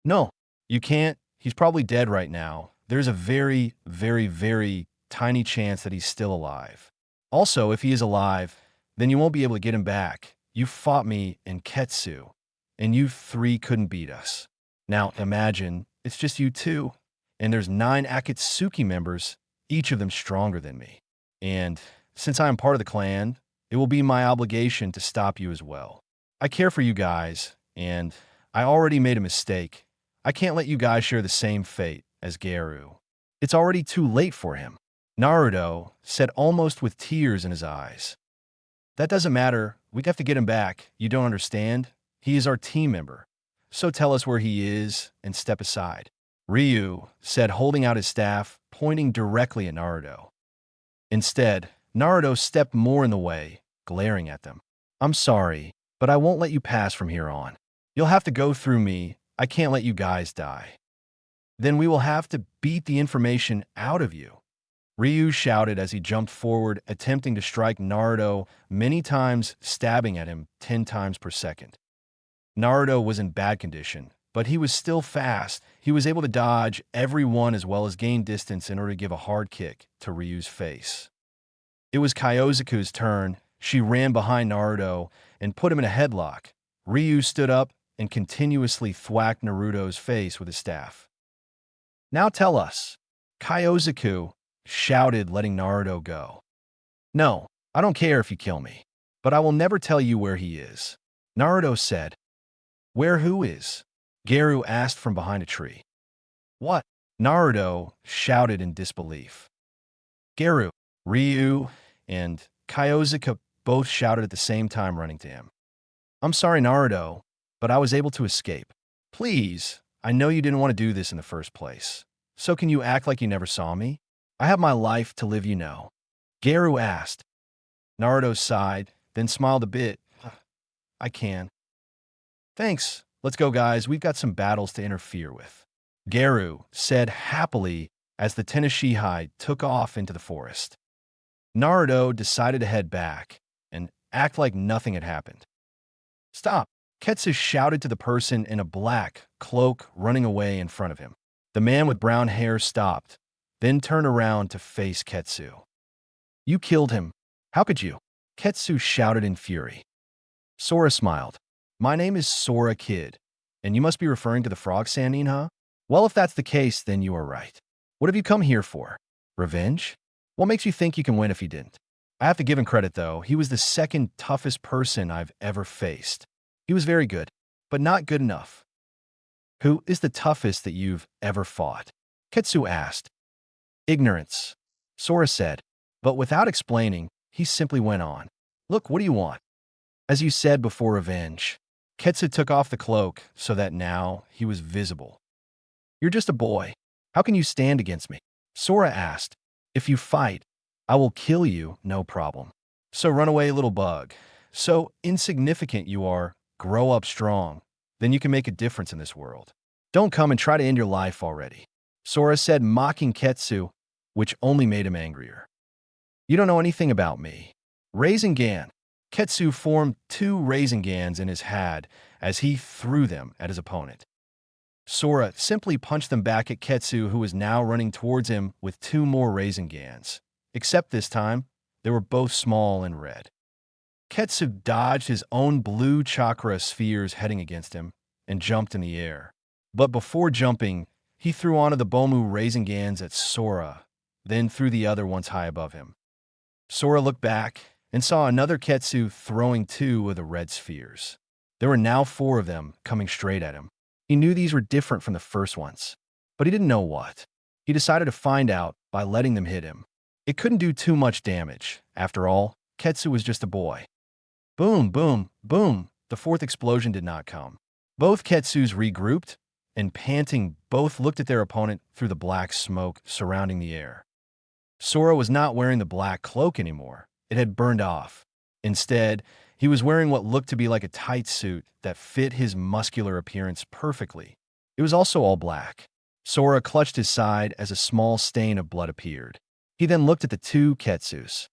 Speaker 1: "No, you can't. He's probably dead right now. There's a very, very, very tiny chance that he's still alive. Also, if he is alive, then you won't be able to get him back. You fought me and Ketsu, and you 3 couldn't beat us. Now imagine, it's just you 2, and there's 9 Akatsuki members, each of them stronger than me. And since I am part of the clan, it will be my obligation to stop you as well. I care for you guys, and I already made a mistake. I can't let you guys share the same fate as Geru. It's already too late for him," Naruto said, almost with tears in his eyes. "That doesn't matter. We have to get him back. You don't understand? He is our team member. So tell us where he is and step aside," Ryu said, holding out his staff, pointing directly at Naruto. Instead, Naruto stepped more in the way, glaring at them. I'm sorry, but I won't let you pass from here on. You'll have to go through me. I can't let you guys die. Then we will have to beat the information out of you. Ryu shouted as he jumped forward, attempting to strike Naruto many times, stabbing at him 10 times per second. Naruto was in bad condition, but he was still fast. He was able to dodge every one as well as gain distance in order to give a hard kick to Ryu's face. It was Kyozuku's turn. She ran behind Naruto and put him in a headlock. Ryu stood up and continuously thwacked Naruto's face with his staff. Now tell us, Kyozuku shouted, letting Naruto go. No, I don't care if you kill me, but I will never tell you where he is. Naruto said. Where who is? Garu asked from behind a tree. What? Naruto shouted in disbelief. Garu, Ryu, and Kyozuka both shouted at the same time, running to him. I'm sorry, Naruto, but I was able to escape. Please, I know you didn't want to do this in the first place. So can you act like you never saw me? I have my life to live, you know. Garu asked. Naruto sighed, then smiled a bit. I can. Thanks. Let's go, guys. We've got some battles to interfere with. Garu said happily as the Tenashihai took off into the forest. Naruto decided to head back and act like nothing had happened. Stop! Ketsu shouted to the person in a black cloak running away in front of him. The man with brown hair stopped, then turned around to face Ketsu. You killed him. How could you? Ketsu shouted in fury. Sora smiled. My name is Sora Kid, and you must be referring to the Frog Sannin, huh? Well, if that's the case, then you are right. What have you come here for? Revenge? What makes you think you can win if he didn't? I have to give him credit, though. He was the second toughest person I've ever faced. He was very good, but not good enough. Who is the toughest that you've ever fought? Ketsu asked. Ignorance, Sora said, but without explaining, he simply went on. Look, what do you want? As you said before, revenge. Ketsu took off the cloak so that now he was visible. You're just a boy. How can you stand against me? Sora asked. If you fight, I will kill you, no problem. So run away, little bug. So insignificant you are, grow up strong. Then you can make a difference in this world. Don't come and try to end your life already. Sora said, mocking Ketsu, which only made him angrier. You don't know anything about me. Rasengan. Ketsu formed 2 Rasengans in his hand as he threw them at his opponent. Sora simply punched them back at Ketsu, who was now running towards him with 2 more Rasengans. Except this time, they were both small and red. Ketsu dodged his own blue chakra spheres heading against him and jumped in the air. But before jumping, he threw onto the Bomu Rasengans at Sora, then threw the other ones high above him. Sora looked back and saw another Ketsu throwing 2 of the red spheres. There were now 4 of them coming straight at him. He knew these were different from the first ones, but he didn't know what. He decided to find out by letting them hit him. It couldn't do too much damage. After all, Ketsu was just a boy. Boom, boom, boom. The 4th explosion did not come. Both Ketsus regrouped, and panting, both looked at their opponent through the black smoke surrounding the air. Sora was not wearing the black cloak anymore. It had burned off. Instead, he was wearing what looked to be like a tight suit that fit his muscular appearance perfectly. It was also all black. Sora clutched his side as a small stain of blood appeared. He then looked at the 2 Ketsus.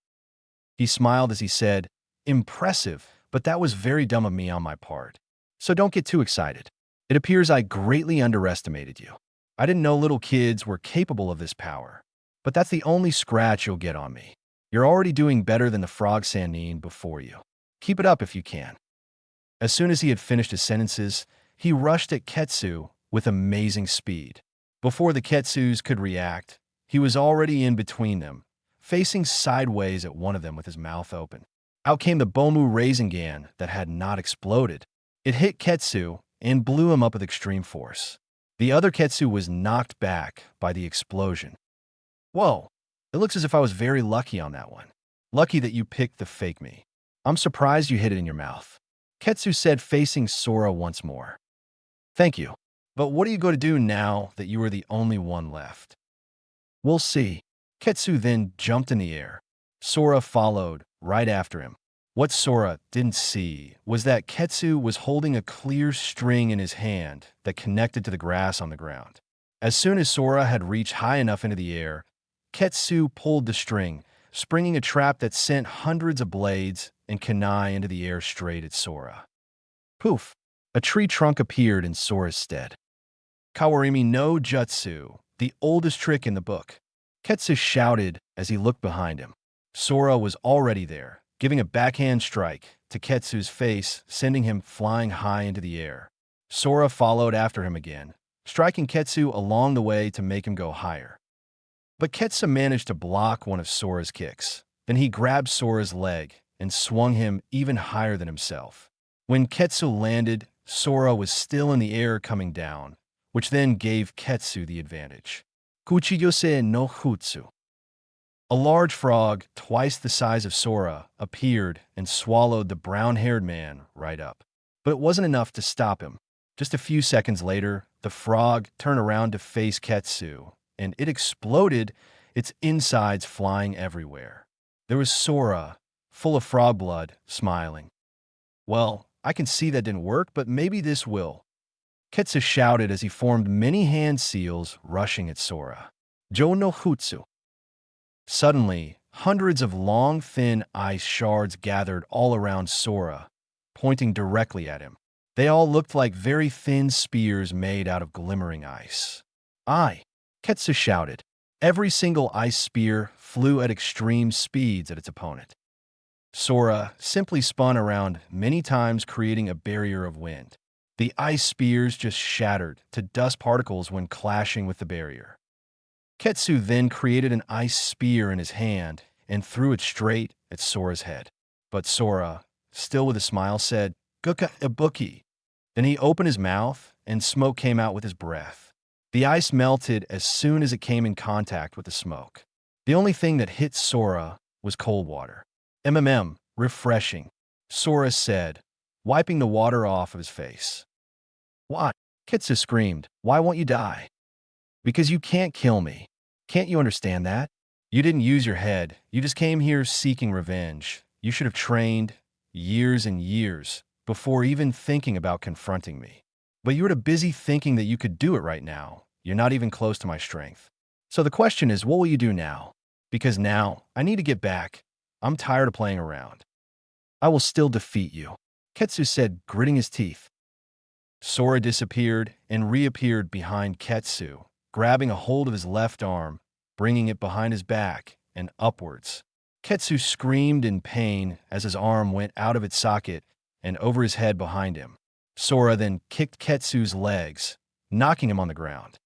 Speaker 1: He smiled as he said, Impressive, but that was very dumb of me on my part. So don't get too excited. It appears I greatly underestimated you. I didn't know little kids were capable of this power. But that's the only scratch you'll get on me. You're already doing better than the Frog Sannin before you. Keep it up if you can. As soon as he had finished his sentences, he rushed at Ketsu with amazing speed. Before the Ketsus could react, he was already in between them, facing sideways at one of them with his mouth open. Out came the Bomu Rasengan that had not exploded. It hit Ketsu and blew him up with extreme force. The other Ketsu was knocked back by the explosion. Whoa, it looks as if I was very lucky on that one. Lucky that you picked the fake me. I'm surprised you hit it in your mouth. Ketsu said, facing Sora once more. Thank you. But what are you going to do now that you are the only one left? We'll see. Ketsu then jumped in the air. Sora followed right after him. What Sora didn't see was that Ketsu was holding a clear string in his hand that connected to the grass on the ground. As soon as Sora had reached high enough into the air, Ketsu pulled the string, springing a trap that sent hundreds of blades and kunai into the air straight at Sora. Poof! A tree trunk appeared in Sora's stead. Kawarimi no Jutsu, the oldest trick in the book. Ketsu shouted as he looked behind him. Sora was already there, giving a backhand strike to Ketsu's face, sending him flying high into the air. Sora followed after him again, striking Ketsu along the way to make him go higher. But Ketsu managed to block one of Sora's kicks. Then he grabbed Sora's leg and swung him even higher than himself. When Ketsu landed, Sora was still in the air coming down, which then gave Ketsu the advantage. Kuchiyose no Jutsu. A large frog, twice the size of Sora, appeared and swallowed the brown-haired man right up. But it wasn't enough to stop him. Just a few seconds later, the frog turned around to face Ketsu, and it exploded, its insides flying everywhere. There was Sora, full of frog blood, smiling. Well, I can see that didn't work, but maybe this will. Ketsu shouted as he formed many hand seals rushing at Sora. Jo no Jutsu. Suddenly, hundreds of long, thin ice shards gathered all around Sora, pointing directly at him. They all looked like very thin spears made out of glimmering ice. Ketsu shouted. Every single ice spear flew at extreme speeds at its opponent. Sora simply spun around many times, creating a barrier of wind. The ice spears just shattered to dust particles when clashing with the barrier. Ketsu then created an ice spear in his hand and threw it straight at Sora's head. But Sora, still with a smile, said, "Guka ibuki." Then he opened his mouth, and smoke came out with his breath. The ice melted as soon as it came in contact with the smoke. The only thing that hit Sora was cold water. Refreshing, Sora said, wiping the water off of his face. "What?" Ketsu screamed. "Why won't you die?" "Because you can't kill me. Can't you understand that? You didn't use your head. You just came here seeking revenge. You should have trained years and years before even thinking about confronting me. But you were too busy thinking that you could do it right now. You're not even close to my strength. So the question is, what will you do now? Because now, I need to get back. I'm tired of playing around." "I will still defeat you," Ketsu said, gritting his teeth. Sora disappeared and reappeared behind Ketsu, grabbing a hold of his left arm, bringing it behind his back and upwards. Ketsu screamed in pain as his arm went out of its socket and over his head behind him. Sora then kicked Ketsu's legs, knocking him on the ground.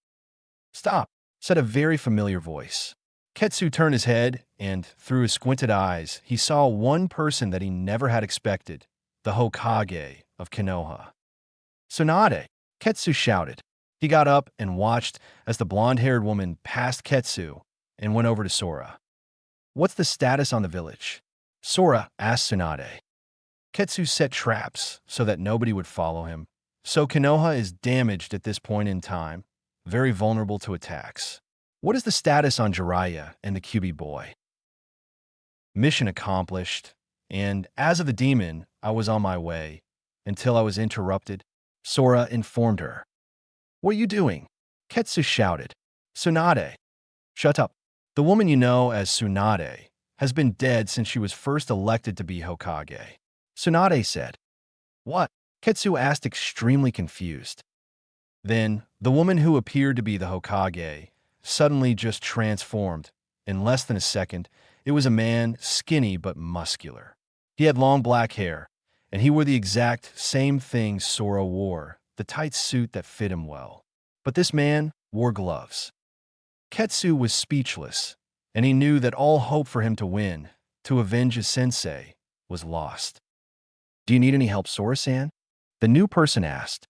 Speaker 1: "Stop," said a very familiar voice. Ketsu turned his head, and through his squinted eyes, he saw one person that he never had expected, the Hokage of Konoha. "Tsunade!" Ketsu shouted. He got up and watched as the blonde-haired woman passed Ketsu and went over to Sora. "What's the status on the village?" Sora asked Tsunade. Ketsu set traps so that nobody would follow him. So Konoha is damaged at this point in time, very vulnerable to attacks. What is the status on Jiraiya and the QB boy? Mission accomplished, and as of the demon, I was on my way, until I was interrupted. Sora informed her. "What are you doing?" Ketsu shouted. "Tsunade." "Shut up. The woman you know as Tsunade has been dead since she was first elected to be Hokage." Tsunade said. "What?" Ketsu asked, extremely confused. Then, the woman who appeared to be the Hokage suddenly just transformed. In less than a second, it was a man, skinny but muscular. He had long black hair, and he wore the exact same thing Sora wore, the tight suit that fit him well. But this man wore gloves. Ketsu was speechless, and he knew that all hope for him to win, to avenge his sensei, was lost. "Do you need any help, Sora-san?" the new person asked.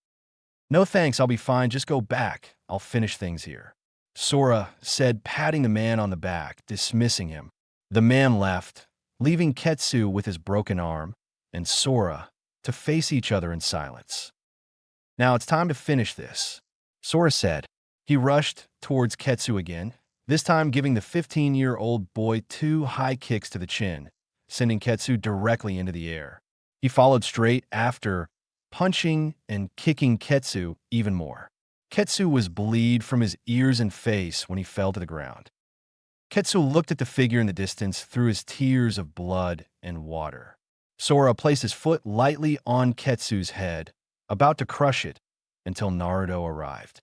Speaker 1: "No thanks, I'll be fine, just go back. I'll finish things here," Sora said, patting the man on the back, dismissing him. The man left, leaving Ketsu with his broken arm and Sora to face each other in silence. "Now it's time to finish this," Sora said. He rushed towards Ketsu again, this time giving the 15-year-old boy 2 high kicks to the chin, sending Ketsu directly into the air. He followed straight after, punching and kicking Ketsu even more. Ketsu was bleed from his ears and face when he fell to the ground. Ketsu looked at the figure in the distance through his tears of blood and water. Sora placed his foot lightly on Ketsu's head, about to crush it, until Naruto arrived.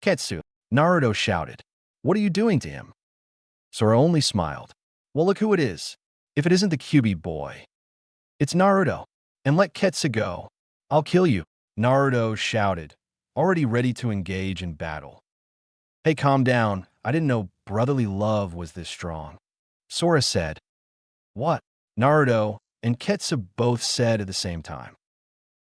Speaker 1: "Ketsu!" Naruto shouted. "What are you doing to him?" Sora only smiled. "Well, look who it is. If it isn't the Kyuubi boy. It's Naruto. And let Ketsu go. I'll kill you," Naruto shouted, already ready to engage in battle. "Hey, calm down. I didn't know brotherly love was this strong," Sora said. "What?" Naruto and Ketsu both said at the same time.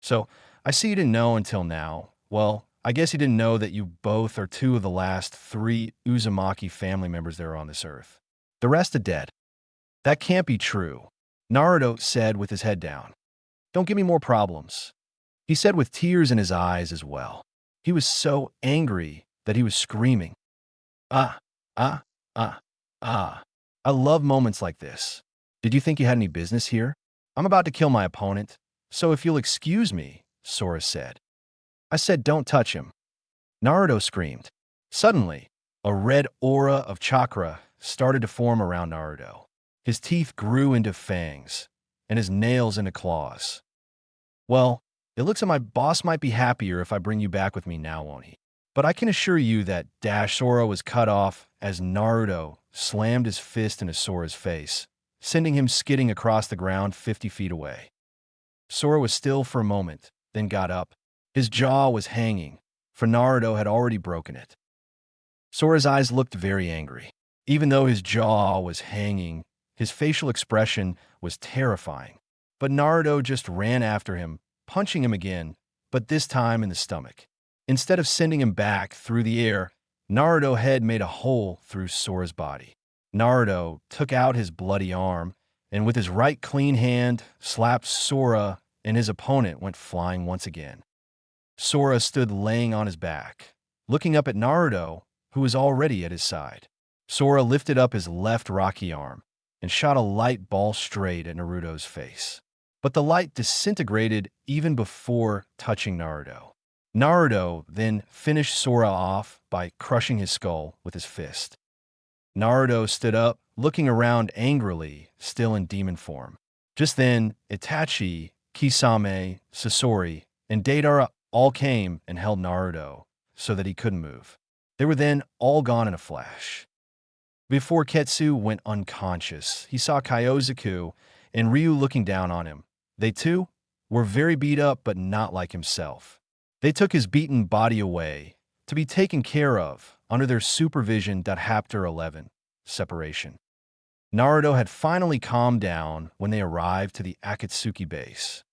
Speaker 1: "So, I see you didn't know until now. Well, I guess you didn't know that you both are 2 of the last 3 Uzumaki family members there on this earth. The rest are dead." "That can't be true," Naruto said with his head down. "Don't give me more problems," he said with tears in his eyes as well. He was so angry that he was screaming. Ah, ah, ah, ah. I love moments like this. Did you think you had any business here? I'm about to kill my opponent, so if you'll excuse me, Sora said. "I said don't touch him," Naruto screamed. Suddenly, a red aura of chakra started to form around Naruto. His teeth grew into fangs, and his nails into claws. "Well, it looks like my boss might be happier if I bring you back with me now, won't he? But I can assure you that Sora was cut off as Naruto slammed his fist into Sora's face, sending him skidding across the ground 50 feet away. Sora was still for a moment, then got up. His jaw was hanging, for Naruto had already broken it. Sora's eyes looked very angry. Even though his jaw was hanging, his facial expression was terrifying. But Naruto just ran after him, punching him again, but this time in the stomach. Instead of sending him back through the air, Naruto's head made a hole through Sora's body. Naruto took out his bloody arm, and with his right clean hand, slapped Sora, and his opponent went flying once again. Sora stood laying on his back, looking up at Naruto, who was already at his side. Sora lifted up his left rocky arm and shot a light ball straight at Naruto's face. But the light disintegrated even before touching Naruto. Naruto then finished Sora off by crushing his skull with his fist. Naruto stood up, looking around angrily, still in demon form. Just then, Itachi, Kisame, Sasori, and Deidara all came and held Naruto so that he couldn't move. They were then all gone in a flash. Before Ketsu went unconscious, he saw Kyozuku and Ryu looking down on him. They too were very beat up, but not like himself. They took his beaten body away to be taken care of under their supervision. Chapter 11, Separation. Naruto had finally calmed down when they arrived to the Akatsuki base.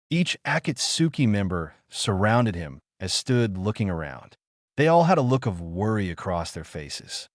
Speaker 1: Each Akatsuki member surrounded him as stood looking around. They all had a look of worry across their faces.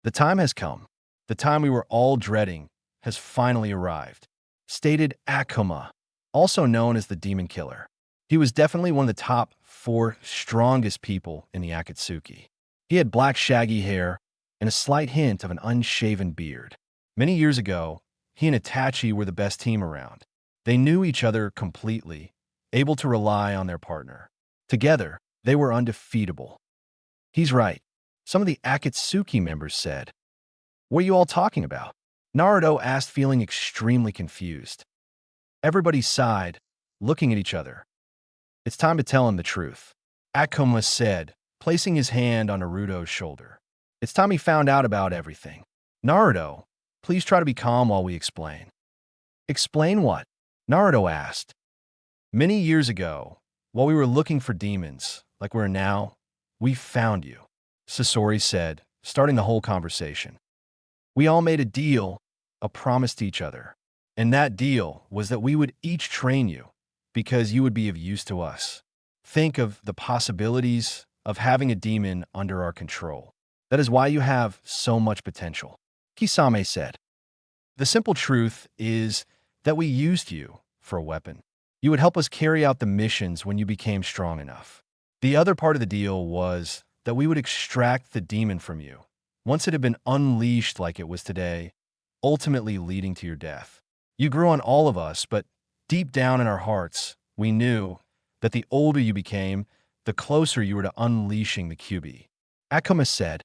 Speaker 1: "The time has come. The time we were all dreading has finally arrived," stated Akuma, also known as the Demon Killer. He was definitely one of the top 4 strongest people in the Akatsuki. He had black shaggy hair and a slight hint of an unshaven beard. Many years ago, he and Itachi were the best team around. They knew each other completely, able to rely on their partner. Together, they were undefeatable. "He's right," some of the Akatsuki members said. "What are you all talking about?" Naruto asked, feeling extremely confused. Everybody sighed, looking at each other. "It's time to tell him the truth," Akuma said, placing his hand on Naruto's shoulder. "It's time he found out about everything. Naruto, please try to be calm while we explain." "Explain what?" Naruto asked. "Many years ago, while we were looking for demons, like we're now, we found you," Sasori said, starting the whole conversation. "We all made a deal, a promise to each other. And that deal was that we would each train you, because you would be of use to us. Think of the possibilities of having a demon under our control. That is why you have so much potential," Kisame said. "The simple truth is that we used you for a weapon. You would help us carry out the missions when you became strong enough. The other part of the deal was that we would extract the demon from you once it had been unleashed like it was today, ultimately leading to your death. You grew on all of us, but deep down in our hearts, we knew that the older you became, the closer you were to unleashing the QB. Akuma said.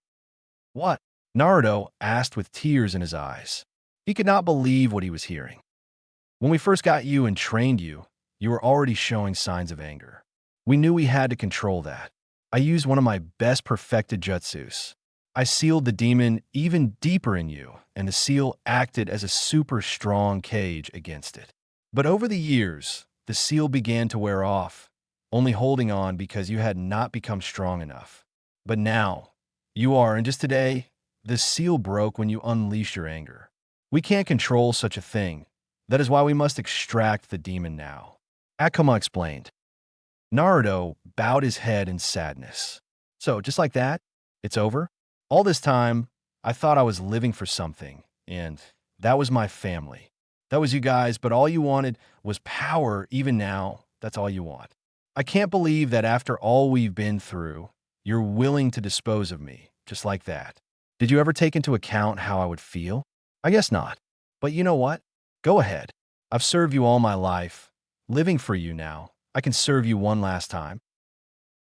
Speaker 1: What? Naruto asked with tears in his eyes. He could not believe what he was hearing. When we first got you and trained you, you were already showing signs of anger. We knew we had to control that. I used one of my best perfected jutsus. I sealed the demon even deeper in you, and the seal acted as a super strong cage against it. But over the years, the seal began to wear off, only holding on because you had not become strong enough. But now, you are, and just today, the seal broke when you unleashed your anger. We can't control such a thing. That is why we must extract the demon now. Akuma explained. Naruto bowed his head in sadness. So, just like that, it's over? All this time, I thought I was living for something, and that was my family. That was you guys, but all you wanted was power. Even now, that's all you want. I can't believe that after all we've been through, you're willing to dispose of me, just like that. Did you ever take into account how I would feel? I guess not. But you know what? Go ahead. I've served you all my life. Living for you now, I can serve you one last time.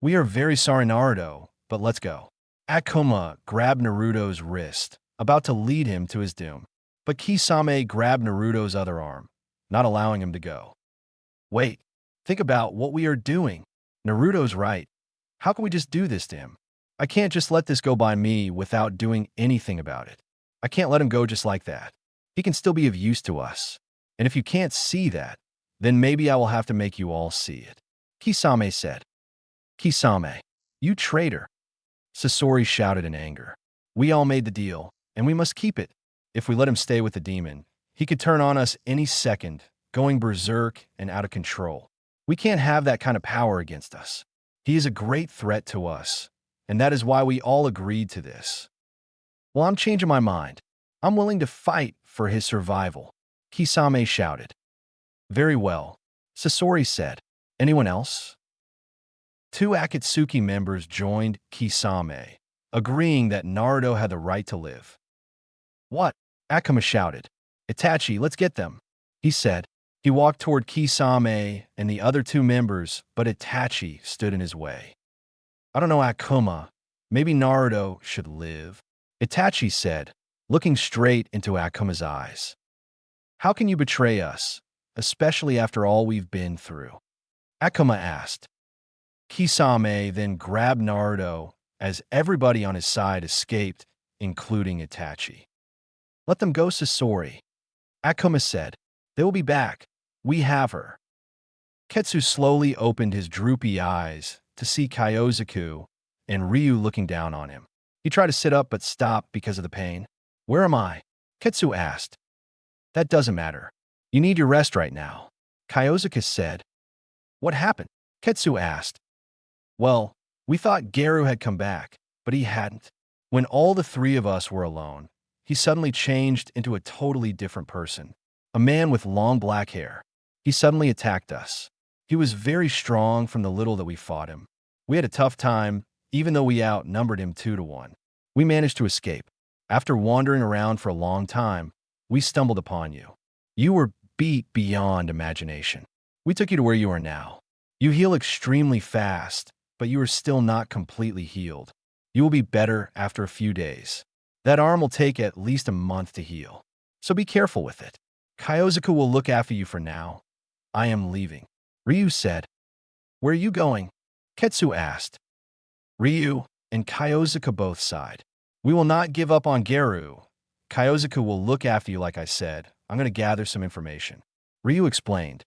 Speaker 1: We are very sorry, Naruto, but let's go. Akuma grabbed Naruto's wrist, about to lead him to his doom. But Kisame grabbed Naruto's other arm, not allowing him to go. Wait, think about what we are doing. Naruto's right. How can we just do this to him? I can't just let this go by me without doing anything about it. I can't let him go just like that. He can still be of use to us. And if you can't see that, then maybe I will have to make you all see it. Kisame said. Kisame, you traitor. Sasori shouted in anger. We all made the deal, and we must keep it. If we let him stay with the demon, he could turn on us any second, going berserk and out of control. We can't have that kind of power against us. He is a great threat to us, and that is why we all agreed to this. Well, I'm changing my mind. I'm willing to fight for his survival, Kisame shouted. Very well, Sasori said. Anyone else? 2 Akatsuki members joined Kisame, agreeing that Naruto had the right to live. What? Akuma shouted. Itachi, let's get them, he said. He walked toward Kisame and the other 2 members, but Itachi stood in his way. I don't know, Akuma. Maybe Naruto should live, Itachi said, looking straight into Akuma's eyes. How can you betray us, especially after all we've been through? Akuma asked. Kisame then grabbed Naruto as everybody on his side escaped, including Itachi. Let them go, Sasori, Akuma said. They will be back. We have her. Ketsu slowly opened his droopy eyes to see Kyozuku and Ryu looking down on him. He tried to sit up but stopped because of the pain. Where am I? Ketsu asked. That doesn't matter. You need your rest right now, Kyozuku said. What happened? Ketsu asked. Well, we thought Garu had come back, but he hadn't. When all the 3 of us were alone, he suddenly changed into a totally different person, a man with long black hair. He suddenly attacked us. He was very strong from the little that we fought him. We had a tough time, even though we outnumbered him 2-1. We managed to escape. After wandering around for a long time, we stumbled upon you. You were beat beyond imagination. We took you to where you are now. You heal extremely fast, but you are still not completely healed. You will be better after a few days. That arm will take at least a month to heal, so be careful with it. Kyozuku will look after you for now. I am leaving, Ryu said. Where are you going? Ketsu asked. Ryu and Kyozuku both sighed. We will not give up on Garu. Kyozuku will look after you like I said. I'm going to gather some information. Ryu explained.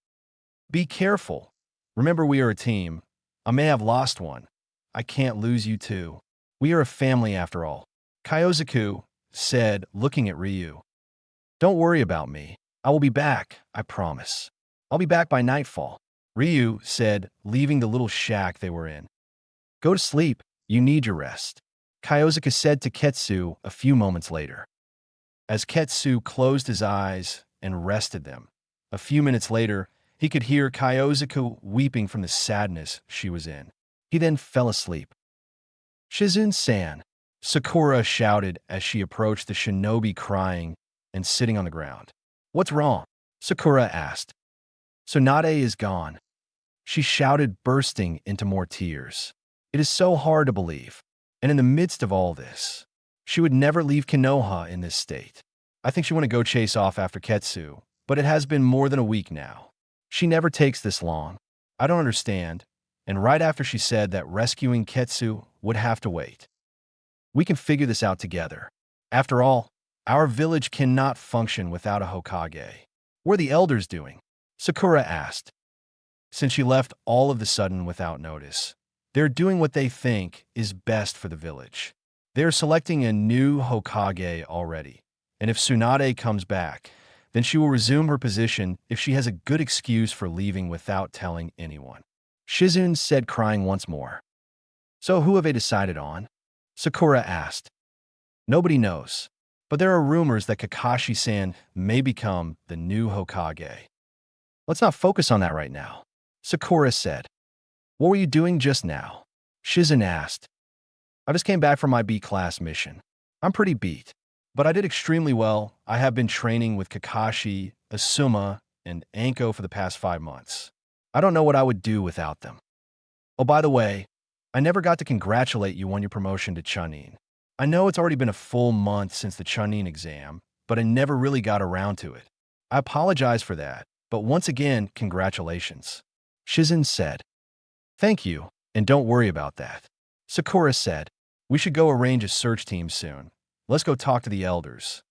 Speaker 1: Be careful. Remember, we are a team. I may have lost one. I can't lose you too. We are a family after all, Kyozuku said, looking at Ryu. Don't worry about me. I will be back, I promise. I'll be back by nightfall, Ryu said, leaving the little shack they were in. Go to sleep. You need your rest, Kyozuku said to Ketsu a few moments later. As Ketsu closed his eyes and rested them, a few minutes later, he could hear Kyozuku weeping from the sadness she was in. He then fell asleep. Shizune-san, Sakura shouted as she approached the shinobi crying and sitting on the ground. What's wrong? Sakura asked. Tsunade is gone. She shouted, bursting into more tears. It is so hard to believe. And in the midst of all this, she would never leave Konoha in this state. I think she want to go chase off after Ketsu, but it has been more than a week now. She never takes this long. I don't understand. And right after she said that rescuing Ketsu would have to wait. We can figure this out together. After all, our village cannot function without a Hokage. What are the elders doing? Sakura asked. Since she left all of the sudden without notice, they're doing what they think is best for the village. They're selecting a new Hokage already. And if Tsunade comes back, then she will resume her position if she has a good excuse for leaving without telling anyone. Shizune said, crying once more. So who have they decided on? Sakura asked. Nobody knows, but there are rumors that Kakashi-san may become the new Hokage. Let's not focus on that right now, Sakura said. What were you doing just now? Shizune asked. I just came back from my B-class mission. I'm pretty beat, but I did extremely well. I have been training with Kakashi, Asuma, and Anko for the past 5 months. I don't know what I would do without them. Oh, by the way, I never got to congratulate you on your promotion to Chunin. I know it's already been a full month since the Chunin exam, but I never really got around to it. I apologize for that, but once again, congratulations. Shizune said. Thank you, and don't worry about that. Sakura said. We should go arrange a search team soon. Let's go talk to the elders.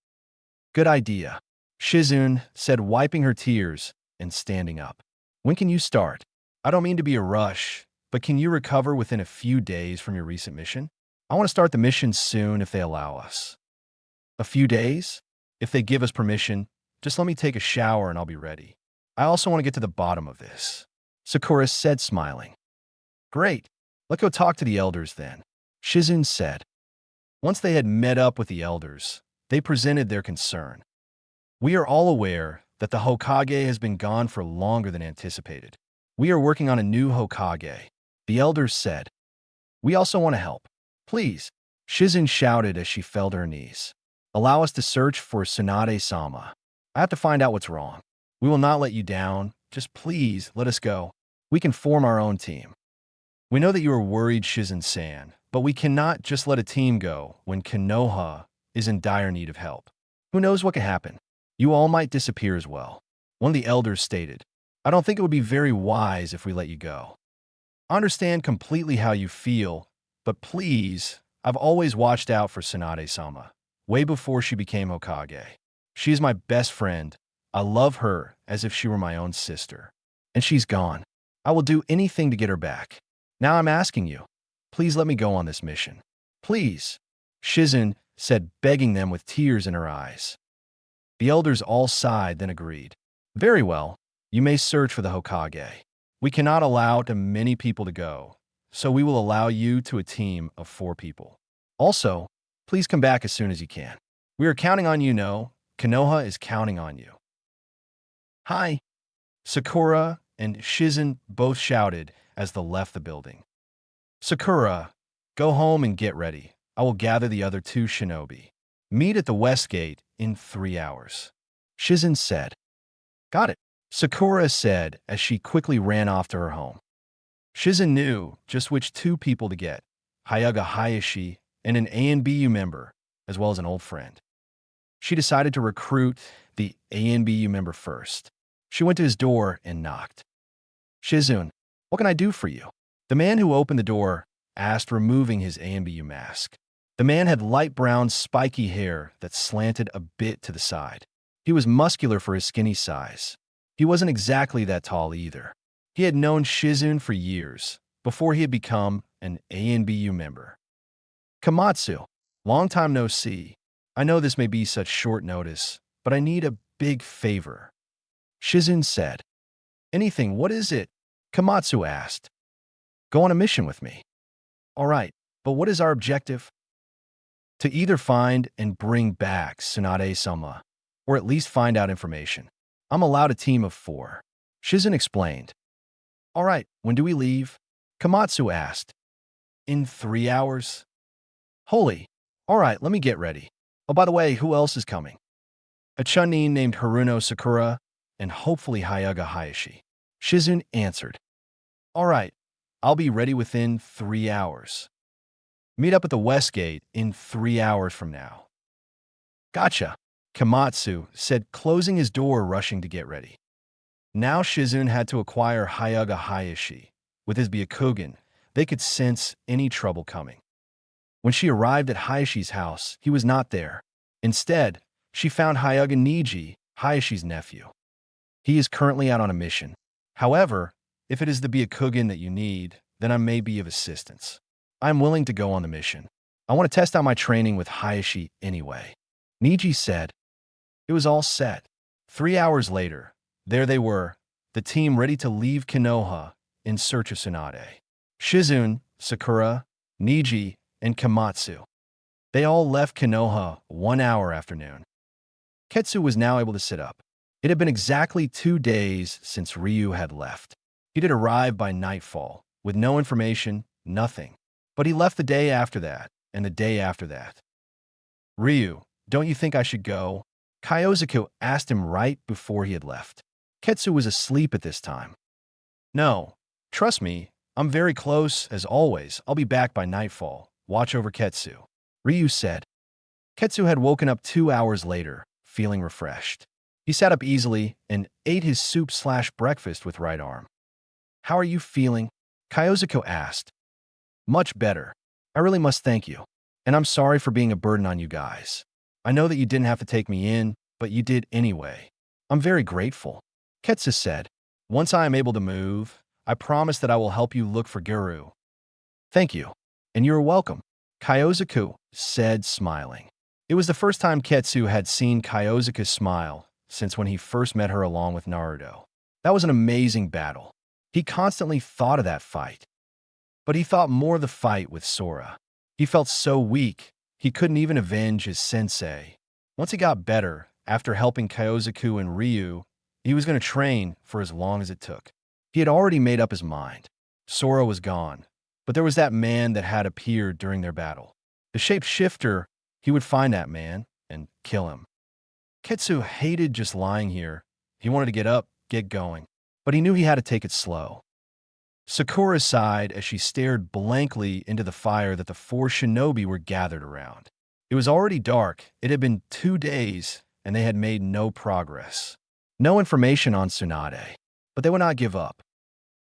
Speaker 1: Good idea, Shizune said, wiping her tears and standing up. When can you start? I don't mean to be a rush, but can you recover within a few days from your recent mission? I want to start the mission soon if they allow us. A few days? If they give us permission, just let me take a shower and I'll be ready. I also want to get to the bottom of this, Sakura said, smiling. Great. Let's go talk to the elders then, Shizune said. Once they had met up with the elders, they presented their concern. We are all aware that the Hokage has been gone for longer than anticipated. We are working on a new Hokage, the elders said. We also want to help. Please, Shizune shouted as she fell to her knees. Allow us to search for Tsunade-sama. I have to find out what's wrong. We will not let you down. Just please let us go. We can form our own team. We know that you are worried, Shizune-san, but we cannot just let a team go when Konoha is in dire need of help. Who knows what could happen? You all might disappear as well. One of the elders stated. I don't think it would be very wise if we let you go. I understand completely how you feel, but please, I've always watched out for Tsunade-sama, way before she became Hokage. She is my best friend. I love her as if she were my own sister. And she's gone. I will do anything to get her back. Now I'm asking you, please let me go on this mission. Please, Shizune said, begging them with tears in her eyes. The elders all sighed, then agreed. Very well, you may search for the Hokage. We cannot allow too many people to go, so we will allow you to a team of 4 people. Also, please come back as soon as you can. We are counting on you, no? Konoha is counting on you. Hi, Sakura and Shizune both shouted as they left the building. Sakura, go home and get ready. I will gather the other 2 shinobi. Meet at the west gate in 3 hours, Shizune said. Got it, Sakura said as she quickly ran off to her home. Shizune knew just which 2 people to get, Hyuga Hayashi and an ANBU member, as well as an old friend. She decided to recruit the ANBU member first. She went to his door and knocked. Shizune, what can I do for you? The man who opened the door asked, removing his ANBU mask. The man had light brown, spiky hair that slanted a bit to the side. He was muscular for his skinny size. He wasn't exactly that tall either. He had known Shizune for years, before he had become an ANBU member. Komatsu, long time no see. I know this may be such short notice, but I need a big favor, Shizune said. Anything, what is it? Komatsu asked. Go on a mission with me. All right, but what is our objective? To either find and bring back Tsunade-sama, or at least find out information. I'm allowed a team of 4. Shizune explained. All right, when do we leave? Komatsu asked. In 3 hours. Holy, All right, let me get ready. Oh, by the way, who else is coming? A chunin named Haruno Sakura and hopefully Hyuga Hayashi. Shizune answered. All right, I'll be ready within 3 hours. Meet up at the West Gate in 3 hours from now. Gotcha, Komatsu said, closing his door, rushing to get ready. Now Shizune had to acquire Hyuga Hayashi. With his Byakugan, they could sense any trouble coming. When she arrived at Hayashi's house, he was not there. Instead, she found Hyuga Niji, Hayashi's nephew. He is currently out on a mission. However, if it is the Byakugan that you need, then I may be of assistance. I am willing to go on the mission. I want to test out my training with Hayashi anyway. Niji said. It was all set. 3 hours later, there they were, the team ready to leave Konoha in search of Tsunade. Shizune, Sakura, Niji, and Komatsu. They all left Konoha 1 hour after noon. Ketsu was now able to sit up. It had been exactly 2 days since Ryu had left. He did arrive by nightfall, with no information, nothing. But he left the day after that, and the day after that. Ryu, don't you think I should go? Kyozuku asked him right before he had left. Ketsu was asleep at this time. No, trust me, I'm very close, as always. I'll be back by nightfall. Watch over Ketsu, Ryu said. Ketsu had woken up 2 hours later, feeling refreshed. He sat up easily and ate his soup/breakfast with right arm. How are you feeling? Kyozuku asked. Much better. I really must thank you. And I'm sorry for being a burden on you guys. I know that you didn't have to take me in, but you did anyway. I'm very grateful. Ketsu said. Once I am able to move, I promise that I will help you look for Guru. Thank you. And you're welcome, Kyozuku said, smiling. It was the first time Ketsu had seen Kyozuku smile since when he first met her along with Naruto. That was an amazing battle. He constantly thought of that fight. But he thought more of the fight with Sora. He felt so weak, he couldn't even avenge his sensei. Once he got better, after helping Kyozuku and Ryu, he was going to train for as long as it took. He had already made up his mind. Sora was gone, but there was that man that had appeared during their battle. The shapeshifter, he would find that man and kill him. Ketsu hated just lying here. He wanted to get up, get going, but he knew he had to take it slow. Sakura sighed as she stared blankly into the fire that the 4 shinobi were gathered around. It was already dark. It had been 2 days, and they had made no progress. No information on Tsunade, but they would not give up.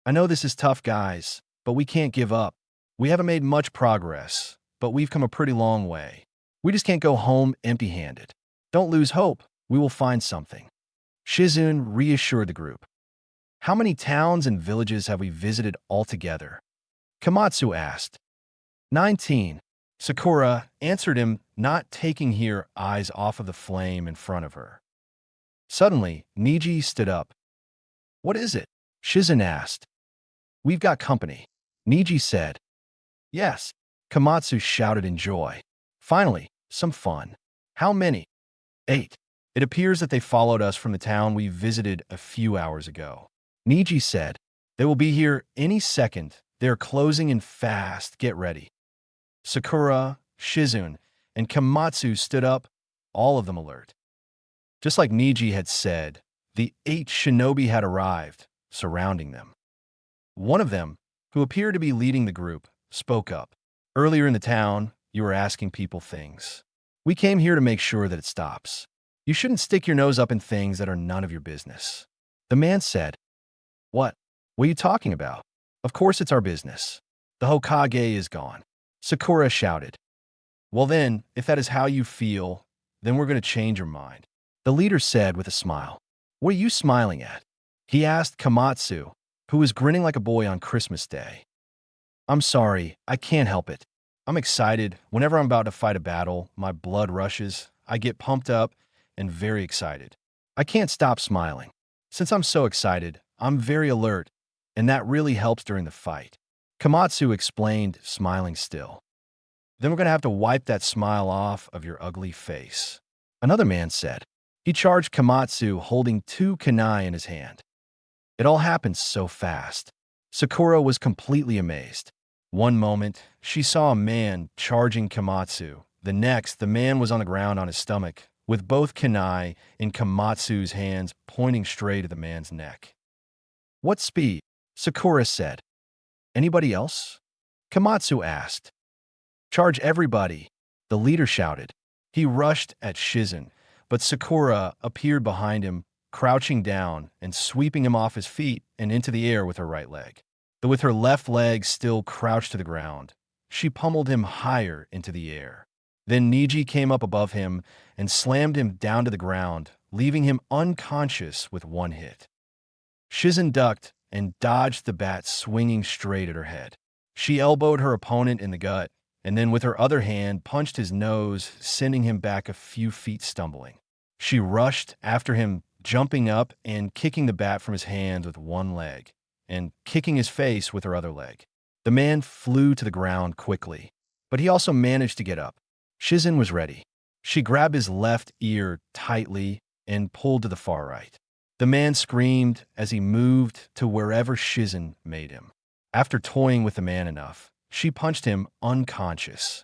Speaker 1: I know this is tough, guys, but we can't give up. We haven't made much progress, but we've come a pretty long way. We just can't go home empty-handed. Don't lose hope. We will find something. Shizune reassured the group. How many towns and villages have we visited altogether? Komatsu asked. 19. Sakura answered him, not taking her eyes off of the flame in front of her. Suddenly, Niji stood up. What is it? Shizune asked. We've got company, Niji said. Yes, Komatsu shouted in joy. Finally, some fun. How many? 8. It appears that they followed us from the town we visited a few hours ago. Niji said, they will be here any second. They are closing in fast. Get ready. Sakura, Shizune, and Komatsu stood up, all of them alert. Just like Niji had said, the 8 shinobi had arrived, surrounding them. One of them, who appeared to be leading the group, spoke up. Earlier in the town, you were asking people things. We came here to make sure that it stops. You shouldn't stick your nose up in things that are none of your business. The man said, What are you talking about? Of course it's our business. The Hokage is gone. Sakura shouted. Well then, if that is how you feel, then we're going to change your mind. The leader said with a smile. What are you smiling at? He asked Komatsu, who was grinning like a boy on Christmas Day. I'm sorry, I can't help it. I'm excited. Whenever I'm about to fight a battle, my blood rushes. I get pumped up and very excited. I can't stop smiling. Since I'm so excited, I'm very alert, and that really helps during the fight. Komatsu explained, smiling still. Then we're going to have to wipe that smile off of your ugly face. Another man said. He charged Komatsu, holding 2 kunai in his hand. It all happened so fast. Sakura was completely amazed. One moment, she saw a man charging Komatsu, The next, the man was on the ground on his stomach, with both kunai in Komatsu's hands pointing straight at the man's neck. "What speed?" Sakura said. "Anybody else?" Komatsu asked. "Charge everybody," the leader shouted. He rushed at Shizen, but Sakura appeared behind him, crouching down and sweeping him off his feet and into the air with her right leg. With her left leg still crouched to the ground, she pummeled him higher into the air. Then Niji came up above him and slammed him down to the ground, leaving him unconscious with one hit. Shizen ducked and dodged the bat swinging straight at her head. She elbowed her opponent in the gut, and then with her other hand punched his nose, sending him back a few feet stumbling. She rushed after him, jumping up and kicking the bat from his hands with one leg, and kicking his face with her other leg. The man flew to the ground quickly, but he also managed to get up. Shizen was ready. She grabbed his left ear tightly and pulled to the far right. The man screamed as he moved to wherever Shizen made him. After toying with the man enough, she punched him unconscious.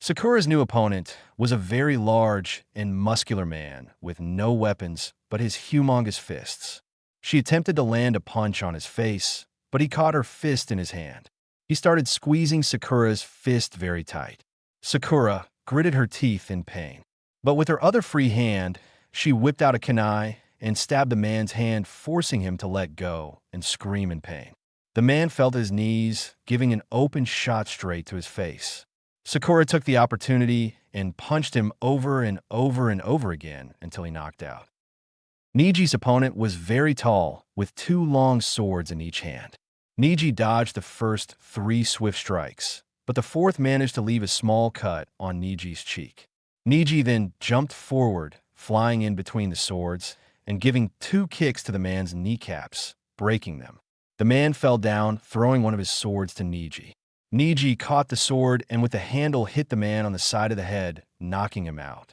Speaker 1: Sakura's new opponent was a very large and muscular man with no weapons but his humongous fists. She attempted to land a punch on his face, but he caught her fist in his hand. He started squeezing Sakura's fist very tight. Sakura gritted her teeth in pain. But with her other free hand, she whipped out a kunai and stabbed the man's hand, forcing him to let go and scream in pain. The man fell to his knees, giving an open shot straight to his face. Sakura took the opportunity and punched him over and over and over again until he knocked out. Niji's opponent was very tall, with 2 long swords in each hand. Niji dodged the first 3 swift strikes, but the fourth managed to leave a small cut on Niji's cheek. Niji then jumped forward, flying in between the swords, and giving 2 kicks to the man's kneecaps, breaking them. The man fell down, throwing one of his swords to Niji. Niji caught the sword and with the handle hit the man on the side of the head, knocking him out.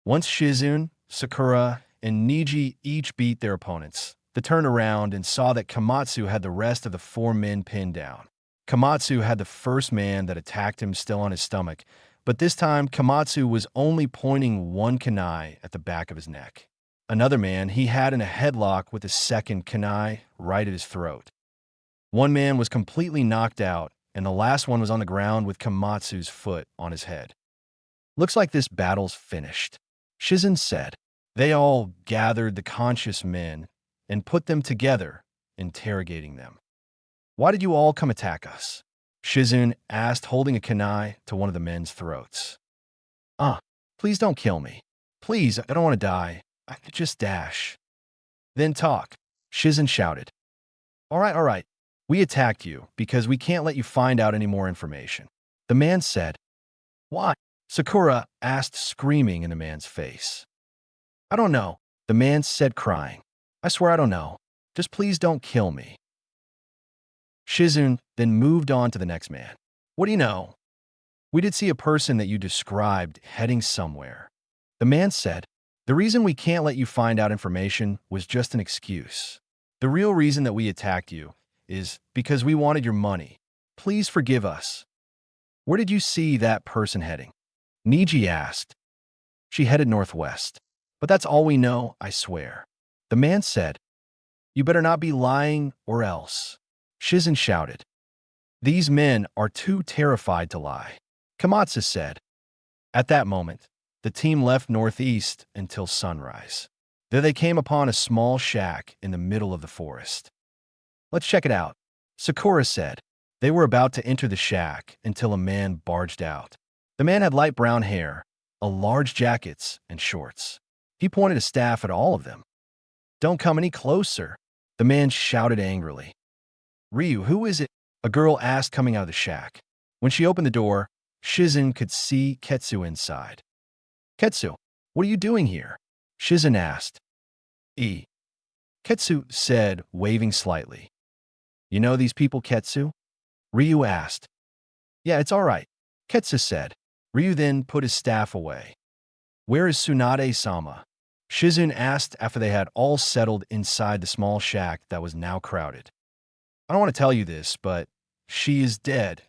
Speaker 1: Once Shizen, Sakura, and Niji each beat their opponents, they turned around and saw that Komatsu had the rest of the 4 men pinned down. Komatsu had the first man that attacked him still on his stomach, but this time Komatsu was only pointing one kunai at the back of his neck. Another man he had in a headlock with the second kunai right at his throat. One man was completely knocked out, and the last one was on the ground with Komatsu's foot on his head. "Looks like this battle's finished," Shizen said. They all gathered the conscious men and put them together, interrogating them. "Why did you all come attack us?" Shizen asked, holding a kunai to one of the men's throats. Please don't kill me. Please, I don't want to die. I could just dash." "Then talk," Shizen shouted. All right. We attacked you because we can't let you find out any more information." The man said. "Why?" Sakura asked, screaming in the man's face. "I don't know," the man said, crying. "I swear I don't know. Just please don't kill me." Shizen then moved on to the next man. "What do you know?" "We did see a person that you described heading somewhere." The man said. "The reason we can't let you find out information was just an excuse. The real reason that we attacked you is because we wanted your money. Please forgive us." "Where did you see that person heading?" Niji asked. "She headed northwest. But that's all we know, I swear." The man said. "You better not be lying or else," Shizen shouted. "These men are too terrified to lie," Komatsu said. At that moment, the team left northeast until sunrise. There they came upon a small shack in the middle of the forest. "Let's check it out," Sakura said. They were about to enter the shack until a man barged out. The man had light brown hair, a large jacket, and shorts. He pointed a staff at all of them. "Don't come any closer," the man shouted angrily. "Ryu, who is it?" a girl asked, coming out of the shack. When she opened the door, Shizen could see Ketsu inside. "Ketsu, what are you doing here?" Shizen asked. Ketsu said, waving slightly. "You know these people, Ketsu?" Ryu asked. "Yeah, it's all right," Ketsu said. Ryu then put his staff away. "Where is Tsunade-sama?" Shizen asked after they had all settled inside the small shack that was now crowded. "I don't want to tell you this, but she is dead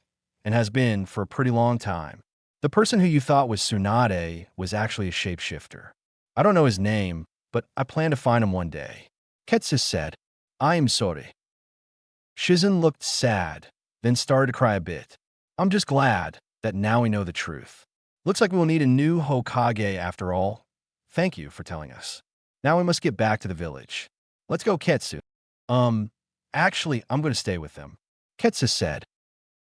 Speaker 1: and has been for a pretty long time," The person who you thought was Tsunade was actually a shapeshifter. I don't know his name, but I plan to find him one day. Ketsu said, I am sorry. Shizen looked sad, then started to cry a bit. I'm just glad that now we know the truth. Looks like we'll need a new Hokage after all. Thank you for telling us. Now we must get back to the village. Let's go, Ketsu. Actually, I'm going to stay with them. Ketsu said.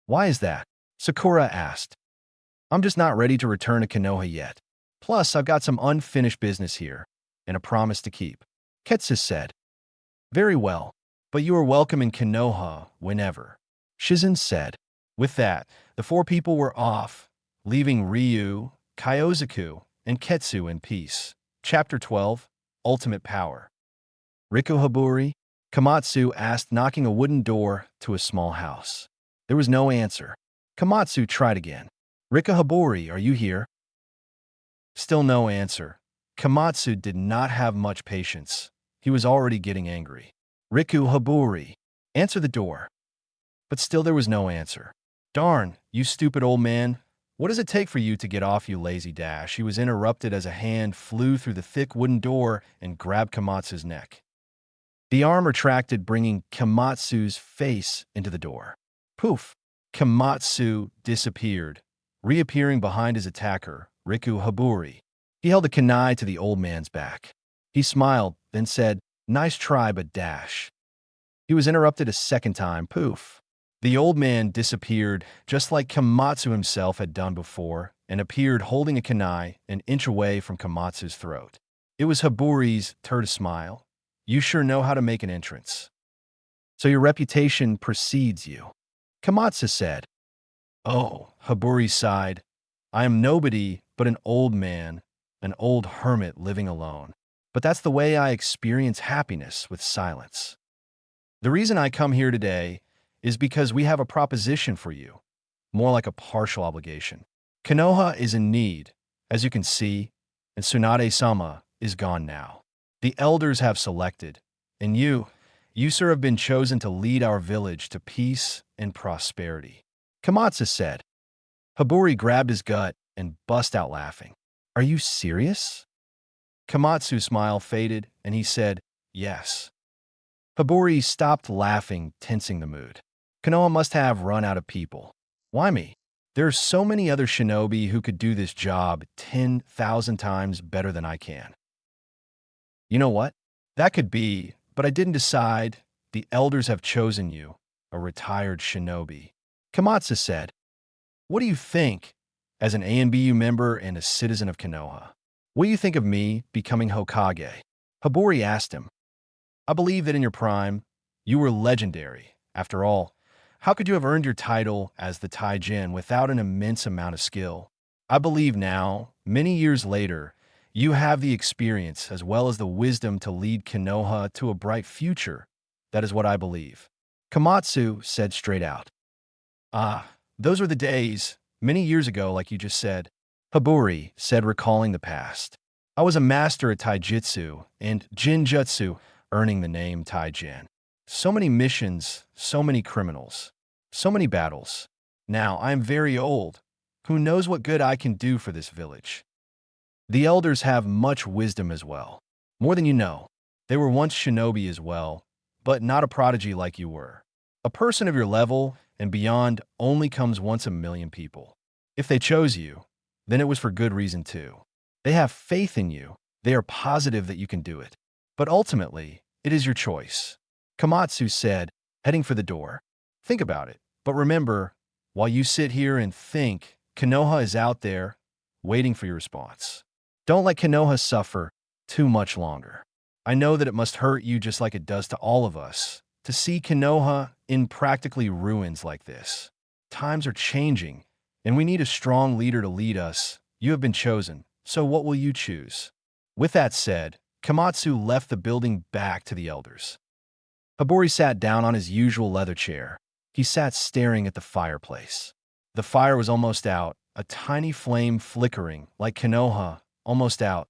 Speaker 1: Why is that? Sakura asked. I'm just not ready to return to Konoha yet. Plus, I've got some unfinished business here, and a promise to keep. Ketsu said. Very well, but you are welcome in Konoha whenever. Shizen said. With that, the four people were off, leaving Ryu, Kyozuku, and Ketsu in peace. Chapter 12, Ultimate Power. Rikuhaburi? Komatsu asked, knocking a wooden door to a small house. There was no answer. Komatsu tried again. Rikuhaburi, are you here? Still no answer. Komatsu did not have much patience. He was already getting angry. Rikuhaburi, answer the door. But still there was no answer. Darn, you stupid old man. What does it take for you to get off, you lazy dash? He was interrupted as a hand flew through the thick wooden door and grabbed Komatsu's neck. The arm retracted, bringing Komatsu's face into the door. Poof! Komatsu disappeared, reappearing behind his attacker, Rikuhaburi. He held a kunai to the old man's back. He smiled, then said, Nice try, but dash. He was interrupted a second time. Poof! The old man disappeared, just like Komatsu himself had done before, and appeared holding a kunai an inch away from Komatsu's throat. It was Haburi's turn to smile. You sure know how to make an entrance. So your reputation precedes you. Komatsu said. Oh, Haburi sighed. I am nobody but an old man, an old hermit living alone. But that's the way I experience happiness, with silence. The reason I come here today is because we have a proposition for you, more like a partial obligation. Konoha is in need, as you can see, and Tsunade-sama is gone now. The elders have selected, and you, sir, have been chosen to lead our village to peace and prosperity. Komatsu said. Haburi grabbed his gut and bust out laughing. Are you serious? Komatsu's smile faded, and he said, Yes. Haburi stopped laughing, tensing the mood. Konoha must have run out of people. Why me? There are so many other shinobi who could do this job 10,000 times better than I can. You know what? That could be, but I didn't decide. The elders have chosen you, a retired shinobi. Komatsu said. What do you think, as an ANBU member and a citizen of Konoha? What do you think of me becoming Hokage? Haburi asked him. I believe that in your prime, you were legendary. After all, how could you have earned your title as the Taijin without an immense amount of skill? I believe now, many years later, you have the experience as well as the wisdom to lead Konoha to a bright future. That is what I believe. Komatsu said straight out. Ah, those were the days, many years ago, like you just said. Haburi said, recalling the past. I was a master at taijutsu and jinjutsu, earning the name Taijin. So many missions, so many criminals, so many battles. Now I am very old. Who knows what good I can do for this village? The elders have much wisdom as well. More than you know. They were once shinobi as well, but not a prodigy like you were. A person of your level and beyond only comes once a million people. If they chose you, then it was for good reason too. They have faith in you. They are positive that you can do it. But ultimately, it is your choice. Komatsu said, heading for the door. Think about it. But remember, while you sit here and think, Konoha is out there, waiting for your response. Don't let Konoha suffer too much longer. I know that it must hurt you just like it does to all of us, to see Konoha in practically ruins like this. Times are changing, and we need a strong leader to lead us. You have been chosen, so what will you choose? With that said, Komatsu left the building back to the elders. Haburi sat down on his usual leather chair. He sat staring at the fireplace. The fire was almost out, a tiny flame flickering, like Konoha, almost out.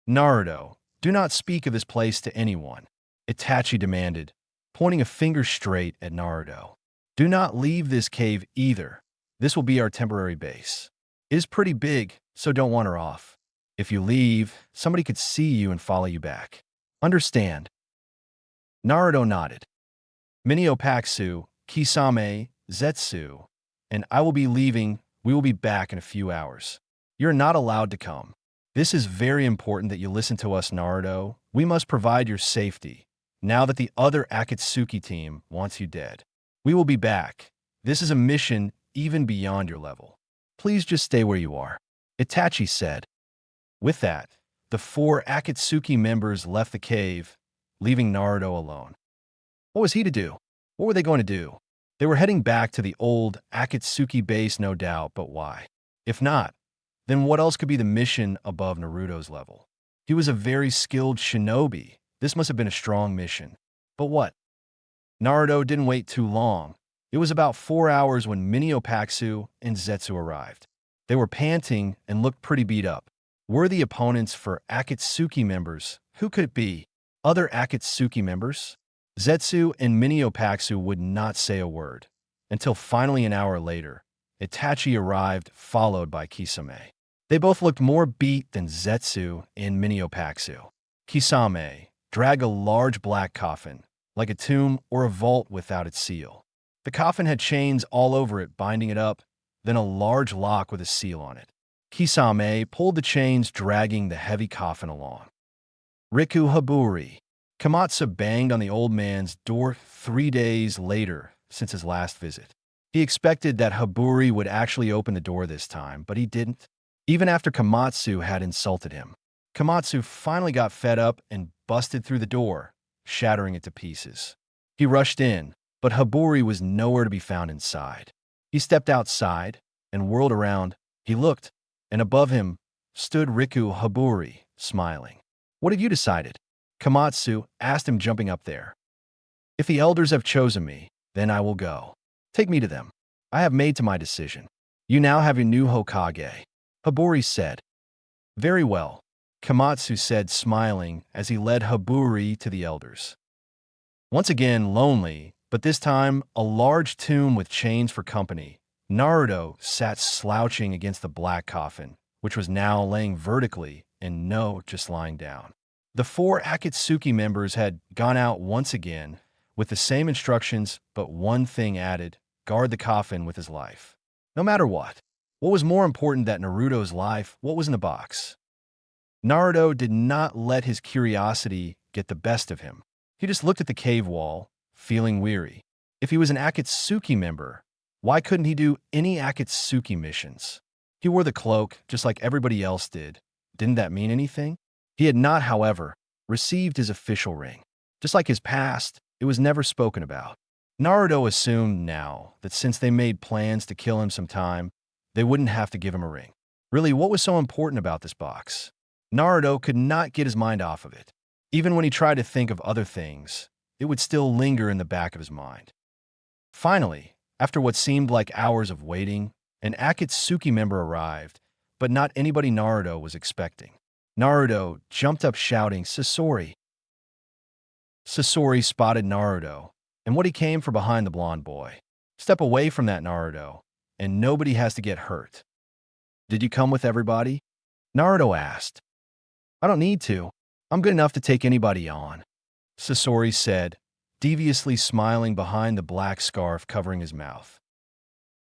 Speaker 1: Naruto, do not speak of this place to anyone, Itachi demanded, pointing a finger straight at Naruto. Do not leave this cave either. This will be our temporary base. It is pretty big, so don't wander off. If you leave, somebody could see you and follow you back. Understand? Naruto nodded. Minio Kisame, Zetsu, and I will be leaving. We will be back in a few hours. You're not allowed to come. This is very important that you listen to us, Naruto. We must provide your safety, now that the other Akatsuki team wants you dead. We will be back. This is a mission even beyond your level. Please just stay where you are, Itachi said. With that, the 4 Akatsuki members left the cave, leaving Naruto alone. What was he to do? What were they going to do? They were heading back to the old Akatsuki base, no doubt, but why? If not, then what else could be the mission above Naruto's level? He was a very skilled shinobi. This must have been a strong mission. But what? Naruto didn't wait too long. It was about 4 hours when Minio and Zetsu arrived. They were panting and looked pretty beat up. Worthy opponents for Akatsuki members. Who could it be? Other Akatsuki members? Zetsu and Minio would not say a word, until finally an hour later, Itachi arrived, followed by Kisame. They both looked more beat than Zetsu and Minio. Kisame dragged a large black coffin, like a tomb or a vault without its seal. The coffin had chains all over it binding it up, then a large lock with a seal on it. Kisame pulled the chains, dragging the heavy coffin along. Riku Haburi. Komatsu banged on the old man's door 3 days later since his last visit. He expected that Haburi would actually open the door this time, but he didn't. Even after Komatsu had insulted him, Komatsu finally got fed up and busted through the door, shattering it to pieces. He rushed in, but Haburi was nowhere to be found inside. He stepped outside and whirled around. He looked, and above him stood Riku Haburi, smiling. "What have you decided?" Komatsu asked him, jumping up there. "If the elders have chosen me, then I will go. Take me to them. I have made to my decision. You now have your new Hokage," Haburi said. "Very well," Komatsu said, smiling as he led Haburi to the elders. Once again lonely, but this time a large tomb with chains for company, Naruto sat slouching against the black coffin, which was now laying vertically and just lying down. The 4 Akatsuki members had gone out once again with the same instructions, but one thing added: guard the coffin with his life. No matter what. What was more important than Naruto's life? What was in the box? Naruto did not let his curiosity get the best of him. He just looked at the cave wall, feeling weary. If he was an Akatsuki member, why couldn't he do any Akatsuki missions? He wore the cloak just like everybody else did. Didn't that mean anything? He had not, however, received his official ring. Just like his past, it was never spoken about. Naruto assumed now that since they made plans to kill him sometime, they wouldn't have to give him a ring. Really, what was so important about this box? Naruto could not get his mind off of it. Even when he tried to think of other things, it would still linger in the back of his mind. Finally, after what seemed like hours of waiting, an Akatsuki member arrived, but not anybody Naruto was expecting. Naruto jumped up shouting, "Sasori!" Sasori spotted Naruto, and what he came for behind the blonde boy. "Step away from that, Naruto, and nobody has to get hurt." "Did you come with everybody?" Naruto asked. "I don't need to. I'm good enough to take anybody on," Sasori said, deviously smiling behind the black scarf covering his mouth.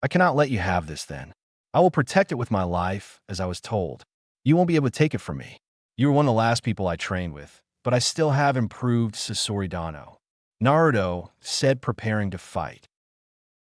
Speaker 1: "I cannot let you have this then. I will protect it with my life, as I was told. You won't be able to take it from me. You were one of the last people I trained with, but I still have improved Sasori Dano," Naruto said, preparing to fight.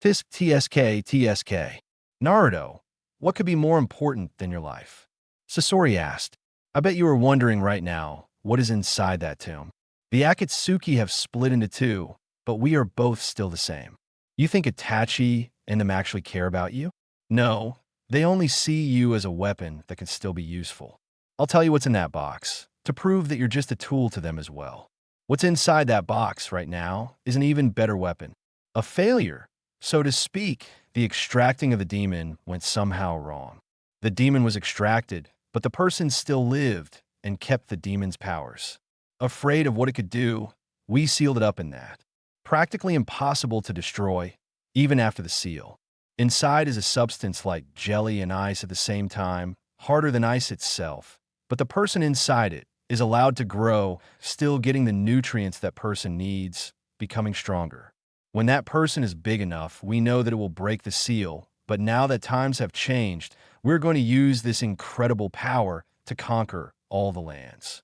Speaker 1: TSK. "Naruto, what could be more important than your life?" Sasori asked. "I bet you are wondering right now what is inside that tomb. The Akatsuki have split into 2, but we are both still the same. You think Itachi and them actually care about you? No, they only see you as a weapon that can still be useful. I'll tell you what's in that box, to prove that you're just a tool to them as well. What's inside that box right now is an even better weapon. A failure, so to speak. The extracting of the demon went somehow wrong. The demon was extracted, but the person still lived and kept the demon's powers. Afraid of what it could do, we sealed it up in that. Practically impossible to destroy, even after the seal. Inside is a substance like jelly and ice at the same time, harder than ice itself. But the person inside it is allowed to grow, still getting the nutrients that person needs, becoming stronger. When that person is big enough, we know that it will break the seal. But now that times have changed, we're going to use this incredible power to conquer all the lands.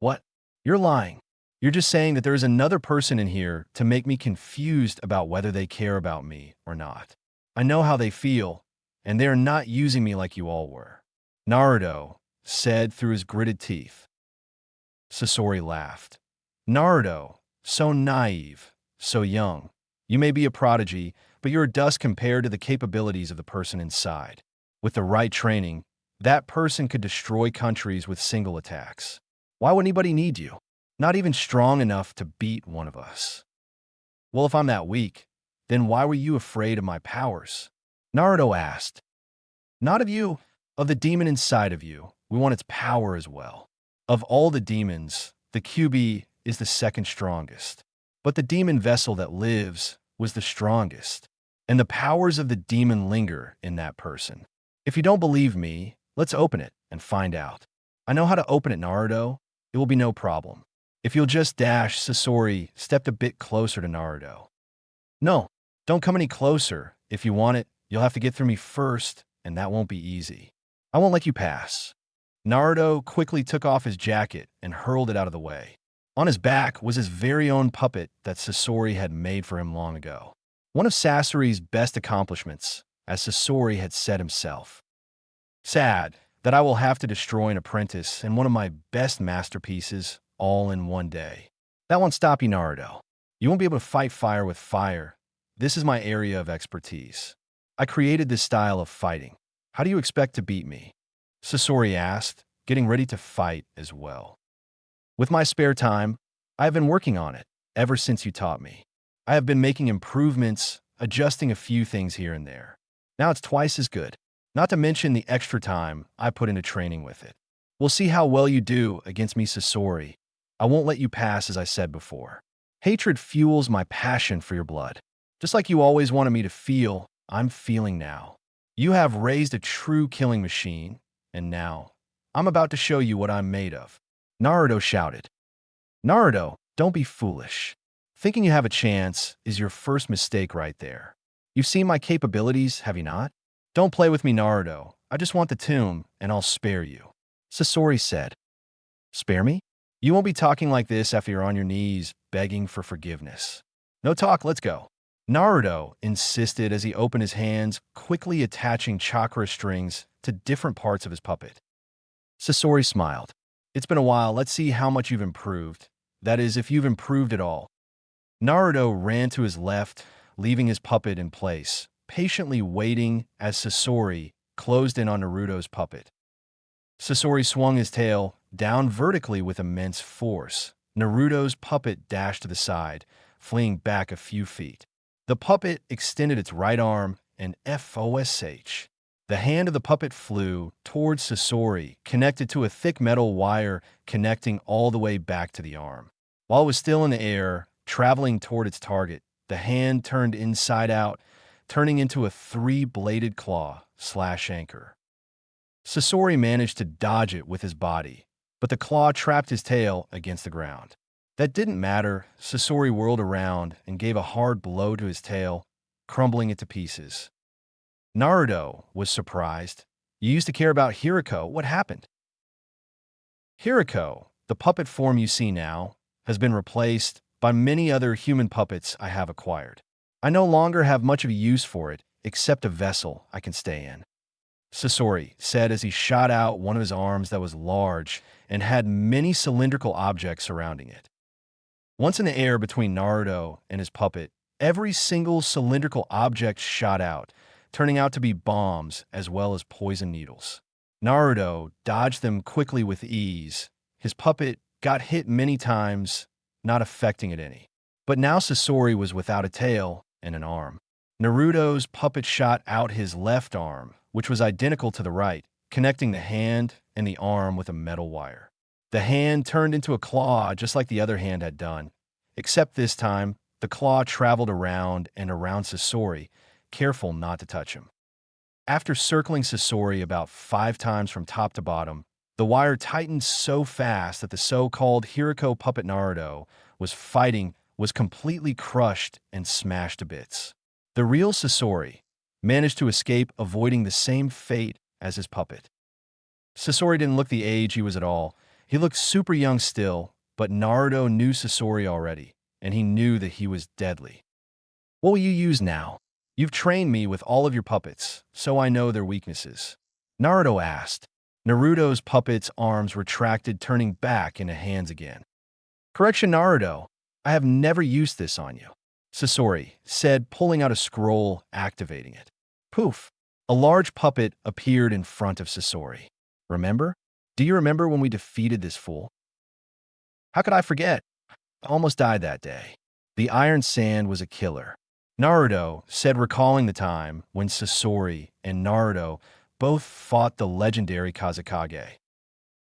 Speaker 1: What? You're lying. You're just saying that there is another person in here to make me confused about whether they care about me or not. I know how they feel, and they are not using me like you all were. Naruto said through his gritted teeth. Sasori laughed. Naruto, so naive, so young. You may be a prodigy, but you're a dust compared to the capabilities of the person inside. With the right training, that person could destroy countries with single attacks. Why would anybody need you? Not even strong enough to beat one of us. Well, if I'm that weak, then why were you afraid of my powers? Naruto asked. Not of you, of the demon inside of you. We want its power as well. Of all the demons, the QB is the second strongest. But the demon vessel that lives was the strongest. And the powers of the demon linger in that person. If you don't believe me, let's open it and find out. I know how to open it, Naruto. It will be no problem. If you'll just dash, Sasori stepped a bit closer to Naruto. No, don't come any closer. If you want it, you'll have to get through me first, and that won't be easy. I won't let you pass. Naruto quickly took off his jacket and hurled it out of the way. On his back was his very own puppet that Sasori had made for him long ago. One of Sasori's best accomplishments, as Sasori had said himself. Sad that I will have to destroy an apprentice and one of my best masterpieces all in one day. That won't stop you, Naruto. You won't be able to fight fire with fire. This is my area of expertise. I created this style of fighting. How do you expect to beat me? Sasori asked, getting ready to fight as well. With my spare time, I have been working on it ever since you taught me. I have been making improvements, adjusting a few things here and there. Now it's twice as good, not to mention the extra time I put into training with it. We'll see how well you do against me, Sasori. I won't let you pass, as I said before. Hatred fuels my passion for your blood. Just like you always wanted me to feel, I'm feeling now. You have raised a true killing machine, and now, I'm about to show you what I'm made of. Naruto shouted. Naruto, don't be foolish. Thinking you have a chance is your first mistake right there. You've seen my capabilities, have you not? Don't play with me, Naruto. I just want the tomb, and I'll spare you. Sasori said. Spare me? You won't be talking like this after you're on your knees, begging for forgiveness. No talk, let's go. Naruto insisted as he opened his hands, quickly attaching chakra strings to different parts of his puppet. Sasori smiled. It's been a while, let's see how much you've improved. That is, if you've improved at all. Naruto ran to his left, leaving his puppet in place, patiently waiting as Sasori closed in on Naruto's puppet. Sasori swung his tail down vertically with immense force. Naruto's puppet dashed to the side, fleeing back a few feet. The puppet extended its right arm and FOSH. The hand of the puppet flew towards Sasori, connected to a thick metal wire connecting all the way back to the arm. While it was still in the air, traveling toward its target, the hand turned inside out, turning into a three-bladed claw/anchor. Sasori managed to dodge it with his body, but the claw trapped his tail against the ground. That didn't matter. Sasori whirled around and gave a hard blow to his tail, crumbling it to pieces. Naruto was surprised. You used to care about Hiriko. What happened? Hiriko, the puppet form you see now, has been replaced by many other human puppets I have acquired. I no longer have much of a use for it, except a vessel I can stay in. Sasori said as he shot out one of his arms that was large and had many cylindrical objects surrounding it. Once in the air between Naruto and his puppet, every single cylindrical object shot out, turning out to be bombs as well as poison needles. Naruto dodged them quickly with ease. His puppet got hit many times, not affecting it any. But now Sasori was without a tail and an arm. Naruto's puppet shot out his left arm, which was identical to the right, connecting the hand and the arm with a metal wire. The hand turned into a claw just like the other hand had done, except this time, the claw traveled around and around Sasori, careful not to touch him. After circling Sasori about 5 times from top to bottom, the wire tightened so fast that the so-called Hiriko puppet Naruto was completely crushed and smashed to bits. The real Sasori managed to escape, avoiding the same fate as his puppet. Sasori didn't look the age he was at all. He looked super young still, but Naruto knew Sasori already, and he knew that he was deadly. What will you use now? You've trained me with all of your puppets, so I know their weaknesses. Naruto asked. Naruto's puppet's arms retracted, turning back into hands again. Correction, Naruto. I have never used this on you, Sasori said, pulling out a scroll, activating it. Poof! A large puppet appeared in front of Sasori. Remember? Do you remember when we defeated this fool? How could I forget? I almost died that day. The Iron Sand was a killer, Naruto said, recalling the time when Sasori and Naruto both fought the legendary Kazekage.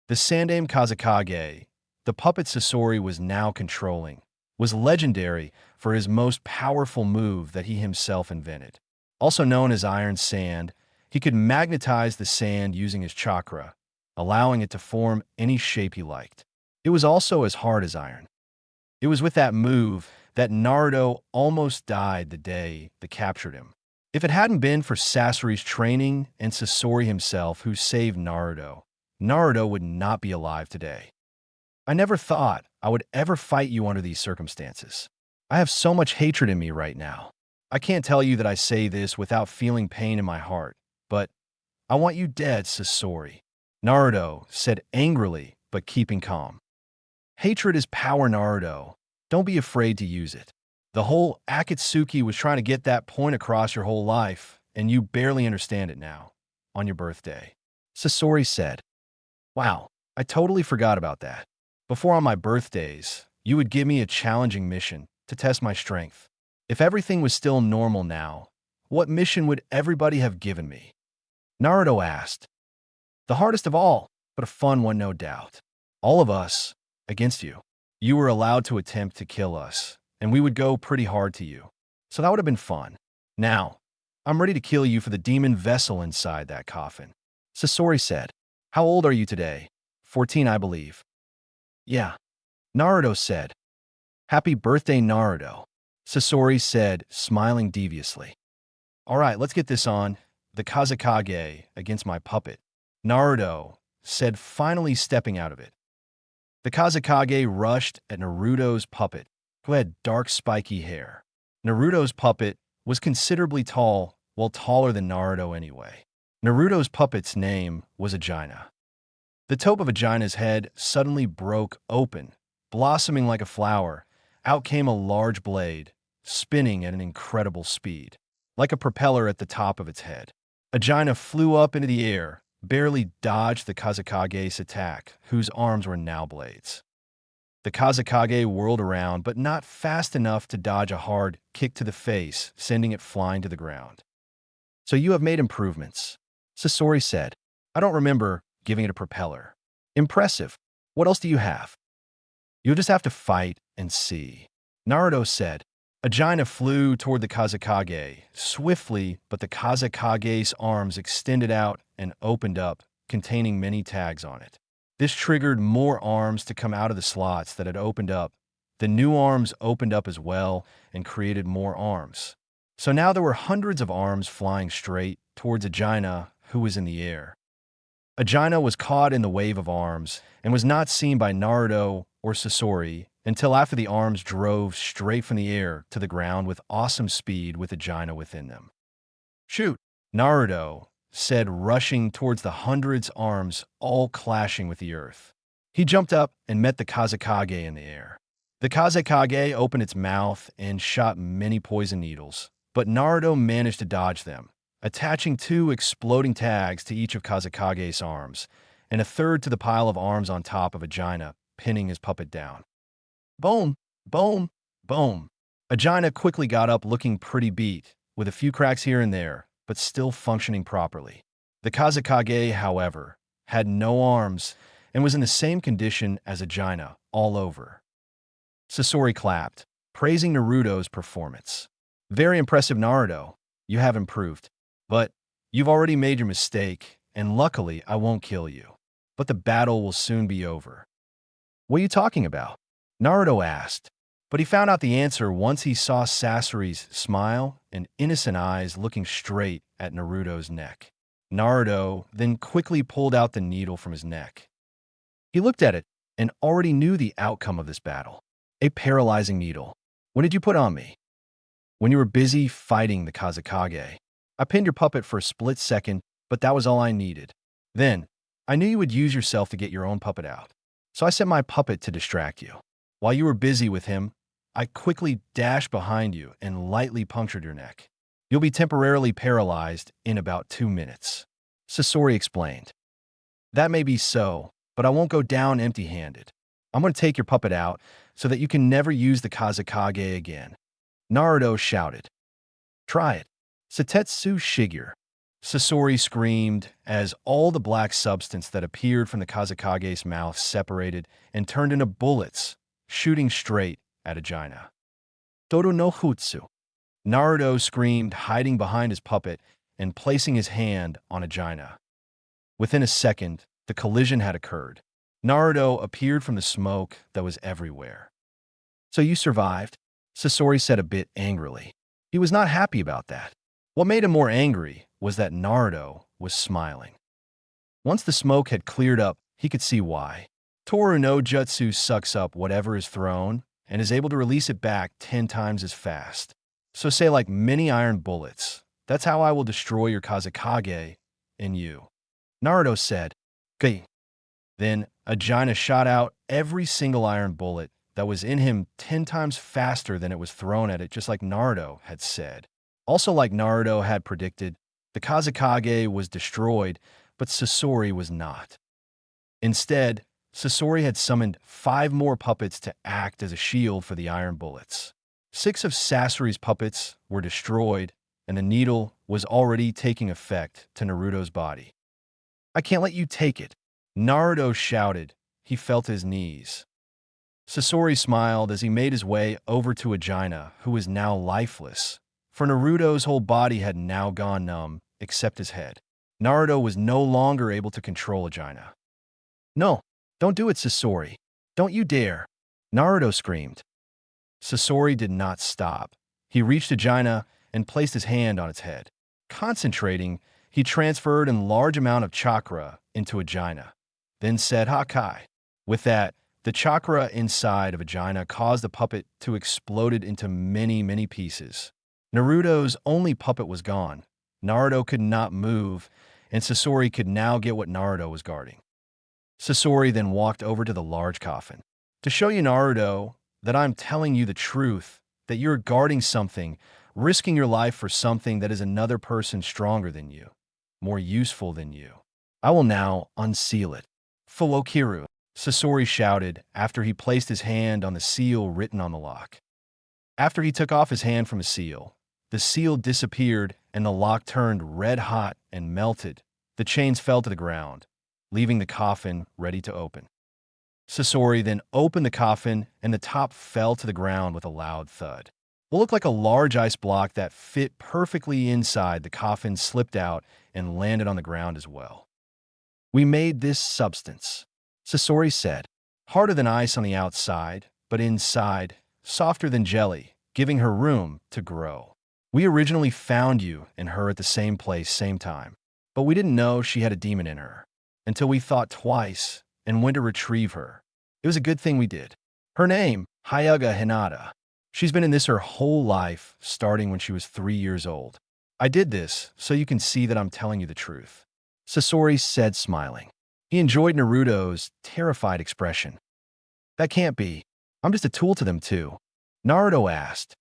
Speaker 1: The Sandaime Kazekage, the puppet Sasori was now controlling, was legendary for his most powerful move that he himself invented. Also known as Iron Sand, he could magnetize the sand using his chakra, allowing it to form any shape he liked. It was also as hard as iron. It was with that move that Naruto almost died the day they captured him. If it hadn't been for Sasori's training and Sasori himself who saved Naruto, Naruto would not be alive today. I never thought I would ever fight you under these circumstances. I have so much hatred in me right now. I can't tell you that I say this without feeling pain in my heart, but I want you dead, Sasori, Naruto said angrily, but keeping calm. Hatred is power, Naruto. Don't be afraid to use it. The whole Akatsuki was trying to get that point across your whole life, and you barely understand it now, on your birthday. Sasori said, Wow, I totally forgot about that. Before on my birthdays, you would give me a challenging mission to test my strength. If everything was still normal now, what mission would everybody have given me? Naruto asked. The hardest of all, but a fun one, no doubt. All of us against you. You were allowed to attempt to kill us, and we would go pretty hard to you. So that would have been fun. Now, I'm ready to kill you for the demon vessel inside that coffin. Sasori said. How old are you today? 14, I believe. Yeah. Naruto said. Happy birthday, Naruto. Sasori said, smiling deviously. All right, let's get this on. The Kazekage against my puppet, Naruto said, finally stepping out of it. The Kazekage rushed at Naruto's puppet, who had dark spiky hair. Naruto's puppet was considerably tall, well, taller than Naruto anyway. Naruto's puppet's name was Agina. The top of Agina's head suddenly broke open, blossoming like a flower. Out came a large blade, spinning at an incredible speed, like a propeller at the top of its head. Agina flew up into the air, barely dodged the Kazekage's attack, whose arms were now blades. The Kazekage whirled around, but not fast enough to dodge a hard kick to the face, sending it flying to the ground. So you have made improvements, Sasori said. I don't remember giving it a propeller. Impressive. What else do you have? You'll just have to fight and see, Naruto said. Agina flew toward the Kazekage, swiftly, but the Kazekage's arms extended out and opened up, containing many tags on it. This triggered more arms to come out of the slots that had opened up. The new arms opened up as well and created more arms. So now there were hundreds of arms flying straight towards Agina, who was in the air. Agina was caught in the wave of arms and was not seen by Naruto or Sasori until after the arms drove straight from the air to the ground with awesome speed with Agina within them. Shoot, Naruto said, rushing towards the hundreds of arms, all clashing with the earth. He jumped up and met the Kazekage in the air. The Kazekage opened its mouth and shot many poison needles, but Naruto managed to dodge them, attaching 2 exploding tags to each of Kazekage's arms, and a third to the pile of arms on top of Agina, pinning his puppet down. Boom! Boom! Boom! Agina quickly got up looking pretty beat, with a few cracks here and there, but still functioning properly. The Kazekage, however, had no arms and was in the same condition as Agina all over. Sasori clapped, praising Naruto's performance. Very impressive, Naruto. You have improved. But you've already made your mistake, and luckily I won't kill you. But the battle will soon be over. What are you talking about? Naruto asked. But he found out the answer once he saw Sasori's smile and innocent eyes looking straight at Naruto's neck. Naruto then quickly pulled out the needle from his neck. He looked at it and already knew the outcome of this battle. A paralyzing needle. When did you put on me? When you were busy fighting the Kazekage. I pinned your puppet for a split second, but that was all I needed. Then, I knew you would use yourself to get your own puppet out. So I sent my puppet to distract you. While you were busy with him, I quickly dashed behind you and lightly punctured your neck. You'll be temporarily paralyzed in about 2 minutes. Sasori explained. That may be so, but I won't go down empty-handed. I'm going to take your puppet out so that you can never use the Kazekage again. Naruto shouted. Try it. Satetsu Shiger. Sasori screamed as all the black substance that appeared from the Kazekage's mouth separated and turned into bullets, shooting straight at Ajaina. Dodo no Jutsu. Naruto screamed, hiding behind his puppet and placing his hand on Ajaina. Within a second, the collision had occurred. Naruto appeared from the smoke that was everywhere. So you survived? Sasori said a bit angrily. He was not happy about that. What made him more angry was that Naruto was smiling. Once the smoke had cleared up, he could see why. Toru no Jutsu sucks up whatever is thrown and is able to release it back 10 times as fast. So say like many iron bullets. That's how I will destroy your Kazekage and you. Naruto said, "Okay." Then Ajaina shot out every single iron bullet that was in him 10 times faster than it was thrown at it, just like Naruto had said. Also, like Naruto had predicted, the Kazekage was destroyed, but Sasori was not. Instead, Sasori had summoned 5 more puppets to act as a shield for the iron bullets. 6 of Sasori's puppets were destroyed, and the needle was already taking effect to Naruto's body. I can't let you take it. Naruto shouted. He felt his knees. Sasori smiled as he made his way over to Ajaina, who was now lifeless, for Naruto's whole body had now gone numb, except his head. Naruto was no longer able to control Ajaina. No, don't do it, Sasori. Don't you dare. Naruto screamed. Sasori did not stop. He reached Ajaina and placed his hand on its head. Concentrating, he transferred a large amount of chakra into Ajaina, then said Hakai. With that, the chakra inside of Ajaina caused the puppet to explode into many, many pieces. Naruto's only puppet was gone. Naruto could not move, and Sasori could now get what Naruto was guarding. Sasori then walked over to the large coffin. To show you, Naruto, that I'm telling you the truth, that you're guarding something, risking your life for something that is another person stronger than you, more useful than you. I will now unseal it. Fuokiru, Sasori shouted after he placed his hand on the seal written on the lock. After he took off his hand from the seal disappeared and the lock turned red hot and melted. The chains fell to the ground, leaving the coffin ready to open. Sasori then opened the coffin and the top fell to the ground with a loud thud. What looked like a large ice block that fit perfectly inside the coffin slipped out and landed on the ground as well. We made this substance, Sasori said, harder than ice on the outside, but inside, softer than jelly, giving her room to grow. We originally found you and her at the same place, same time, but we didn't know she had a demon in her until we thought twice and went to retrieve her. It was a good thing we did. Her name, Hyuga Hinata. She's been in this her whole life, starting when she was 3 years old. I did this so you can see that I'm telling you the truth, Sasori said, smiling. He enjoyed Naruto's terrified expression. That can't be. I'm just a tool to them too, Naruto asked.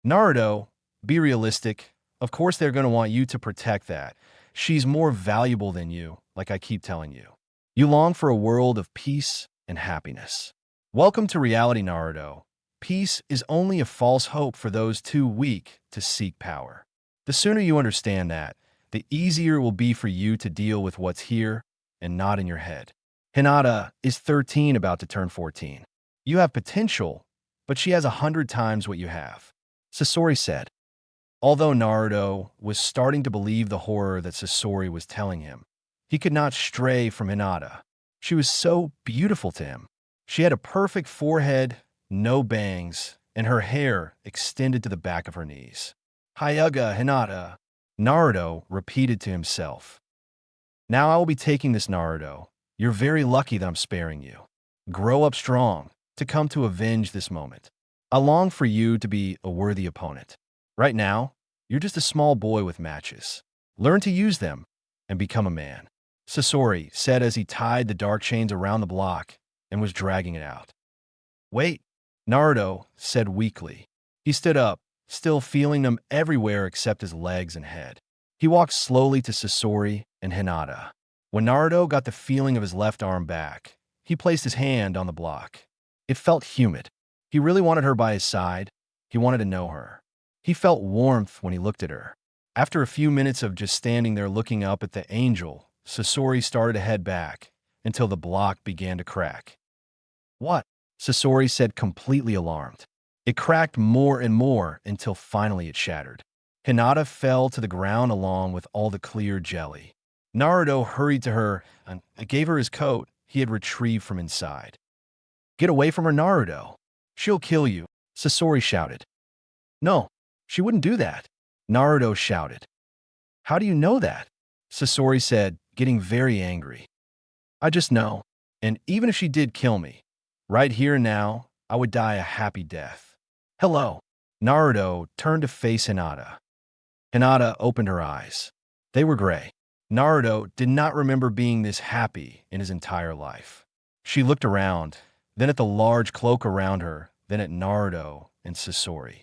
Speaker 1: Naruto, be realistic. Of course they're going to want you to protect that. She's more valuable than you, like I keep telling you. You long for a world of peace and happiness. Welcome to reality, Naruto. Peace is only a false hope for those too weak to seek power. The sooner you understand that, the easier it will be for you to deal with what's here and not in your head. Hinata is 13, about to turn 14. You have potential, but she has 100 times what you have, Sasori said. Although Naruto was starting to believe the horror that Sasori was telling him, he could not stray from Hinata. She was so beautiful to him. She had a perfect forehead, no bangs, and her hair extended to the back of her knees. Hyuga Hinata, Naruto repeated to himself. Now I will be taking this, Naruto. You're very lucky that I'm sparing you. Grow up strong to come to avenge this moment. I long for you to be a worthy opponent. Right now, you're just a small boy with matches. Learn to use them and become a man. Sasori said as he tied the dark chains around the block and was dragging it out. Wait, Naruto said weakly. He stood up, still feeling them everywhere except his legs and head. He walked slowly to Sasori and Hinata. When Naruto got the feeling of his left arm back, he placed his hand on the block. It felt humid. He really wanted her by his side. He wanted to know her. He felt warmth when he looked at her. After a few minutes of just standing there looking up at the angel, Sasori started to head back until the block began to crack. What? Sasori said, completely alarmed. It cracked more and more until finally it shattered. Hinata fell to the ground along with all the clear jelly. Naruto hurried to her and gave her his coat he had retrieved from inside. Get away from her, Naruto. She'll kill you, Sasori shouted. No, she wouldn't do that, Naruto shouted. How do you know that? Sasori said, getting very angry. I just know, and even if she did kill me, right here and now, I would die a happy death. Hello. Naruto turned to face Hinata. Hinata opened her eyes. They were gray. Naruto did not remember being this happy in his entire life. She looked around, then at the large cloak around her, then at Naruto and Sasori.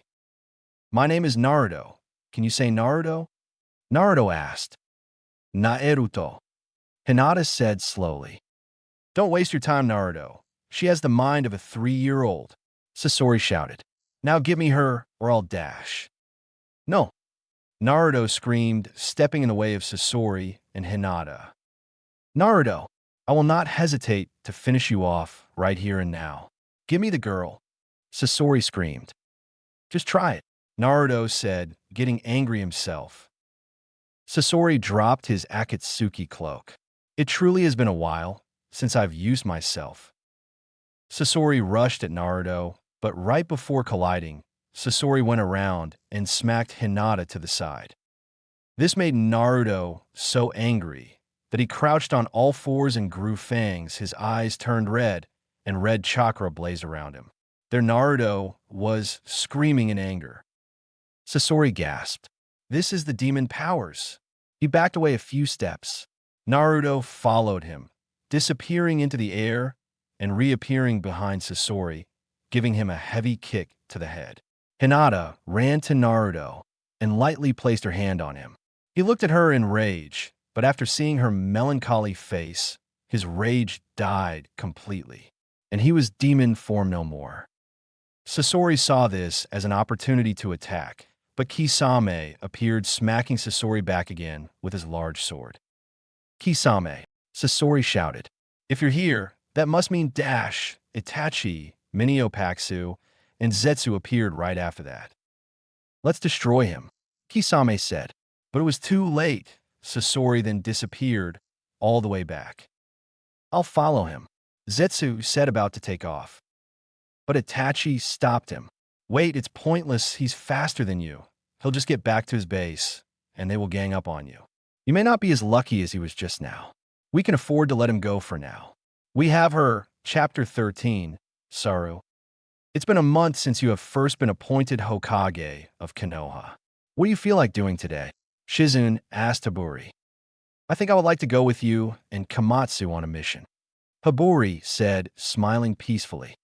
Speaker 1: My name is Naruto. Can you say Naruto? Naruto asked. Naruto. Hinata said slowly. Don't waste your time, Naruto. She has the mind of a 3-year-old. Sasori shouted. Now give me her, or I'll dash. No. Naruto screamed, stepping in the way of Sasori and Hinata. Naruto, I will not hesitate to finish you off right here and now. Give me the girl. Sasori screamed. Just try it, Naruto said, getting angry himself. Sasori dropped his Akatsuki cloak. It truly has been a while since I've used myself. Sasori rushed at Naruto, but right before colliding, Sasori went around and smacked Hinata to the side. This made Naruto so angry that he crouched on all fours and grew fangs. His eyes turned red, and red chakra blazed around him. There Naruto was screaming in anger. Sasori gasped. This is the demon powers. He backed away a few steps. Naruto followed him, disappearing into the air and reappearing behind Sasori, giving him a heavy kick to the head. Hinata ran to Naruto and lightly placed her hand on him. He looked at her in rage, but after seeing her melancholy face, his rage died completely, and he was demon form no more. Sasori saw this as an opportunity to attack, but Kisame appeared, smacking Sasori back again with his large sword. Kisame, Sasori shouted. If you're here, that must mean Dash, Itachi, Minio-Paksu, and Zetsu appeared right after that. Let's destroy him, Kisame said. But it was too late. Sasori then disappeared all the way back. I'll follow him, Zetsu said, about to take off. But Itachi stopped him. Wait, it's pointless. He's faster than you. He'll just get back to his base, and they will gang up on you. You may not be as lucky as he was just now. We can afford to let him go for now. We have her, Chapter 13, Saru. It's been a month since you have first been appointed Hokage of Konoha. What do you feel like doing today? Shizune asked Hibari. I think I would like to go with you and Komatsu on a mission. Hibari said, smiling peacefully.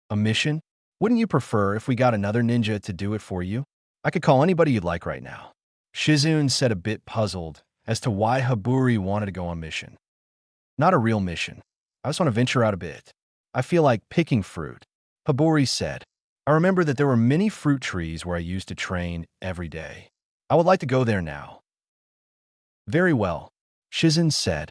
Speaker 1: A mission? Wouldn't you prefer if we got another ninja to do it for you? I could call anybody you'd like right now. Shizune said, a bit puzzled as to why Hibari wanted to go on a mission. Not a real mission. I just want to venture out a bit. I feel like picking fruit. Hibari said, I remember that there were many fruit trees where I used to train every day. I would like to go there now. Very well, Shizune said.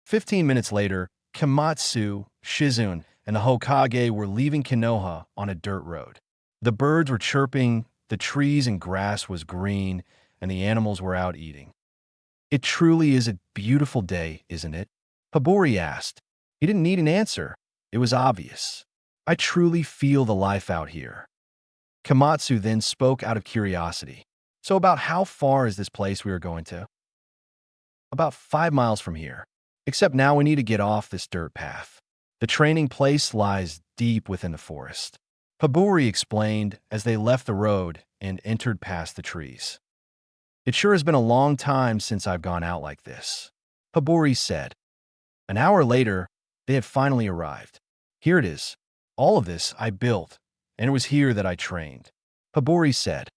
Speaker 1: 15 minutes later, Komatsu, Shizune, and the Hokage were leaving Konoha on a dirt road. The birds were chirping, The trees and grass was green, and the animals were out eating. It truly is a beautiful day, isn't it? Habori asked. He didn't need an answer. It was obvious. I truly feel the life out here. Komatsu then spoke out of curiosity. So about how far is this place we are going to? About 5 miles from here. Except now we need to get off this dirt path. The training place lies deep within the forest. Haburi explained as they left the road and entered past the trees. It sure has been a long time since I've gone out like this, Haburi said. An hour later, they had finally arrived. Here it is. All of this I built, and it was here that I trained, Haburi said.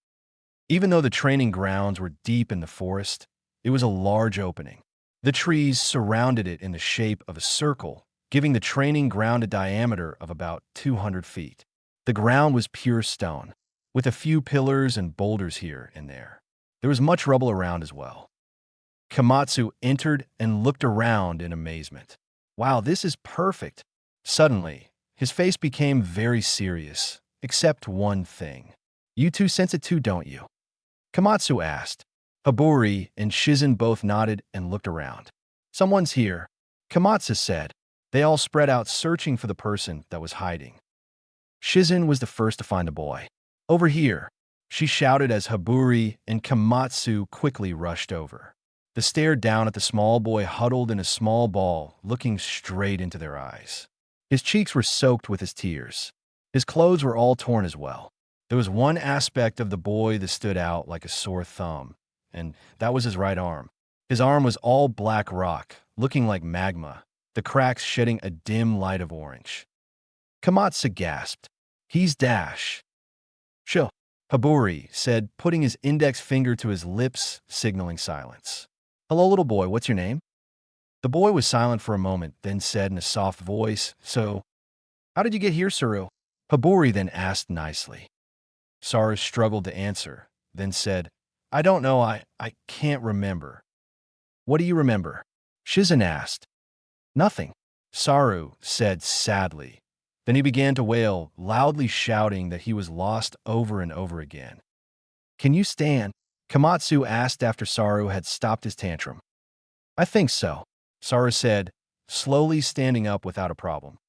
Speaker 1: Even though the training grounds were deep in the forest, it was a large opening. The trees surrounded it in the shape of a circle, giving the training ground a diameter of about 200 feet. The ground was pure stone, with a few pillars and boulders here and there. There was much rubble around as well. Komatsu entered and looked around in amazement. Wow, this is perfect. Suddenly, his face became very serious, except one thing. You two sense it too, don't you? Komatsu asked. Haburi and Shizen both nodded and looked around. Someone's here, Komatsu said. They all spread out searching for the person that was hiding. Shizen was the first to find the boy. Over here, she shouted as Haburi and Komatsu quickly rushed over. They stared down at the small boy huddled in a small ball, looking straight into their eyes. His cheeks were soaked with his tears. His clothes were all torn as well. There was one aspect of the boy that stood out like a sore thumb, and that was his right arm. His arm was all black rock, looking like magma, the cracks shedding a dim light of orange. Komatsu gasped. He's Dash. Sho, Haburi said, putting his index finger to his lips, signaling silence. Hello, little boy, what's your name? The boy was silent for a moment, then said in a soft voice, So, how did you get here, Saru? Haburi then asked nicely. Saru struggled to answer, then said, I don't know, I can't remember. What do you remember? Shizen asked. Nothing, Saru said sadly. Then he began to wail, loudly shouting that he was lost over and over again. Can you stand? Komatsu asked after Saru had stopped his tantrum. I think so, Saru said, slowly standing up without a problem.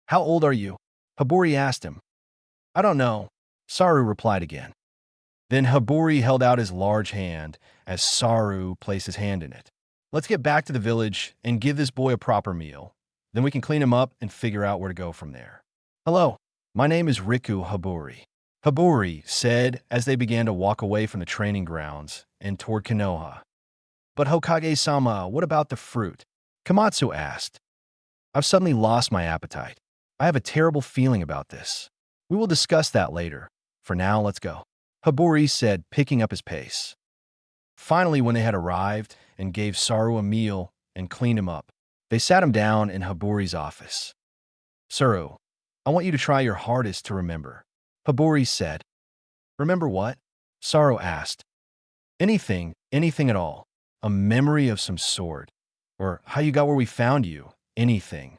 Speaker 1: How old are you? Haburi asked him. I don't know, Saru replied again. Then Haburi held out his large hand as Saru placed his hand in it. Let's get back to the village and give this boy a proper meal. Then we can clean him up and figure out where to go from there. Hello, my name is Riku Haburi. Haburi said as they began to walk away from the training grounds and toward Konoha. But Hokage-sama, what about the fruit? Komatsu asked. I've suddenly lost my appetite. I have a terrible feeling about this. We will discuss that later. For now, let's go. Haburi said, picking up his pace. Finally, when they had arrived and gave Saru a meal and cleaned him up, they sat him down in Haburi's office. Saru, I want you to try your hardest to remember. Haburi said. Remember what? Saru asked. Anything at all. A memory of some sort. Or how you got where we found you. Anything.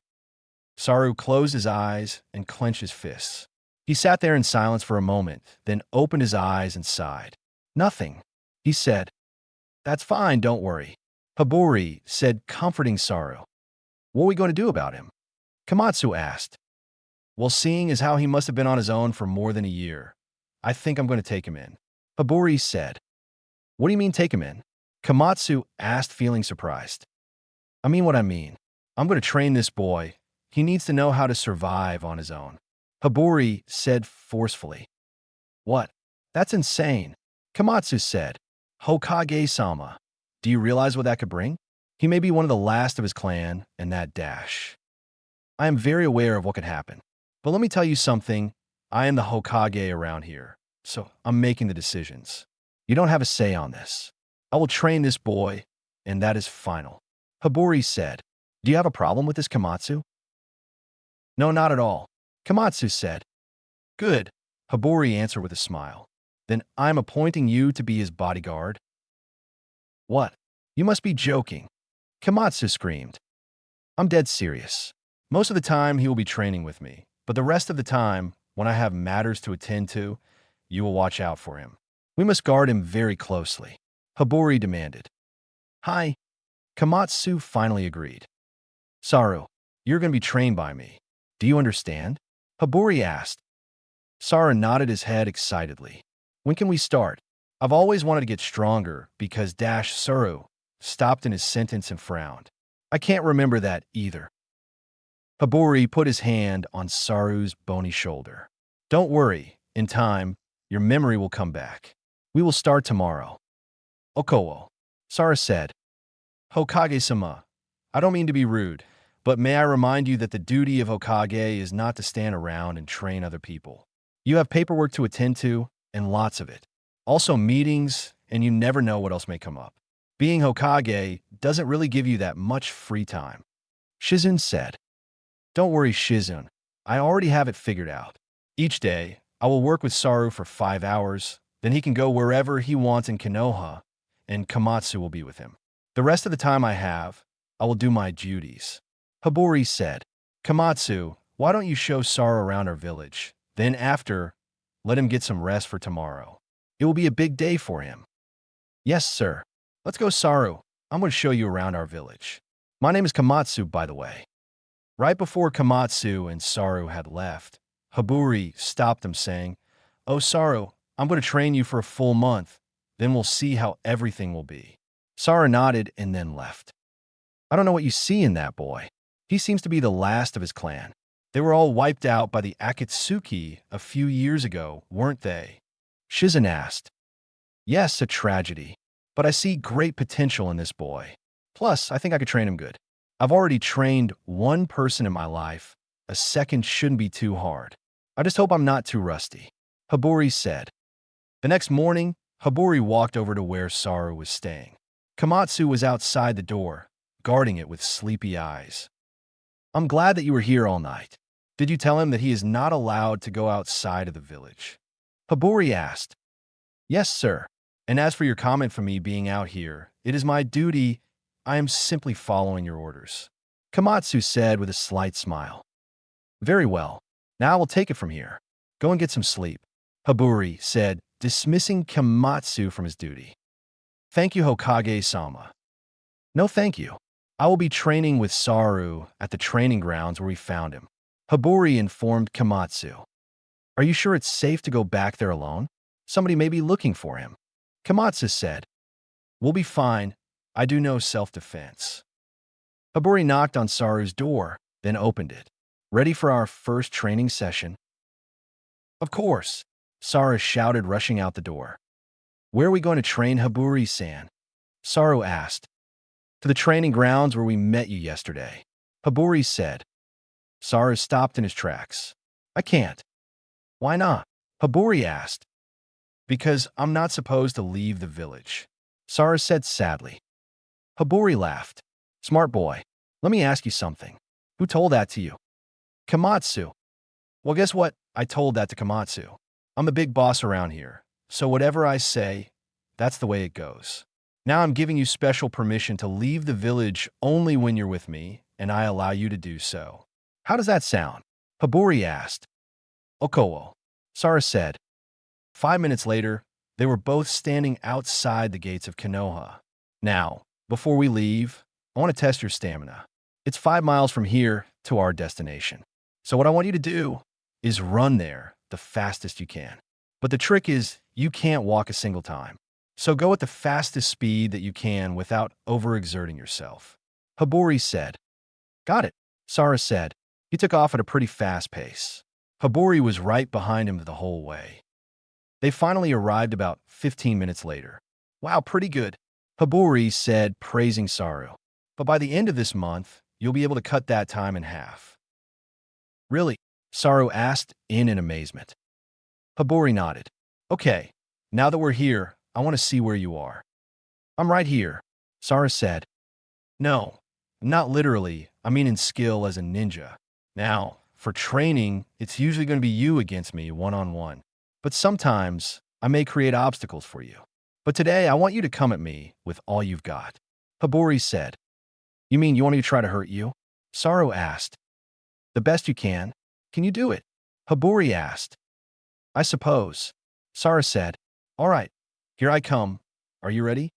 Speaker 1: Saru closed his eyes and clenched his fists. He sat there in silence for a moment, then opened his eyes and sighed. Nothing, he said. That's fine, don't worry. Haburi said, comforting Saru. What are we going to do about him? Komatsu asked. Well, seeing as how he must have been on his own for more than a year, I think I'm going to take him in. Haburi said. What do you mean take him in? Komatsu asked, feeling surprised. I mean what I mean. I'm going to train this boy. He needs to know how to survive on his own. Haburi said forcefully. What? That's insane. Komatsu said. Hokage-sama, do you realize what that could bring? He may be one of the last of his clan, and that Dash. I am very aware of what could happen. But let me tell you something. I am the Hokage around here, so I'm making the decisions. You don't have a say on this. I will train this boy, and that is final. Haburi said. Do you have a problem with this, Komatsu? No, not at all. Komatsu said. Good. Haburi answered with a smile. Then I'm appointing you to be his bodyguard. What? You must be joking. Komatsu screamed. I'm dead serious. Most of the time he will be training with me, but the rest of the time, when I have matters to attend to, you will watch out for him. We must guard him very closely. Hibori demanded. Hi. Komatsu finally agreed. Saru, you're going to be trained by me. Do you understand? Hibori asked. Saru nodded his head excitedly. When can we start? I've always wanted to get stronger because Saru stopped in his sentence and frowned. I can't remember that either. Hibori put his hand on Saru's bony shoulder. Don't worry, in time, your memory will come back. We will start tomorrow. Okowo, Saru said. Hokage-sama, I don't mean to be rude, but may I remind you that the duty of Hokage is not to stand around and train other people. You have paperwork to attend to, and lots of it. Also meetings, and you never know what else may come up. Being Hokage doesn't really give you that much free time. Shizun said. Don't worry, Shizun. I already have it figured out. Each day, I will work with Saru for 5 hours, then he can go wherever he wants in Konoha, and Komatsu will be with him. The rest of the time I will do my duties. Hibori said. Komatsu, why don't you show Saru around our village? Then after, let him get some rest for tomorrow. It will be a big day for him. Yes, sir. Let's go, Saru. I'm going to show you around our village. My name is Komatsu, by the way. Right before Komatsu and Saru had left, Hibori stopped them saying, Oh, Saru, I'm going to train you for a full month. Then we'll see how everything will be. Saru nodded and then left. I don't know what you see in that boy. He seems to be the last of his clan. They were all wiped out by the Akatsuki a few years ago, weren't they? Shizun asked. Yes, a tragedy. But I see great potential in this boy. Plus, I think I could train him good. I've already trained one person in my life. A second shouldn't be too hard. I just hope I'm not too rusty. Hibori said. The next morning, Hibori walked over to where Saru was staying. Komatsu was outside the door, guarding it with sleepy eyes. I'm glad that you were here all night. Did you tell him that he is not allowed to go outside of the village? Hibori asked. Yes, sir. And as for your comment from me being out here, it is my duty. I am simply following your orders. Komatsu said with a slight smile. Very well. Now I will take it from here. Go and get some sleep. Hibori said, dismissing Komatsu from his duty. Thank you, Hokage-sama. No, thank you. I will be training with Saru at the training grounds where we found him. Hibori informed Komatsu. Are you sure it's safe to go back there alone? Somebody may be looking for him. Komatsu said. We'll be fine. I do know self-defense. Hibori knocked on Saru's door, then opened it. Ready for our first training session? Of course, Saru shouted, rushing out the door. Where are we going to train Hibori-san? Saru asked. To the training grounds where we met you yesterday. Hibori said. Saru stopped in his tracks. I can't. Why not? Hibori asked. Because I'm not supposed to leave the village. Saru said sadly. Hibori laughed. Smart boy. Let me ask you something. Who told that to you? Komatsu. Well, guess what? I told that to Komatsu. I'm the big boss around here, so whatever I say, that's the way it goes. Now I'm giving you special permission to leave the village only when you're with me, and I allow you to do so. How does that sound? Hibori asked. Okowo. Saru said. 5 minutes later, they were both standing outside the gates of Konoha. Now, before we leave, I want to test your stamina. It's 5 miles from here to our destination. So what I want you to do is run there the fastest you can. But the trick is you can't walk a single time. So go at the fastest speed that you can without overexerting yourself. Hibori said. Got it, Saru said. He took off at a pretty fast pace. Hibori was right behind him the whole way. They finally arrived about 15 minutes later. Wow, pretty good, Hibori said, praising Saru. But by the end of this month, you'll be able to cut that time in half. Really? Saru asked in amazement. Hibori nodded. Okay, now that we're here, I want to see where you are. I'm right here, Saru said. No, not literally. I mean in skill as a ninja. Now, for training, it's usually going to be you against me one-on-one. But sometimes, I may create obstacles for you. But today, I want you to come at me with all you've got. Hibori said. You mean you want me to try to hurt you? Saru asked. The best you can. Can you do it? Hibori asked. I suppose. Sara said, "All right, here I come. Are you ready?"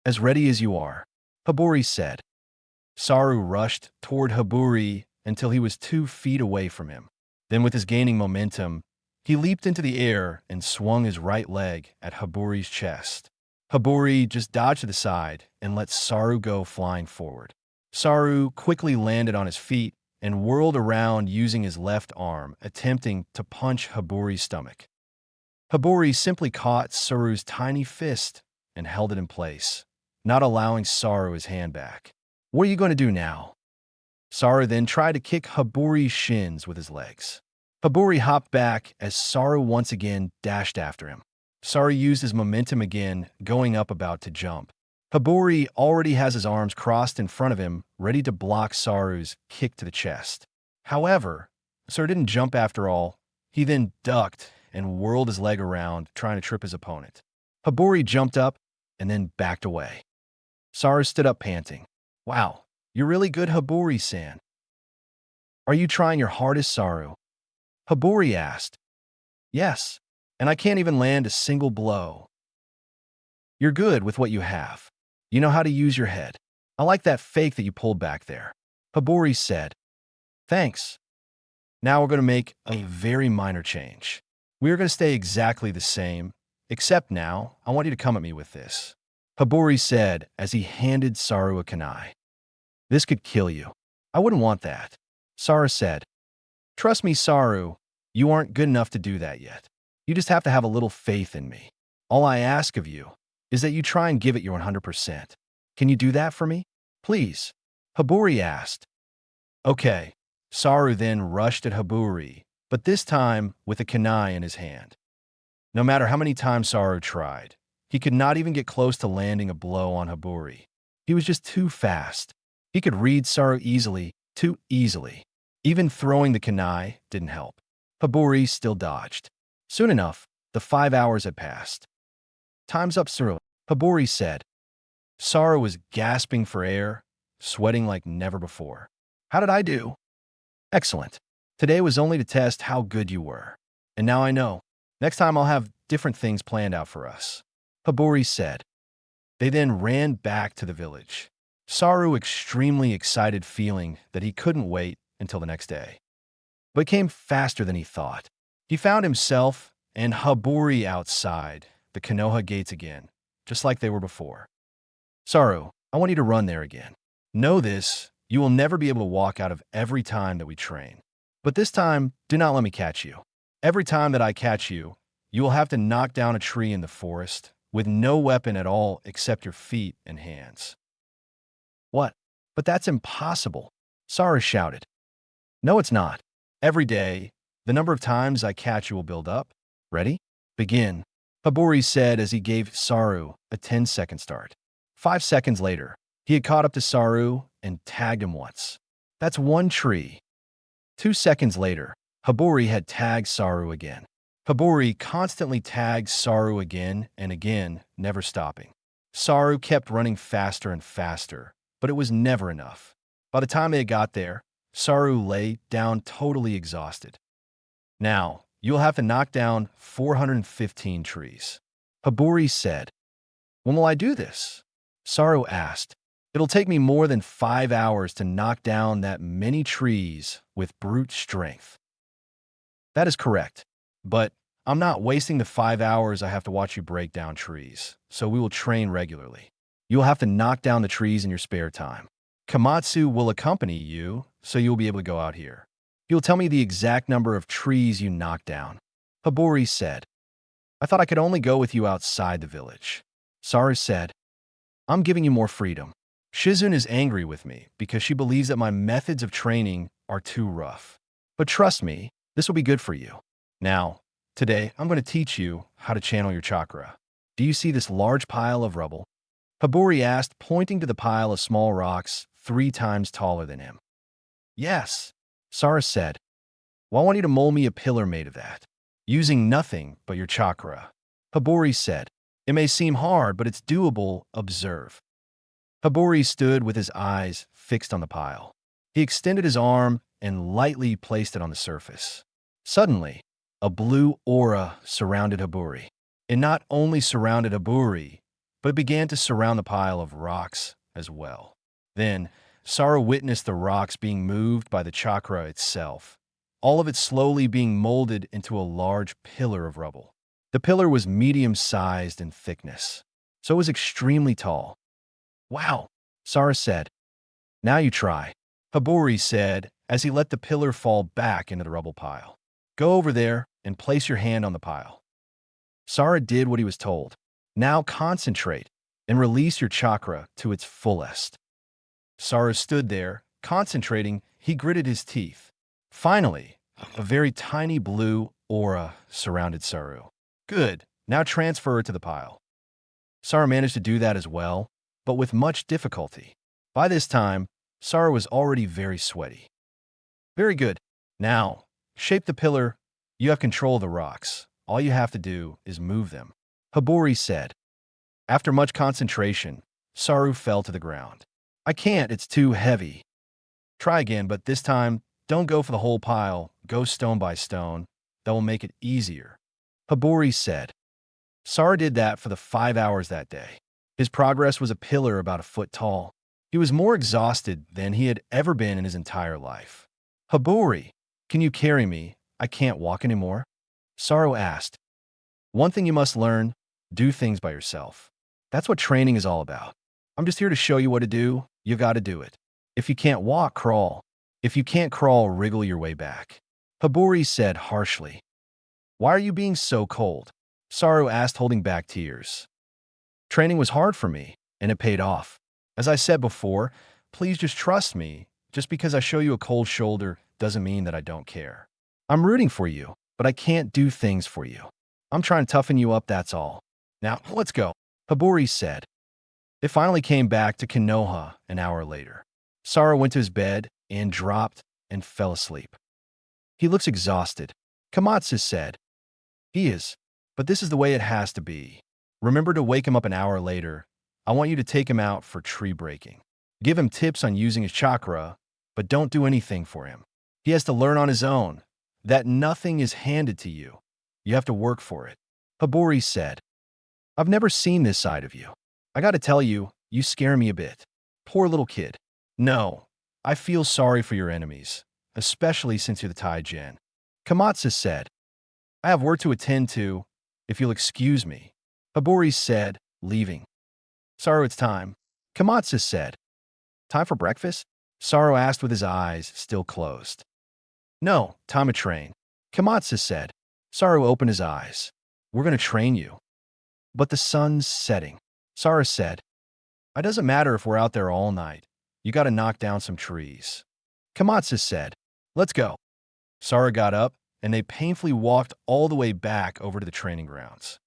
Speaker 1: "As ready as you are," Haburi said. Saru rushed toward Haburi until he was 2 feet away from him. Then, with his gaining momentum, he leaped into the air and swung his right leg at Haburi's chest. Haburi just dodged to the side and let Saru go flying forward. Saru quickly landed on his feet and whirled around using his left arm, attempting to punch Haburi's stomach. Haburi simply caught Saru's tiny fist and held it in place, not allowing Saru his hand back. "What are you going to do now?" Saru then tried to kick Haburi's shins with his legs. Haburi hopped back as Saru once again dashed after him. Saru used his momentum again, going up about to jump. Haburi already has his arms crossed in front of him, ready to block Saru's kick to the chest. However, Saru didn't jump after all. He then ducked and whirled his leg around, trying to trip his opponent. Haburi jumped up and then backed away. Saru stood up panting. "Wow, you're really good, Haburi-san." "Are you trying your hardest, Saru?" Haburi asked. "Yes, and I can't even land a single blow." "You're good with what you have. You know how to use your head. I like that fake that you pulled back there," Haburi said. "Thanks. Now we're going to make a very minor change. We are going to stay exactly the same, except now I want you to come at me with this," Haburi said as he handed Saru a kunai. "This could kill you." "I wouldn't want that," Saru said. "Trust me, Saru, you aren't good enough to do that yet. You just have to have a little faith in me. All I ask of you is that you try and give it your 100%. Can you do that for me? Please?" Haburi asked. "Okay." Saru then rushed at Haburi, but this time with a kunai in his hand. No matter how many times Saru tried, he could not even get close to landing a blow on Haburi. He was just too fast. He could read Saru easily, too easily. Even throwing the kunai didn't help. Haburi still dodged. Soon enough, the 5 hours had passed. "Time's up, Saru," Haburi said. Saru was gasping for air, sweating like never before. "How did I do?" "Excellent. Today was only to test how good you were. And now I know. Next time I'll have different things planned out for us," Haburi said. They then ran back to the village. Saru extremely excited, feeling that he couldn't wait until the next day. But it came faster than he thought. He found himself and Haburi outside the Konoha gates again, just like they were before. "Saru, I want you to run there again. Know this, you will never be able to walk out of every time that we train. But this time, do not let me catch you. Every time that I catch you, you will have to knock down a tree in the forest with no weapon at all except your feet and hands." "What? But that's impossible," Saru shouted. "No, it's not. Every day, the number of times I catch you will build up. Ready? Begin," Haburi said as he gave Saru a 10-second start. 5 seconds later, he had caught up to Saru and tagged him once. That's 1 tree. 2 seconds later, Haburi had tagged Saru again. Haburi constantly tagged Saru again and again, never stopping. Saru kept running faster and faster, but it was never enough. By the time they got there, Saru lay down totally exhausted. "Now, you'll have to knock down 415 trees," Haburi said. "When will I do this?" Saru asked. "It'll take me more than 5 hours to knock down that many trees with brute strength." "That is correct, but I'm not wasting the 5 hours I have to watch you break down trees, so we will train regularly. You'll have to knock down the trees in your spare time. Komatsu will accompany you, so you'll be able to go out here. He'll tell me the exact number of trees you knock down," Haburi said. "I thought I could only go with you outside the village." Saru said, "I'm giving you more freedom. Shizune is angry with me because she believes that my methods of training are too rough. But trust me, this will be good for you. Now, today, I'm going to teach you how to channel your chakra. Do you see this large pile of rubble?" Haburi asked, pointing to the pile of small rocks 3 times taller than him. "Yes," Saru said. "Well, I want you to mold me a pillar made of that, using nothing but your chakra," Haburi said. "It may seem hard, but it's doable. Observe." Haburi stood with his eyes fixed on the pile. He extended his arm and lightly placed it on the surface. Suddenly, A blue aura surrounded Haburi. It not only surrounded Haburi, but it began to surround the pile of rocks as well. Then, Sara witnessed the rocks being moved by the chakra itself, all of it slowly being molded into a large pillar of rubble. The pillar was medium-sized in thickness, so it was extremely tall. Wow, Sara said. Now you try. Haburi said as he let the pillar fall back into the rubble pile. Go over there and place your hand on the pile. Sara did what he was told. Now concentrate and release your chakra to its fullest. Sara stood there, concentrating. He gritted his teeth. Finally, a very tiny blue aura surrounded Saru. Good. Now transfer it to the pile. Sara managed to do that as well, but with much difficulty. By this time, Sara was already very sweaty. Very good. Now, shape the pillar. You have control of the rocks. All you have to do is move them. Haburi said. After much concentration, Saru fell to the ground. I can't, it's too heavy. Try again, but this time, don't go for the whole pile. Go stone by stone. That will make it easier. Haburi said. Sara did that for the 5 hours that day. His progress was a pillar about a foot tall. He was more exhausted than he had ever been in his entire life. Haburi, can you carry me? I can't walk anymore. Saru asked. One thing you must learn, do things by yourself. That's what training is all about. I'm just here to show you what to do. You gotta do it. If you can't walk, crawl. If you can't crawl, wriggle your way back. Haburi said harshly. Why are you being so cold? Saru asked, holding back tears. Training was hard for me, and it paid off. As I said before, please just trust me. Just because I show you a cold shoulder doesn't mean that I don't care. I'm rooting for you, but I can't do things for you. I'm trying to toughen you up, that's all. Now, let's go, Haburi said. They finally came back to Konoha an hour later. Sara went to his bed and dropped and fell asleep. He looks exhausted, Komatsu said. He is, but this is the way it has to be. Remember to wake him up an hour later. I want you to take him out for tree breaking. Give him tips on using his chakra, but don't do anything for him. He has to learn on his own. That nothing is handed to you. You have to work for it. Haburi said. I've never seen this side of you. I gotta tell you, you scare me a bit. Poor little kid. No, I feel sorry for your enemies, especially since you're the Taijin. Komatsu said. I have work to attend to, if you'll excuse me. Haburi said, leaving. Saru, it's time. Komatsu said. Time for breakfast? Saru asked with his eyes still closed. No, time to train. Komatsu said. Saru opened his eyes. We're going to train you. But the sun's setting. Saru said. It doesn't matter if we're out there all night. You got to knock down some trees. Komatsu said. Let's go. Saru got up, and they painfully walked all the way back over to the training grounds.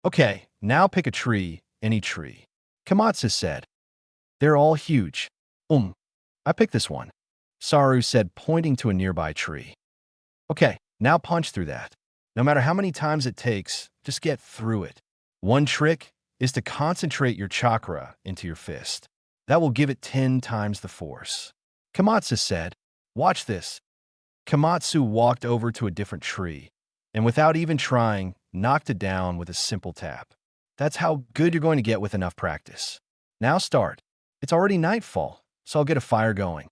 Speaker 1: Okay, now pick a tree, any tree. Komatsu said. They're all huge. I picked this one. Saru said, pointing to a nearby tree. Okay, now punch through that. No matter how many times it takes, just get through it. One trick is to concentrate your chakra into your fist. That will give it 10 times the force. Komatsu said, watch this. Komatsu walked over to a different tree, and without even trying, knocked it down with a simple tap. That's how good you're going to get with enough practice. Now start. It's already nightfall, so I'll get a fire going.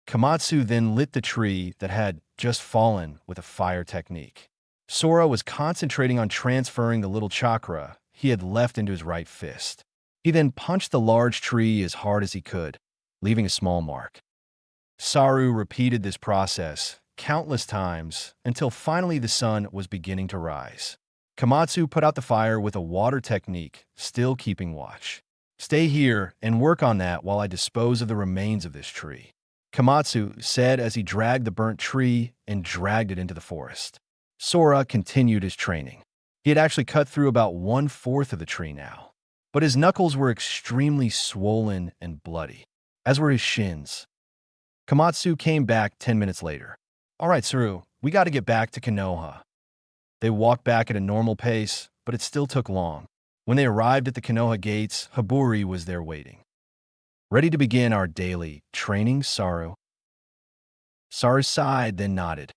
Speaker 1: Komatsu then lit the tree that had just fallen with a fire technique. Sora was concentrating on transferring the little chakra he had left into his right fist. He then punched the large tree as hard as he could, leaving a small mark. Saru repeated this process countless times until finally the sun was beginning to rise. Komatsu put out the fire with a water technique, still keeping watch. Stay here and work on that while I dispose of the remains of this tree. Komatsu said as he dragged the burnt tree and dragged it into the forest. Sora continued his training. He had actually cut through about 1/4 of the tree now, but his knuckles were extremely swollen and bloody, as were his shins. Komatsu came back 10 minutes later. All right, Saru, we got to get back to Konoha. They walked back at a normal pace, but it still took long. When they arrived at the Konoha gates, Haburi was there waiting. Ready to begin our daily training, Saru? Saru sighed, then nodded.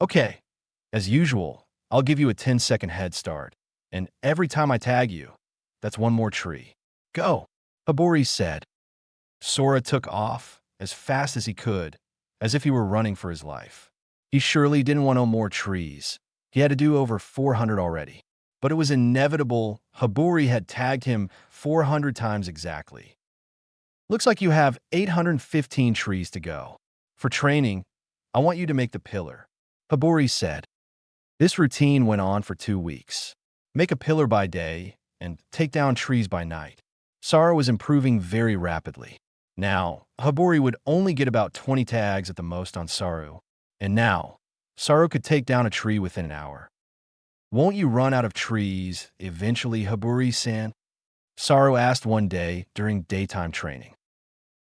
Speaker 1: Okay, As usual, I'll give you a 10-second head start. And every time I tag you, that's one more tree. Go, Hibori said. Sora took off as fast as he could, as if he were running for his life. He surely didn't want no more trees. He had to do over 400 already. But it was inevitable. Hibori had tagged him 400 times exactly. Looks like you have 815 trees to go. For training, I want you to make the pillar, Hibori said. This routine went on for 2 weeks. Make a pillar by day and take down trees by night. Sora was improving very rapidly. Now, Hibori would only get about 20 tags at the most on Saru. And now, Saru could take down a tree within an hour. Won't you run out of trees eventually, Hibori-san? Saru asked one day during daytime training.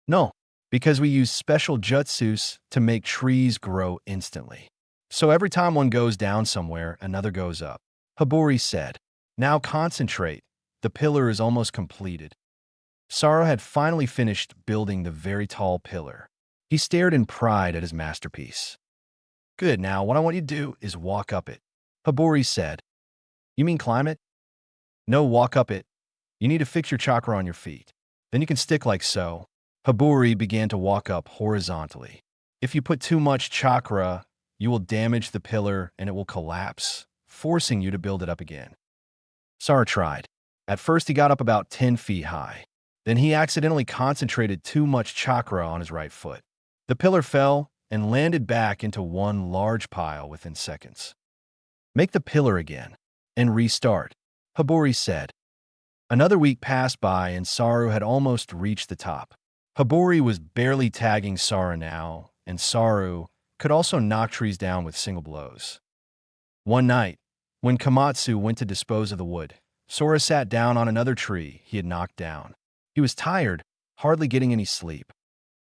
Speaker 1: No, because we use special jutsus to make trees grow instantly. So every time one goes down somewhere, another goes up, Hibori said. Now concentrate. The pillar is almost completed. Saru had finally finished building the very tall pillar. He stared in pride at his masterpiece. Good, now what I want you to do is walk up it, Hibori said. You mean climb it? No, walk up it. You need to fix your chakra on your feet. Then you can stick like so. Hibori began to walk up horizontally. If you put too much chakra, you will damage the pillar and it will collapse, forcing you to build it up again. Saru tried. At first he got up about 10 feet high. Then he accidentally concentrated too much chakra on his right foot. The pillar fell and landed back into one large pile within seconds. Make the pillar again and restart, Hibori said. Another week passed by and Saru had almost reached the top. Hibori was barely tagging Saru now, and Saru could also knock trees down with single blows. One night, when Komatsu went to dispose of the wood, Sora sat down on another tree he had knocked down. He was tired, hardly getting any sleep.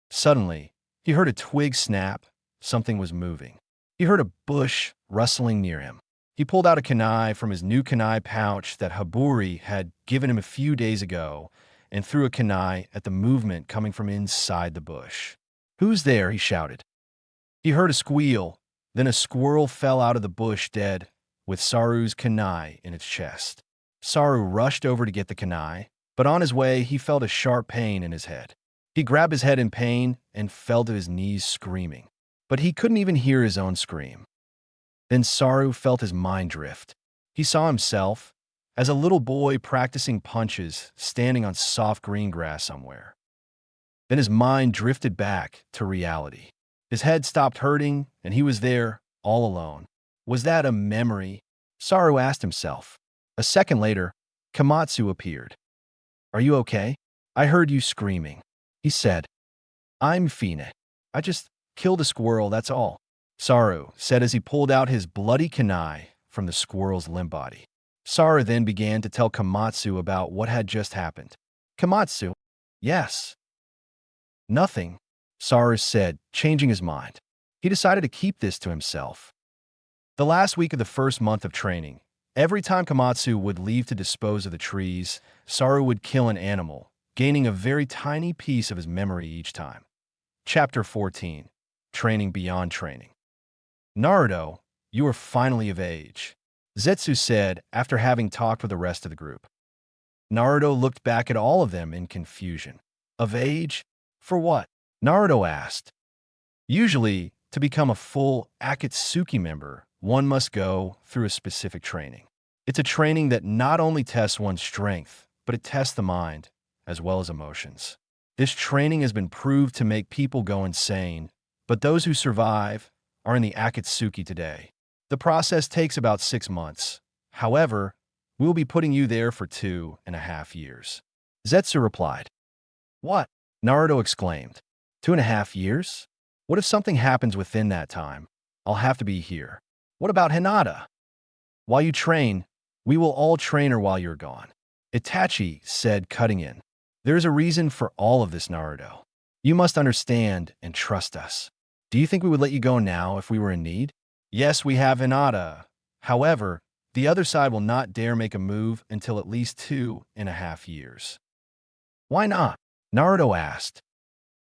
Speaker 1: Suddenly, he heard a twig snap. Something was moving. He heard a bush rustling near him. He pulled out a kunai from his new kunai pouch that Hibori had given him a few days ago and threw a kunai at the movement coming from inside the bush. Who's there? He shouted. He heard a squeal. Then a squirrel fell out of the bush dead, with Saru's kunai in its chest. Saru rushed over to get the kunai, but on his way he felt a sharp pain in his head. He grabbed his head in pain and fell to his knees screaming. But he couldn't even hear his own scream. Then Saru felt his mind drift. He saw himself as a little boy practicing punches, standing on soft green grass somewhere. Then his mind drifted back to reality. His head stopped hurting, and he was there, all alone. Was that a memory? Saru asked himself. A second later, Komatsu appeared. Are you okay? I heard you screaming, he said. I'm Fine. I just killed a squirrel, that's all, Saru said as he pulled out his bloody kunai from the squirrel's limp body. Saru then began to tell Komatsu about what had just happened. Komatsu? Yes. Nothing, Saru said, changing his mind. He decided to keep this to himself. The last week of the first month of training, every time Komatsu would leave to dispose of the trees, Saru would kill an animal, gaining a very tiny piece of his memory each time. Chapter 14. Training Beyond Training. Naruto, you are finally of age, Zetsu said after having talked with the rest of the group. Naruto looked back at all of them in confusion. Of age? For what? Naruto asked. Usually, to become a full Akatsuki member, one must go through a specific training. It's a training that not only tests one's strength, but it tests the mind, as well as emotions. This training has been proved to make people go insane, but those who survive are in the Akatsuki today. The process takes about 6 months. However, we will be putting you there for 2.5 years. Zetsu replied. What? Naruto exclaimed. 2.5 years? What if something happens within that time? I'll have to be here. What about Hinata? While you train, we will all train her while you're gone. Itachi said, cutting in. There's a reason for all of this, Naruto. You must understand and trust us. Do you think we would let you go now if we were in need? Yes, we have Hinata. However, the other side will not dare make a move until at least 2.5 years. Why not? Naruto asked.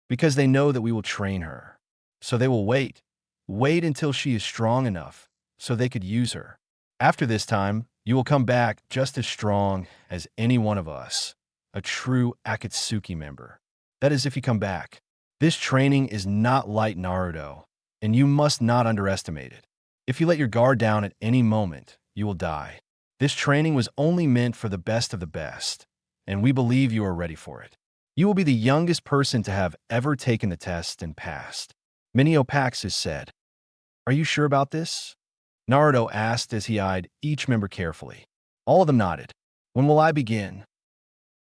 Speaker 1: Because they know that we will train her. So they will wait until she is strong enough so they could use her. After this time, you will come back just as strong as any one of us, a true Akatsuki member. That is if you come back. This training is not light, Naruto, and you must not underestimate it. If you let your guard down at any moment, you will die. This training was only meant for the best of the best, and we believe you are ready for it. You will be the youngest person to have ever taken the test and passed. Miniopaxis said. Are you sure about this? Naruto asked as he eyed each member carefully. All of them nodded. When will I begin?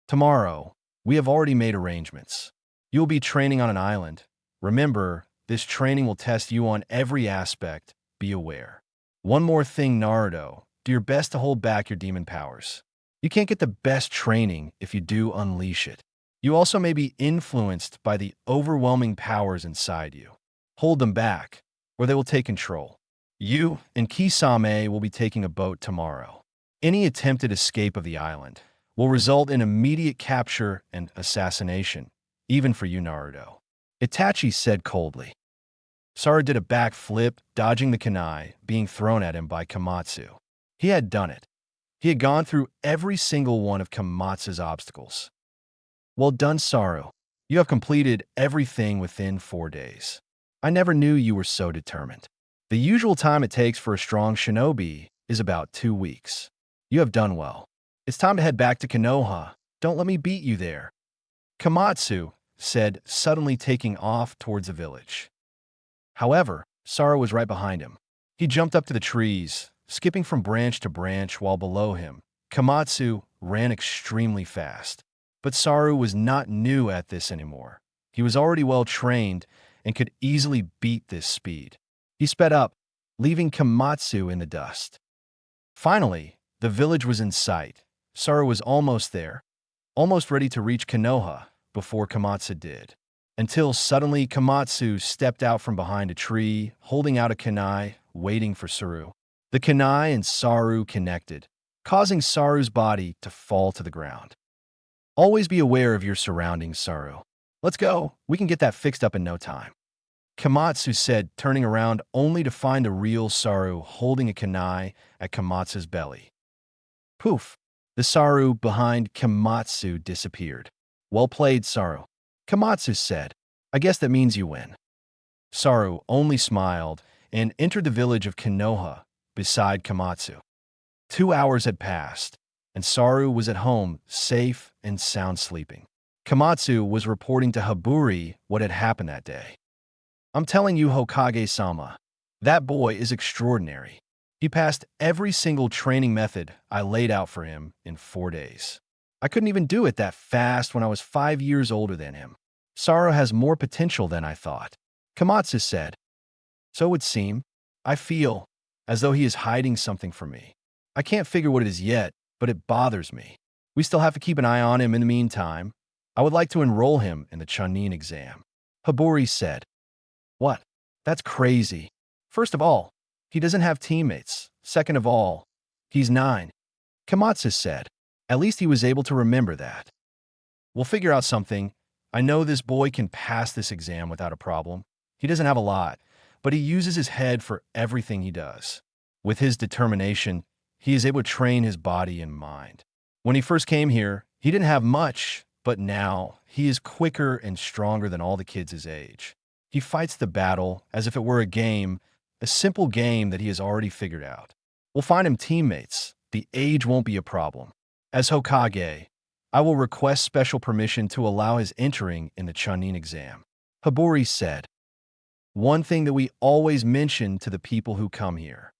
Speaker 1: Tomorrow. We have already made arrangements. You will be training on an island. Remember, this training will test you on every aspect. Be aware. One more thing, Naruto. Do your best to hold back your demon powers. You can't get the best training if you do unleash it. You also may be influenced by the overwhelming powers inside you. Hold them back, or they will take control. You and Kisame will be taking a boat tomorrow. Any attempted escape of the island will result in immediate capture and assassination, even for you, Naruto. Itachi said coldly. Sara did a backflip, dodging the kunai being thrown at him by Komatsu. He had done it. He had gone through every single one of Komatsu's obstacles. Well done, Saru. You have completed everything within 4 days. I never knew you were so determined. The usual time it takes for a strong shinobi is about 2 weeks. You have done well. It's time to head back to Konoha. Don't let me beat you there. Komatsu said, suddenly taking off towards the village. However, Saru was right behind him. He jumped up to the trees, skipping from branch to branch while below him. Komatsu ran extremely fast. But Saru was not new at this anymore. He was already well trained and could easily beat this speed. He sped up, leaving Komatsu in the dust. Finally, the village was in sight. Saru was almost there, almost ready to reach Konoha before Komatsu did. Until suddenly Komatsu stepped out from behind a tree, holding out a kunai, waiting for Saru. The kunai and Saru connected, causing Saru's body to fall to the ground. Always be aware of your surroundings, Saru. Let's go. We can get that fixed up in no time. Komatsu said, turning around only to find a real Saru holding a kunai at Komatsu's belly. Poof! The Saru behind Komatsu disappeared. Well played, Saru. Komatsu said, I guess that means you win. Saru only smiled and entered the village of Konoha beside Komatsu. 2 hours had passed, and Saru was at home, safe and sound sleeping. Komatsu was reporting to Haburi what had happened that day. I'm telling you, Hokage-sama, that boy is extraordinary. He passed every single training method I laid out for him in 4 days. I couldn't even do it that fast when I was 5 years older than him. Saru has more potential than I thought. Komatsu said. So it would seem. I feel as though he is hiding something from me. I can't figure what it is yet, but it bothers me. We still have to keep an eye on him in the meantime. I would like to enroll him in the Chunin exam. Haburi said. What? That's crazy. First of all, he doesn't have teammates. Second of all, he's 9. Komatsu said. At least he was able to remember that. We'll figure out something. I know this boy can pass this exam without a problem. He doesn't have a lot, but he uses his head for everything he does. With his determination, he is able to train his body and mind. When he first came here, he didn't have much, but now he is quicker and stronger than all the kids his age. He fights the battle as if it were a simple game that he has already figured out. We'll find him teammates. The age won't be a problem. As Hokage, I will request special permission to allow his entering in the Chunin exam. Haburi said. One thing that we always mention to the people who come here.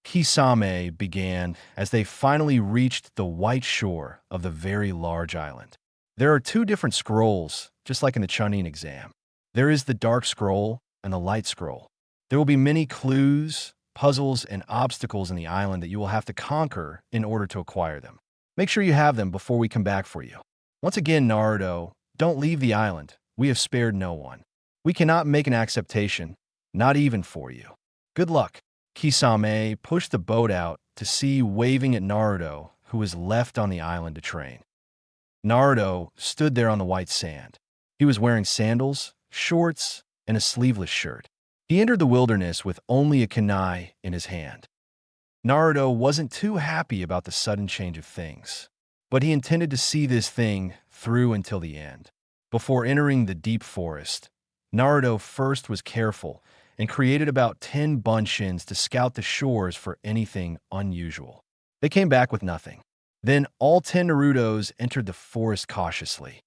Speaker 1: Kisame began as they finally reached the white shore of the very large island. There are 2 different scrolls, just like in the Chunin exam. There is the dark scroll and the light scroll. There will be many clues, puzzles, and obstacles in the island that you will have to conquer in order to acquire them. Make sure you have them before we come back for you. Once again, Naruto, don't leave the island. We have spared no one. We cannot make an acceptation, not even for you. Good luck. Kisame pushed the boat out to sea, waving at Naruto, who was left on the island to train. Naruto stood there on the white sand. He was wearing sandals, shorts, and a sleeveless shirt. He entered the wilderness with only a kunai in his hand. Naruto wasn't too happy about the sudden change of things, but he intended to see this thing through until the end. Before entering the deep forest, Naruto first was careful and created about 10 bunshins to scout the shores for anything unusual. They came back with nothing. Then all 10 Narutos entered the forest cautiously.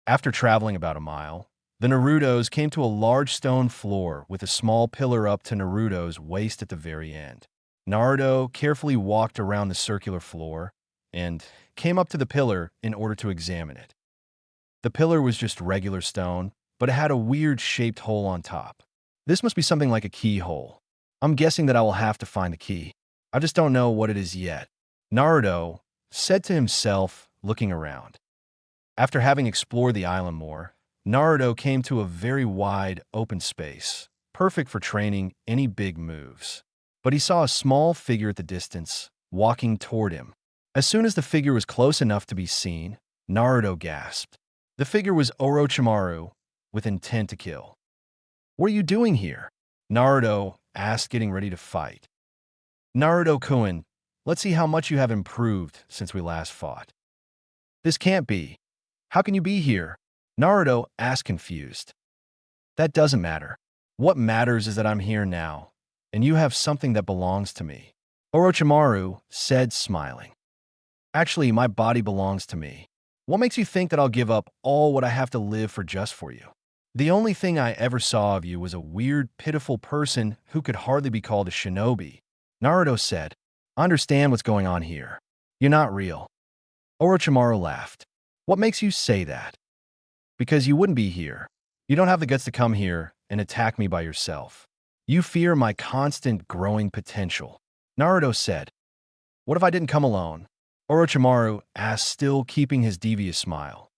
Speaker 1: After traveling about a mile, the Narutos came to a large stone floor with a small pillar up to Naruto's waist at the very end. Naruto carefully walked around the circular floor and came up to the pillar in order to examine it. The pillar was just regular stone, but it had a weird shaped hole on top. This must be something like a keyhole. I'm guessing that I will have to find the key. I just don't know what it is yet. Naruto said to himself, looking around. After having explored the island more, Naruto came to a very wide, open space, perfect for training any big moves. But he saw a small figure at the distance, walking toward him. As soon as the figure was close enough to be seen, Naruto gasped. The figure was Orochimaru, with intent to kill. "What are you doing here?" Naruto asked, getting ready to fight. "Naruto-kun, let's see how much you have improved since we last fought." "This can't be. How can you be here?" Naruto asked, confused. "That doesn't matter. What matters is that I'm here now, and you have something that belongs to me," Orochimaru said, smiling. "Actually, my body belongs to me. What makes you think that I'll give up all what I have to live for just for you? The only thing I ever saw of you was a weird, pitiful person who could hardly be called a shinobi." Naruto said, "I understand what's going on here. You're not real." Orochimaru laughed. "What makes you say that?" "Because you wouldn't be here. You don't have the guts to come here and attack me by yourself. You fear my constant growing potential." Naruto said, "What if I didn't come alone?" Orochimaru asked, still keeping his devious smile.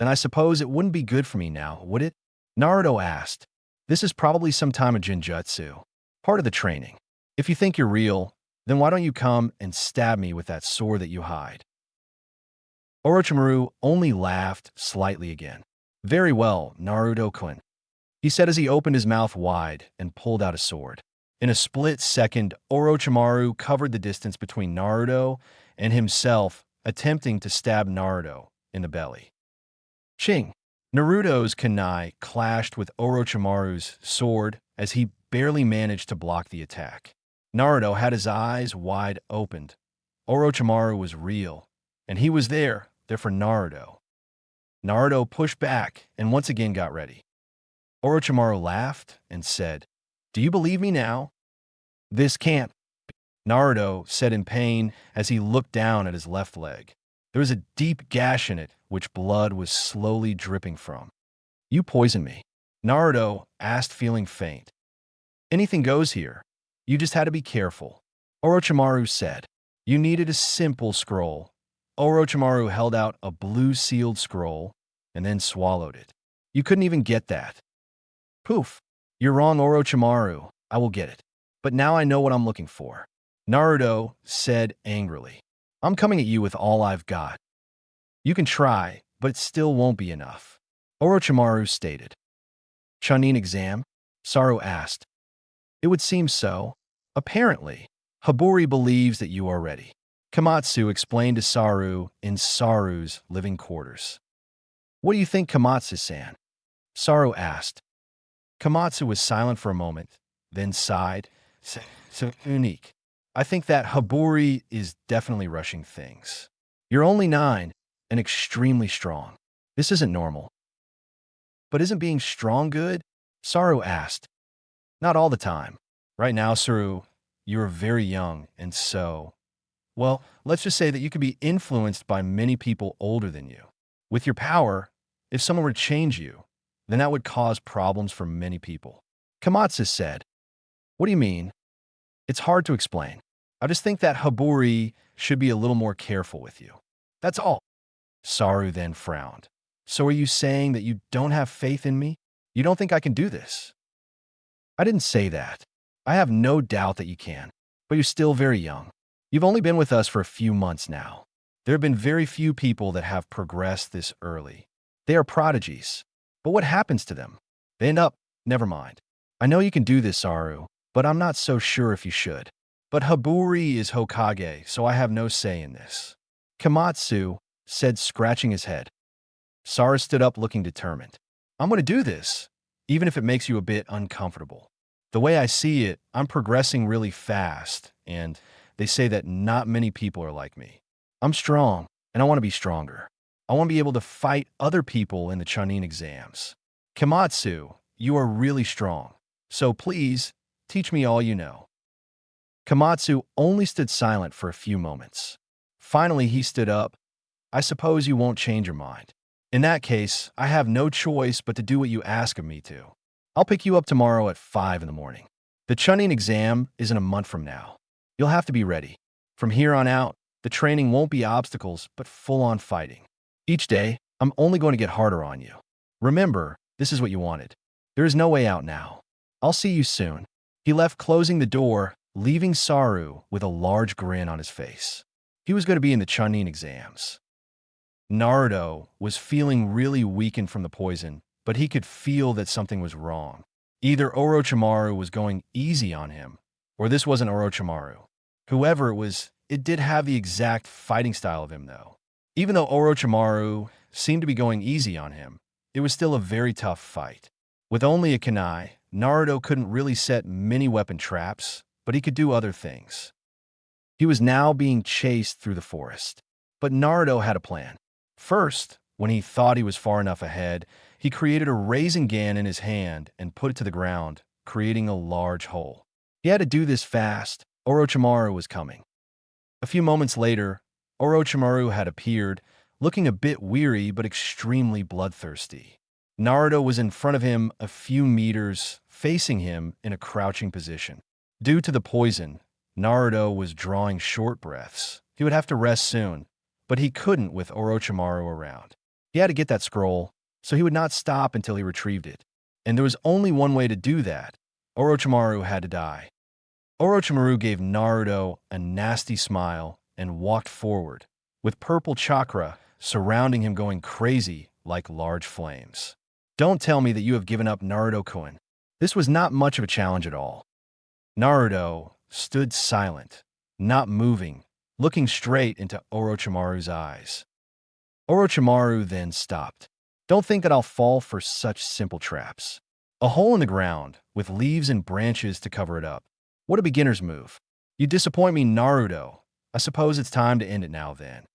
Speaker 1: "Then I suppose it wouldn't be good for me now, would it?" Naruto asked. "This is probably some time of Jinjutsu, part of the training. If you think you're real, then why don't you come and stab me with that sword that you hide?" Orochimaru only laughed slightly again. "Very well, Naruto-kun," he said as he opened his mouth wide and pulled out a sword. In a split second, Orochimaru covered the distance between Naruto and himself, attempting to stab Naruto in the belly. Ching! Naruto's kunai clashed with Orochimaru's sword as he barely managed to block the attack. Naruto had his eyes wide opened. Orochimaru was real, and he was there for Naruto. Naruto pushed back and once again got ready. Orochimaru laughed and said, "Do you believe me now?" "This can't," Naruto said in pain as he looked down at his left leg. There was a deep gash in it, which blood was slowly dripping from. "You poisoned me," Naruto asked, feeling faint. "Anything goes here. You just had to be careful," Orochimaru said. "You needed a simple scroll." Orochimaru held out a blue sealed scroll and then swallowed it. "You couldn't even get that." "Poof. You're wrong, Orochimaru. I will get it. But now I know what I'm looking for," Naruto said angrily. "I'm coming at you with all I've got." "You can try, but it still won't be enough," Orochimaru stated. "Chunin exam?" Saru asked. "It would seem so. Apparently, Hibari believes that you are ready," Komatsu explained to Saru in Saru's living quarters. "What do you think, Komatsu-san?" Saru asked. Komatsu was silent for a moment, then sighed. So unique. "I think that Hibari is definitely rushing things. You're only 9 and extremely strong. This isn't normal." "But isn't being strong good?" Saru asked. "Not all the time. Right now, Saru, you're very young, and so... Well, let's just say that you could be influenced by many people older than you. With your power, if someone were to change you, then that would cause problems for many people." Komatsu said. "What do you mean?" "It's hard to explain. I just think that Hibari should be a little more careful with you. That's all." Saru then frowned. "So are you saying that you don't have faith in me? You don't think I can do this?" "I didn't say that. I have no doubt that you can, but you're still very young. You've only been with us for a few months now. There have been very few people that have progressed this early. They are prodigies. But what happens to them? They end up, never mind. I know you can do this, Saru, but I'm not so sure if you should. But Haburi is Hokage, so I have no say in this. Komatsu said, scratching his head. Saru stood up looking determined. I'm going to do this, even if it makes you a bit uncomfortable. The way I see it, I'm progressing really fast, and they say that not many people are like me. I'm strong, and I want to be stronger. I want to be able to fight other people in the Chunin exams. Komatsu, you are really strong, so please, teach me all you know. Komatsu only stood silent for a few moments. Finally, he stood up. I suppose you won't change your mind. In that case, I have no choice but to do what you ask of me to. I'll pick you up tomorrow at 5 in the morning. The Chunin exam is in a month from now. You'll have to be ready. From here on out, the training won't be obstacles, but full-on fighting. Each day, I'm only going to get harder on you. Remember, this is what you wanted. There is no way out now. I'll see you soon. He left, closing the door, leaving Saru with a large grin on his face. He was going to be in the Chunin exams. Naruto was feeling really weakened from the poison, but he could feel that something was wrong. Either Orochimaru was going easy on him, or this wasn't Orochimaru. Whoever it was, it did have the exact fighting style of him, though. Even though Orochimaru seemed to be going easy on him, it was still a very tough fight. With only a kunai, Naruto couldn't really set many weapon traps, but he could do other things. He was now being chased through the forest. But Naruto had a plan. First, when he thought he was far enough ahead, he created a Rasengan in his hand and put it to the ground, creating a large hole. He had to do this fast. Orochimaru was coming. A few moments later, Orochimaru had appeared, looking a bit weary but extremely bloodthirsty. Naruto was in front of him a few meters, facing him in a crouching position. Due to the poison, Naruto was drawing short breaths. He would have to rest soon, but he couldn't with Orochimaru around. He had to get that scroll, so he would not stop until he retrieved it. And there was only one way to do that. Orochimaru had to die. Orochimaru gave Naruto a nasty smile and walked forward, with purple chakra surrounding him going crazy like large flames. Don't tell me that you have given up, Naruto-kun. This was not much of a challenge at all. Naruto stood silent, not moving, looking straight into Orochimaru's eyes. Orochimaru then stopped. Don't think that I'll fall for such simple traps. A hole in the ground, with leaves and branches to cover it up. What a beginner's move. You disappoint me, Naruto. I suppose it's time to end it now then.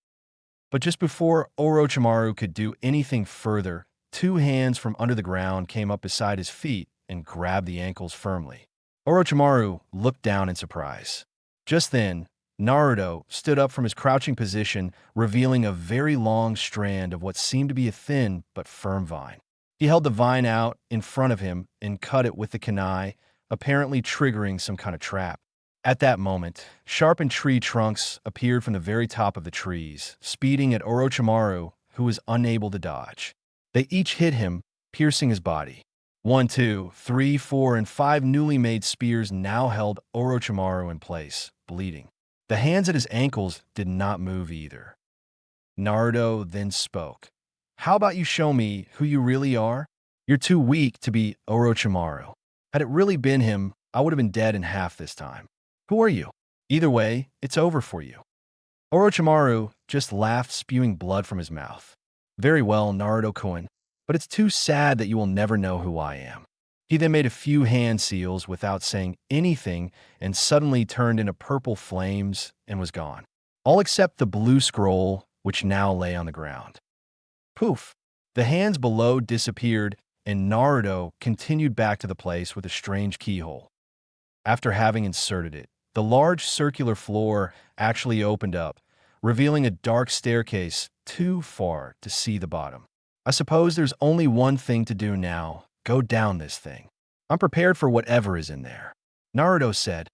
Speaker 1: But just before Orochimaru could do anything further, two hands from under the ground came up beside his feet and grabbed the ankles firmly. Orochimaru looked down in surprise. Just then, Naruto stood up from his crouching position, revealing a very long strand of what seemed to be a thin but firm vine. He held the vine out in front of him and cut it with the kunai, apparently triggering some kind of trap. At that moment, sharpened tree trunks appeared from the very top of the trees, speeding at Orochimaru, who was unable to dodge. They each hit him, piercing his body. 1, 2, 3, 4, and 5 newly made spears now held Orochimaru in place, bleeding. The hands at his ankles did not move either. Naruto then spoke. How about you show me who you really are? You're too weak to be Orochimaru. Had it really been him, I would have been dead in half this time. Who are you? Either way, it's over for you. Orochimaru just laughed, spewing blood from his mouth. Very well, Naruto-kun, but it's too sad that you will never know who I am. He then made a few hand seals without saying anything and suddenly turned into purple flames and was gone. All except the blue scroll, which now lay on the ground. Poof! The hands below disappeared, and Naruto continued back to the place with a strange keyhole. After having inserted it, the large circular floor actually opened up, revealing a dark staircase too far to see the bottom. I suppose there's only one thing to do now. Go down this thing. I'm prepared for whatever is in there, Naruto said.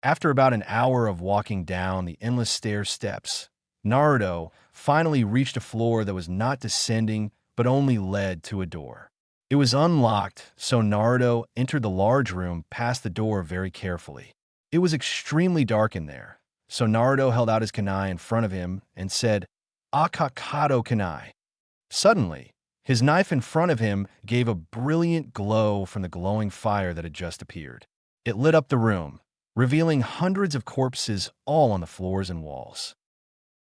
Speaker 1: After about an hour of walking down the endless stair steps, Naruto finally reached a floor that was not descending but only led to a door. It was unlocked, so Naruto entered the large room past the door very carefully. It was extremely dark in there, so Naruto held out his kunai in front of him and said, Akatsuki kunai. Suddenly, His knife in front of him gave a brilliant glow from the glowing fire that had just appeared. It lit up the room, revealing hundreds of corpses all on the floors and walls.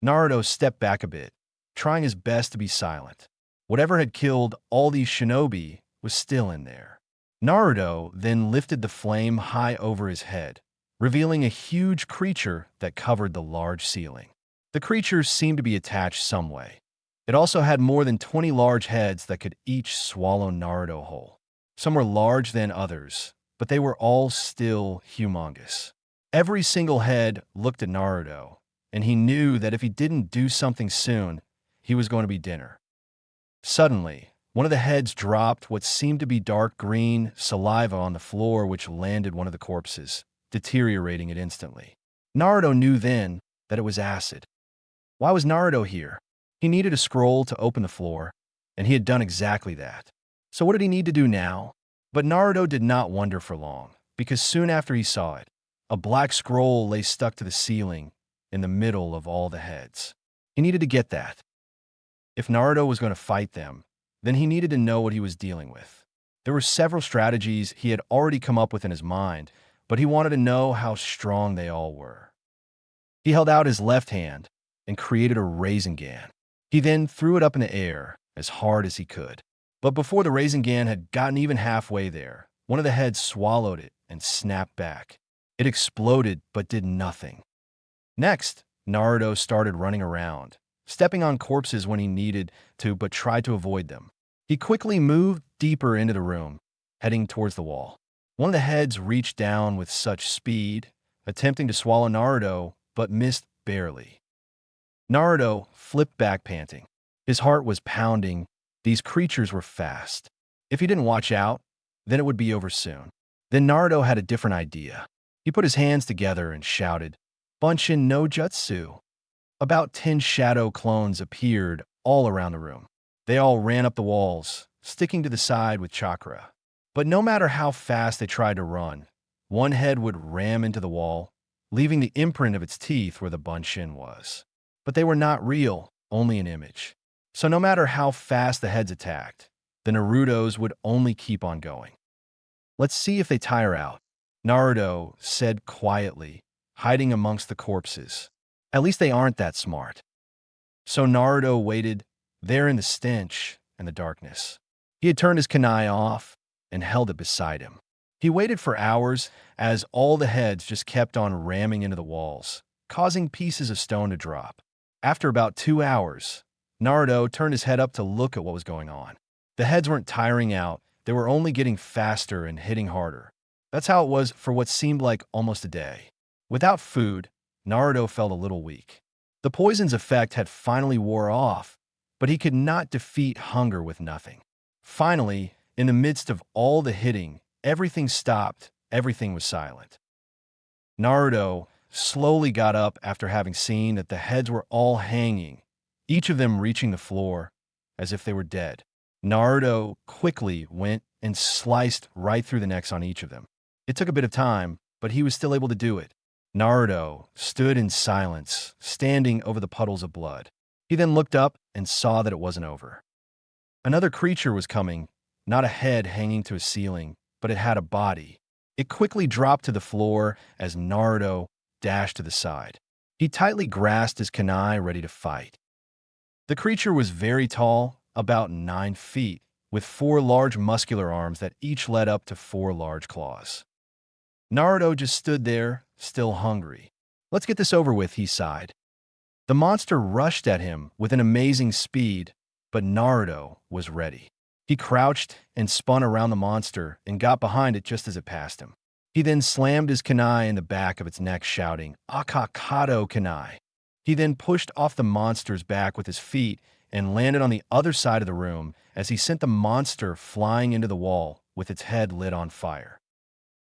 Speaker 1: Naruto stepped back a bit, trying his best to be silent. Whatever had killed all these shinobi was still in there. Naruto then lifted the flame high over his head, revealing a huge creature that covered the large ceiling. The creature seemed to be attached some way. It also had more than 20 large heads that could each swallow Naruto whole. Some were larger than others, but they were all still humongous. Every single head looked at Naruto, and he knew that if he didn't do something soon, he was going to be dinner. Suddenly, one of the heads dropped what seemed to be dark green saliva on the floor, which landed one of the corpses, deteriorating it instantly. Naruto knew then that it was acid. Why was Naruto here? He needed a scroll to open the floor, and he had done exactly that. So what did he need to do now? But Naruto did not wonder for long, because soon after he saw it, a black scroll lay stuck to the ceiling in the middle of all the heads. He needed to get that. If Naruto was going to fight them, then he needed to know what he was dealing with. There were several strategies he had already come up with in his mind, but he wanted to know how strong they all were. He held out his left hand and created a Rasengan. He then threw it up in the air as hard as he could. But before the Rasengan had gotten even halfway there, one of the heads swallowed it and snapped back. It exploded but did nothing. Next, Naruto started running around, stepping on corpses when he needed to but tried to avoid them. He quickly moved deeper into the room, heading towards the wall. One of the heads reached down with such speed, attempting to swallow Naruto, but missed barely. Naruto flipped back panting. His heart was pounding. These creatures were fast. If he didn't watch out, then it would be over soon. Then Naruto had a different idea. He put his hands together and shouted, "Bunshin no Jutsu." About 10 shadow clones appeared all around the room. They all ran up the walls, sticking to the side with chakra. But no matter how fast they tried to run, one head would ram into the wall, leaving the imprint of its teeth where the Bunshin was. But they were not real, only an image. So no matter how fast the heads attacked, the Narutos would only keep on going. "Let's see if they tire out," Naruto said quietly, hiding amongst the corpses. "At least they aren't that smart." So Naruto waited there in the stench and the darkness. He had turned his kunai off and held it beside him. He waited for hours as all the heads just kept on ramming into the walls, causing pieces of stone to drop. After about 2 hours, Naruto turned his head up to look at what was going on. The heads weren't tiring out, they were only getting faster and hitting harder. That's how it was for what seemed like almost a day. Without food, Naruto felt a little weak. The poison's effect had finally wore off, but he could not defeat hunger with nothing. Finally, in the midst of all the hitting, everything stopped, everything was silent. Naruto slowly got up after having seen that the heads were all hanging, each of them reaching the floor as if they were dead. Naruto quickly went and sliced right through the necks on each of them. It took a bit of time, but he was still able to do it. Naruto stood in silence, standing over the puddles of blood. He then looked up and saw that it wasn't over. Another creature was coming, not a head hanging to a ceiling, but it had a body. It quickly dropped to the floor as Naruto dashed to the side. He tightly grasped his kunai, ready to fight. The creature was very tall, about 9 feet, with 4 large muscular arms that each led up to 4 large claws. Naruto just stood there, still hungry. "Let's get this over with," he sighed. The monster rushed at him with an amazing speed, but Naruto was ready. He crouched and spun around the monster and got behind it just as it passed him. He then slammed his kunai in the back of its neck, shouting, "Akatsuki kunai." He then pushed off the monster's back with his feet and landed on the other side of the room as he sent the monster flying into the wall with its head lit on fire.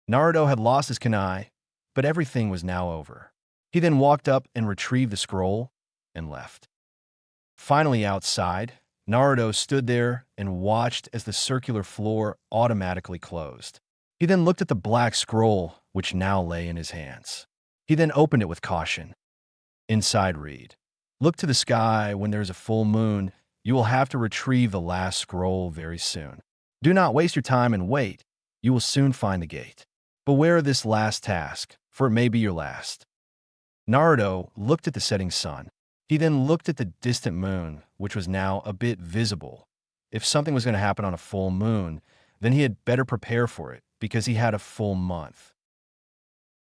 Speaker 1: Naruto had lost his kunai, but everything was now over. He then walked up and retrieved the scroll and left. Finally outside, Naruto stood there and watched as the circular floor automatically closed. He then looked at the black scroll, which now lay in his hands. He then opened it with caution. Inside read, "Look to the sky when there is a full moon You will have to retrieve the last scroll very soon. Do not waste your time and wait. You will soon find the gate. Beware of this last task, for it may be your last. Naruto looked at the setting sun. He then looked at the distant moon, which was now a bit visible. If something was going to happen on a full moon, then he had better prepare for it, because he had a full month.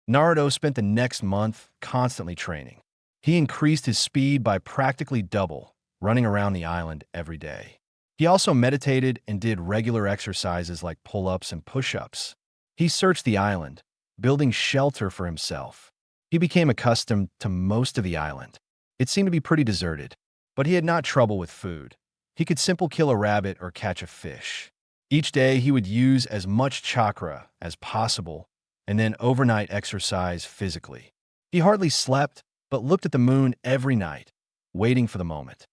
Speaker 1: Naruto spent the next month constantly training. He increased his speed by practically double, running around the island every day. He also meditated and did regular exercises like pull-ups and push-ups. He searched the island, building shelter for himself. He became accustomed to most of the island. It seemed to be pretty deserted, but he had not trouble with food. He could simply kill a rabbit or catch a fish. Each day he would use as much chakra as possible and then overnight exercise physically. He hardly slept, but looked at the moon every night, waiting for the moment.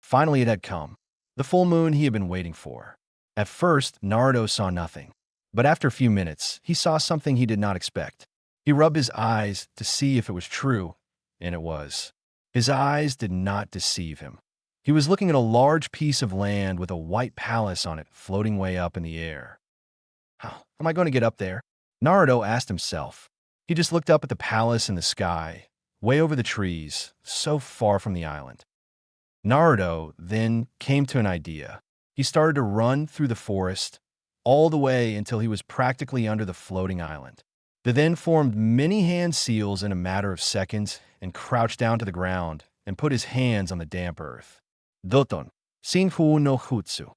Speaker 1: Finally it had come, the full moon he had been waiting for. At first, Naruto saw nothing, but after a few minutes, he saw something he did not expect. He rubbed his eyes to see if it was true, and it was. His eyes did not deceive him. He was looking at a large piece of land with a white palace on it floating way up in the air. How am I going to get up there? Naruto asked himself. He just looked up at the palace in the sky, way over the trees, so far from the island. Naruto then came to an idea. He started to run through the forest, all the way until he was practically under the floating island. They then formed many hand seals in a matter of seconds and crouched down to the ground and put his hands on the damp earth. Doton, Shinfu no Jutsu.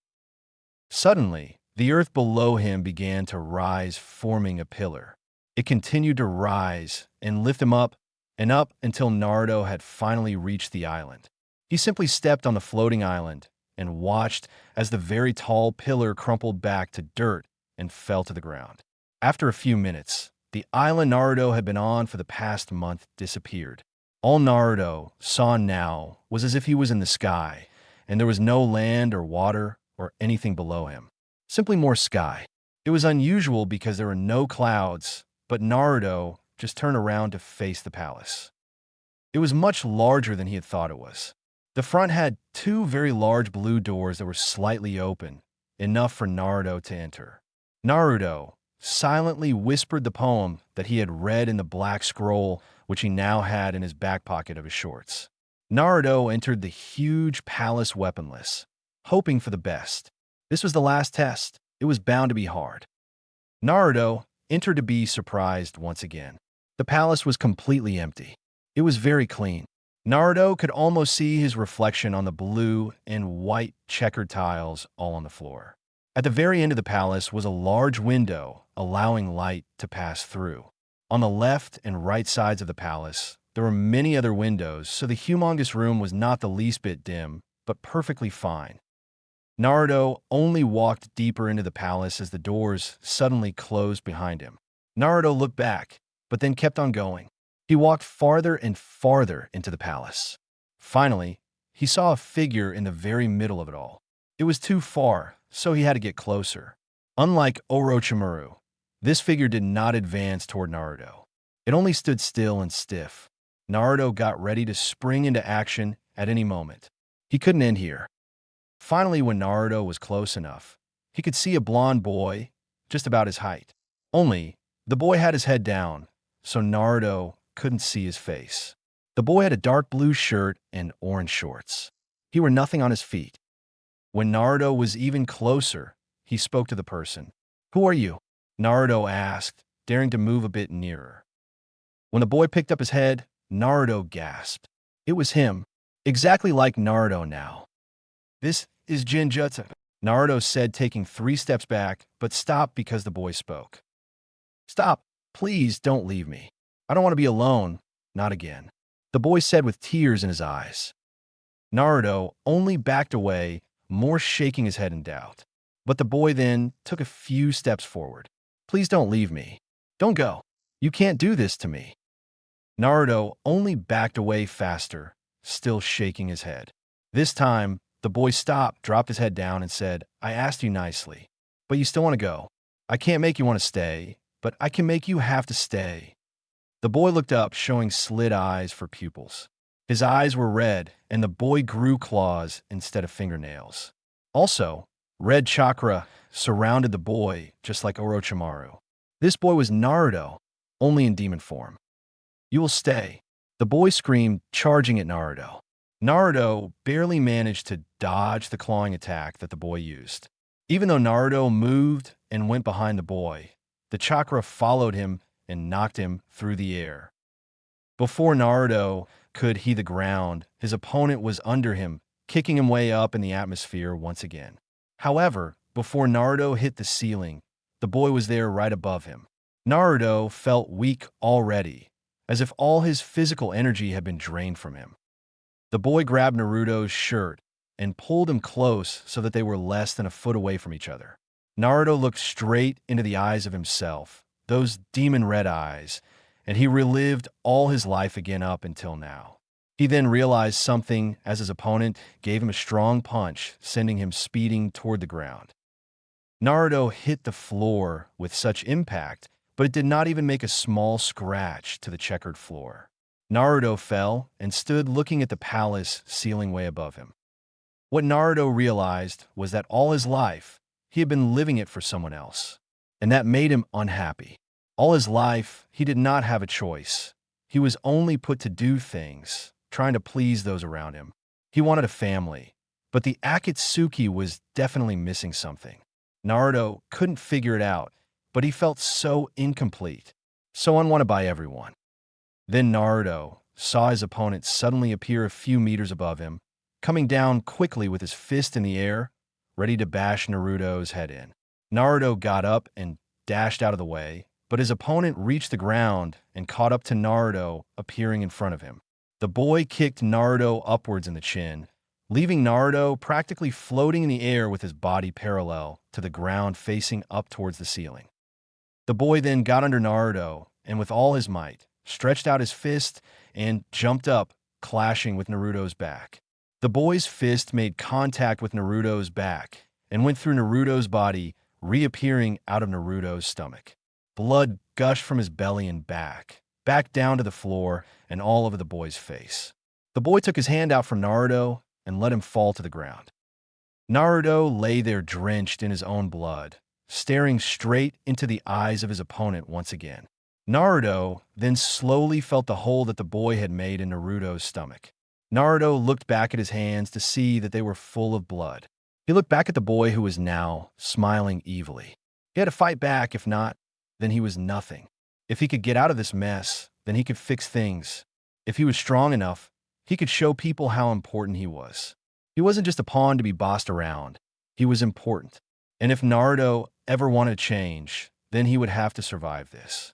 Speaker 1: Suddenly, the earth below him began to rise, forming a pillar. It continued to rise and lift him up and up until Naruto had finally reached the island. He simply stepped on the floating island and watched as the very tall pillar crumpled back to dirt and fell to the ground. After a few minutes, the island Naruto had been on for the past month disappeared. All Naruto saw now was as if he was in the sky, and there was no land or water or anything below him. Simply more sky. It was unusual because there were no clouds, but Naruto just turned around to face the palace. It was much larger than he had thought it was. The front had two very large blue doors that were slightly open, enough for Naruto to enter. Naruto silently whispered the poem that he had read in the black scroll, which he now had in his back pocket of his shorts. Naruto entered the huge palace weaponless, hoping for the best. This was the last test. It was bound to be hard. Naruto entered to be surprised once again. The palace was completely empty. It was very clean. Naruto could almost see his reflection on the blue and white checkered tiles all on the floor. At the very end of the palace was a large window, allowing light to pass through. On the left and right sides of the palace, there were many other windows, so the humongous room was not the least bit dim, but perfectly fine. Naruto only walked deeper into the palace as the doors suddenly closed behind him. Naruto looked back, but then kept on going. He walked farther and farther into the palace. Finally, he saw a figure in the very middle of it all. It was too far, so he had to get closer. Unlike Orochimaru, this figure did not advance toward Naruto. It only stood still and stiff. Naruto got ready to spring into action at any moment. He couldn't end here. Finally, when Naruto was close enough, he could see a blonde boy just about his height. Only, the boy had his head down, so Naruto couldn't see his face. The boy had a dark blue shirt and orange shorts. He wore nothing on his feet. When Naruto was even closer, he spoke to the person. "Who are you?" Naruto asked, daring to move a bit nearer. When the boy picked up his head, Naruto gasped. It was him, exactly like Naruto now. "This is Jinjutsu," Naruto said, taking 3 steps back, but stopped because the boy spoke. "Stop, please don't leave me. I don't want to be alone, not again," the boy said with tears in his eyes. Naruto only backed away, more shaking his head in doubt. But the boy then took a few steps forward. "Please don't leave me. Don't go. You can't do this to me." Naruto only backed away faster, still shaking his head. This time, the boy stopped, dropped his head down, and said, "I asked you nicely, but you still want to go. I can't make you want to stay, but I can make you have to stay." The boy looked up, showing slit eyes for pupils. His eyes were red, and the boy grew claws instead of fingernails. Also, red chakra surrounded the boy just like Orochimaru. This boy was Naruto, only in demon form. "You will stay," the boy screamed, charging at Naruto. Naruto barely managed to dodge the clawing attack that the boy used. Even though Naruto moved and went behind the boy, the chakra followed him and knocked him through the air. Before Naruto could hit the ground, his opponent was under him, kicking him way up in the atmosphere once again. However, before Naruto hit the ceiling, the boy was there right above him. Naruto felt weak already, as if all his physical energy had been drained from him. The boy grabbed Naruto's shirt and pulled him close so that they were less than a foot away from each other. Naruto looked straight into the eyes of himself, those demon red eyes, and he relived all his life again up until now. He then realized something as his opponent gave him a strong punch, sending him speeding toward the ground. Naruto hit the floor with such impact, but it did not even make a small scratch to the checkered floor. Naruto fell and stood looking at the palace ceiling way above him. What Naruto realized was that all his life, he had been living it for someone else, and that made him unhappy. All his life, he did not have a choice. He was only put to do things, trying to please those around him. He wanted a family, but the Akatsuki was definitely missing something. Naruto couldn't figure it out, but he felt so incomplete, so unwanted by everyone. Then Naruto saw his opponent suddenly appear a few meters above him, coming down quickly with his fist in the air, ready to bash Naruto's head in. Naruto got up and dashed out of the way, but his opponent reached the ground and caught up to Naruto appearing in front of him. The boy kicked Naruto upwards in the chin, leaving Naruto practically floating in the air with his body parallel to the ground facing up towards the ceiling. The boy then got under Naruto and with all his might, stretched out his fist and jumped up, clashing with Naruto's back. The boy's fist made contact with Naruto's back and went through Naruto's body, reappearing out of Naruto's stomach. Blood gushed from his belly and back down to the floor and all over the boy's face. The boy took his hand out from Naruto and let him fall to the ground. Naruto lay there drenched in his own blood, staring straight into the eyes of his opponent once again. Naruto then slowly felt the hole that the boy had made in Naruto's stomach. Naruto looked back at his hands to see that they were full of blood. He looked back at the boy who was now smiling evilly. He had to fight back. If not, then he was nothing. If he could get out of this mess, then he could fix things. If he was strong enough, he could show people how important he was. He wasn't just a pawn to be bossed around. He was important. And if Naruto ever wanted to change, then he would have to survive this.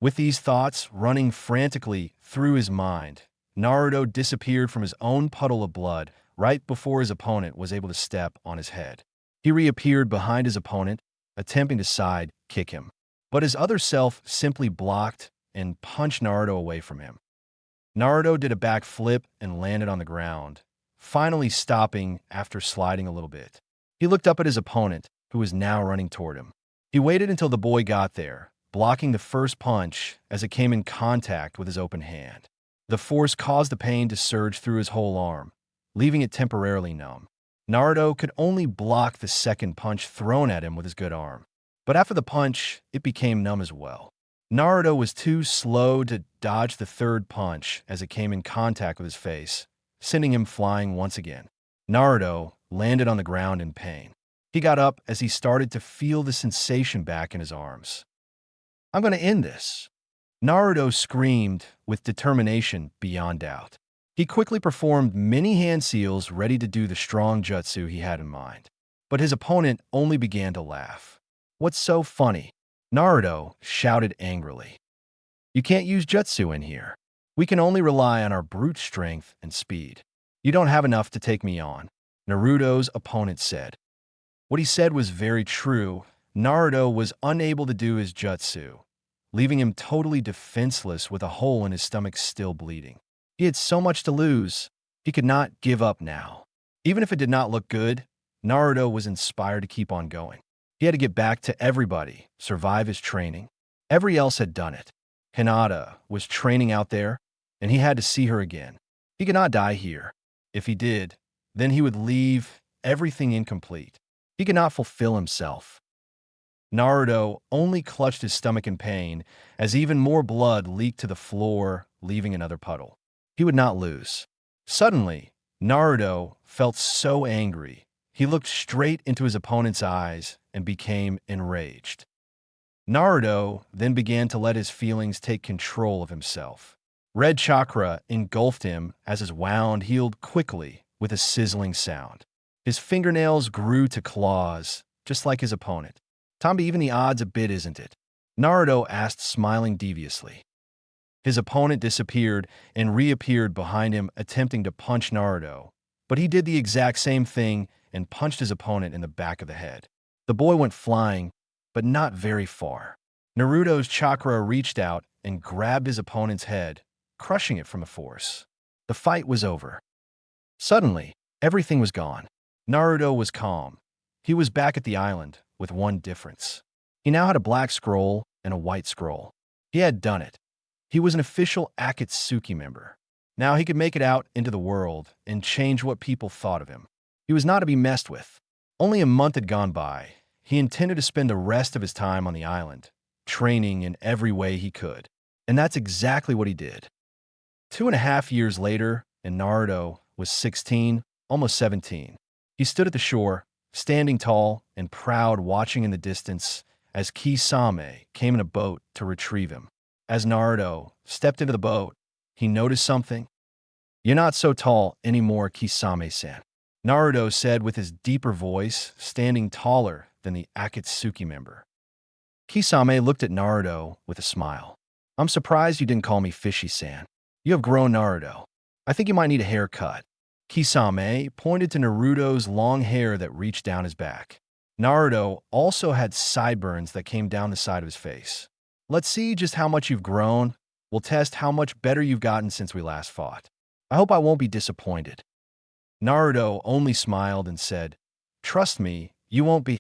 Speaker 1: With these thoughts running frantically through his mind, Naruto disappeared from his own puddle of blood right before his opponent was able to step on his head. He reappeared behind his opponent, attempting to side kick him. But his other self simply blocked and punched Naruto away from him. Naruto did a backflip and landed on the ground, finally stopping after sliding a little bit. He looked up at his opponent, who was now running toward him. He waited until the boy got there, blocking the first punch as it came in contact with his open hand. The force caused the pain to surge through his whole arm, leaving it temporarily numb. Naruto could only block the second punch thrown at him with his good arm. But after the punch, it became numb as well. Naruto was too slow to dodge the third punch as it came in contact with his face, sending him flying once again. Naruto landed on the ground in pain. He got up as he started to feel the sensation back in his arms. "I'm going to end this," Naruto screamed with determination beyond doubt. He quickly performed many hand seals ready to do the strong jutsu he had in mind. But his opponent only began to laugh. "What's so funny?" Naruto shouted angrily. "You can't use jutsu in here. We can only rely on our brute strength and speed. You don't have enough to take me on," Naruto's opponent said. What he said was very true. Naruto was unable to do his jutsu, leaving him totally defenseless with a hole in his stomach still bleeding. He had so much to lose. He could not give up now. Even if it did not look good, Naruto was inspired to keep on going. He had to get back to everybody, survive his training. Everyone else had done it. Hinata was training out there, and he had to see her again. He could not die here. If he did, then he would leave everything incomplete. He could not fulfill himself. Naruto only clutched his stomach in pain as even more blood leaked to the floor, leaving another puddle. He would not lose. Suddenly, Naruto felt so angry. He looked straight into his opponent's eyes and became enraged. Naruto then began to let his feelings take control of himself. Red chakra engulfed him as his wound healed quickly with a sizzling sound. His fingernails grew to claws, just like his opponent. Time to even the odds a bit, isn't it? Naruto asked, smiling deviously. His opponent disappeared and reappeared behind him, attempting to punch Naruto, but he did the exact same thing and punched his opponent in the back of the head. The boy went flying, but not very far. Naruto's chakra reached out and grabbed his opponent's head, crushing it from a force. The fight was over. Suddenly, everything was gone. Naruto was calm. He was back at the island, with one difference. He now had a black scroll and a white scroll. He had done it. He was an official Akatsuki member. Now he could make it out into the world and change what people thought of him. He was not to be messed with. Only a month had gone by. He intended to spend the rest of his time on the island, training in every way he could. And that's exactly what he did. 2.5 years later, and Naruto was 16, almost 17. He stood at the shore, standing tall and proud, watching in the distance as Kisame came in a boat to retrieve him. As Naruto stepped into the boat, he noticed something. "You're not so tall anymore, Kisame-san," Naruto said with his deeper voice, standing taller than the Akatsuki member. Kisame looked at Naruto with a smile. "I'm surprised you didn't call me Fishy-san. You have grown, Naruto. I think you might need a haircut." Kisame pointed to Naruto's long hair that reached down his back. Naruto also had sideburns that came down the side of his face. "Let's see just how much you've grown. We'll test how much better you've gotten since we last fought. I hope I won't be disappointed." Naruto only smiled and said, "Trust me, you won't be."